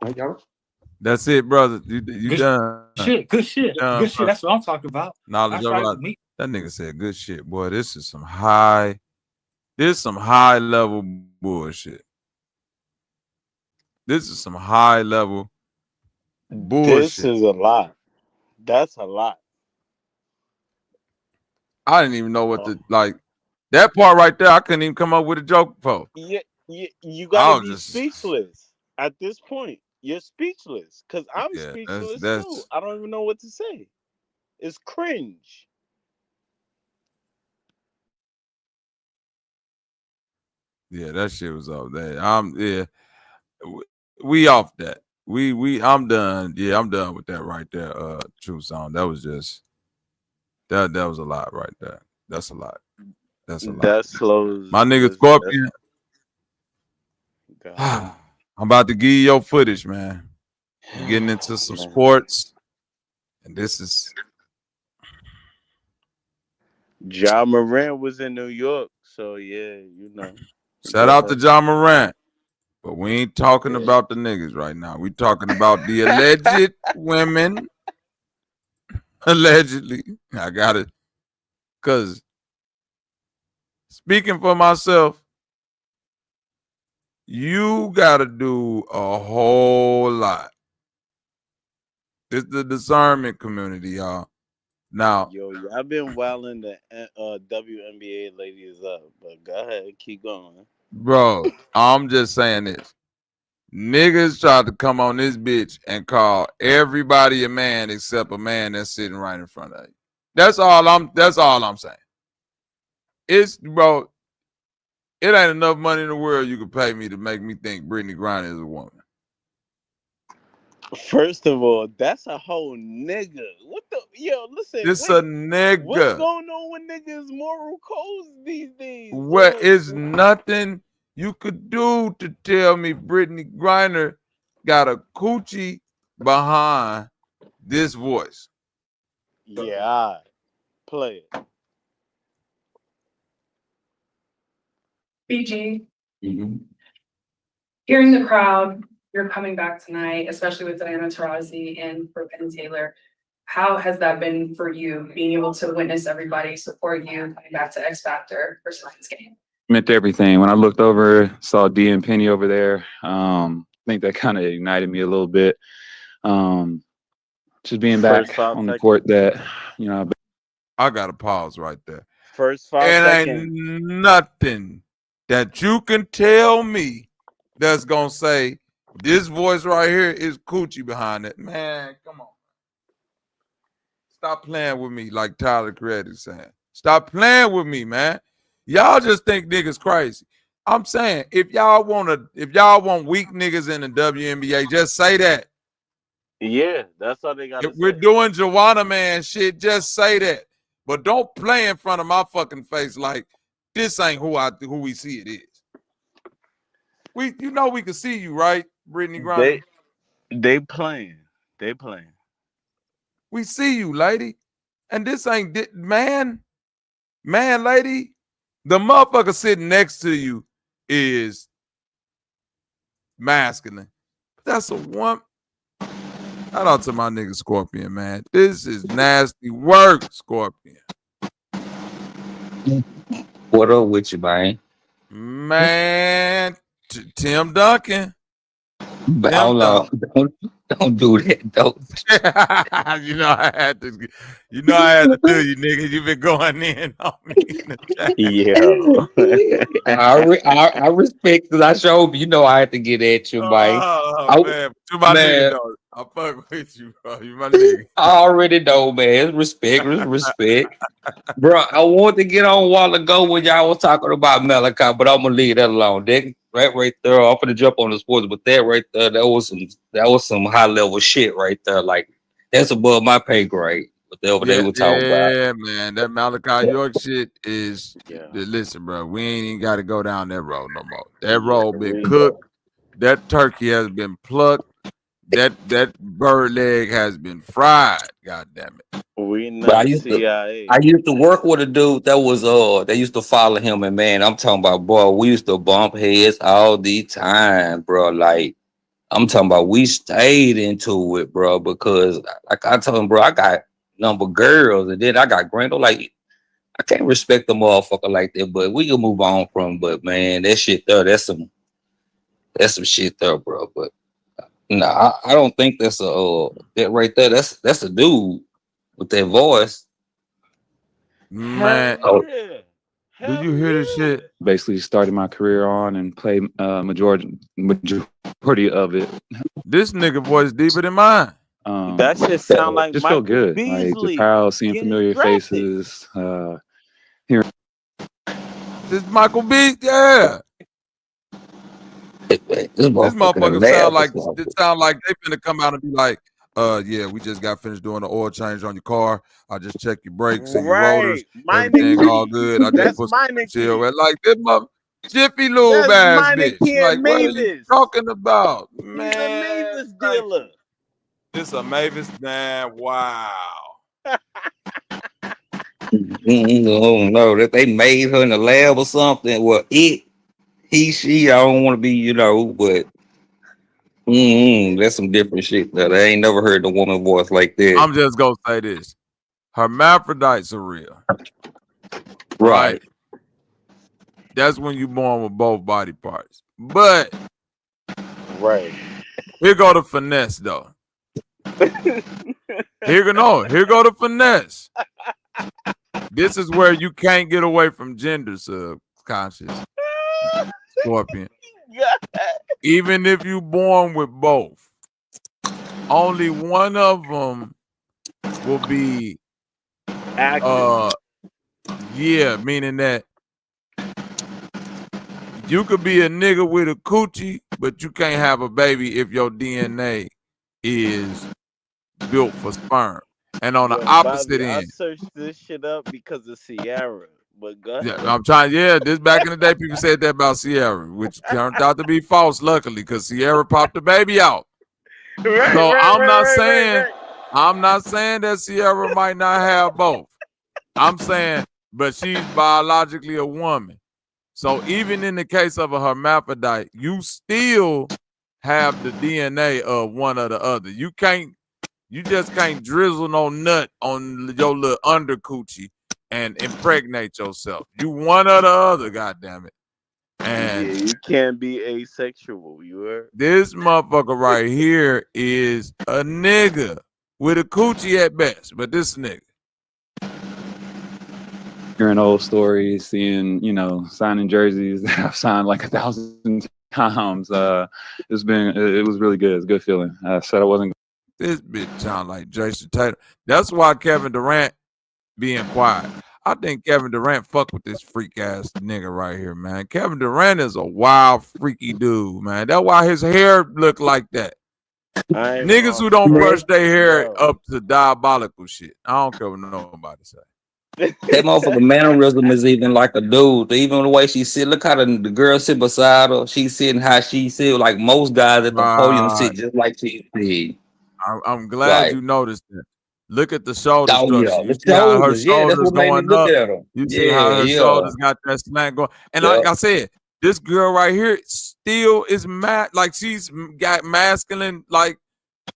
Right, Yara? That's it, brother. You done. Good shit. Good shit. That's what I'm talking about. Knowledge That's right of with me. that nigga said good shit. Boy, this is some high level bullshit. This is some high level bullshit. This is a lot. That's a lot. I didn't even know what to like. That part right there, I couldn't even come up with a joke for. Yeah, you gotta be speechless at this point. You're speechless because I'm speechless too. I don't even know what to say. It's cringe. Yeah, that shit was off there. We off that. I'm done. Yeah, I'm done with that right there. True Song. That was just that was a lot right there. That's a lot. That's a lot. That slows my nigga Scorpion. I'm about to give you your footage, man. You're getting into some sports, and this is Ja Morant was in New York, so yeah, you know. Shout out to Ja Morant. But we ain't talking about the niggas right now. We talking about the alleged women. Allegedly. I got it. Because speaking for myself, you got to do a whole lot. It's the discernment community, y'all. Now, yo, I've been wilding the WNBA ladies up, but go ahead, keep going. Bro, I'm just saying this. Niggas tried to come on this bitch and call everybody a man except a man that's sitting right in front of you. That's all I'm saying. It's, bro, it ain't enough money in the world you could pay me to make me think Brittany Griner is a woman. First of all, that's a whole nigga. What the listen? It's a nigga. What's going on with niggas' moral codes these days? What is nothing you could do to tell me Brittany Griner got a coochie behind this voice? Yeah, play it. BG, hearing the crowd, you're coming back tonight, especially with Diana Taurasi and for Penn Taylor. How has that been for you, being able to witness everybody support you coming back to X Factor for tonight's game? Meant everything. When I looked over, saw D and Penny over there, I think that kind of ignited me a little bit. Just being back on the court that, you know. I got to pause right there. First 5 seconds. Ain't nothing that you can tell me that's going to say, this voice right here is coochie behind it. Man, come on. Stop playing with me like Tyler Creator saying. Stop playing with me, man. Y'all just think niggas crazy. I'm saying, if y'all want weak niggas in the WNBA, just say that. Yeah, that's all they got to say. If we're doing Joanna Man shit, just say that. But don't play in front of my fucking face like this ain't who we see it is. We can see you, right, Brittany Griner? They playing. We see you, lady. And this ain't man, lady. The motherfucker sitting next to you is masculine. That's a one. Shout out to my nigga Scorpion, man. This is nasty work, Scorpion. What up with you, man? Man, Tim Duncan. But hold on. Don't do that, don't. You know I had to do you, nigga. You been going in on me. I respect because I showed you. I had to get at you, man. Man, to my nigga, though. I fuck with you, bro. You my nigga. I already know, man. Respect. Bro, I wanted to get on a while ago when y'all was talking about Malachi, but I'm gonna leave that alone. That right there, I'm gonna jump on the sports, but that right there, that was some high level shit right there. Like that's above my pay grade. Whatever they were talking about. Yeah, man. That Malachi York shit is listen, bro. We ain't even gotta go down that road no more. That road been cooked. That turkey has been plucked. that bird leg has been fried. God damn it. We But not CIA. I used to work with a dude that was they used to follow him, and man, I'm talking about, boy, we used to bump heads all the time, bro. Like I'm talking about, we stayed into it, bro, because like I told him, bro, I got number girls, and then I got Grando. Like I can't respect the motherfucker like that, but we can move on from. But man, that shit there, that's some shit there, bro. But nah, I don't think that's that right there. That's a dude with that voice. Man, Oh, do you hear this shit? Basically started my career on and played majority of it. This nigga voice deeper than mine. That shit sound like just Michael felt good. Beasley like just proud, seeing getting familiar drafted. faces, hearing. This Michael B, yeah. This motherfucker sound like they finna come out and be like, yeah, we just got finished doing the oil change on your car. I just checked your brakes and your rotors. Everything all good. I just put some chill. Like this mother Jiffy Lube ass bitch. Like, what are you talking about? Man, he's a Mavis dealer. This a Mavis, man. Wow. No, that they made her in the lab or something. Well, she, I don't want to be, but that's some different shit. That I ain't never heard the woman voice like that. I'm just gonna say this: hermaphrodites are real, right? That's when you born with both body parts. But right here go the finesse, though. Here go the finesse. This is where you can't get away from gender subconscious, Scorpion. Even if you born with both, only one of them will be meaning that you could be a nigga with a coochie, but you can't have a baby if your DNA is built for sperm. And on the opposite end, I searched this shit up because of Sierra, but go ahead. Yeah, I'm trying. Yeah, this back in the day, people said that about Sierra, which turned out to be false, luckily, because Sierra popped the baby out. I'm not saying that Sierra might not have both. I'm saying, but she's biologically a woman. So even in the case of a hermaphrodite, you still have the DNA of one or the other. You just can't drizzle no nut on your little under coochie and impregnate yourself. You one or the other, goddammit. And you can't be asexual. You heard? This motherfucker right here is a nigga with a coochie at best, but this nigga. Hearing old stories, seeing, signing jerseys that I've signed like 1,000 times. It was really good. It's a good feeling. I said I wasn't. This bitch sound like Jason Tatum. That's why Kevin Durant being quiet. I think Kevin Durant fuck with this freak ass nigga right here, man. Kevin Durant is a wild, freaky dude, man. That's why his hair look like that. Niggas who don't brush their hair up to diabolical shit. I don't care what nobody say. That motherfucker mannerism is even like a dude. Even the way she sit, look how the girl sit beside her. She's sitting how she sit. Like most guys at the podium sit just like she did. I'm glad you noticed that. Look at the shoulder structure. Yeah, you see how her shoulders going up. You see how her shoulders got that slant going. And like I said, this girl right here still is like she's got masculine like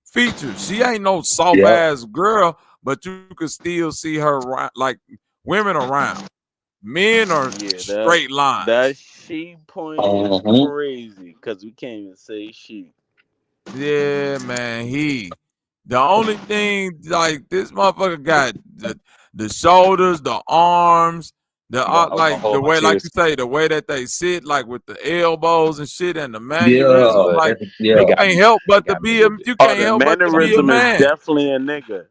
features. She ain't no soft ass girl, but you could still see her like women around. Men are straight lines. That she point is crazy because we can't even say she. Yeah, man. The only thing like this motherfucker got the shoulders, the arms, the way, like you say, the way that they sit, like with the elbows and shit, and the mannerism. You can't help but to be a man. Mannerism is definitely a nigga.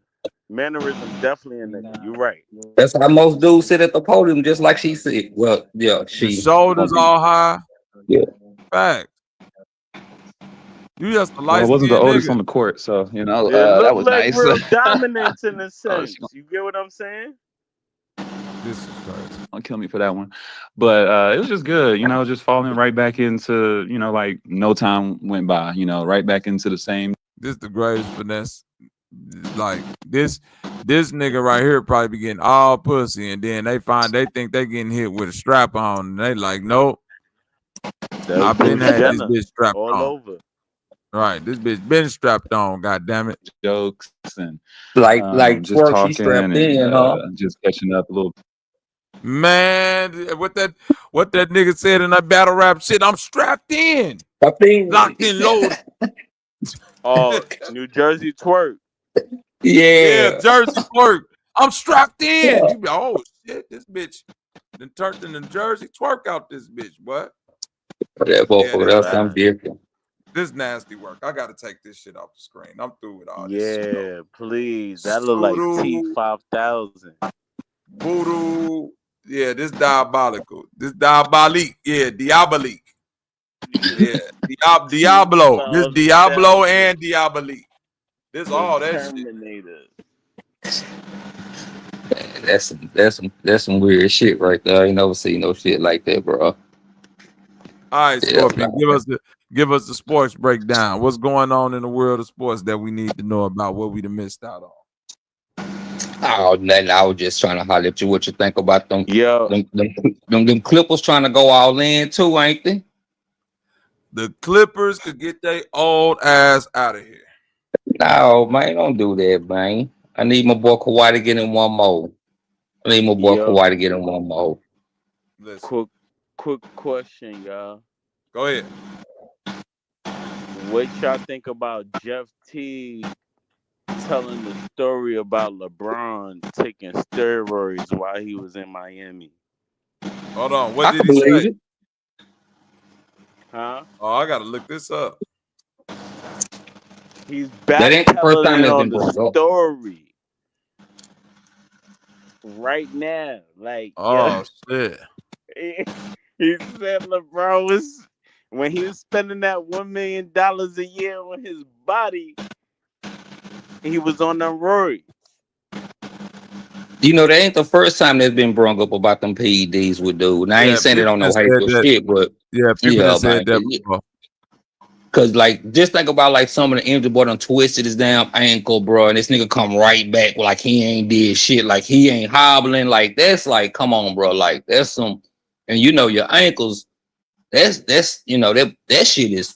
Mannerism definitely a nigga. You're right. That's how most dudes sit at the podium, just like she sit. Well, yeah, the shoulders all high. Yeah, fact. You just the light. Well, I wasn't the oldest nigga on the court, so that was like nice. Real dominance in a sense. You get what I'm saying? This is crazy. Don't kill me for that one, but it was just good. Just falling right back into like no time went by. Right back into the same. This the greatest finesse. Like this nigga right here probably be getting all pussy, and then they think they getting hit with a strap on, and they like, nope. I've been had this bitch strapped all on. over. Right, this bitch been strapped on. God damn it. Jokes and like just twerk, she talking strapped and in, huh? just catching up a little. Man, what that nigga said in that battle rap shit, I'm strapped in. Locked in, loaded. Oh, New Jersey twerk. Yeah, Jersey twerk. I'm strapped in. You be, oh shit, this bitch then turned in the Jersey twerk out this bitch, what? This nasty work. I gotta take this shit off the screen. I'm through with all this shit. Yeah, please. That look like T5000. Voodoo. Yeah, this diabolical. This diabolique. Yeah, diabolique. Yeah, Diablo. This Diablo and diabolique. This all that Terminator. That's some weird shit right there. I ain't never seen no shit like that, bro. All right, Scorpion, give us the sports breakdown. What's going on in the world of sports that we need to know about? What we done missed out on? Oh, nothing. I was just trying to holler at you. What you think about them? Yeah, them Clippers trying to go all in too, ain't they? The Clippers could get their old ass out of here. No, man, don't do that, man. I need my boy Kawhi to get in one more. Quick question, y'all. Go ahead. What y'all think about Jeff T telling the story about LeBron taking steroids while he was in Miami? Hold on. What did he say? Huh? Oh, I gotta look this up. He's back on the story right now. Like, oh shit. He said LeBron was, when he was spending that $1 million a year on his body, he was on them roids. You know, that ain't the first time that's been brought up about them PEDs with dude. Now, I ain't saying it on no hateful shit, but people said that before. Cause like, just think about like some of the injury boy done twisted his damn ankle, bro, and this nigga come right back like he ain't did shit, like he ain't hobbling. Like that's like, come on, bro, like that's some, and you know your ankles, that's you know that shit is,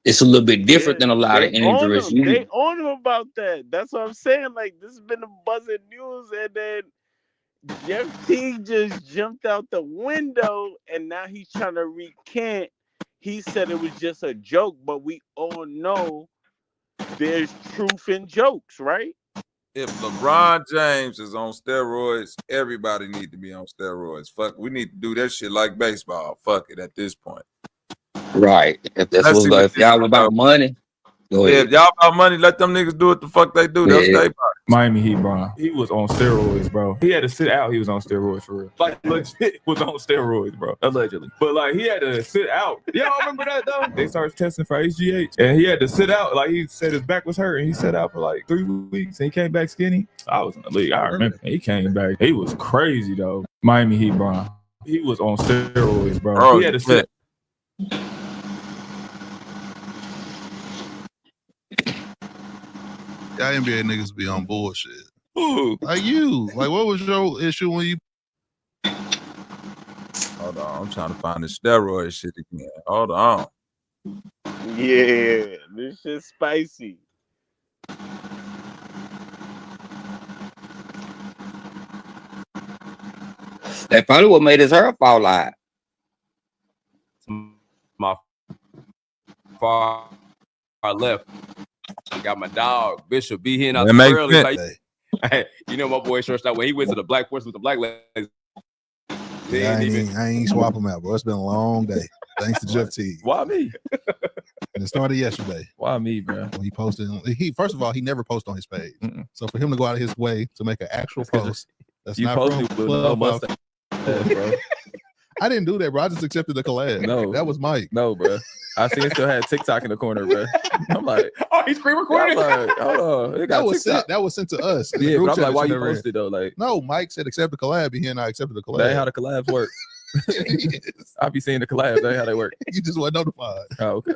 it's a little bit different than a lot of injuries. They on him about that. That's what I'm saying. Like, this has been a buzzing news, and then Jeff T just jumped out the window, and now he's trying to recant. He said it was just a joke, but we all know there's truth in jokes, right? If LeBron James is on steroids, everybody need to be on steroids. Fuck, we need to do that shit like baseball. Fuck it at this point. Right. If that's what, if y'all about money, go ahead. If y'all about money, let them niggas do what the fuck they do. They'll stay about it. Miami Heat, bro. He was on steroids, bro. He had to sit out. He was on steroids for real. Like, legit was on steroids, bro. Allegedly. But, like, he had to sit out. Y'all remember that, though? They started testing for HGH. And he had to sit out. Like, he said his back was hurt. And he sat out for, like, 3 weeks. And he came back skinny. I was in the league. I remember. He came back. He was crazy, though. Miami Heat, bro. He was on steroids, bro. He had to sit. Y'all NBA niggas be on bullshit. Ooh. Like you. Like, what was your issue when you... Hold on. I'm trying to find the steroid shit again. Hold on. Yeah. This shit's spicy. That probably what made his hair fall out. My far left. I got my dog Bishop B here out early. Like, hey, you know my boy shortstop when he went to the Black Force with the Black legs. Yeah, I ain't swap him out, bro. It's been a long day. Thanks to Jeff T. Why me? And it started yesterday. Why me, bro? When he posted, first of all, he never posted on his page. So for him to go out of his way to make an actual post, that's not from Clubhouse. Bro. I didn't do that, bro. I just accepted the collab. No, that was Mike. No, bro. I seen it still had TikTok in the corner, bro. I'm like, oh, he's pre-recorded. Like, hold on, that was sent to us. Yeah, but I'm like, why you posted though? Like, no, Mike said accept the collab, and he and I accepted the collab. That ain't how the collabs work. I be seeing the collabs. That ain't how they work. You just weren't notified. Oh, okay.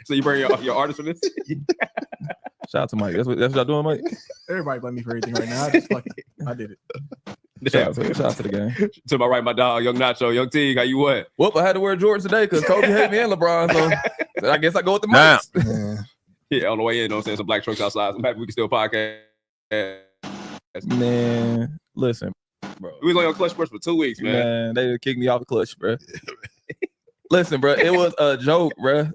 So you bring your artist for this? Shout out to Mike. That's what y'all doing, Mike? Everybody blame me for everything right now. I did it. Shout out to the game. To my right, my dog, Young Nacho, Young T. How you what? Well, I had to wear Jordan today because Kobe hate me and LeBron. So I guess I go with the Mikes. Yeah, on the way in, you know what I'm saying? Some black trucks outside. I'm happy we can still podcast. Man, listen, bro. We was only on Clutch Sports for 2 weeks, man. Man, they kicked me off the Clutch, bro. Listen, bro, it was a joke, bro.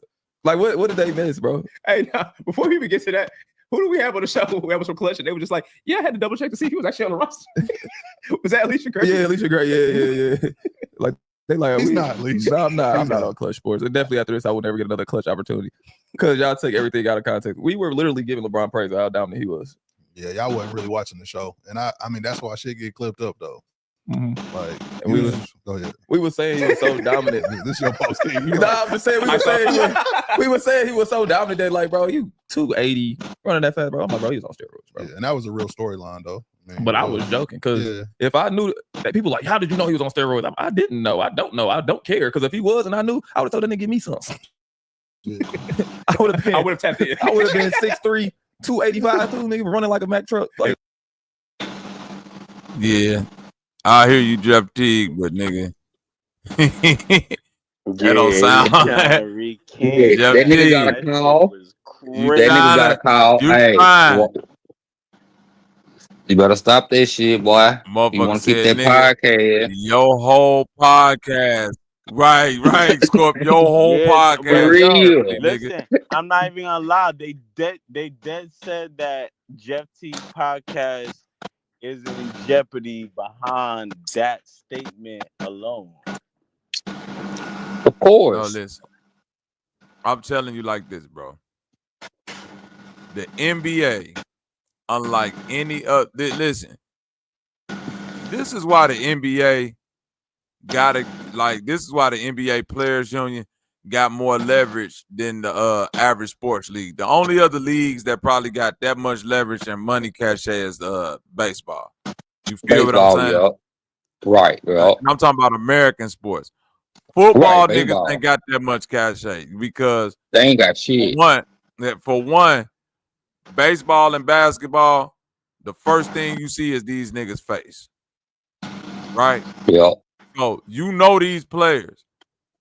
Like, what did they miss, bro? Hey, now, before we even get to that, who do we have on the show? We have us from Clutch, and they were just like, yeah, I had to double check to see if he was actually on the roster. Was that Alicia Gray? Yeah, Alicia Gray. Yeah. Like, they like, He's not Alicia. No, I'm not on Clutch Sports. And definitely after this, I will never get another Clutch opportunity because y'all take everything out of context. We were literally giving LeBron praise how dominant he was. Yeah, y'all wasn't really watching the show, and I mean that's why shit get clipped up though. Mm-hmm. Like, and go ahead. We were saying he was so dominant. This is your post game. No, I'm just saying we were saying he was so dominant that like, bro, you 280 running that fast, bro. I'm like, bro, he was on steroids, bro. Yeah, and that was a real storyline though. But I was joking because if I knew that people like, how did you know he was on steroids? I didn't know. I don't know. I don't care because if he was and I knew, I would have told him to give me some. Yeah. I would have tapped in. I would have been 6'3", 285, nigga running like a Mack truck. Like, yeah, I hear you, Jeff Teague, but nigga, that don't sound. That nigga got a call. That nigga got a call. Hey, you better stop that shit, boy. You want to keep that podcast? Your whole podcast. Right. Scorp, your whole podcast. Listen, I'm not even gonna lie. They dead said that Jeff T podcast is in jeopardy behind that statement alone. Of course. No, listen. I'm telling you like this, bro. The NBA, unlike any other, listen. This is why the NBA this is why the NBA Players Union got more leverage than the average sports league. The only other leagues that probably got that much leverage and money cachet is baseball. You feel what I'm saying? Yep. Right. Well, I'm talking about American sports. Football right, niggas ain't got that much cachet because they ain't got shit. For one, baseball and basketball, the first thing you see is these niggas' face. Right? Yep. So you know these players.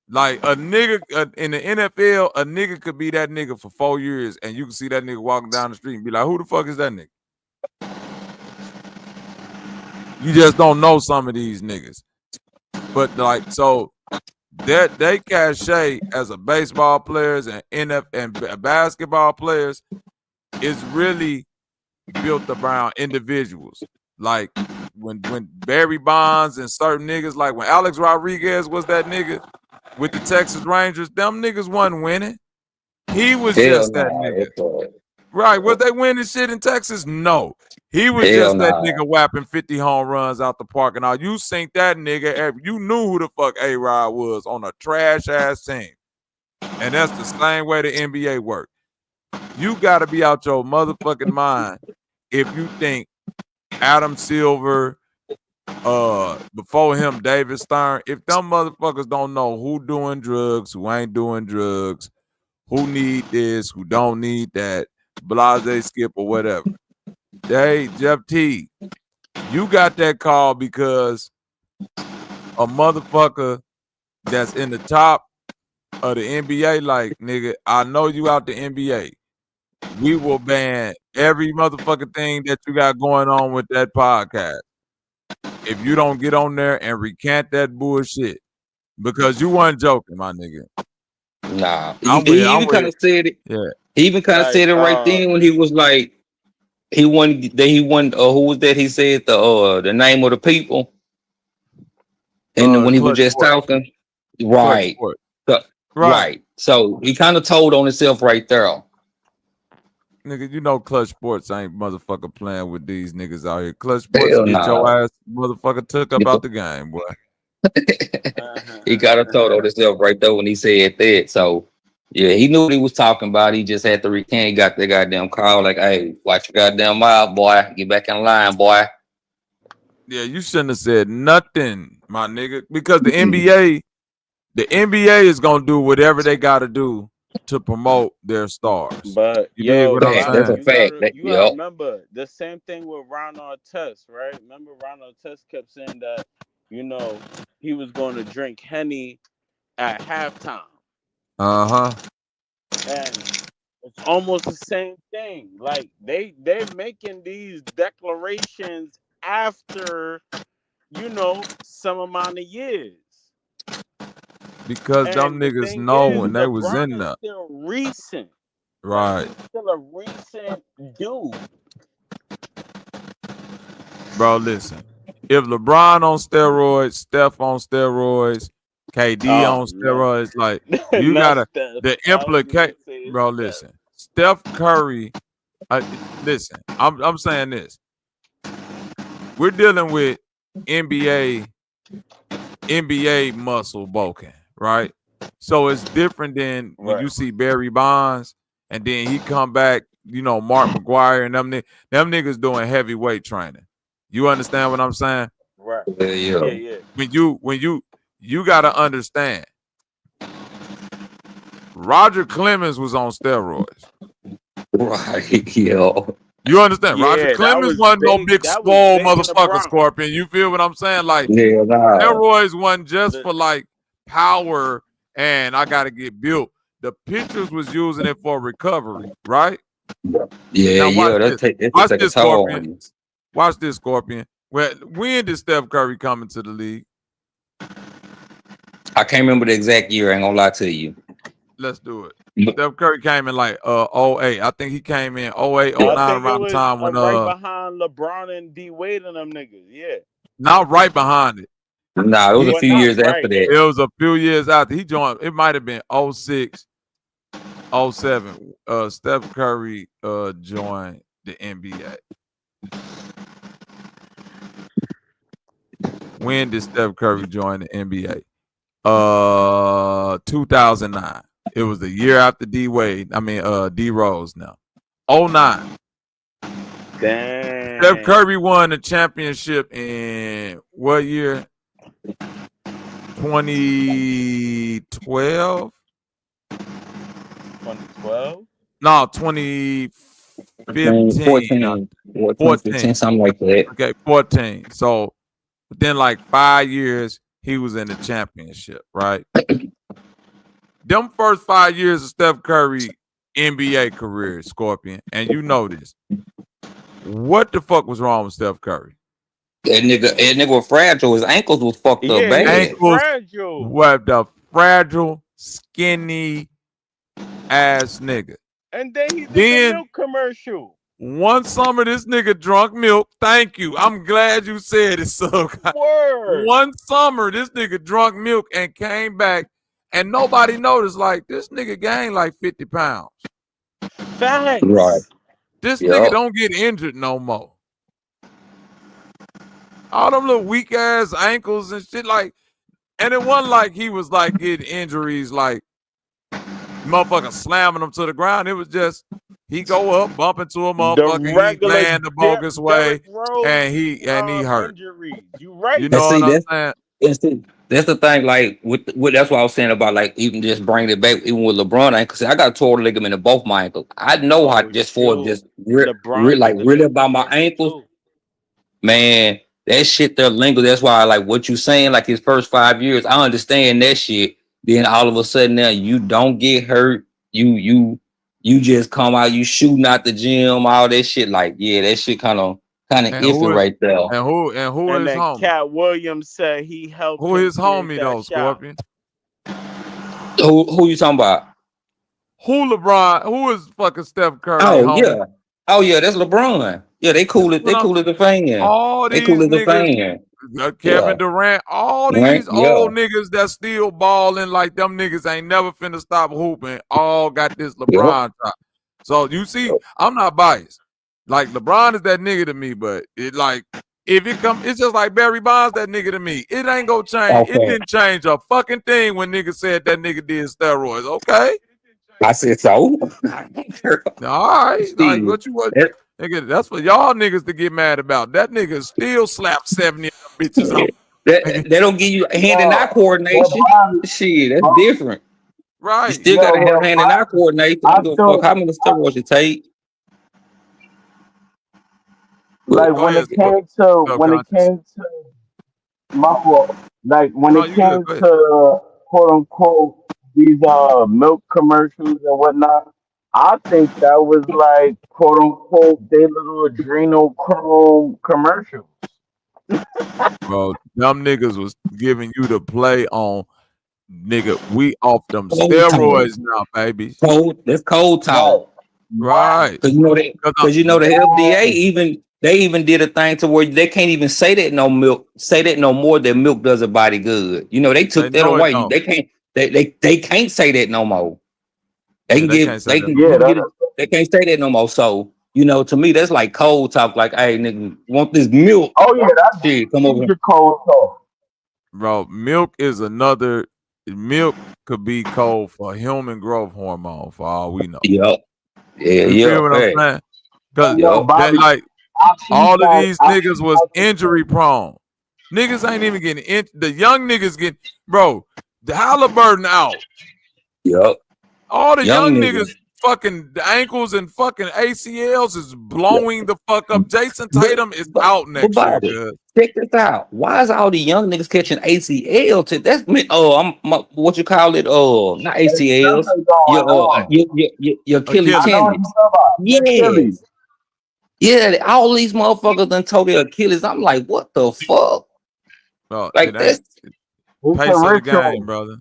Like a nigga in the NFL, a nigga could be that nigga for 4 years and you can see that nigga walking down the street and be like, who the fuck is that nigga? You just don't know some of these niggas. But like, so that they cachet as a baseball players and and basketball players is really built around individuals. Like when Barry Bonds and certain niggas, like when Alex Rodriguez was that nigga with the Texas Rangers, them niggas wasn't winning. He was just that nigga. Right. Was they winning shit in Texas? No. He was just that nigga whapping 50 home runs out the park. And all you seen that nigga, you knew who the fuck A-Rod was on a trash ass team. And that's the same way the NBA works. You gotta be out your motherfucking mind if you think Adam Silver, before him, David Stern, if them motherfuckers don't know who doing drugs, who ain't doing drugs, who need this, who don't need that, blase skip or whatever. Hey, Jeff T, you got that call because a motherfucker that's in the top of the NBA, like, nigga, I know you out the NBA. We will ban every motherfucking thing that you got going on with that podcast if you don't get on there and recant that bullshit. Because you weren't joking, my nigga. Nah. He even kind of said it. Yeah. He even kind of said it right then when he was like, he won, who was that? He said the name of the people. And when he was just talking. Right. So, right. So he kind of told on himself right there. Nigga, you know Clutch Sports ain't motherfucker playing with these niggas out here. Clutch Sports get your ass motherfucker took up out the game, boy. He got a told on himself right there when he said that. So yeah, he knew what he was talking about. He just had to recant. He got the goddamn call like, hey, watch your goddamn mouth, boy. Get back in line, boy. Yeah, you shouldn't have said nothing, my nigga, because the NBA is gonna do whatever they gotta do to promote their stars. But You dig what I'm Bobby, saying? you gotta remember the same thing with Ronald Test, right? Remember Ronald Test kept saying that, he was going to drink Henny at halftime. Uh-huh. And it's almost the same thing. Like they're making these declarations after, some amount of years. Because them niggas know when they was LeBron in there. Still recent. Right. He's still a recent dude. Bro, listen. If LeBron on steroids, Steph on steroids, KD on steroids, like you gotta the implicate. Bro, listen. Steph Curry. Listen. I'm saying this. We're dealing with NBA muscle bulking, right? So it's different than when you see Barry Bonds and then he come back, Mark McGuire and them niggas doing heavyweight training. You understand what I'm saying? Right. Yeah. When you gotta understand, Roger Clemens was on steroids. Right, yo. You understand? Roger Clemens wasn't no big swole motherfucker, Scorpion. You feel what I'm saying? Like, steroids wasn't just for like power and I gotta get built. The pitchers was using it for recovery, right? Yeah, now, watch this, Scorpion. Watch this, Scorpion. When did Steph Curry come into the league? I can't remember the exact year. I ain't gonna lie to you. Let's do it. Steph Curry came in like 08. I think he came in 08, 09 around the time when right behind LeBron and D Wade and them niggas. Yeah. Not right behind it. Nah, it was a few years after that. It was a few years after he joined. It might have been 06, 07. Steph Curry joined the NBA. When did Steph Curry join the NBA? 2009. It was the year after D Wade. I mean, D Rose now. 09. Damn. Steph Curry won the championship in what year? 2012? 2012? No, 2015. 14, something like that. Okay, 14. So within like 5 years, he was in the championship, right? Them first 5 years of Steph Curry NBA career, Scorpion, and you know this. What the fuck was wrong with Steph Curry? That nigga was fragile. His ankles was fucked up bad. Ankles, fragile. What the fragile, skinny ass nigga. And then he did the milk commercial. One summer, this nigga drunk milk. Thank you. I'm glad you said it, so. Word. One summer, this nigga drunk milk and came back, and nobody noticed. Like, this nigga gained like 50 pounds. Facts. Right. This nigga don't get injured no more. All them little weak ass ankles and shit, like, and it wasn't like he was like getting injuries, like motherfucker slamming him to the ground. It was just he go up, bump into a motherfucker, he land the bogus way, and he hurt. Injuries. You right? You know what I'm saying? That's the thing. Like with that's what I was saying about like even just bringing it back, even with LeBron ankles. I got a torn ligament in both my ankles. I know how really about my ankles, man. That shit there lingers. That's why, like what you saying, like his first 5 years, I understand that shit. Then all of a sudden, now you don't get hurt. You just come out, you shooting out the gym, all that shit. Like, yeah, that shit kind of iffy right there. And who is homie? Cat Williams said he helped. Who is homie though, Scorpion? Who you talking about? Who LeBron? Who is fucking Steph Curry? Yeah. Oh yeah, that's LeBron. Yeah, they cool as the fan. All they these cool as the niggas, fan. Kevin Durant, all these old niggas that still balling like them niggas ain't never finna stop hooping. All got this LeBron top. So you see, I'm not biased. Like LeBron is that nigga to me, but it like if it come, it's just like Barry Bonds that nigga to me. It ain't gonna change. It didn't change a fucking thing when niggas said that nigga did steroids. Okay. I said so. All right, like what you want, nigga? That's for y'all niggas to get mad about. That nigga still slapped 70 bitches. They don't give you hand and eye coordination. Shit, that's different. Right. You still got to have hand and eye coordination. I don't give a fuck how many steroids you take. Like when it came to my fault. Like when it came to quote unquote these milk commercials and whatnot, I think that was like quote unquote their little adrenochrome commercials. Bro, them niggas was giving you the play on, nigga, we off them steroids now, baby. That's cold talk. Right. Because you know the FDA they even did a thing to where they can't even say that no more that milk does a body good. You know, they took that away. They can't say that no more. They can't say that no more. So, you know, to me, that's like cold talk. Like, hey, nigga, want this milk? Oh yeah, that's shit. Come over. Cold talk. Bro, milk is another. Milk could be cold for human growth hormone for all we know. Yep. Yeah, you feel what I'm saying? Because like all of these niggas was injury prone. Niggas ain't even getting the young niggas getting, bro, the Halliburton out. Yep. All the young niggas fucking the ankles and fucking ACLs is blowing the fuck up. Jason Tatum is out next year. Check this out. Why is all the young niggas catching ACL? That's me. What you call it? Not ACLs. Your Achilles tendons. Yes. Yeah, all these motherfuckers done told their Achilles. I'm like, what the fuck? Bro, like that's pace of the game, brother.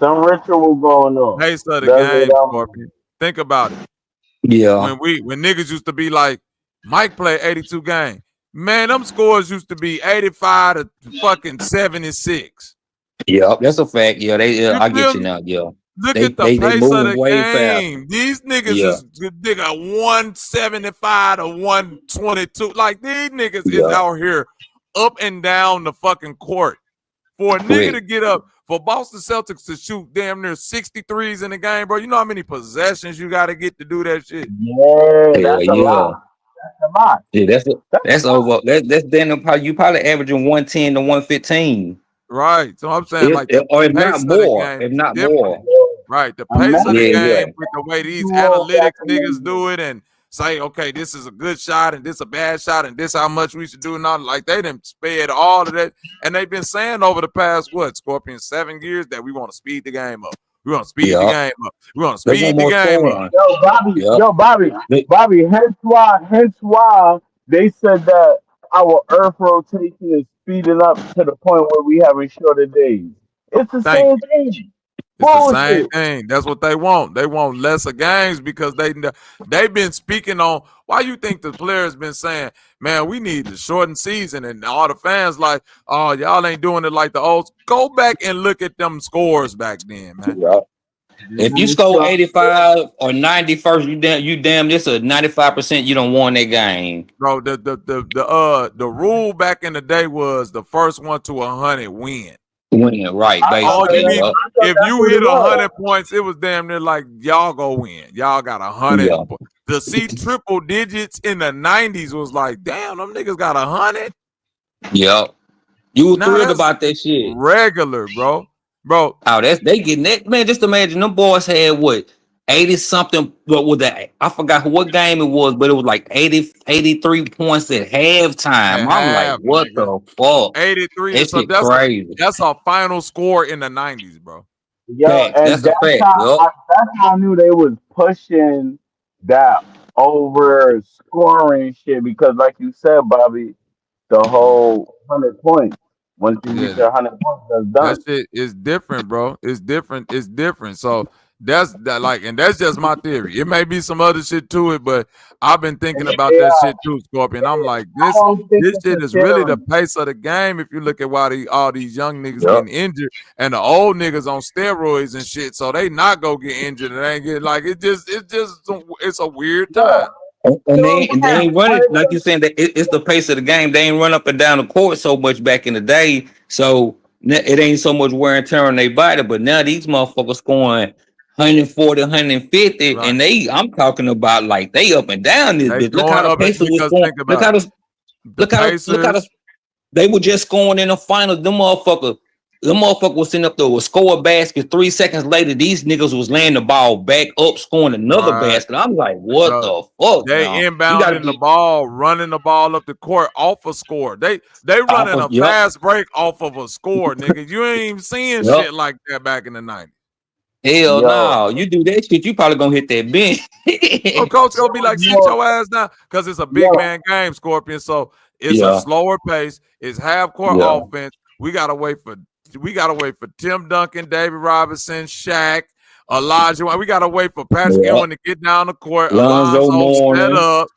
Some ritual going on. Pace of the game, Scorpion. Think about it. Yeah. When niggas used to be like, Mike played 82 games. Man, them scores used to be 85 to fucking 76. Yeah, that's a fact. Yeah, I get you now. Yeah. Look at the pace of the game. Fast. These niggas is nigga 175 to 122. Like these niggas is out here up and down the fucking court. For a nigga to get up, for Boston Celtics to shoot damn near 63s in the game, bro. You know how many possessions you got to get to do that shit? Yeah, that's a lot. That's a lot. Yeah, that's over. That's then you probably averaging 110 to 115. Right. So I'm saying if not more. Right. The pace of the game with the way these analytics niggas do it and say, okay, this is a good shot and this a bad shot and this how much we should do and all, like they done sped all of that. And they've been saying over the past, Scorpion, 7 years that we want to speed the game up. We want to speed the game up. We want to speed the game up. Bobby, hence why they said that our earth rotation is speeding up to the point where we having shorter days. It's the same thing. It's the same thing. That's what they want. They want lesser games because they've been speaking on why you think the players been saying, man, we need to shorten season, and all the fans like, oh, y'all ain't doing it like the old. Go back and look at them scores back then, man. Yeah. If you score 85 or 90 first, you damn this a 95% you don't won that game. Bro, the rule back in the day was the first one to 100 win. Winning, right, basically. If you hit 100 points, it was damn near like y'all go win. Y'all got 100. To see triple digits in the 90s was like, damn, them niggas got 100. Yep. You were thrilled about that shit. Regular, bro. Oh, they getting that, man. Just imagine them boys had 80 something. What was that? I forgot what game it was, but it was like 83 points at halftime. I'm like, what the fuck? 83. That's crazy. That's our final score in the 90s, bro. Yeah, that's a fact. That's how I knew they was pushing that over scoring shit because, like you said, Bobby, the whole 100 points. Once you reach 100 points, that's done. That shit is different, bro. It's different. It's different. So that's and that's just my theory. It may be some other shit to it, but I've been thinking about that shit too, Scorpion. I'm like, this shit is really the pace of the game. If you look at why all these young niggas getting injured and the old niggas on steroids and shit, so they not go get injured and they get like it's a weird time. And they ain't running like you saying that it's the pace of the game. They ain't run up and down the court so much back in the day, so it ain't so much wear and tear on their body. But now these motherfuckers scoring 140, 150, and I'm talking about like they up and down this bitch. Look how the Pacers was going. Look how they were just scoring in the finals. Them motherfuckers The motherfucker was sitting up there with score a basket. 3 seconds later, these niggas was laying the ball back up, scoring another basket. I'm like, what the fuck? They inbounding the ball, running the ball up the court off a score. They running a fast break off of a score, nigga. You ain't even seeing shit like that back in the 90s. Hell no, you do that shit, you probably gonna hit that bench. Coach gonna be like, sit your ass down, because it's a big man game, Scorpion. So it's a slower pace. It's half court offense. We gotta wait for Tim Duncan, David Robinson, Shaq, Elijah. We gotta wait for Patrick Ewing to get down the court. Alonzo set up,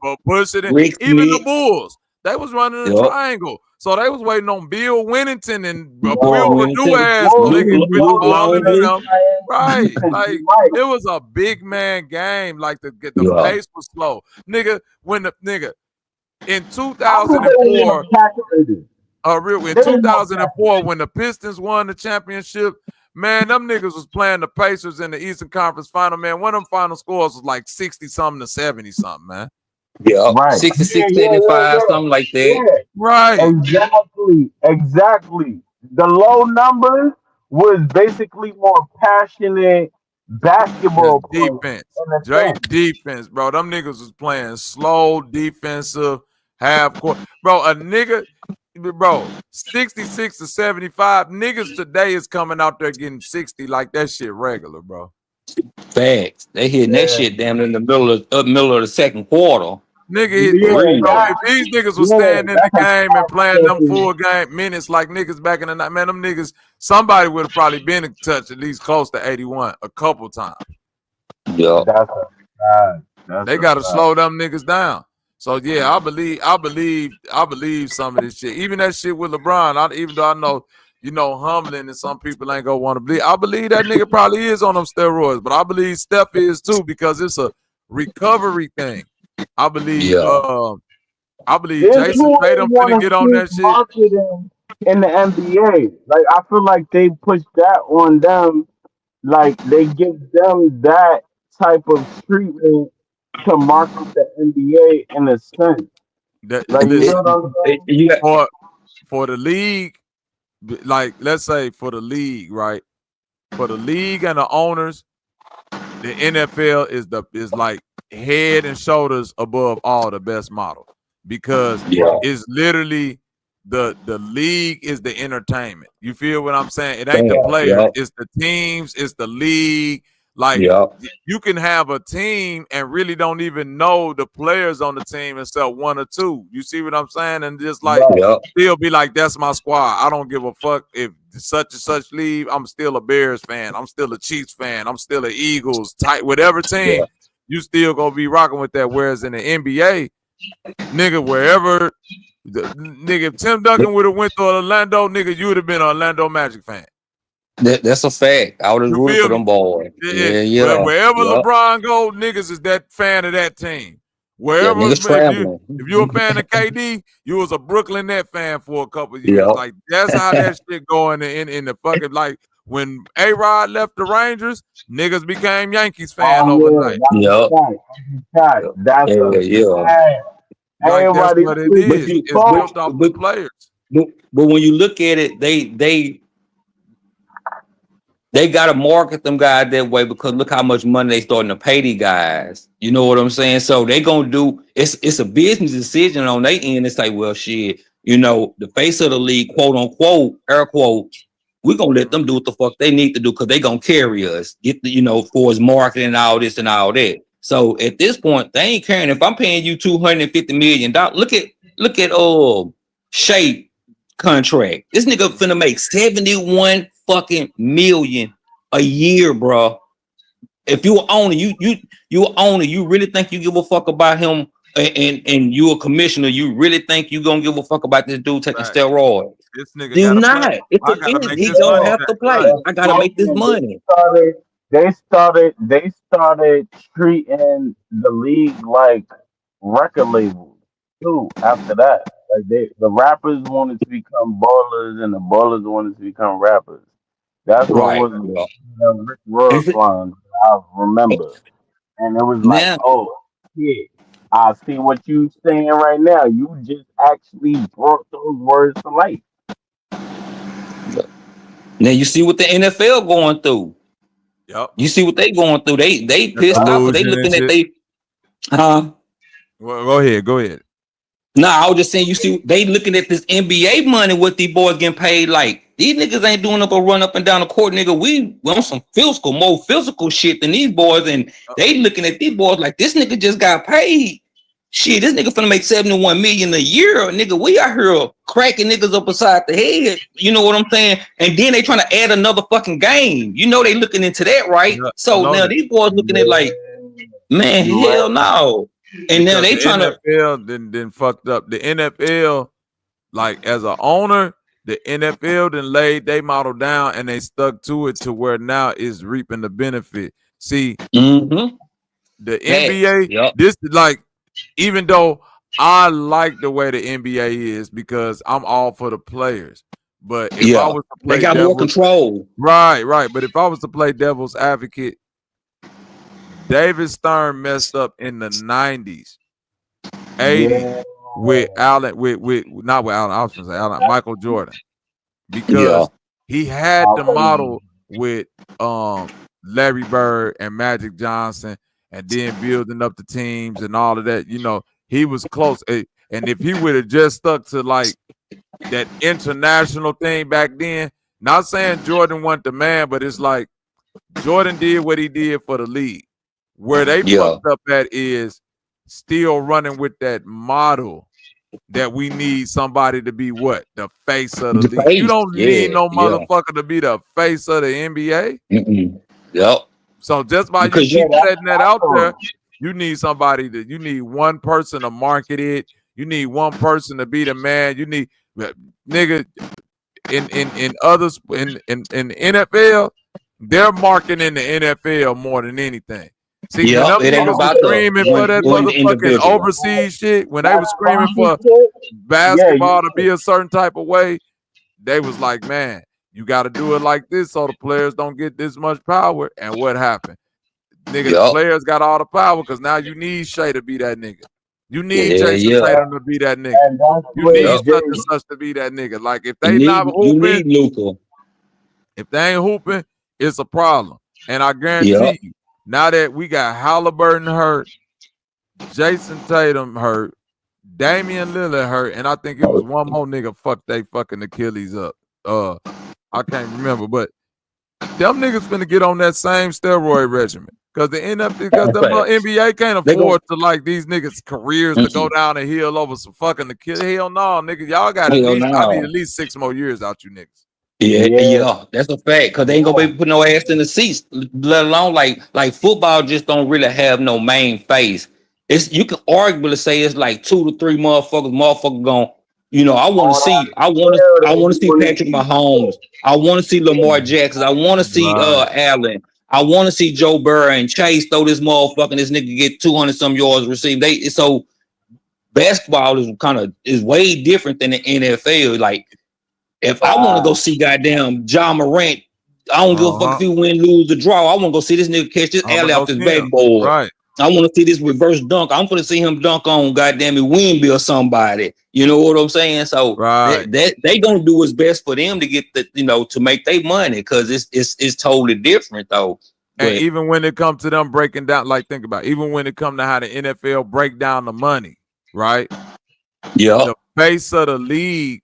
but push it in. Even the Bulls, they was running a triangle. So they was waiting on Bill Winnington and Will Purdue ass so they could put the ball into them. Right. Like it was a big man game. Like the pace was slow. Nigga, in 2004, in 2004, when the Pistons won the championship, man, them niggas was playing the Pacers in the Eastern Conference Final, man. One of them final scores was like 60-something to 70-something, man. Yeah, 66, 85, something like that. Yeah. Right. Exactly. The low numbers was basically more passionate basketball defense. Straight defense, bro. Them niggas was playing slow defensive half court. Bro, a nigga, 66 to 75, niggas today is coming out there getting 60 like that shit regular, bro. Facts. They hitting that shit down in the middle of the second quarter. Nigga, if these niggas was staying in the game and playing them full game minutes like niggas back in the night, man, them niggas, somebody would have probably been in touch at least close to 81 a couple times. Yeah. They gotta slow them niggas down. So yeah, I believe some of this shit. Even that shit with LeBron, even though I know, humbling and some people ain't gonna want to believe. I believe that nigga probably is on them steroids, but I believe Steph is too, because it's a recovery thing. I believe Jason Tatum finna get on that shit. In the NBA, like I feel like they push that on them, like they give them that type of treatment to market the NBA in a sense. For the league, like let's say for the league, right? For the league and the owners, the NFL is like head and shoulders above all the best model, because it's literally the league is the entertainment. You feel what I'm saying? It ain't the players, it's the teams, it's the league. Like you can have a team and really don't even know the players on the team except one or two. You see what I'm saying? And just like still be like, that's my squad. I don't give a fuck if such and such leave. I'm still a Bears fan. I'm still a Chiefs fan. I'm still an Eagles type. Whatever team, you still gonna be rocking with that. Whereas in the NBA, nigga, wherever nigga, if Tim Duncan would have went to Orlando, nigga, you would have been an Orlando Magic fan. That's a fact. I would have rooted for them boys. Yeah. Wherever LeBron go, niggas is that fan of that team. Wherever, if you're a fan of KD, you was a Brooklyn Net fan for a couple of years. Like that's how that shit going in the fucking, like when A-Rod left the Rangers, niggas became Yankees fan overnight. That's everybody, what it is. It's built off the players. But when you look at it, they gotta market them guys that way, because look how much money they starting to pay these guys. You know what I'm saying? So they gonna do it's a business decision on their end. It's like, well, shit, the face of the league, quote unquote, air quotes, we're gonna let them do what the fuck they need to do, because they gonna carry us, get the for his marketing and all this and all that. So at this point, they ain't caring. If I'm paying you $250 million, look at Shea contract. This nigga finna make 71 fucking million a year, bro. If you own it, you own it. You really think you give a fuck about him, and you a commissioner? You really think you gonna give a fuck about this dude taking steroids? This nigga do not. He gonna have to play. I gotta make this money. They started treating the league like record labels too. After that, like the rappers wanted to become ballers, and the ballers wanted to become rappers. That's what was the Rick Ross line, I remember. And it was like, oh shit, I see what you saying right now. You just actually brought those words to life. Now you see what the NFL going through. Yep. You see what they going through. They pissed off because they looking at they. Well, go ahead. Nah, I was just saying. You see, they looking at this NBA money. What these boys getting paid like? These niggas ain't doing up a run up and down the court, nigga. We on some more physical shit than these boys, and they looking at these boys like this nigga just got paid. Shit, this nigga finna make 71 million a year, nigga. We out here cracking niggas up beside the head. You know what I'm saying? And then they trying to add another fucking game. You know they looking into that, right? Yeah, so now these boys looking at like, man, hell no. And now they trying to NFL then fucked up. The NFL, like as an owner, the NFL then laid they model down and they stuck to it to where now is reaping the benefit. See, the NBA, this is like. Even though I like the way the NBA is because I'm all for the players, but if I was to play, they got more control. Right. But if I was to play devil's advocate, David Stern messed up in the 90s, 80s with Allen, not with Allen. I was going to say Allen, Michael Jordan, because he had the model with Larry Bird and Magic Johnson. And then building up the teams and all of that, you know, he was close. And if he would have just stuck to like that international thing back then, not saying Jordan wasn't the man, but it's like Jordan did what he did for the league. Where they fucked up at is still running with that model that we need somebody to be what? The face of the league. You don't need no motherfucker to be the face of the NBA. So just by you keep setting that out there, you need somebody you need one person to market it. You need one person to be the man. You need nigga in others in NFL, they're marketing the NFL more than anything. See, when them niggas were screaming for that motherfucking overseas shit, when they were screaming for basketball to be a certain type of way, they was like, man, you got to do it like this so the players don't get this much power. And what happened? Nigga, the players got all the power because now you need Shea to be that nigga. You need Jason Tatum to be that nigga. You need such and such to be that nigga. Like if they not hooping, if they ain't hooping, it's a problem. And I guarantee you, now that we got Halliburton hurt, Jason Tatum hurt, Damian Lillard hurt, and I think it was one more nigga they fucking Achilles up. I can't remember, but them niggas finna get on that same steroid regimen because the NBA can't afford to like these niggas' careers to go down a hill over some fucking Achilles. Hell no, niggas, y'all got I need at least 6 more years out you niggas. Yeah, that's a fact. Cause they ain't gonna be able to put no ass in the seats, let alone like football just don't really have no main face. It's you can arguably say it's like 2 to 3 motherfuckers going. You know, I want to see Patrick Mahomes. I want to see Lamar Jackson. I want to see Allen. I want to see Joe Burrow and Chase throw this motherfucker. This nigga get 200 some yards received. So basketball is way different than the NFL. Like if I want to go see goddamn John Morant, I don't give a fuck if he win, lose, or draw. I want to go see this nigga catch this alley off his backboard. Right. I want to see this reverse dunk. I'm going to see him dunk on goddamn it Wemby or somebody. You know what I'm saying? So they gonna do what's best for them to get to make their money because it's totally different though. And even when it comes to them breaking down, like think about it, even when it comes to how the NFL break down the money, right? The face of the league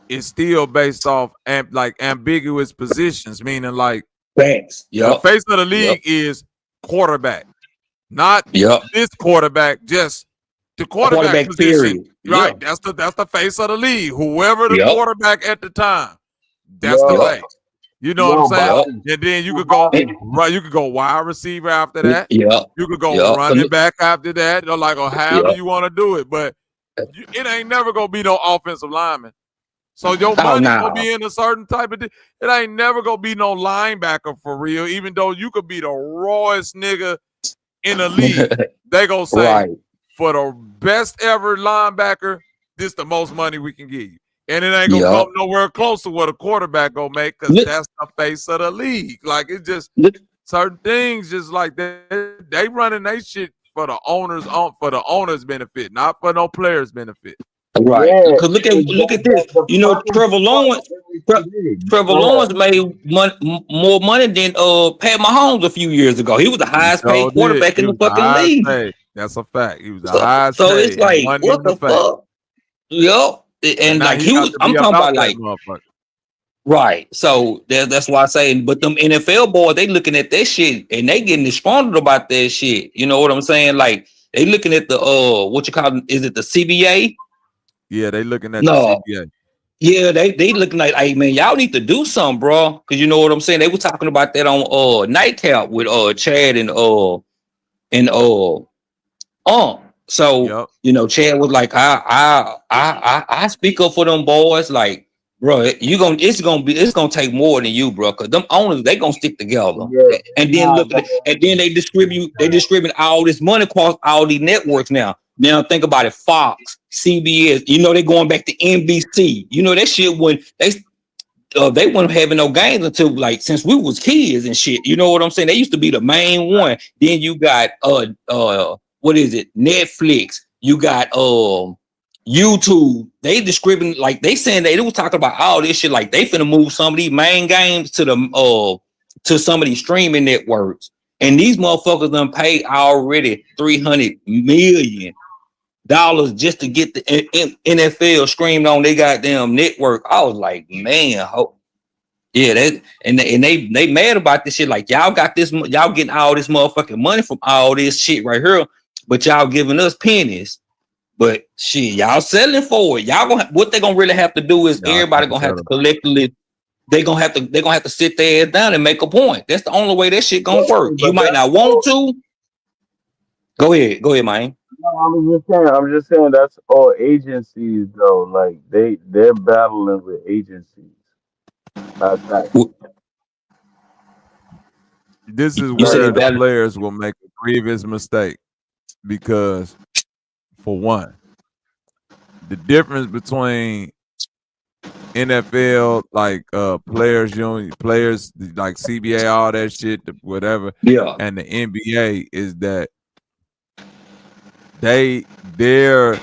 is still based off ambiguous positions, meaning like facts. The face of the league is quarterback. Not this quarterback, just the quarterback position. Period. Right. That's the face of the league. Whoever the quarterback at the time, that's the face. You know what I'm saying? And then you could go you could go wide receiver after that. You could go running back after that, or however you want to do it. But it ain't never gonna be no offensive lineman. So your money gonna be in a certain type of it ain't never gonna be no linebacker for real, even though you could be the rawest nigga in the league. They gonna say for the best ever linebacker, this the most money we can give you. And it ain't gonna come nowhere close to what a quarterback gonna make because that's the face of the league. Like it's just certain things just like that. They running they shit for the owners benefit, not for no players benefit. Right. Yeah, Because look at this. You know, Trevor Lawrence. Trevor Lawrence made more money than Pat Mahomes a few years ago. He was the highest paid Did. quarterback He in the was the fucking highest league. paid. That's a fact. He was the So, highest so it's paid and like, wasn't what even a the fact. fuck? Yup. And And now like he he got was, to I'm be talking about about that like, motherfucker. right. So that's why I say, but them NFL boys, they looking at that shit and they getting disgruntled about that shit. You know what I'm saying? Like they looking at the what you call it? Is it the CBA? Yeah, they looking at the No. CBA. Yeah, they looking like, hey man, y'all need to do something, bro. Cause you know what I'm saying? They were talking about that on Nightcap with Chad and so you know, Chad was like, I speak up for them boys, like, bro, it's gonna take more than you, bro, because them owners, they gonna stick together. Yeah, And then look at it, and then they distribute all this money across all these networks now. Now think about it, Fox, CBS, you know, they going back to NBC. You know, that shit when they weren't having no games until like since we was kids and shit. You know what I'm saying? They used to be the main one. Then you got what is it? Netflix. You got YouTube. They distributing, like they saying they was talking about all this shit. Like they finna move some of these main games to the to some of these streaming networks. And these motherfuckers done paid already $300 million just to get the NFL streamed on their goddamn network. I was like, man, yeah, they mad about this shit. Like y'all got this, y'all getting all this motherfucking money from all this shit right here, but y'all giving us pennies. But shit, y'all selling for it. Y'all what they gonna really have to do is everybody gonna have to collectively. They gonna have to sit their ass down and make a point. That's the only way that shit gonna work. You might not want to. Go ahead, man. No, I'm just saying that's all agencies though. Like they're battling with agencies. Not that. This is where the players will make a grievous mistake because, for one, the difference between NFL, like players union, players like CBA, all that shit, whatever, and the NBA is that they're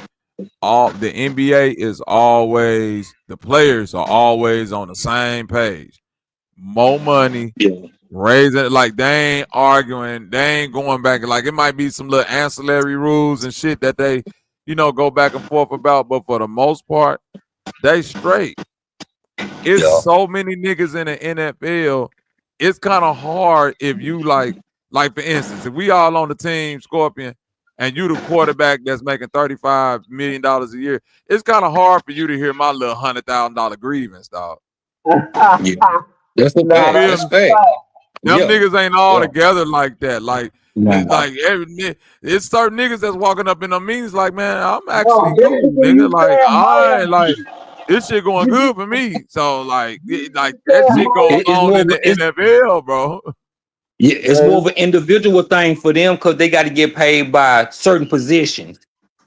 all, the NBA is always, the players are always on the same page. More money, raising, like they ain't arguing, they ain't going back. Like it might be some little ancillary rules and shit that they, go back and forth about, but for the most part, they straight. It's so many niggas in the NFL. It's kind of hard if you like for instance, if we all on the team Scorpion and you the quarterback that's making $35 million a year, it's kind of hard for you to hear my little $100,000 grievance, dog. That's a fact. That's a fact. Them niggas ain't all together like that. Like it's certain niggas that's walking up in them meetings like, man, I'm actually cool, nigga. Like I ain't like this shit going good for me. So like that shit goes on in the NFL, bro. Yeah, it's more of an individual thing for them because they got to get paid by certain positions.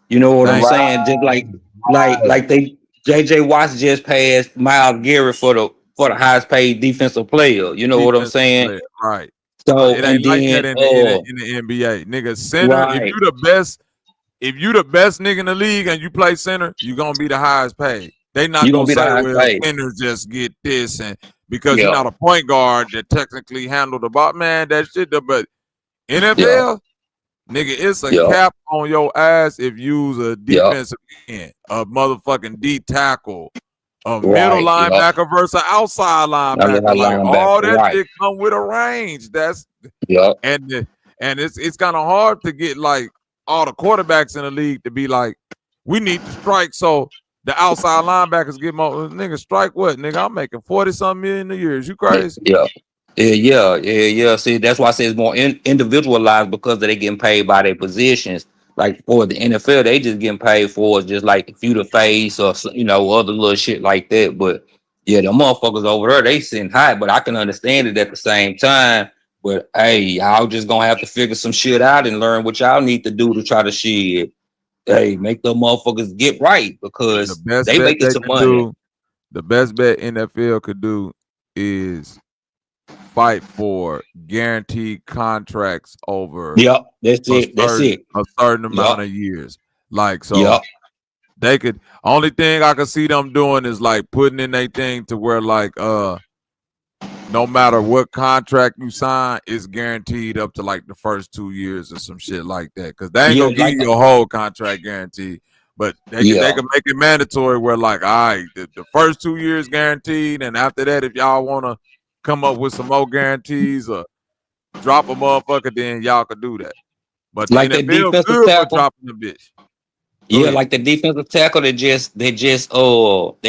You know what I'm saying? Just like they JJ Watts just passed Myles Garrett for the highest paid defensive player. You know what I'm saying? Right. So it ain't like that in the NBA. Nigga, center, if you the best nigga in the league and you play center, you're gonna be the highest paid. They not gonna say, well, center just get this, and because you're not a point guard that technically handle the ball. Man, that shit, but NFL, nigga, it's a cap on your ass if you use a defensive end, a motherfucking D tackle, a middle linebacker versus outside linebacker. Like all that shit come with a range. That's and it's kind of hard to get like all the quarterbacks in the league to be like, we need to strike so the outside linebackers get more. Nigga, strike what? Nigga, I'm making 40-something million a year. Is you crazy? Yeah. See, that's why I say it's more individualized because they getting paid by their positions. Like for the NFL, they just getting paid for just like if you the face or other little shit like that. But yeah, the motherfuckers over there, they sitting high. But I can understand it at the same time. But hey, y'all just gonna have to figure some shit out and learn what y'all need to do to try to shit. Hey, make the motherfuckers get right because they making some money. The best bet NFL could do is fight for guaranteed contracts over that's it. A certain amount of years. Like so They could. Only thing I could see them doing is like putting in a thing to where like no matter what contract you sign, it's guaranteed up to like the first 2 years or some shit like that. Cause they ain't gonna give you a whole contract guarantee, but they can make it mandatory where like, all right, the first 2 years guaranteed, and after that, if y'all wanna come up with some more guarantees or drop a motherfucker, then y'all could do that. But the like the NFL defensive good for tackle. dropping the bitch. Yeah, like the defensive tackle they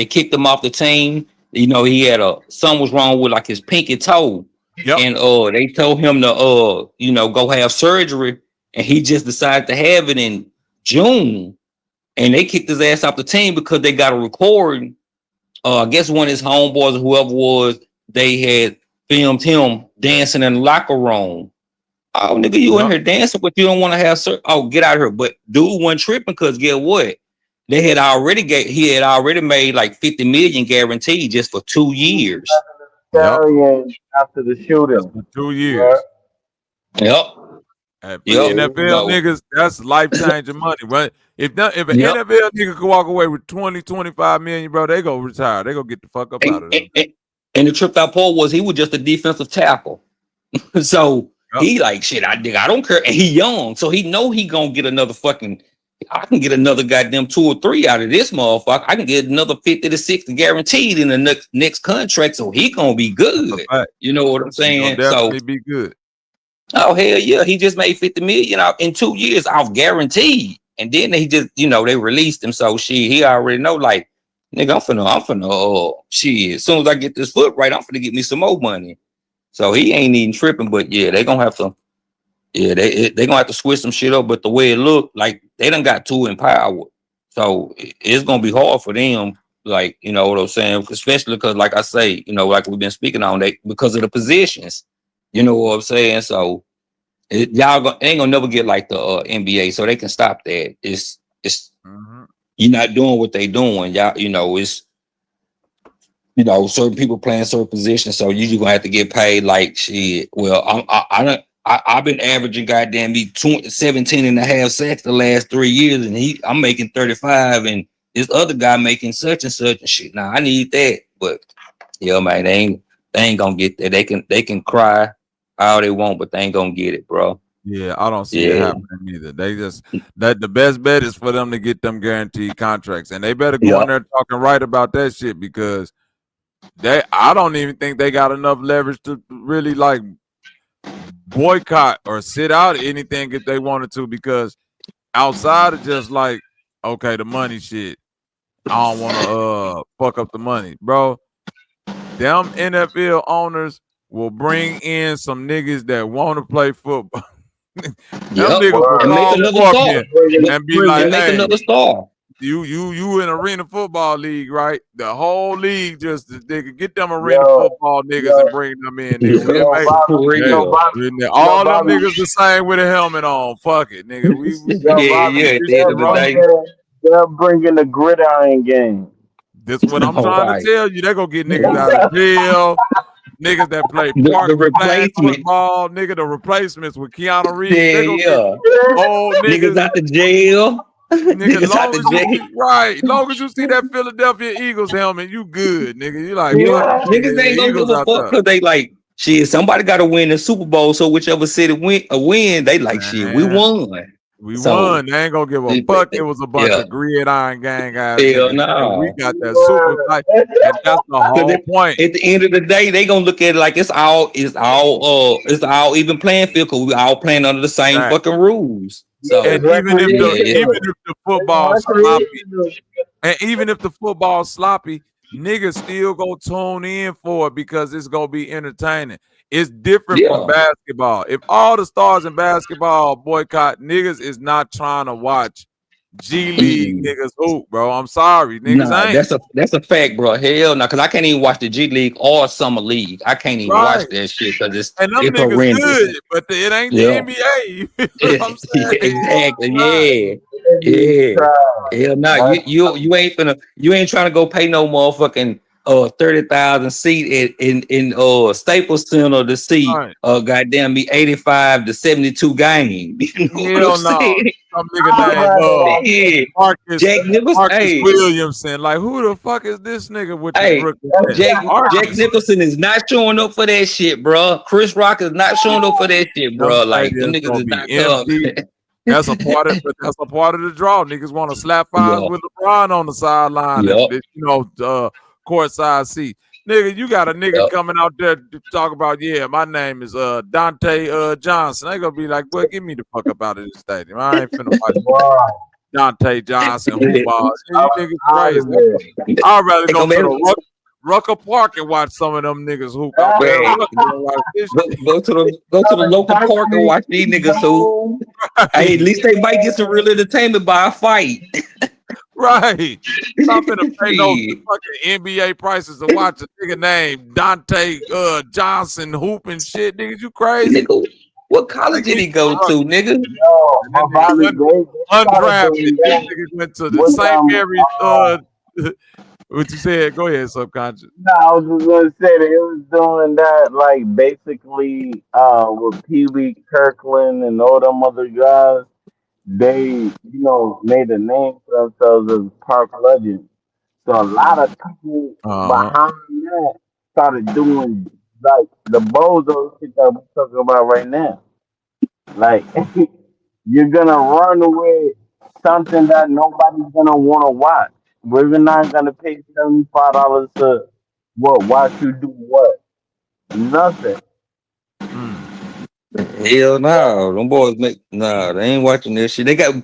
kicked him off the team. You know, he had something was wrong with like his pinky toe. Yep. And they told him to go have surgery, and he just decided to have it in June. And they kicked his ass off the team because they got a recording. I guess one of his homeboys or whoever was, they had filmed him dancing in the locker room. Oh, nigga, you in here dancing, but you don't want to have get out of here. But dude wasn't tripping because get what? He had already made like 50 million guaranteed just for 2 years. After the shooting. For 2 years. Yep. NFL niggas, that's life changing money. Right? If an NFL nigga could walk away with 20, 25 million, bro, they go retire. They go get the fuck up out of there. And the tripped out part was he was just a defensive tackle. So he like, shit, I don't care. And he young, so he know he gonna get another fucking, I can get another goddamn 2 or 3 out of this motherfucker. I can get another 50 to 60 guaranteed in the next contract, so he gonna be good. You know what I'm saying? Definitely be good. Oh, hell yeah. He just made 50 million out in 2 years off guaranteed. And then they just, they released him. So shit, he already know, like, nigga, I'm finna, shit. As soon as I get this foot right, I'm finna get me some more money. So he ain't even tripping, but yeah, they gonna have to, they gonna have to switch some shit up. But the way it look, like they done got too empowered. So it's gonna be hard for them, like, you know what I'm saying? Especially because, like I say, like we've been speaking on, because of the positions. You know what I'm saying? So y'all ain't gonna never get like the NBA, so they can stop that. It's you're not doing what they doing. Y'all, it's certain people playing certain positions, so you just gonna have to get paid like shit. Well, I've been averaging goddamn me 17 and a half sacks the last 3 years, and I'm making 35, and this other guy making such and such and shit. Now I need that, but man, they ain't gonna get that. They can cry all they want, but they ain't gonna get it, bro. Yeah, I don't see it happening either. They just the best bet is for them to get them guaranteed contracts, and they better go in there talking right about that shit, because I don't even think they got enough leverage to really like boycott or sit out anything if they wanted to, because outside of just like, okay, the money shit, I don't want to fuck up the money, bro. Them NFL owners will bring in some niggas that want to play football. Them niggas will call and be like, hey, another star. You in arena football league, right? The whole league they could get them arena football niggas and bring them in. Nigga. All them niggas the same with a helmet on. Fuck it, nigga. They're bringing the gridiron game. That's what I'm trying to tell you. They gonna get niggas out of jail. Niggas that play park football, nigga, the replacements with Keanu Reeves. They gonna get old niggas out the jail. Nigga, long as you see that Philadelphia Eagles helmet, you good, nigga. You like, niggas ain't gonna give a fuck because they like, shit, somebody gotta win the Super Bowl, so whichever city win, they like, shit, we won. We won. They ain't gonna give a fuck. It was a bunch of gridiron gang guys. Hell no. We got that super fight, and that's the whole point. At the end of the day, they gonna look at it like it's all even playing field, because we all playing under the same fucking rules. So and even if the football sloppy, niggas still gonna tune in for it because it's gonna be entertaining. It's different from basketball. If all the stars in basketball boycott, niggas is not trying to watch G League niggas hoop, bro. I'm sorry, niggas ain't. That's a fact, bro. Hell no, because I can't even watch the G League or Summer League. I can't even watch that shit because it's horrendous. Good, but it ain't the NBA. You know what I'm saying? Exactly. Yeah. Hell no, you ain't trying to go pay no motherfucking 30,000 seat in Staples Center to see goddamn me 85 to 72 game. You know what I'm saying? Some nigga named Jack Nicholson. Marcus Williamson. Like, who the fuck is this nigga with the Brooklyn? Jack Nicholson is not showing up for that shit, bro. Chris Rock is not showing up for that shit, bro. Like them niggas is not coming. That's a part of the draw. Niggas want to slap eyes with LeBron on the sideline. You know, courtside seat. Nigga, you got a nigga coming out there to talk about, my name is 𝘾𝙤𝙥𝙃 Johnson. They gonna be like, boy, get me the fuck up out of this stadium. I ain't finna watch 𝘾𝙤𝙥 Johnson hoop balls. You niggas crazy. I'd rather go to the Rucker Park and watch some of them niggas hoop out there. Go to the local park and watch these niggas hoop. Hey, at least they might get some real entertainment by a fight. Right. I'm gonna pay those fucking NBA prices to watch a nigga named 𝘾𝙤𝙥 Johnson hooping shit. Niggas, you crazy? Nigga, what college did he go to, nigga? Undrafted. Niggas went to the St. Mary's. What you said? Go ahead, subconscious. No, I was just gonna say that it was doing that, like basically, with Pee Wee Kirkland and all them other guys. They, made a name for themselves as park legends. So a lot of people behind that started doing like the bozo shit that we're talking about right now. Like you're gonna run with something that nobody's gonna want to watch. We're not gonna pay $75 to watch you do what? Nothing. Hell no, them boys they ain't watching this shit. They got the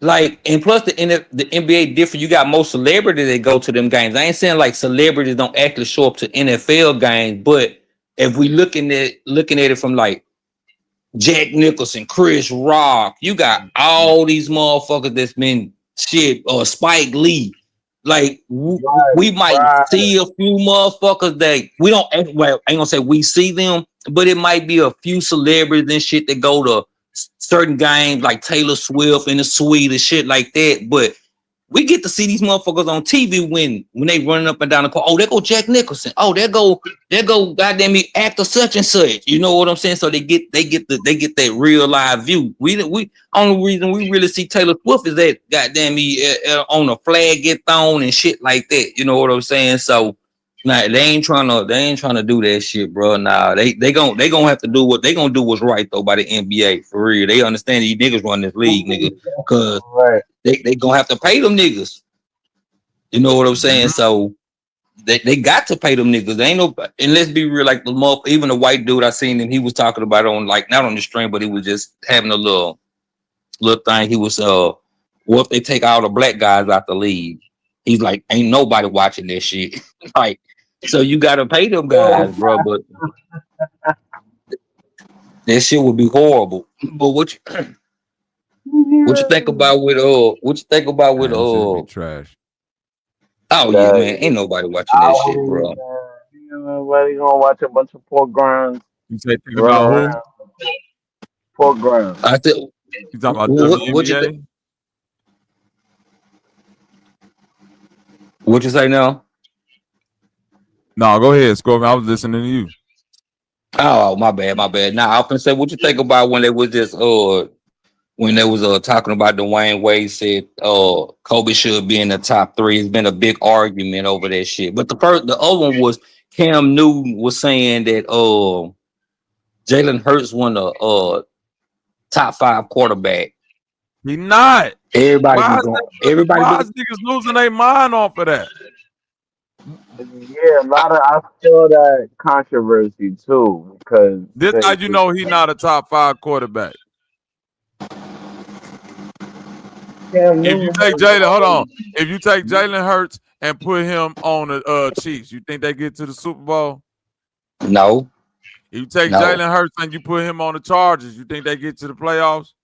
NBA different. You got most celebrities that go to them games. I ain't saying like celebrities don't actually show up to NFL games, but if we looking at it from like Jack Nicholson, Chris Rock, you got all these motherfuckers that's been shit, or Spike Lee. Like we might see a few motherfuckers that we don't. Well, I ain't gonna say we see them, but it might be a few celebrities and shit that go to certain games, like Taylor Swift and the Sweet and shit like that. But we get to see these motherfuckers on TV when they running up and down the court. Oh, there go Jack Nicholson. Oh, there go goddamn me actor such and such. You know what I'm saying? So they get that real live view. We only reason we really see Taylor Swift is that goddamn me on a flag get thrown and shit like that. You know what I'm saying? So nah, they ain't trying to do that shit, bro. Nah, they gonna have to do what they gonna do what's right though by the NBA for real. They understand these niggas run this league, nigga, because they gonna have to pay them niggas. You know what I'm saying? So they got to pay them niggas. They ain't no, and let's be real, like even the white dude I seen him, he was talking about it on like not on the stream, but he was just having a little thing. He was what if they take all the black guys out the league? He's like, ain't nobody watching this shit. Like, so you gotta pay them guys, bro. But that shit would be horrible. But what you think about with trash? Oh yeah, man, ain't nobody watching that shit, bro. Nobody gonna watch a bunch of poor grinds. You say think about who? Poor grinds. I said, you talking about what you think? What you say now? No, go ahead, Scorpion. I was listening to you. Oh, my bad. Now I was gonna say, what you think about when they was just talking about Dwayne Wade said Kobe should be in the top 3. It's been a big argument over that shit. But the other one was Cam Newton was saying that Jalen Hurts won a top 5 quarterback. He not. Everybody why is niggas losing their mind off of that? Yeah, I saw that controversy too, because this how you know he not a top 5 quarterback. If you take Jalen Hurts and put him on the Chiefs, you think they get to the Super Bowl? No. If you take Jalen Hurts and you put him on the Chargers, you think they get to the playoffs?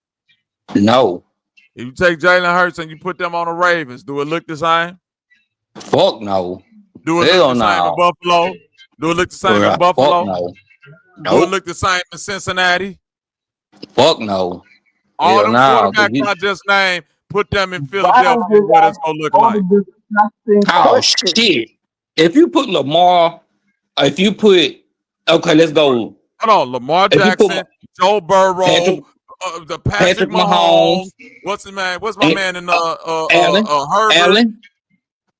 No. If you take Jalen Hurts and you put them on the Ravens, do it look the same? Fuck no. Do it look the same in Buffalo? Do it look the same in Buffalo? No. Do it look the same in Cincinnati? Fuck no. All them quarterbacks I just named, put them in Philadelphia, what it's gonna look like. Oh shit. if you put Lamar, if you put okay, let's go. Hold on, Lamar Jackson, Joe Burrow, the Patrick Mahomes. What's his man? What's my man in Herbert?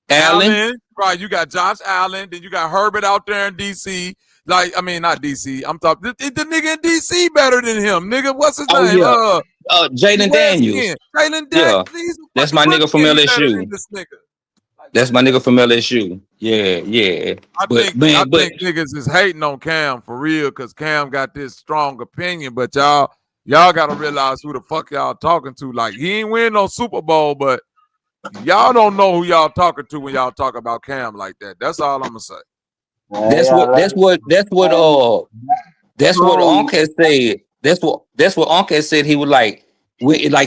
Allen. Right, you got Josh Allen. Then you got Herbert out there in DC. Like, I mean, not DC. I'm talking the nigga in DC better than him. Nigga, what's his name? Yeah. Jalen Daniels. Jalen Daniels. Yeah. That's my nigga from LSU. That's my nigga from LSU. Yeah. I think niggas is hating on Cam for real because Cam got this strong opinion, but y'all gotta realize who the fuck y'all talking to. Like, he ain't win no Super Bowl, but y'all don't know who y'all talking to when y'all talk about Cam like that. That's all I'm gonna say. That's what Uncle said. That's what Uncle said. He was like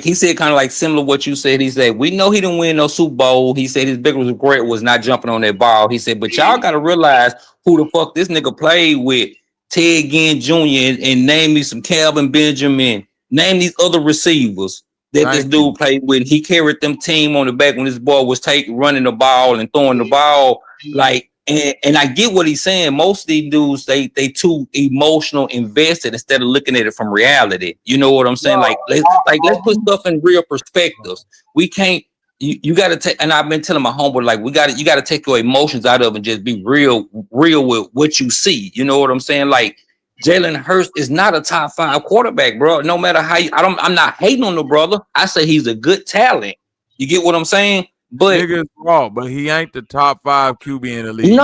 he said kind of like similar to what you said. He said, we know he didn't win no Super Bowl. He said his biggest regret was not jumping on that ball. He said, but y'all gotta realize who the fuck this nigga played with. Ted Ginn Jr. and name me some Calvin Benjamin. Name these other receivers that this dude played with. He carried them team on the back when this boy was running the ball and throwing the ball. Like, and I get what he's saying. Most of these dudes, they too emotional, invested instead of looking at it from reality. You know what I'm saying? Let's put stuff in real perspectives. We can't. You got to take. And I've been telling my homeboy, like, you got to take your emotions out of it and just be real with what you see. You know what I'm saying? Like, Jalen Hurts is not a top 5 quarterback, bro. No matter how I'm not hating on the brother. I say he's a good talent. You get what I'm saying? But nigga is raw, but he ain't the top 5 QB in the league.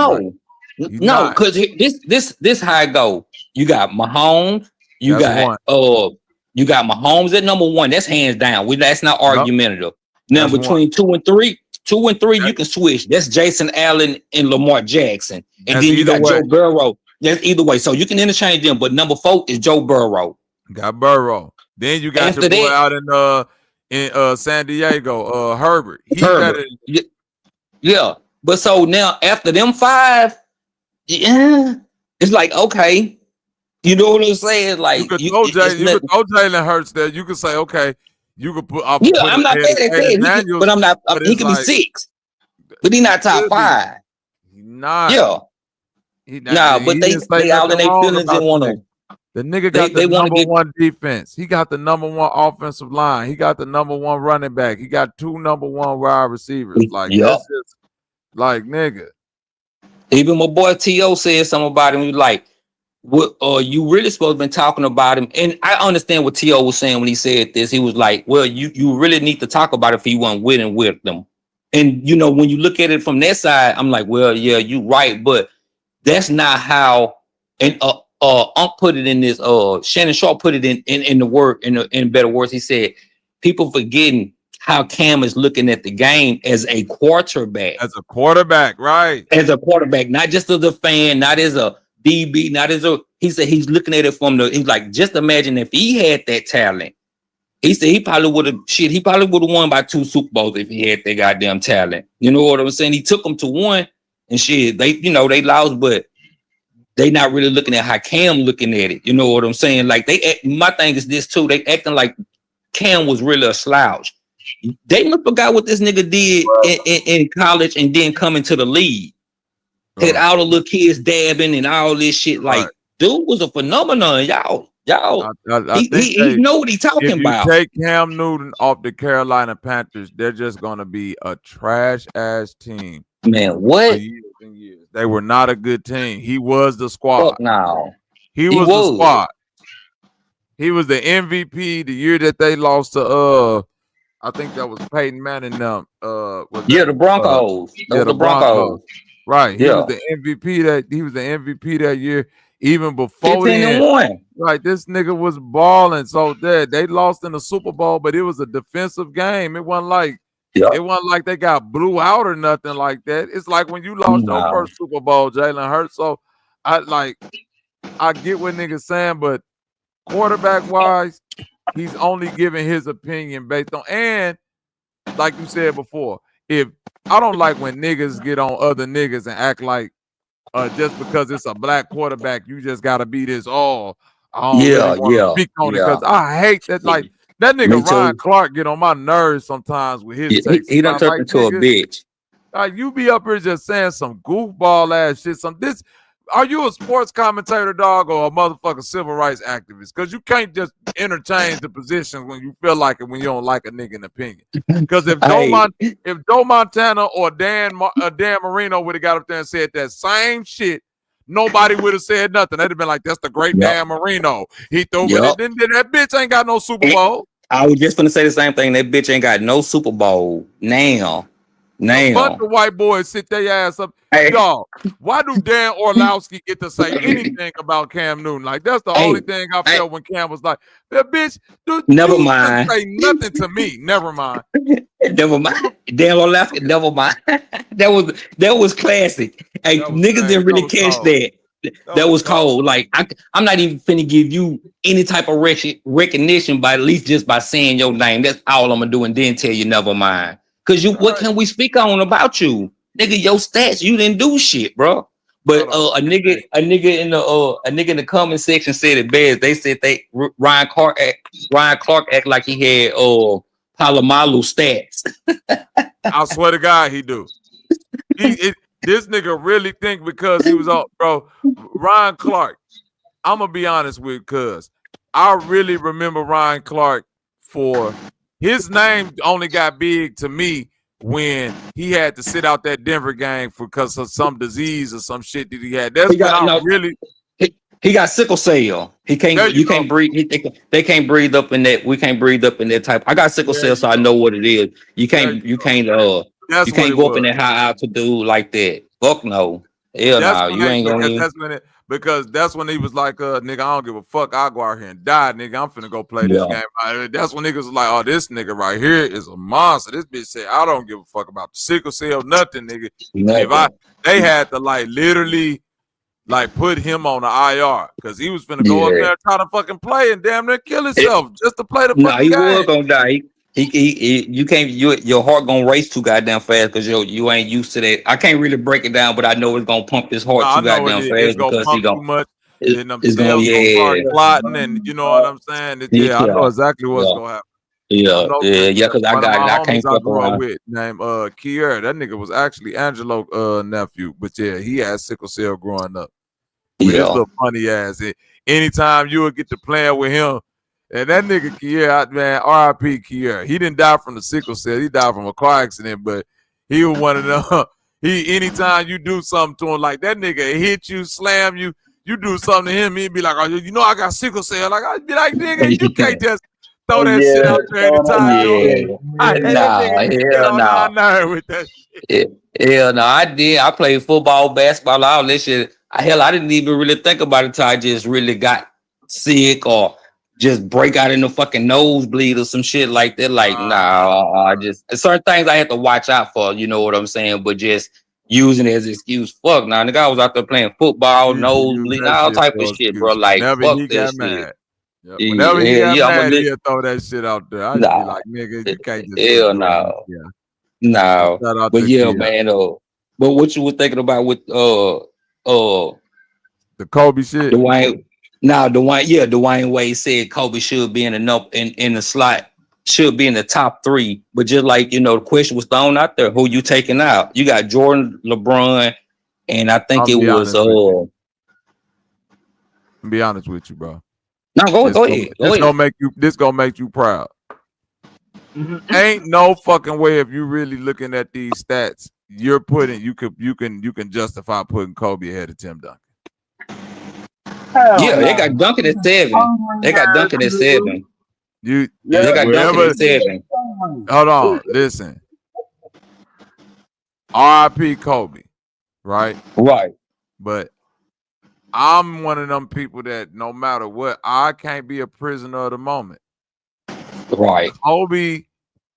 No, because this how it go. You got Mahomes. You got Mahomes at number 1. That's hands down. That's not argumentative. Now between 2 and 3, you can switch. That's Jason Allen and Lamar Jackson, and then you got Joe Burrow. That's either way. So you can interchange them, but number 4 is Joe Burrow. Got Burrow. Then you got your boy out in San Diego, Herbert. Yeah. But so now after them 5, it's like, okay. You know what I'm saying? Like, you could throw Jalen Hurts there. You could say, okay, you could put. I'm not mad at that, but I'm not. He could be 6, but he's not top 5. Not. Yeah. But they all in their feelings and want to. The nigga got the number 1 defense. He got the number 1 offensive line. He got the number 1 running back. He got 2 number 1 wide receivers. Like, that's just like, nigga. Even my boy T.O. said something about him. He was like, "What? You really supposed to been talking about him?" And I understand what T.O. was saying when he said this. He was like, "Well, you really need to talk about it if you want winning with them." And you know, when you look at it from that side, I'm like, "Well, yeah, you right," but that's not how. And Unc put it in this. Shannon Sharp put it in the word in better words. He said, "People forgetting how Cam is looking at the game as a quarterback. As a quarterback, right? As a quarterback, not just as a fan, not as a DB, not as a." He said he's looking at it from the. He's like, just imagine if he had that talent. He said he probably would have He probably would have won by 2 Super Bowls if he had that goddamn talent. You know what I'm saying? He took them to 1, and shit. They lost, but they not really looking at how Cam looking at it. You know what I'm saying? Like my thing is this too. They acting like Cam was really a slouch. They forgot what this nigga did in college and then coming to the league. Had all the little kids dabbing and all this shit. Like, dude was a phenomenon. Y'all. He know what he talking about. If you take Cam Newton off the Carolina Panthers, they're just gonna be a trash ass team. Man, what? For years and years. They were not a good team. He was the squad. Fuck no. He was the squad. He was the MVP the year that they lost to I think that was Peyton Manning. The Broncos. The Broncos. Right. He was the MVP that year. Even before 15-1. Right. This nigga was balling. So they lost in the Super Bowl, but it was a defensive game. It wasn't like they got blew out or nothing like that. It's like when you lost your first Super Bowl, Jalen Hurts. So I get what niggas saying, but quarterback wise, he's only giving his opinion based on, and like you said before, if I don't like when niggas get on other niggas and act like just because it's a black quarterback, you just gotta be this all. Speak on it because I hate that. Like that nigga Ryan Clark get on my nerves sometimes with his takes. He done turned into a bitch. You be up here just saying some goofball ass shit. Are you a sports commentator, dog, or a motherfucking civil rights activist? Because you can't just interchange the positions when you feel like it when you don't like a nigga opinion. Because if Joe Montana or Dan Marino would have got up there and said that same shit, nobody would have said nothing. They'd have been like, "That's the great Dan Marino. He threw it. Then that bitch ain't got no Super Bowl." I was just gonna say the same thing. That bitch ain't got no Super Bowl now. A bunch of white boys sit their ass up. Hey. Dog, why do Dan Orlowski get to say anything about Cam Newton? Like, that's the only thing I felt when Cam was like, that bitch, never mind. Say nothing to me. Never mind. Never mind. Dan Orlowski, never mind. that was classic. Hey, niggas didn't really catch that. That was cold. Like, I'm not even finna give you any type of recognition by at least just by saying your name. That's all I'm gonna do, and then tell you never mind. Cause what can we speak on about you, nigga? Your stats, you didn't do shit, bro. But a nigga in the comment section said it best. They said Ryan Clark act like he had Palomalu stats. I swear to God, he do. This nigga really think because he was on, bro. Ryan Clark. I'm gonna be honest with, cuz I really remember Ryan Clark for. His name only got big to me when he had to sit out that Denver game because of some disease or some shit that he had. That's he got sickle cell. He can't. You can't breathe. They can't breathe up in that. We can't breathe up in that type. I got sickle cell, so I know what it is. You can't. You can't go up in that high altitude like that. Fuck no. Hell no. You ain't gonna. Because that's when he was like, nigga, I don't give a fuck. I'll go out here and die, nigga. I'm finna go play this game. That's when niggas was like, oh, this nigga right here is a monster. This bitch said, I don't give a fuck about the sickle cell, nothing, nigga. They had to like literally like put him on the IR because he was finna go up there and try to fucking play and damn near kill himself just to play the fucking game. He was gonna die. You can't. Your heart gonna race too goddamn fast because you ain't used to that. I can't really break it down, but I know it's gonna pump his heart too goddamn fast because he gonna. Too much. It's gonna start plotting, and you know what I'm saying. I know exactly what's gonna happen. Because I can't fuck around with named 𝘾𝐼𝙎𝙃. That nigga was actually Angelo nephew, but yeah, he had sickle cell growing up. With his little funny ass. Anytime you would get to playing with him. And that nigga 𝘾𝐼𝙎𝙃, man, R.I.P. 𝘾𝐼𝙎𝙃. He didn't die from the sickle cell. He died from a car accident, but he was one of them. Anytime you do something to him, like that nigga hit you, slam you, you do something to him, he'd be like, oh, you know I got sickle cell. Like, I'd be like, nigga, you can't just throw that shit out there anytime. With that shit. Hell no, I did. I played football, basketball, all this shit. Hell, I didn't even really think about it until I just really got sick or just break out in the fucking nosebleed or some shit like that. Like, I just certain things I had to watch out for, you know what I'm saying? But just using it as an excuse, fuck now. Nigga, I was out there playing football, nosebleed, all type of shit, bro. Like, fuck this shit. Whenever he got mad, he'll throw that shit out there. I'd be like, nigga, you can't just hell no. No. But yeah, man, but what you were thinking about with the Kobe shit? Dwayne Wade said Kobe should be in the slot, should be in the top 3. But just like, you know, the question was thrown out there, who you taking out? You got Jordan, LeBron, and I think it was I'll be honest with you, bro. No, go ahead. This gonna make you proud. Ain't no fucking way if you really looking at these stats, you can justify putting Kobe ahead of Tim Duncan. They got Duncan at 7. They got Duncan at 7. They got Duncan at 7. Hold on, listen. R.I.P. Kobe, right? Right. But I'm one of them people that no matter what, I can't be a prisoner of the moment. Right. Kobe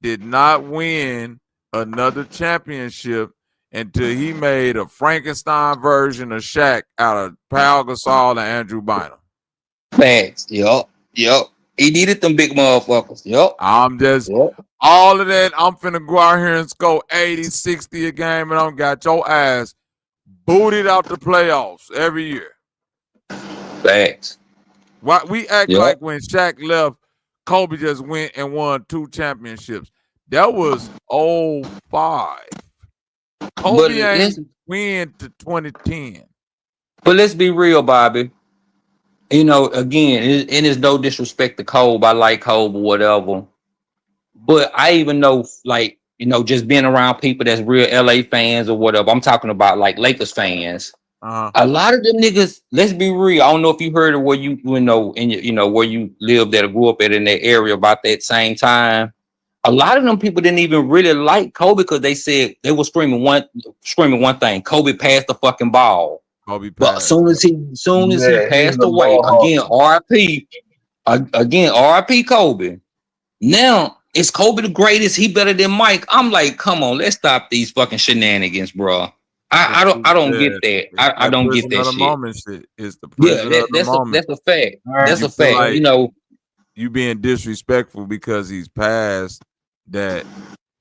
did not win another championship until he made a Frankenstein version of Shaq out of Pau Gasol and Andrew Bynum. Facts. Yup. He needed them big motherfuckers. Yup. All of that. I'm finna go out here and score 80, 60 a game, and I'm got your ass booted out the playoffs every year. Facts. Why we act like when Shaq left, Kobe just went and won 2 championships. That was 05. Kobe ain't win to 2010. But let's be real, Bobby. You know, again, and it's no disrespect to Kobe. I like Kobe or whatever. But I even know, like, you know, just being around people that's real LA fans or whatever. I'm talking about like Lakers fans. A lot of them niggas, let's be real. I don't know if you heard of where you know, in your, you know, where you lived at or grew up at in that area about that same time. A lot of them people didn't even really like Kobe because they said they were screaming one thing: Kobe passed the fucking ball. Kobe passed. But as soon as he passed away, again, RIP Kobe. Now, is Kobe the greatest? He better than Mike? I'm like, come on, let's stop these fucking shenanigans, bro. I don't get that. I don't get that shit. It's the prisoner of the moment. That's a fact. That's a fact. Like, you know, you being disrespectful because he's passed. That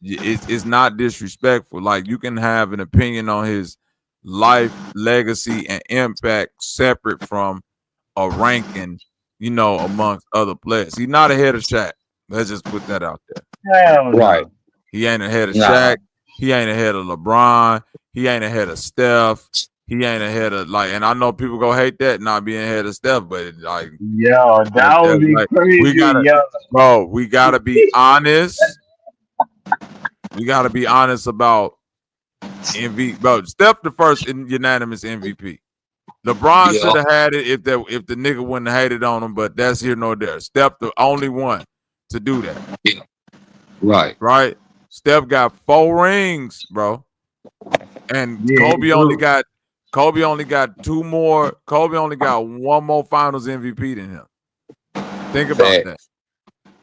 it's not disrespectful. Like, you can have an opinion on his life, legacy, and impact separate from a ranking, you know, amongst other players. He's not ahead of Shaq. Let's just put that out there. Right. He ain't ahead of Shaq. He ain't ahead of LeBron. He ain't ahead of Steph. He ain't ahead of, like, and I know people go hate that not being ahead of Steph, but like, yo, that would be crazy. We gotta be honest. We gotta be honest about MVP. Bro, Steph the first unanimous MVP. LeBron should have had it if the nigga wouldn't have hated on him, but that's here nor there. Steph the only one to do that. Yeah. Right. Steph got 4 rings, bro. And Kobe only got 2 more. Kobe only got 1 more finals MVP than him. Think about that.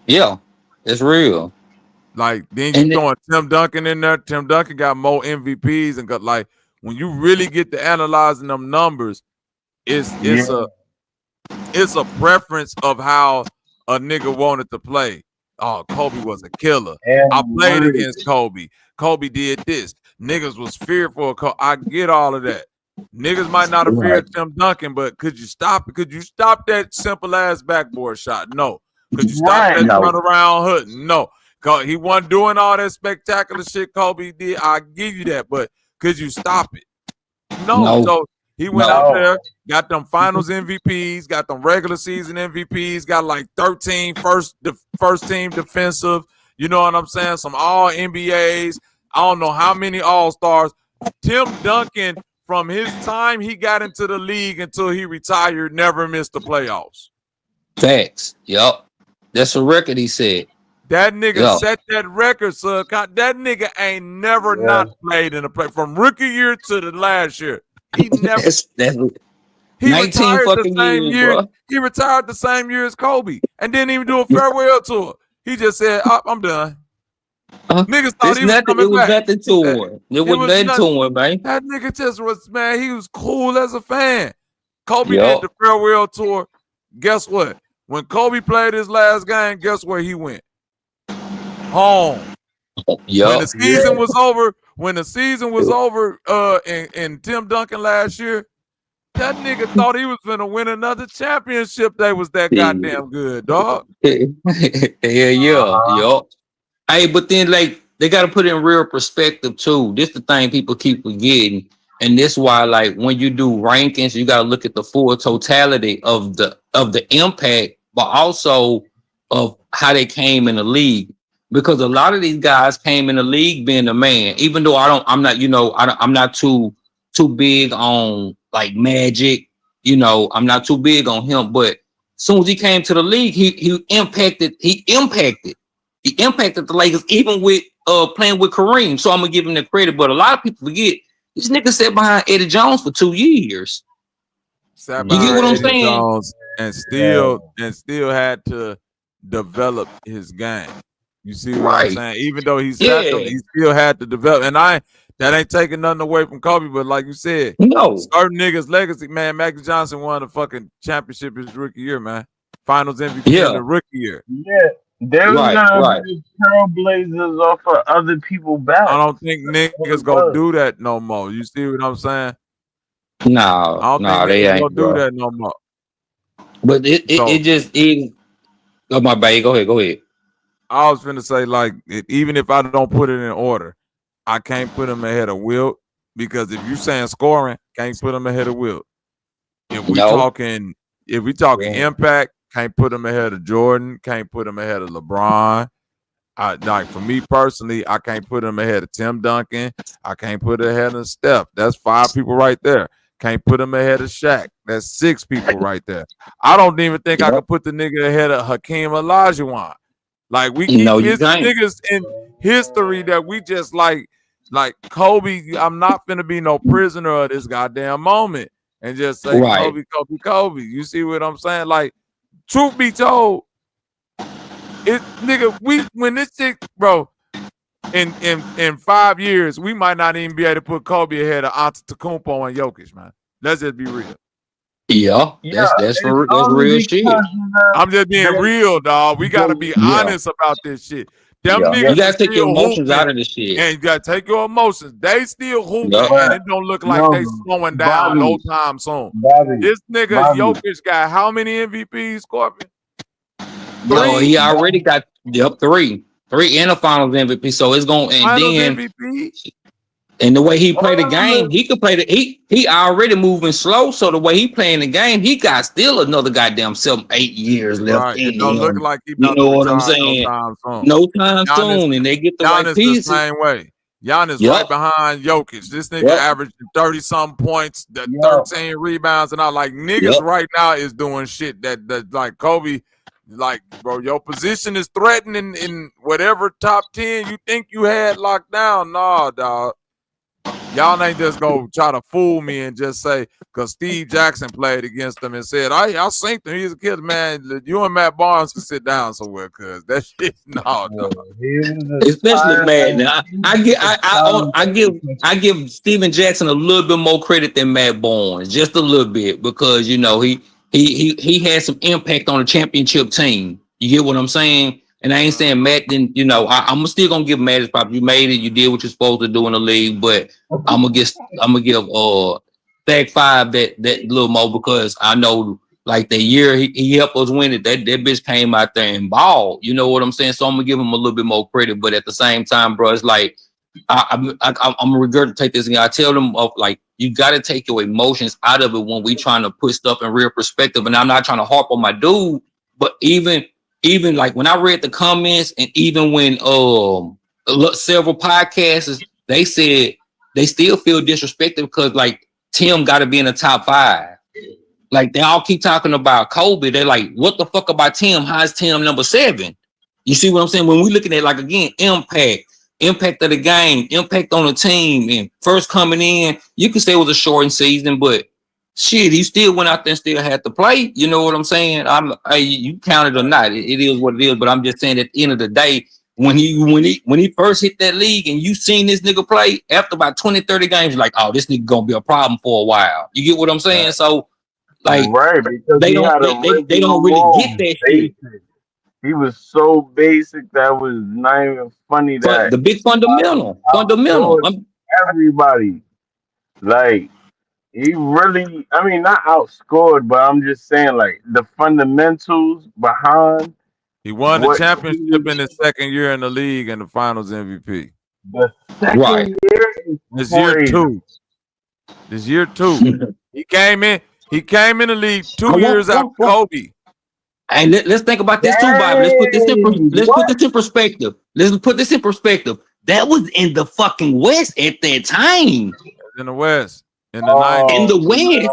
Yeah, it's real. Like, then you throwing Tim Duncan in there. Tim Duncan got more MVPs and got, like, when you really get to analyzing them numbers, it's a preference of how a nigga wanted to play. Oh, Kobe was a killer. I played against Kobe. Kobe did this. Niggas was fearful of Kobe. I get all of that. Niggas might not have feared Tim Duncan, but could you stop it? Could you stop that simple ass backboard shot? No. Could you stop that run around hood? No. He wasn't doing all that spectacular shit Kobe did. I give you that, but could you stop it? No. So he went out there, got them finals MVPs, got them regular season MVPs, got like 13 first team defensive, you know what I'm saying? Some all NBAs. I don't know how many all-stars. Tim Duncan, from his time he got into the league until he retired, never missed the playoffs. Facts. Yup. That's a record, he said. That nigga set that record, son. That nigga ain't never not played in a play from rookie year to the last year. He never. He retired the same year. Bro. He retired the same year as Kobe, and didn't even do a farewell tour. He just said, "I'm done." Niggas thought he was coming back. Nothing to him. It was nothing to him, man. That nigga just was, man. He was cool as a fan. Kobe did the farewell tour. Guess what? When Kobe played his last game, guess where he went? Home. When the season was over, in Tim Duncan last year, that nigga thought he was gonna win another championship. They was that goddamn good, dog. Hey, but then, like, they got to put it in real perspective too. This the thing people keep forgetting, and this why, like, when you do rankings, you got to look at the full totality of the impact, but also of how they came in the league. Because a lot of these guys came in the league being a man, even though I'm not too big on like Magic, you know, I'm not too big on him. But as soon as he came to the league, he impacted the Lakers, even with playing with Kareem. So I'm gonna give him the credit. But a lot of people forget this nigga sat behind Eddie Jones for 2 years. You get what I'm saying? Jones and still had to develop his game. You see what I'm saying? Even though he still had to develop. And that ain't taking nothing away from Kobe, but like you said, certain niggas' legacy, man. Magic Johnson won the fucking championship his rookie year, man. Finals MVP in the rookie year. Yeah. There was gonna be trailblazers off of other people's back. I don't think niggas gonna do that no more. You see what I'm saying? No, I don't think they ain't gonna do that no more. But it just is. Oh, my bad. Go ahead. I was finna say, like, even if I don't put it in order, I can't put him ahead of Wilt because if you saying scoring, can't put him ahead of Wilt. If we talking impact, can't put him ahead of Jordan, can't put him ahead of LeBron. Like for me personally, I can't put him ahead of Tim Duncan. I can't put him ahead of Steph. That's 5 people right there. Can't put him ahead of Shaq. That's 6 people right there. I don't even think I could put the nigga ahead of 𝘾𝐼𝙎𝙃. Like we keep niggas in history that we just like Kobe. I'm not finna be no prisoner of this goddamn moment and just say Kobe, Kobe, Kobe. You see what I'm saying? Like, truth be told, when this shit, bro, in 5 years, we might not even be able to put Kobe ahead of Antetokounmpo and Jokic, man. Let's just be real. Yeah, that's real shit. I'm just being real, dog. We gotta be honest about this shit. Them niggas you gotta take your emotions out of this shit. And you gotta take your emotions. They still hooping, and it don't look like they slowing down no time soon. This nigga Jokic got how many MVPs, Scorpion? Yo, he already got 3 in the finals MVP. So it's going and the way he played the game, he could play he already moving slow. So the way he playing the game, he got still another goddamn 7-8 years left in him. Look like he you know what I'm saying? No time soon, and they get the right pieces. The same way. Giannis right behind Jokic. This nigga averaging 30-something points, 13 rebounds, and all. Like niggas right now is doing shit that like Kobe. Like, bro, your position is threatened in whatever top 10 you think you had locked down. Nah, dog. Y'all ain't just go try to fool me and just say, because Steve Jackson played against them and said, I synced him. He's a kid, man. You and Matt Barnes can sit down somewhere, cuz that shit, no, dog. Especially Matt. I give Steven Jackson a little bit more credit than Matt Barnes, just a little bit, because you know he had some impact on the championship team. You get what I'm saying? And I ain't saying Matt didn't, you know, I'm still gonna give Matt his props. You made it, you did what you're supposed to do in the league, but I'm gonna give Thag 5 that little more, because I know like the year he helped us win it, that bitch came out there and balled. You know what I'm saying? So I'm gonna give him a little bit more credit, but at the same time, bro, it's like I'm gonna regurgitate this, and I tell them of like, you got to take your emotions out of it when we trying to put stuff in real perspective. And I'm not trying to harp on my dude, but even like when I read the comments, and even when several podcasts, they said they still feel disrespected because like Tim got to be in the top 5. Like they all keep talking about Kobe. They're like, what the fuck about Tim? How's Tim number 7? You see what I'm saying? When we looking at like, again, impact of the game, impact on the team, and first coming in, you can say it was a shortened season, but shit, he still went out there and still had to play. You know what I'm saying? You count it or not, it is what it is. But I'm just saying, at the end of the day, when he first hit that league and you seen this nigga play, after about 20-30 games, you're like, oh, this nigga gonna be a problem for a while. You get what I'm saying? So like, they don't really get that shit. He was so basic that was not even funny. That the big fundamental. Everybody, like, he really, I mean, not outscored, but I'm just saying, like, the fundamentals behind. He won the championship in his second year in the league and the finals MVP. The second year is this year 2. This year 2. He came in the league 2 years after Kobe. And let's think about this too, Bobby. Let's put this in perspective. Let's put this in perspective. That was in the fucking West at that time. In the West. In the 90s. In the West.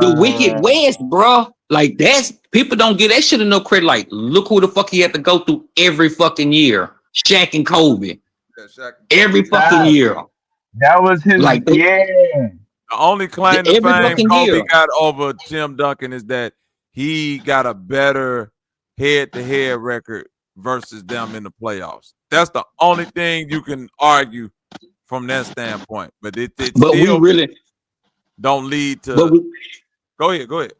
The wicked West, bro. Like, that's, people don't get that shit enough credit. Like, look who the fuck he had to go through every fucking year. Shaq and Kobe. Every fucking year. That was his, like, the only claim to fame Kobe got over Tim Duncan is that he got a better head-to-head record versus them in the playoffs. That's the only thing you can argue from that standpoint. But it still we really don't lead to. Go ahead.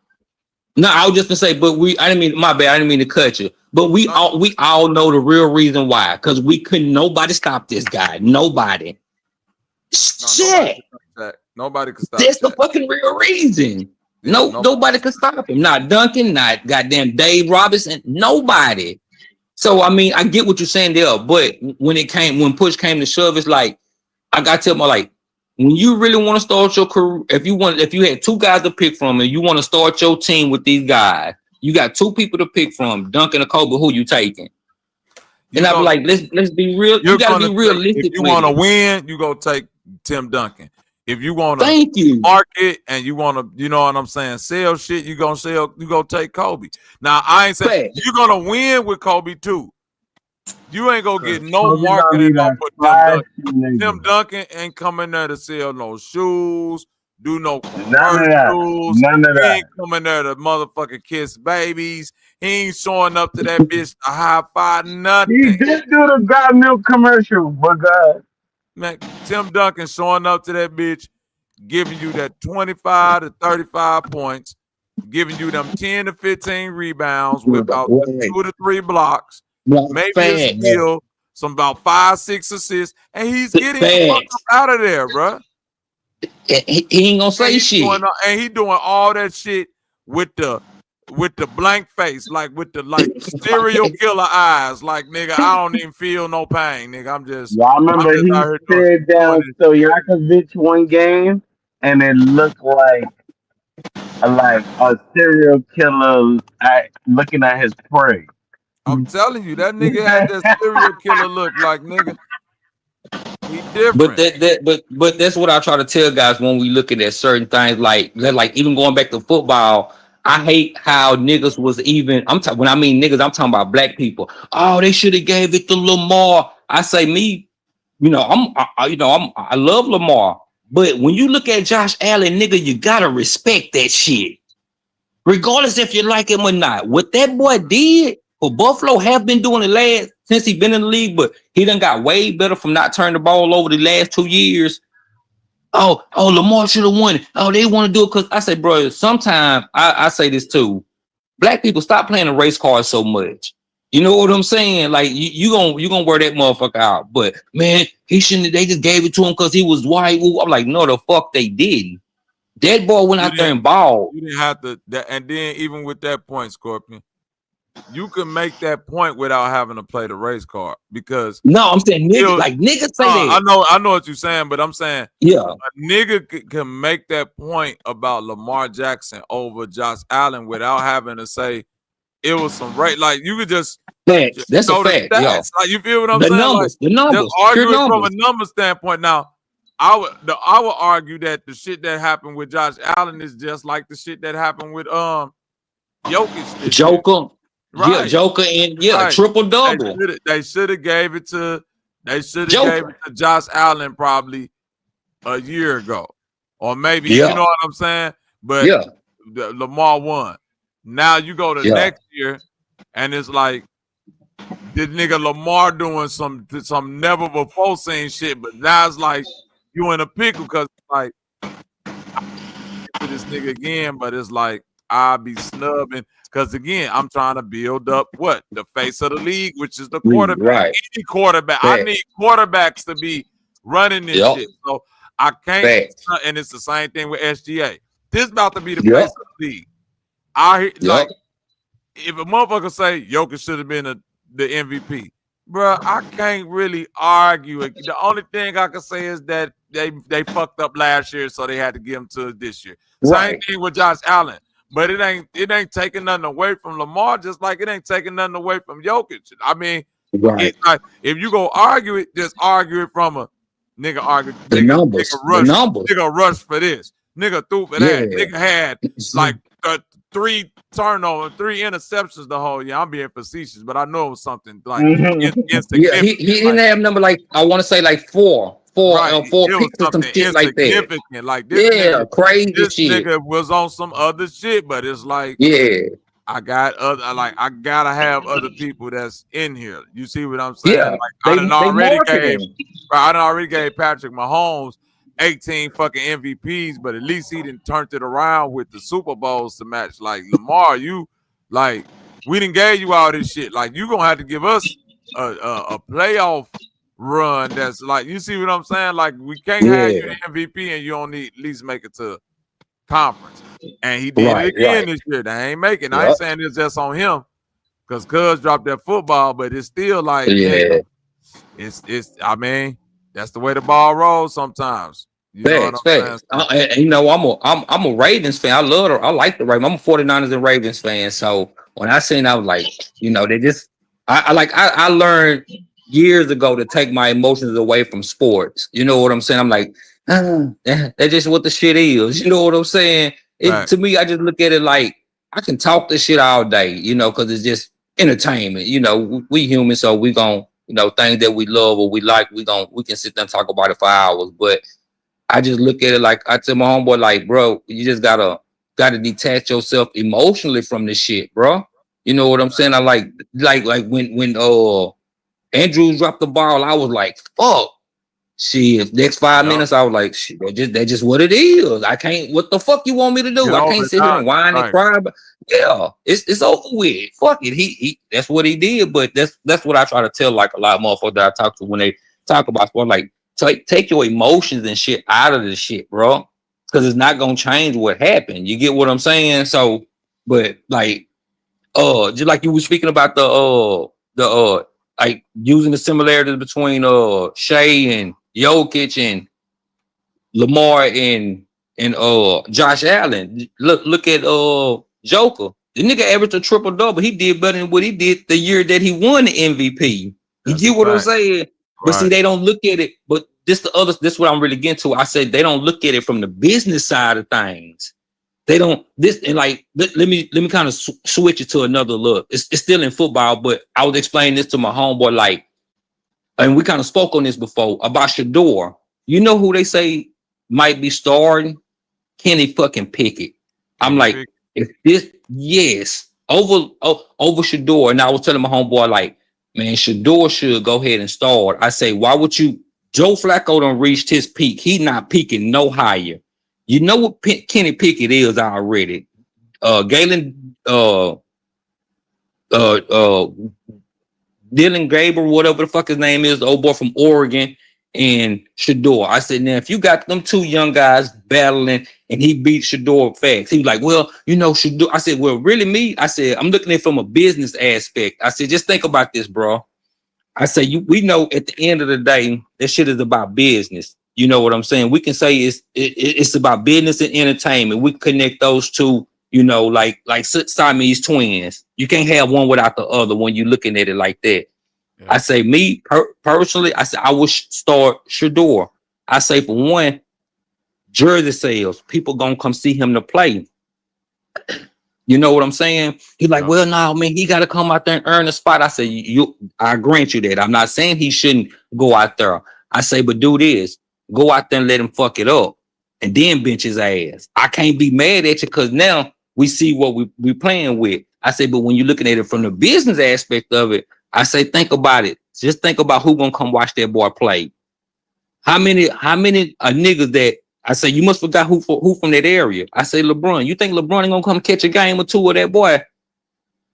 No, I was just gonna say, but I didn't mean to cut you. But we all know the real reason why. Because we couldn't. Nobody stop this guy. Nobody. Shit. Nobody could stop. That's the fucking real reason. Nobody could stop him. Not Duncan, not goddamn Dave Robinson, nobody. So I mean, I get what you're saying there, but when push came to shove, it's like I gotta tell my like when you really want to start your career, if you had two guys to pick from and you want to start your team with these guys, you got two people to pick from, Duncan or Kobe, who you taking? And I'd be like, let's be real. You gotta be realistic. If you want to win, you go take Tim Duncan. If you want Thank to market and you want to, you know what I'm saying, sell shit, you go take Kobe. Now I ain't saying you're gonna win with Kobe too. You ain't gonna get no marketing up with Tim Duncan. Tim Duncan ain't coming there to sell no shoes, do no commercials. None of that. He ain't coming there to motherfucking kiss babies. He ain't showing up to that bitch to high five nothing. He did do the God Milk commercial, but God. Man, Tim Duncan showing up to that bitch, giving you that 25 to 35 points, giving you them 10 to 15 rebounds with about 2 to 3 blocks, maybe a steal, some about 5, 6 assists, and he's getting the fuck up out of there, bro. He ain't gonna say shit. And he doing all that shit with the blank face, like with the serial killer eyes, like nigga, I don't even feel no pain, nigga. I'm just. Yeah, I remember he stared down 𝘾𝑗akovic one game, and it looked like a serial killer looking at his prey. I'm telling you, that nigga had that serial killer look, like nigga. He different. But that's what I try to tell guys when we looking at certain things, like even going back to football. I hate how niggas was even. When I mean niggas, I'm talking about black people. Oh, they should have gave it to Lamar. I say me, I love Lamar, but when you look at Josh Allen, nigga, you gotta respect that shit, regardless if you like him or not. What that boy did for Buffalo have been doing it since he been in the league, but he done got way better from not turning the ball over the last 2 years. Oh, Lamar should have won it. Oh, they want to do it because I say, bro, sometimes I say this too. Black people, stop playing the race card so much. You know what I'm saying? Like you gonna wear that motherfucker out. But man, he shouldn't. They just gave it to him because he was white. I'm like, no, the fuck they didn't. That boy went out there and balled. You didn't have to. And then even with that point, Scorpion, you can make that point without having to play the race card because I'm saying niggas say that. I know what you're saying, but I'm saying a nigga can make that point about Lamar Jackson over Josh Allen without having to say it was some right. Like you could just that's a fact. Like you feel what I'm saying? The numbers. Just argue it from a number standpoint. Now, I would argue that the shit that happened with Josh Allen is just like the shit that happened with Jokic. Joker. Right. Yeah, Joker and triple double. They should have gave it to Josh Allen probably a year ago, or maybe you know what I'm saying. But Lamar won. Now you go to next year, and it's like this nigga Lamar doing some never before seen shit. But now it's like you in a pickle because like for this nigga again, but it's like I'll be snubbing. Because again, I'm trying to build up the face of the league, which is the quarterback. Right. Any quarterback. I need quarterbacks to be running this shit. So I can't. And it's the same thing with SGA. This is about to be the face of the league. Like if a motherfucker say Jokic should have been the MVP, bro, I can't really argue it. The only thing I can say is that they fucked up last year, so they had to give him to this year. Same thing with Josh Allen. But it ain't taking nothing away from Lamar, just like it ain't taking nothing away from Jokic. I mean, it's like if you go argue it, just argue it from a nigga argue. Nigga rush for this. Nigga threw for that. Nigga had like 3 turnovers, 3 interceptions the whole year. I'm being facetious, but I know it was something like he didn't have number like I want to say like 4 picks or some shit like that. Like this nigga, crazy this shit. Nigga was on some other shit, but it's like I gotta have other people that's in here. You see what I'm saying? Yeah, like I done already gave Patrick Mahomes 18 fucking MVPs, but at least he didn't turn it around with the Super Bowls to match. Like Lamar, you like we didn't gave you all this shit. Like you gonna have to give us a playoff run that's like, you see what I'm saying? Like we can't have you the MVP and you don't need at least make it to conference. And he did it again this year. They ain't making. I ain't saying it's just on him because Cuz dropped that football, but it's still like it's I mean, That's the way the ball rolls sometimes. You know what I'm saying? You know, I'm a Ravens fan. I love her. I like the Ravens. I'm a 49ers and Ravens fan. So when I seen, I was like, you know, they just I learned years ago to take my emotions away from sports. You know what I'm saying? I'm like, that's just what the shit is. You know what I'm saying? To me, I just look at it like I can talk this shit all day, you know, because it's just entertainment. You know, we humans, so we gon', you know, things that we love or we like, we can sit there and talk about it for hours. But I just look at it like I tell my homeboy, like, bro, you just gotta detach yourself emotionally from this shit, bro. You know what I'm saying? I like when Andrews dropped the ball, I was like, fuck. Shit, next 5 minutes, I was like, shit, that's just what it is. I can't, what the fuck you want me to do? I can't sit here and whine and cry. But yeah, it's over with. Fuck it. He that's what he did. But that's what I try to tell like a lot of motherfuckers that I talk to when they talk about sport. Like, take your emotions and shit out of the shit, bro. Because it's not gonna change what happened. You get what I'm saying? So, but like, just like you were speaking about the like using the similarities between Shea and Jokic and Lamar and Josh Allen. Look at Joker. The nigga averaged a triple double. He did better than what he did the year that he won the MVP. You get what I'm saying? But see, they don't look at it. But this what I'm really getting to. I said they don't look at it from the business side of things. They don't and like let me kind of switch it to another look. It's still in football, but I was explaining this to my homeboy, like, and we kind of spoke on this before about Shador. You know who they say might be starting? Kenny fucking Pickett. I'm like, if this over Shador, and I was telling my homeboy, like, man, Shador should go ahead and start. I say, why would you? Joe Flacco done reached his peak. He not peaking no higher. You know what Kenny Pickett is already. Galen, Dylan Gabriel, whatever the fuck his name is, the old boy from Oregon, and Shador. I said, now, if you got them two young guys battling and he beat Shador fast, he was like, well, you know, Shador. I said, well, really me? I said, I'm looking at it from a business aspect. I said, just think about this, bro. I say, we know at the end of the day, this shit is about business. You know what I'm saying? We can say it's about business and entertainment. We connect those two, you know, like Siamese twins. You can't have one without the other when you're looking at it like that. Yeah. I say, me personally, I say I would start Shador. I say, for one, jersey sales. People gonna come see him to play. You know what I'm saying? He's like, well, no, man, he got to come out there and earn a spot. I say, I grant you that. I'm not saying he shouldn't go out there. I say, but do this. Go out there and let him fuck it up and then bench his ass. I can't be mad at you because now we see what we playing with. I say, but when you're looking at it from the business aspect of it, I say, think about it. Just think about who gonna come watch that boy play. How many niggas that I say, you must forgot who from that area. I say, LeBron. You think LeBron ain't gonna come catch a game or two of that boy?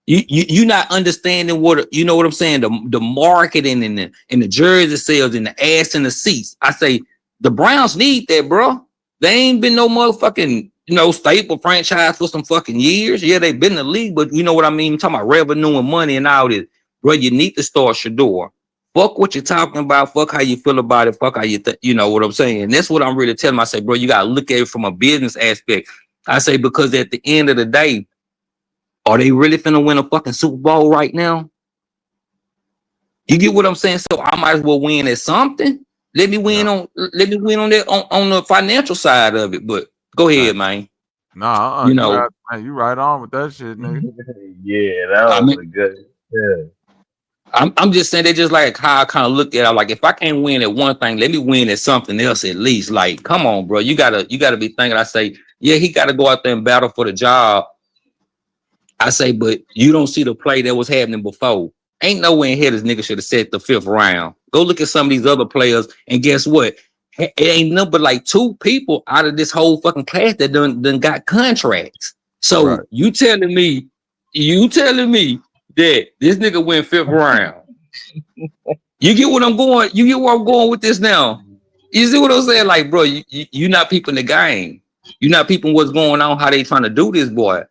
You not understanding what, you know what I'm saying? The marketing and the jersey sales and the ass and the seats. I say the Browns need that, bro. They ain't been no motherfucking, you know, staple franchise for some fucking years. Yeah, they've been in the league, but you know what I mean? I'm talking about revenue and money and all this. Bro, you need to start Shador. Fuck what you're talking about. Fuck how you feel about it. Fuck how you know what I'm saying? And that's what I'm really telling them. I say, bro, you got to look at it from a business aspect. I say, because at the end of the day, are they really finna win a fucking Super Bowl right now? You get what I'm saying? So I might as well win at something. Let me win on that on the financial side of it. But go ahead, man. Nah, you know, you right on with that shit, nigga. Yeah, that was a good. Yeah. I'm just saying, they just like how I kind of look at it. Like, if I can't win at one thing, let me win at something else at least. Like, come on, bro. You gotta be thinking. I say, yeah, he gotta go out there and battle for the job. I say, but you don't see the play that was happening before. Ain't no way in here this nigga should have set the 5th round. Go look at some of these other players, and guess what? It ain't nothing but like 2 people out of this whole fucking class that done got contracts. So you telling me that this nigga went 5th round. You get what I'm going? You get where I'm going with this now? You see what I'm saying? Like, bro, you not peeping the game. You not peeping what's going on, how they trying to do this, boy.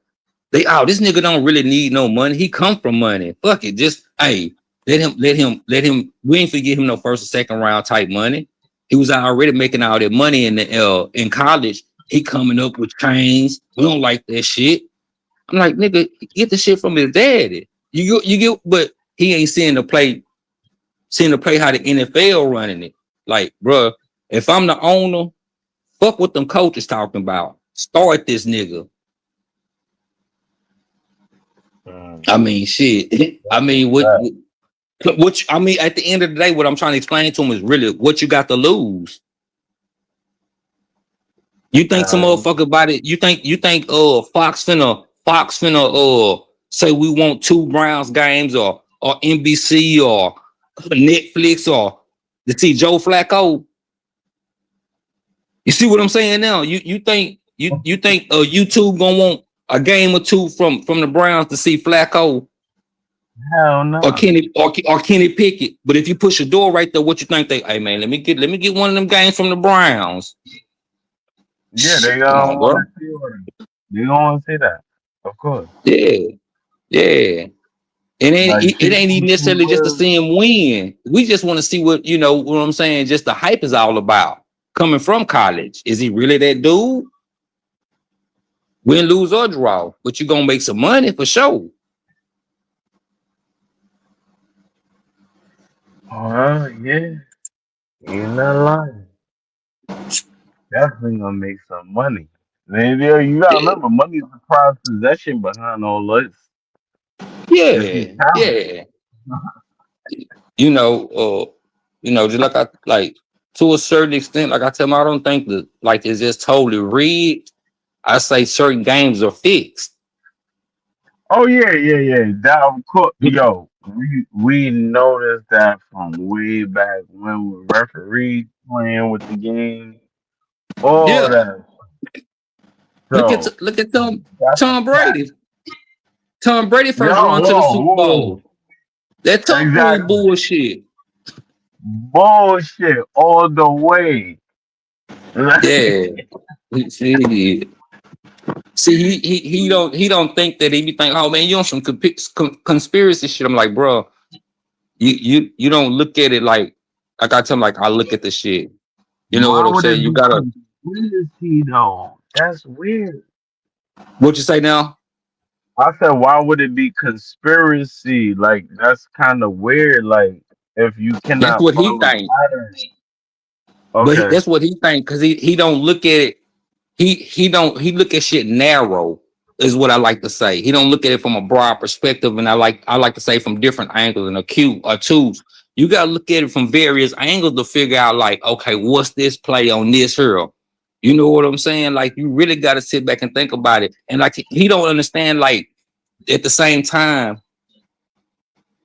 This nigga don't really need no money. He come from money. Fuck it. Just, hey, let him. We ain't forget him no 1st or 2nd round type money. He was already making all that money in college. He coming up with chains. We don't like that shit. I'm like, nigga, get the shit from his daddy. You get, but he ain't seeing the play how the NFL running it. Like, bro, if I'm the owner, fuck what them coaches talking about. Start this nigga. I mean, shit. I mean, what I mean, at the end of the day, what I'm trying to explain to him is really what you got to lose. You think some motherfucker about it? You think Fox finna say we want 2 Browns games or NBC or Netflix or to see Joe Flacco? You see what I'm saying now? You think YouTube gonna want a game or 2 from the Browns to see Flacco? Hell no. Or Kenny Pickett. But if you push a door right there, what you think hey man, let me get one of them games from the Browns. Yeah, they gonna want to see they gonna want to see that. Of course. Yeah. It ain't even necessarily just to see him win. We just want to see what I'm saying, just the hype is all about. Coming from college. Is he really that dude? Win, lose, or draw. But you're gonna make some money for sure. Yeah. You're not lying. Definitely gonna make some money. Maybe you gotta remember, money is the prized possession behind all this. Yeah. Just like to a certain extent, like I tell them, I don't think that like it's just totally rigged. I say certain games are fixed. Oh yeah. That of course, yo, we noticed that from way back when with referees playing with the game. All that. So, Look at Tom Brady. Tom Brady first run to the Super Bowl. That Tom Brady bullshit. Bullshit all the way. Yeah. See, he don't think that he be thinking, oh man, you on some conspiracy shit. I'm like, bro, you don't look at it like I tell him, like I look at the shit. You know what I'm saying? You gotta. Though that's weird. What you say now? I said, why would it be conspiracy? Like that's kind of weird. Like if you cannot. That's what he think. Okay. But that's what he think because he don't look at it. He look at shit narrow is what I like to say. He don't look at it from a broad perspective, and I like to say from different angles and acute or twos. You gotta look at it from various angles to figure out like, okay, what's this play on this here? You know what I'm saying? Like you really gotta sit back and think about it. And like he don't understand, like at the same time,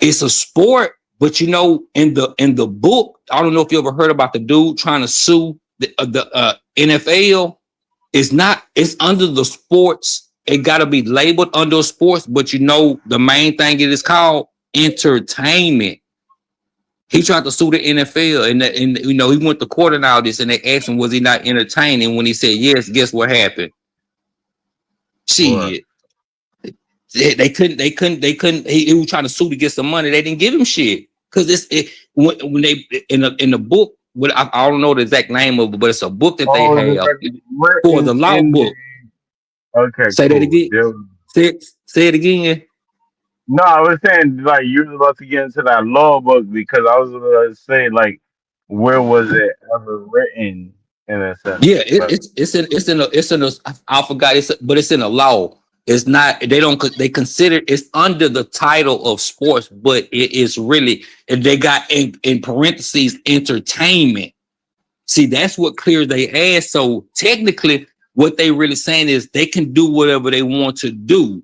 it's a sport, but in the book, I don't know if you ever heard about the dude trying to sue the NFL. It's under the sports. It got to be labeled under sports, but the main thing it is called entertainment. He tried to sue the NFL, and he went to court and all this, and they asked him, was he not entertaining? When he said yes, guess what happened? Shit. They couldn't. He was trying to sue to get some money. They didn't give him shit because when they in the book. I don't know the exact name of it, but it's a book that they have for the law book. Okay, say that again. Say it again. No, I was saying like you were about to get into that law book because I was about to say like where was it ever written in a sense? Yeah, it's in a I forgot but it's in a law. It's not, they consider it's under the title of sports, but it is really, they got in parentheses, entertainment. See, that's what clears their ass. So technically what they really saying is they can do whatever they want to do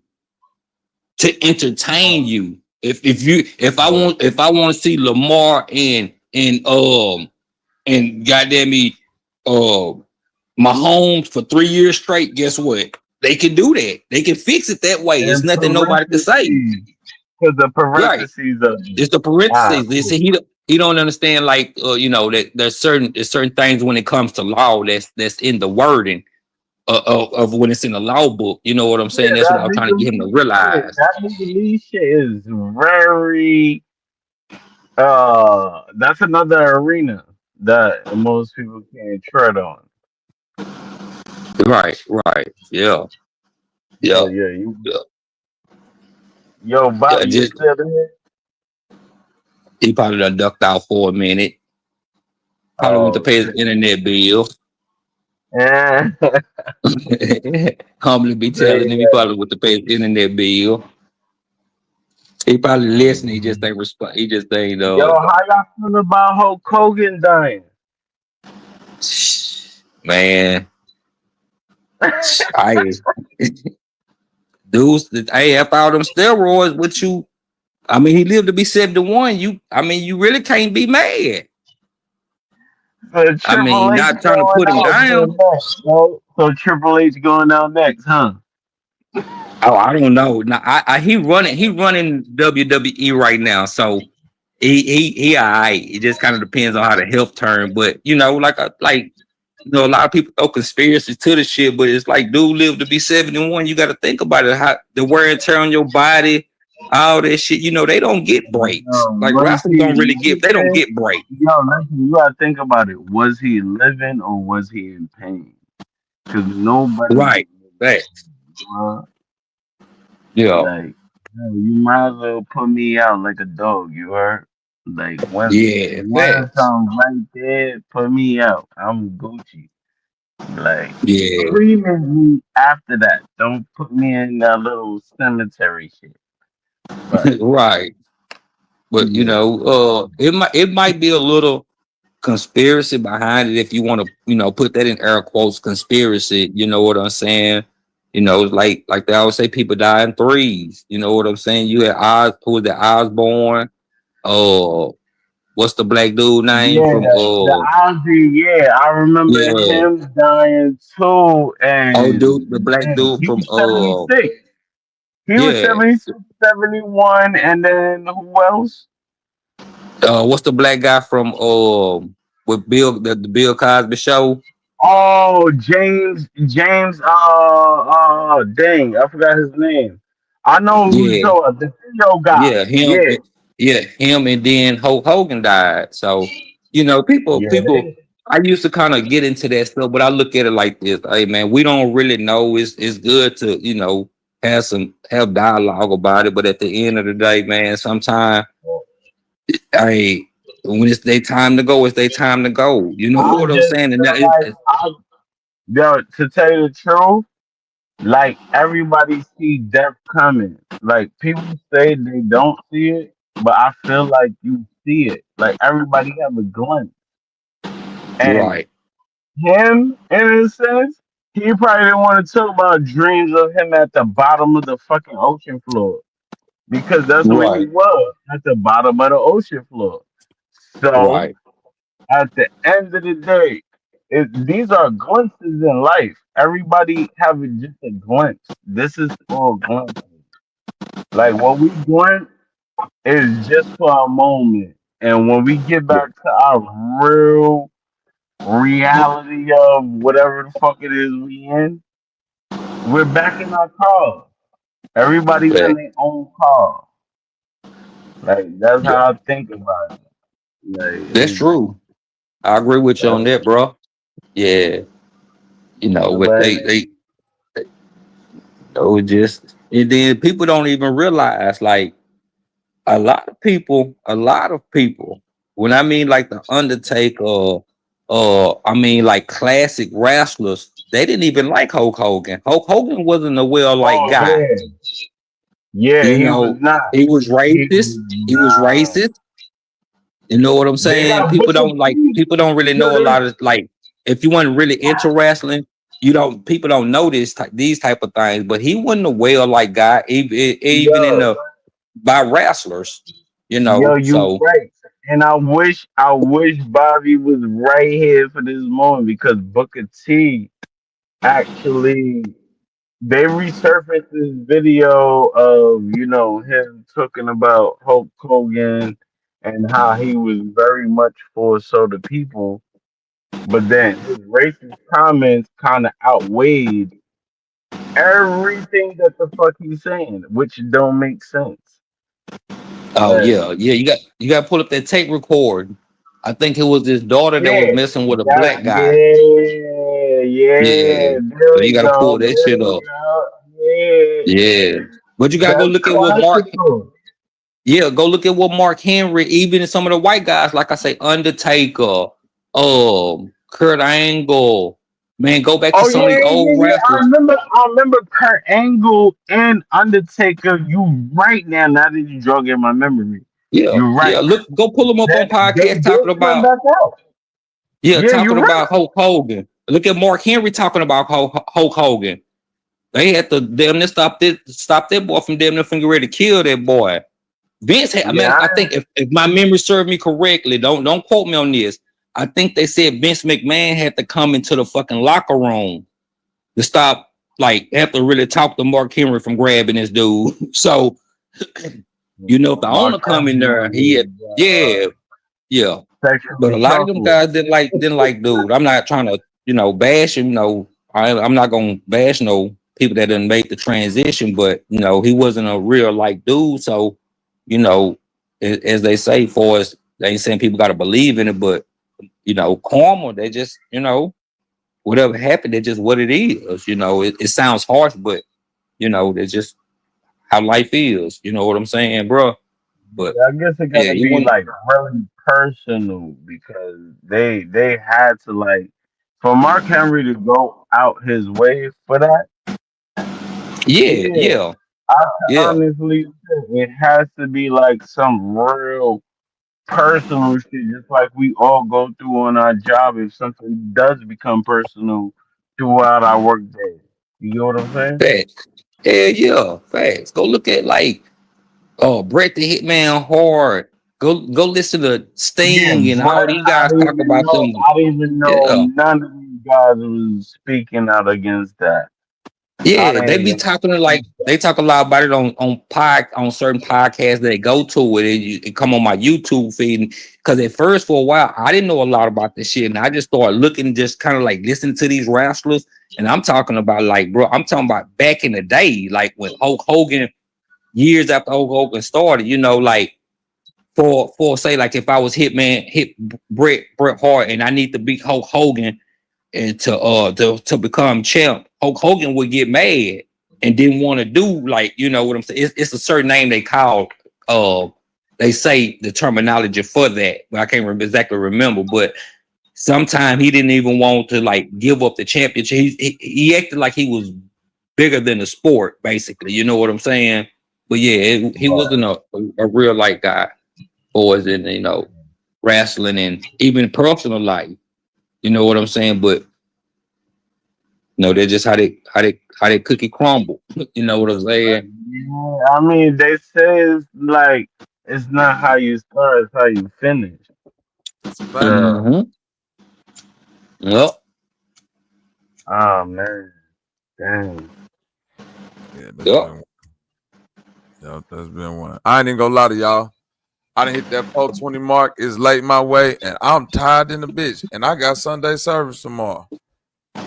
to entertain you. If I want to see Lamar and goddamn me, Mahomes for 3 years straight, guess what? They can do that. They can fix it that way. It's nothing nobody can say. Because the parentheses it's the parentheses. They say he don't understand like that there's certain things when it comes to law that's in the wording of when it's in the law book. You know what I'm saying? That's what I'm trying to get him to realize. That legalese shit is very that's another arena. that most people can't tread on. Right, yeah. So Yeah. yeah, Yeah. yo, Yeah, Bobby, you just still there? he probably done ducked out for a minute. Probably went to Oh pay his shit. internet bill. Yeah. Humbly be telling him he Yeah. probably went to pay his internet bill. He probably listening. He just ain't respond. He just ain't Yo, how y'all feel about Hulk Hogan dying? man. I dudes that hey after all them steroids with you. I mean, he lived to be 71. You really can't be mad. So I Triple mean, H not trying to going put him out there down. next, bro. So Triple H going out next, huh? Oh, I don't know. Now, he running WWE right now, so he all right. It just kind of depends on how the health turn. But you know, a lot of people throw conspiracy to the shit, but it's like, dude lived to be 71. You got to think about it. How the wear and tear on your body, all that shit. You know, they don't get breaks. Like wrestlers don't really get. They don't get breaks. Yo, listen, you gotta think about it. Was he living or was he in pain? Because nobody, Right. Facts. Yeah. Like, yo, you might as well put me out like a dog. You heard? Like once I'm right there, put me out. I'm Gucci. Like, yeah, cremate me after that. Don't put me in that little cemetery shit. But, right. But you know, it might be a little conspiracy behind it if you want to, you know, put that in air quotes, conspiracy. You know what I'm saying? You know, like they always say, people die in threes. You know what I'm saying? You had who was that? Osborne. What's the black dude name yeah, from? the Ozzy, yeah, I remember Yeah. him dying too. And Oh, dude, the black dude he from was 76. He was yeah. 76, 71, and then who else? What's the black guy from with Bill the Bill Cosby show? Oh, James, dang, I forgot his name. I know who's Yeah. the video guy. Yeah. Him, and then Hulk Hogan died. So, you know, people, I used to kind of get into that stuff, but I look at it like this: hey, man, we don't really know. It's good to, you know, have dialogue about it, but at the end of the day, man, sometimes, hey, when it's their time to go, it's their time to go. You know I what I'm just saying? And feel like yo, to tell you the truth, like everybody see death coming. Like people say they don't see it, but I feel like you see it. Like everybody have a glimpse. And right. him, in a sense, he probably didn't want to talk about dreams of him at the bottom of the fucking ocean floor. Because that's where he Right. was, at the bottom of the ocean floor. So Right. at the end of the day, these are glimpses in life. Everybody have just a glimpse. This is all glimpses. Like what we glimpse is just for a moment, and when we get back to our real reality of whatever the fuck it is we in, we're back in our car. Everybody's in their own car. Like that's how I think about it. Like That's true. I agree with you on that, bro. Yeah. You know, but they know, just and then people don't even realize, like, a lot of people, when I mean like the Undertaker, I mean like classic wrestlers, they didn't even like Hulk Hogan. Hulk Hogan wasn't a well-liked guy. Yeah, You he was know, not. he was racist. He was racist. You know what I'm They saying? got People Booker people don't really know a lot of, like, if you weren't really into wrestling, people don't know these type of things. But he wasn't a well-liked guy, even in the by wrestlers, you Yo, know. you So right. And I wish Bobby was right here for this moment because Booker T actually they resurfaced this video of, him talking about Hulk Hogan and how he was very much for so the people, but then his racist comments kind of outweighed everything that the fuck he's saying, which don't make sense. yeah, you got to pull up that tape record. I think it was his daughter that was messing with a That, black guy. yeah. Yeah. There So we you gotta go. pull that There shit we up. go. Yeah. Yeah. But you gotta go That's look at what Mark. classical. Yeah, go look at what Mark Henry, even some of the white guys, like I say, Undertaker, Kurt Angle. Man, go back to Oh some of these old yeah. I wrestlers. remember Kurt Angle and Undertaker. You right now. Now that you jog in my memory, Yeah, you're right. yeah. Look, go pull them up on They podcast did talking come about. back out. Yeah, Yeah, talking you're right. about Hulk Hogan. Look at Mark Henry talking about Hulk Hogan. They had to damn near stop that boy from damn near finger ready to kill that boy. Vince had, I mean, Yeah. I think if my memory served me correctly, don't quote me on this. I think they said Vince McMahon had to come into the fucking locker room to stop, like, have to really talk to Mark Henry from grabbing this dude. So, you know, if the owner come in there, he had, yeah. But Sexually a lot of them chocolate. guys didn't like dude. I'm not trying to, bash him. I'm not gonna bash no people that didn't make the transition, but he wasn't a real like dude. So, as they say, for us, they ain't saying people gotta believe in it, but karma, they just, whatever happened, it's just what it is. It sounds harsh, but it's just how life is. You know what I'm saying, bro? But Yeah, I guess it yeah, gotta you be want like really personal because they had to like for Mark Henry to go out his way for that. Yeah, yeah. I can honestly say it has to be like some real personal shit, just like we all go through on our job. If something does become personal throughout our work day, you get what I'm saying? Facts. Yeah, facts. Go look at Bret the Hitman Hard. Go listen to Yeah, Sting and all Brett, these guys talk about them. I didn't even know Yeah. none of these guys was speaking out against that. Yeah, they be talking they talk a lot about it on certain podcasts that they go to it come on my YouTube feed. Because at first for a while I didn't know a lot about this shit, and I just started looking, just kind of like listening to these wrestlers, and I'm talking about I'm talking about back in the day, like when Hulk Hogan, years after Hulk Hogan started, for say like if I was hit Bret Hart and I need to beat Hulk Hogan and to become champ, Hulk Hogan would get mad and didn't want to do what I'm saying. It's a certain name they call. They say the terminology for that, but I can't exactly remember. But sometimes he didn't even want to give up the championship. He acted like he was bigger than the sport, basically. You know what I'm saying? But yeah, he wasn't a real guy, boys, in wrestling and even personal life. You know what I'm saying? But they're just how they cookie crumble. You know what I'm saying? Yeah, I mean, they say it's like it's not how you start, it's how you finish. Mm-hmm. Yep. Oh man, damn. Yeah, that's been one. I ain't even gonna lie to y'all. I done hit that 420 mark. It's late my way, and I'm tired in the bitch. And I got Sunday service tomorrow.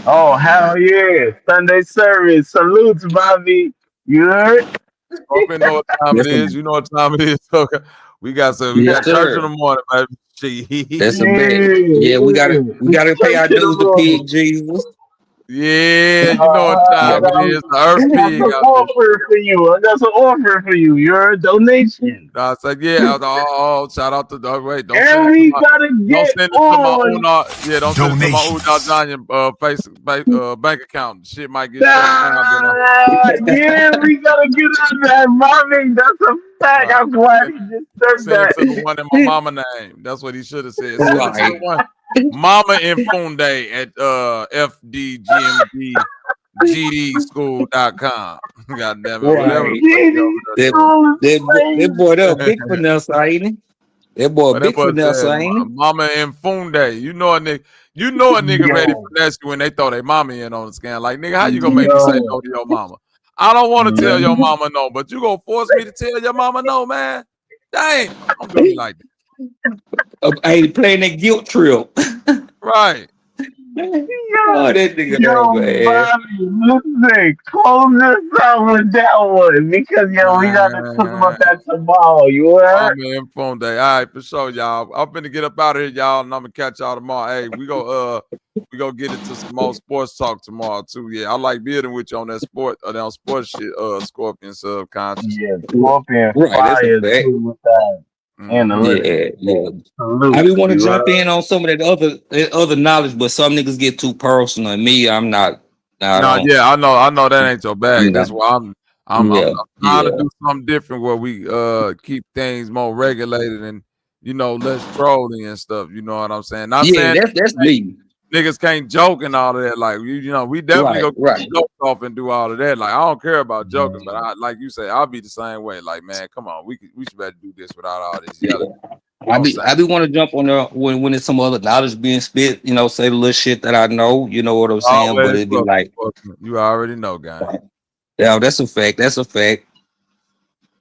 Oh hell yeah! Sunday service. Salutes, Bobby. You heard? Hope you know what time it is. You know what time it is. Okay. We got church in the morning, baby. That's a bit. Yeah, we gotta pay our dues to Pig Jesus. Yeah, you know what time it is. The Earth I got Pig some out offer for you. I got some offer for you. Your donation. I said, yeah. Shout out to the wait. Don't And we gotta get send it to on. my yeah, don't send it to my Ujah bank account. Shit might get shut down. Yeah, we gotta get on that, mommy. That's a fact. I'm glad he just said Send that. it to the one in my mama name. That's what he should have said. Send it to the one Mama Infunde at FDGMDGDschool.com. God damn it. Whatever. That boy that big finesse, ain't he? That boy big finesse, ain't he? Mama Infunde. You know a nigga ready to finesse you when they throw their mama in on the scan. Like, nigga, how you gonna make me say no to your mama? I don't want to tell your mama no, but you gonna force me to tell your mama no, man? Dang, don't do me like that. Ain't playing that guilt trip. Right. Oh, that nigga Yo, there, man. Bobby, listen, close us out with that one because we gotta talk about that tomorrow. You heard? I'm in phone day. All right, for sure, y'all. I'm finna get up out of here, y'all, and I'm gonna catch y'all tomorrow. Hey, we go get into some more sports talk tomorrow too. Yeah, I like building with you on that sports shit. Scorpion subconscious. Yeah, Scorpion Right, that's a fire fact. too with that. Yeah. I be want to jump in on some of that other knowledge, but some niggas get too personal. And me, I'm not. Yeah, I know that ain't your bag. That's why I'm trying to do something different where we keep things more regulated and less trolling and stuff. You know what I'm saying? Not saying that's me. Niggas can't joke and all of that. Like we definitely go joke off and do all of that. Like I don't care about joking, but I like you say, I'll be the same way. Like man, come on, we should better do this without all this yelling. I be want to jump on there when it's some other knowledge being spit, say the little shit that I know, you know what I'm saying? But it'd be like you already know, guy. Yeah, that's a fact. That's a fact.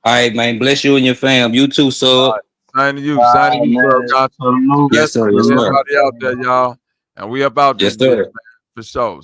All right, man. Bless you and your fam. You too, sub. Sign to you, sub. Yes, sir. Yes, sir. Everybody out there, y'all. And we up out this bitch, man, for sure.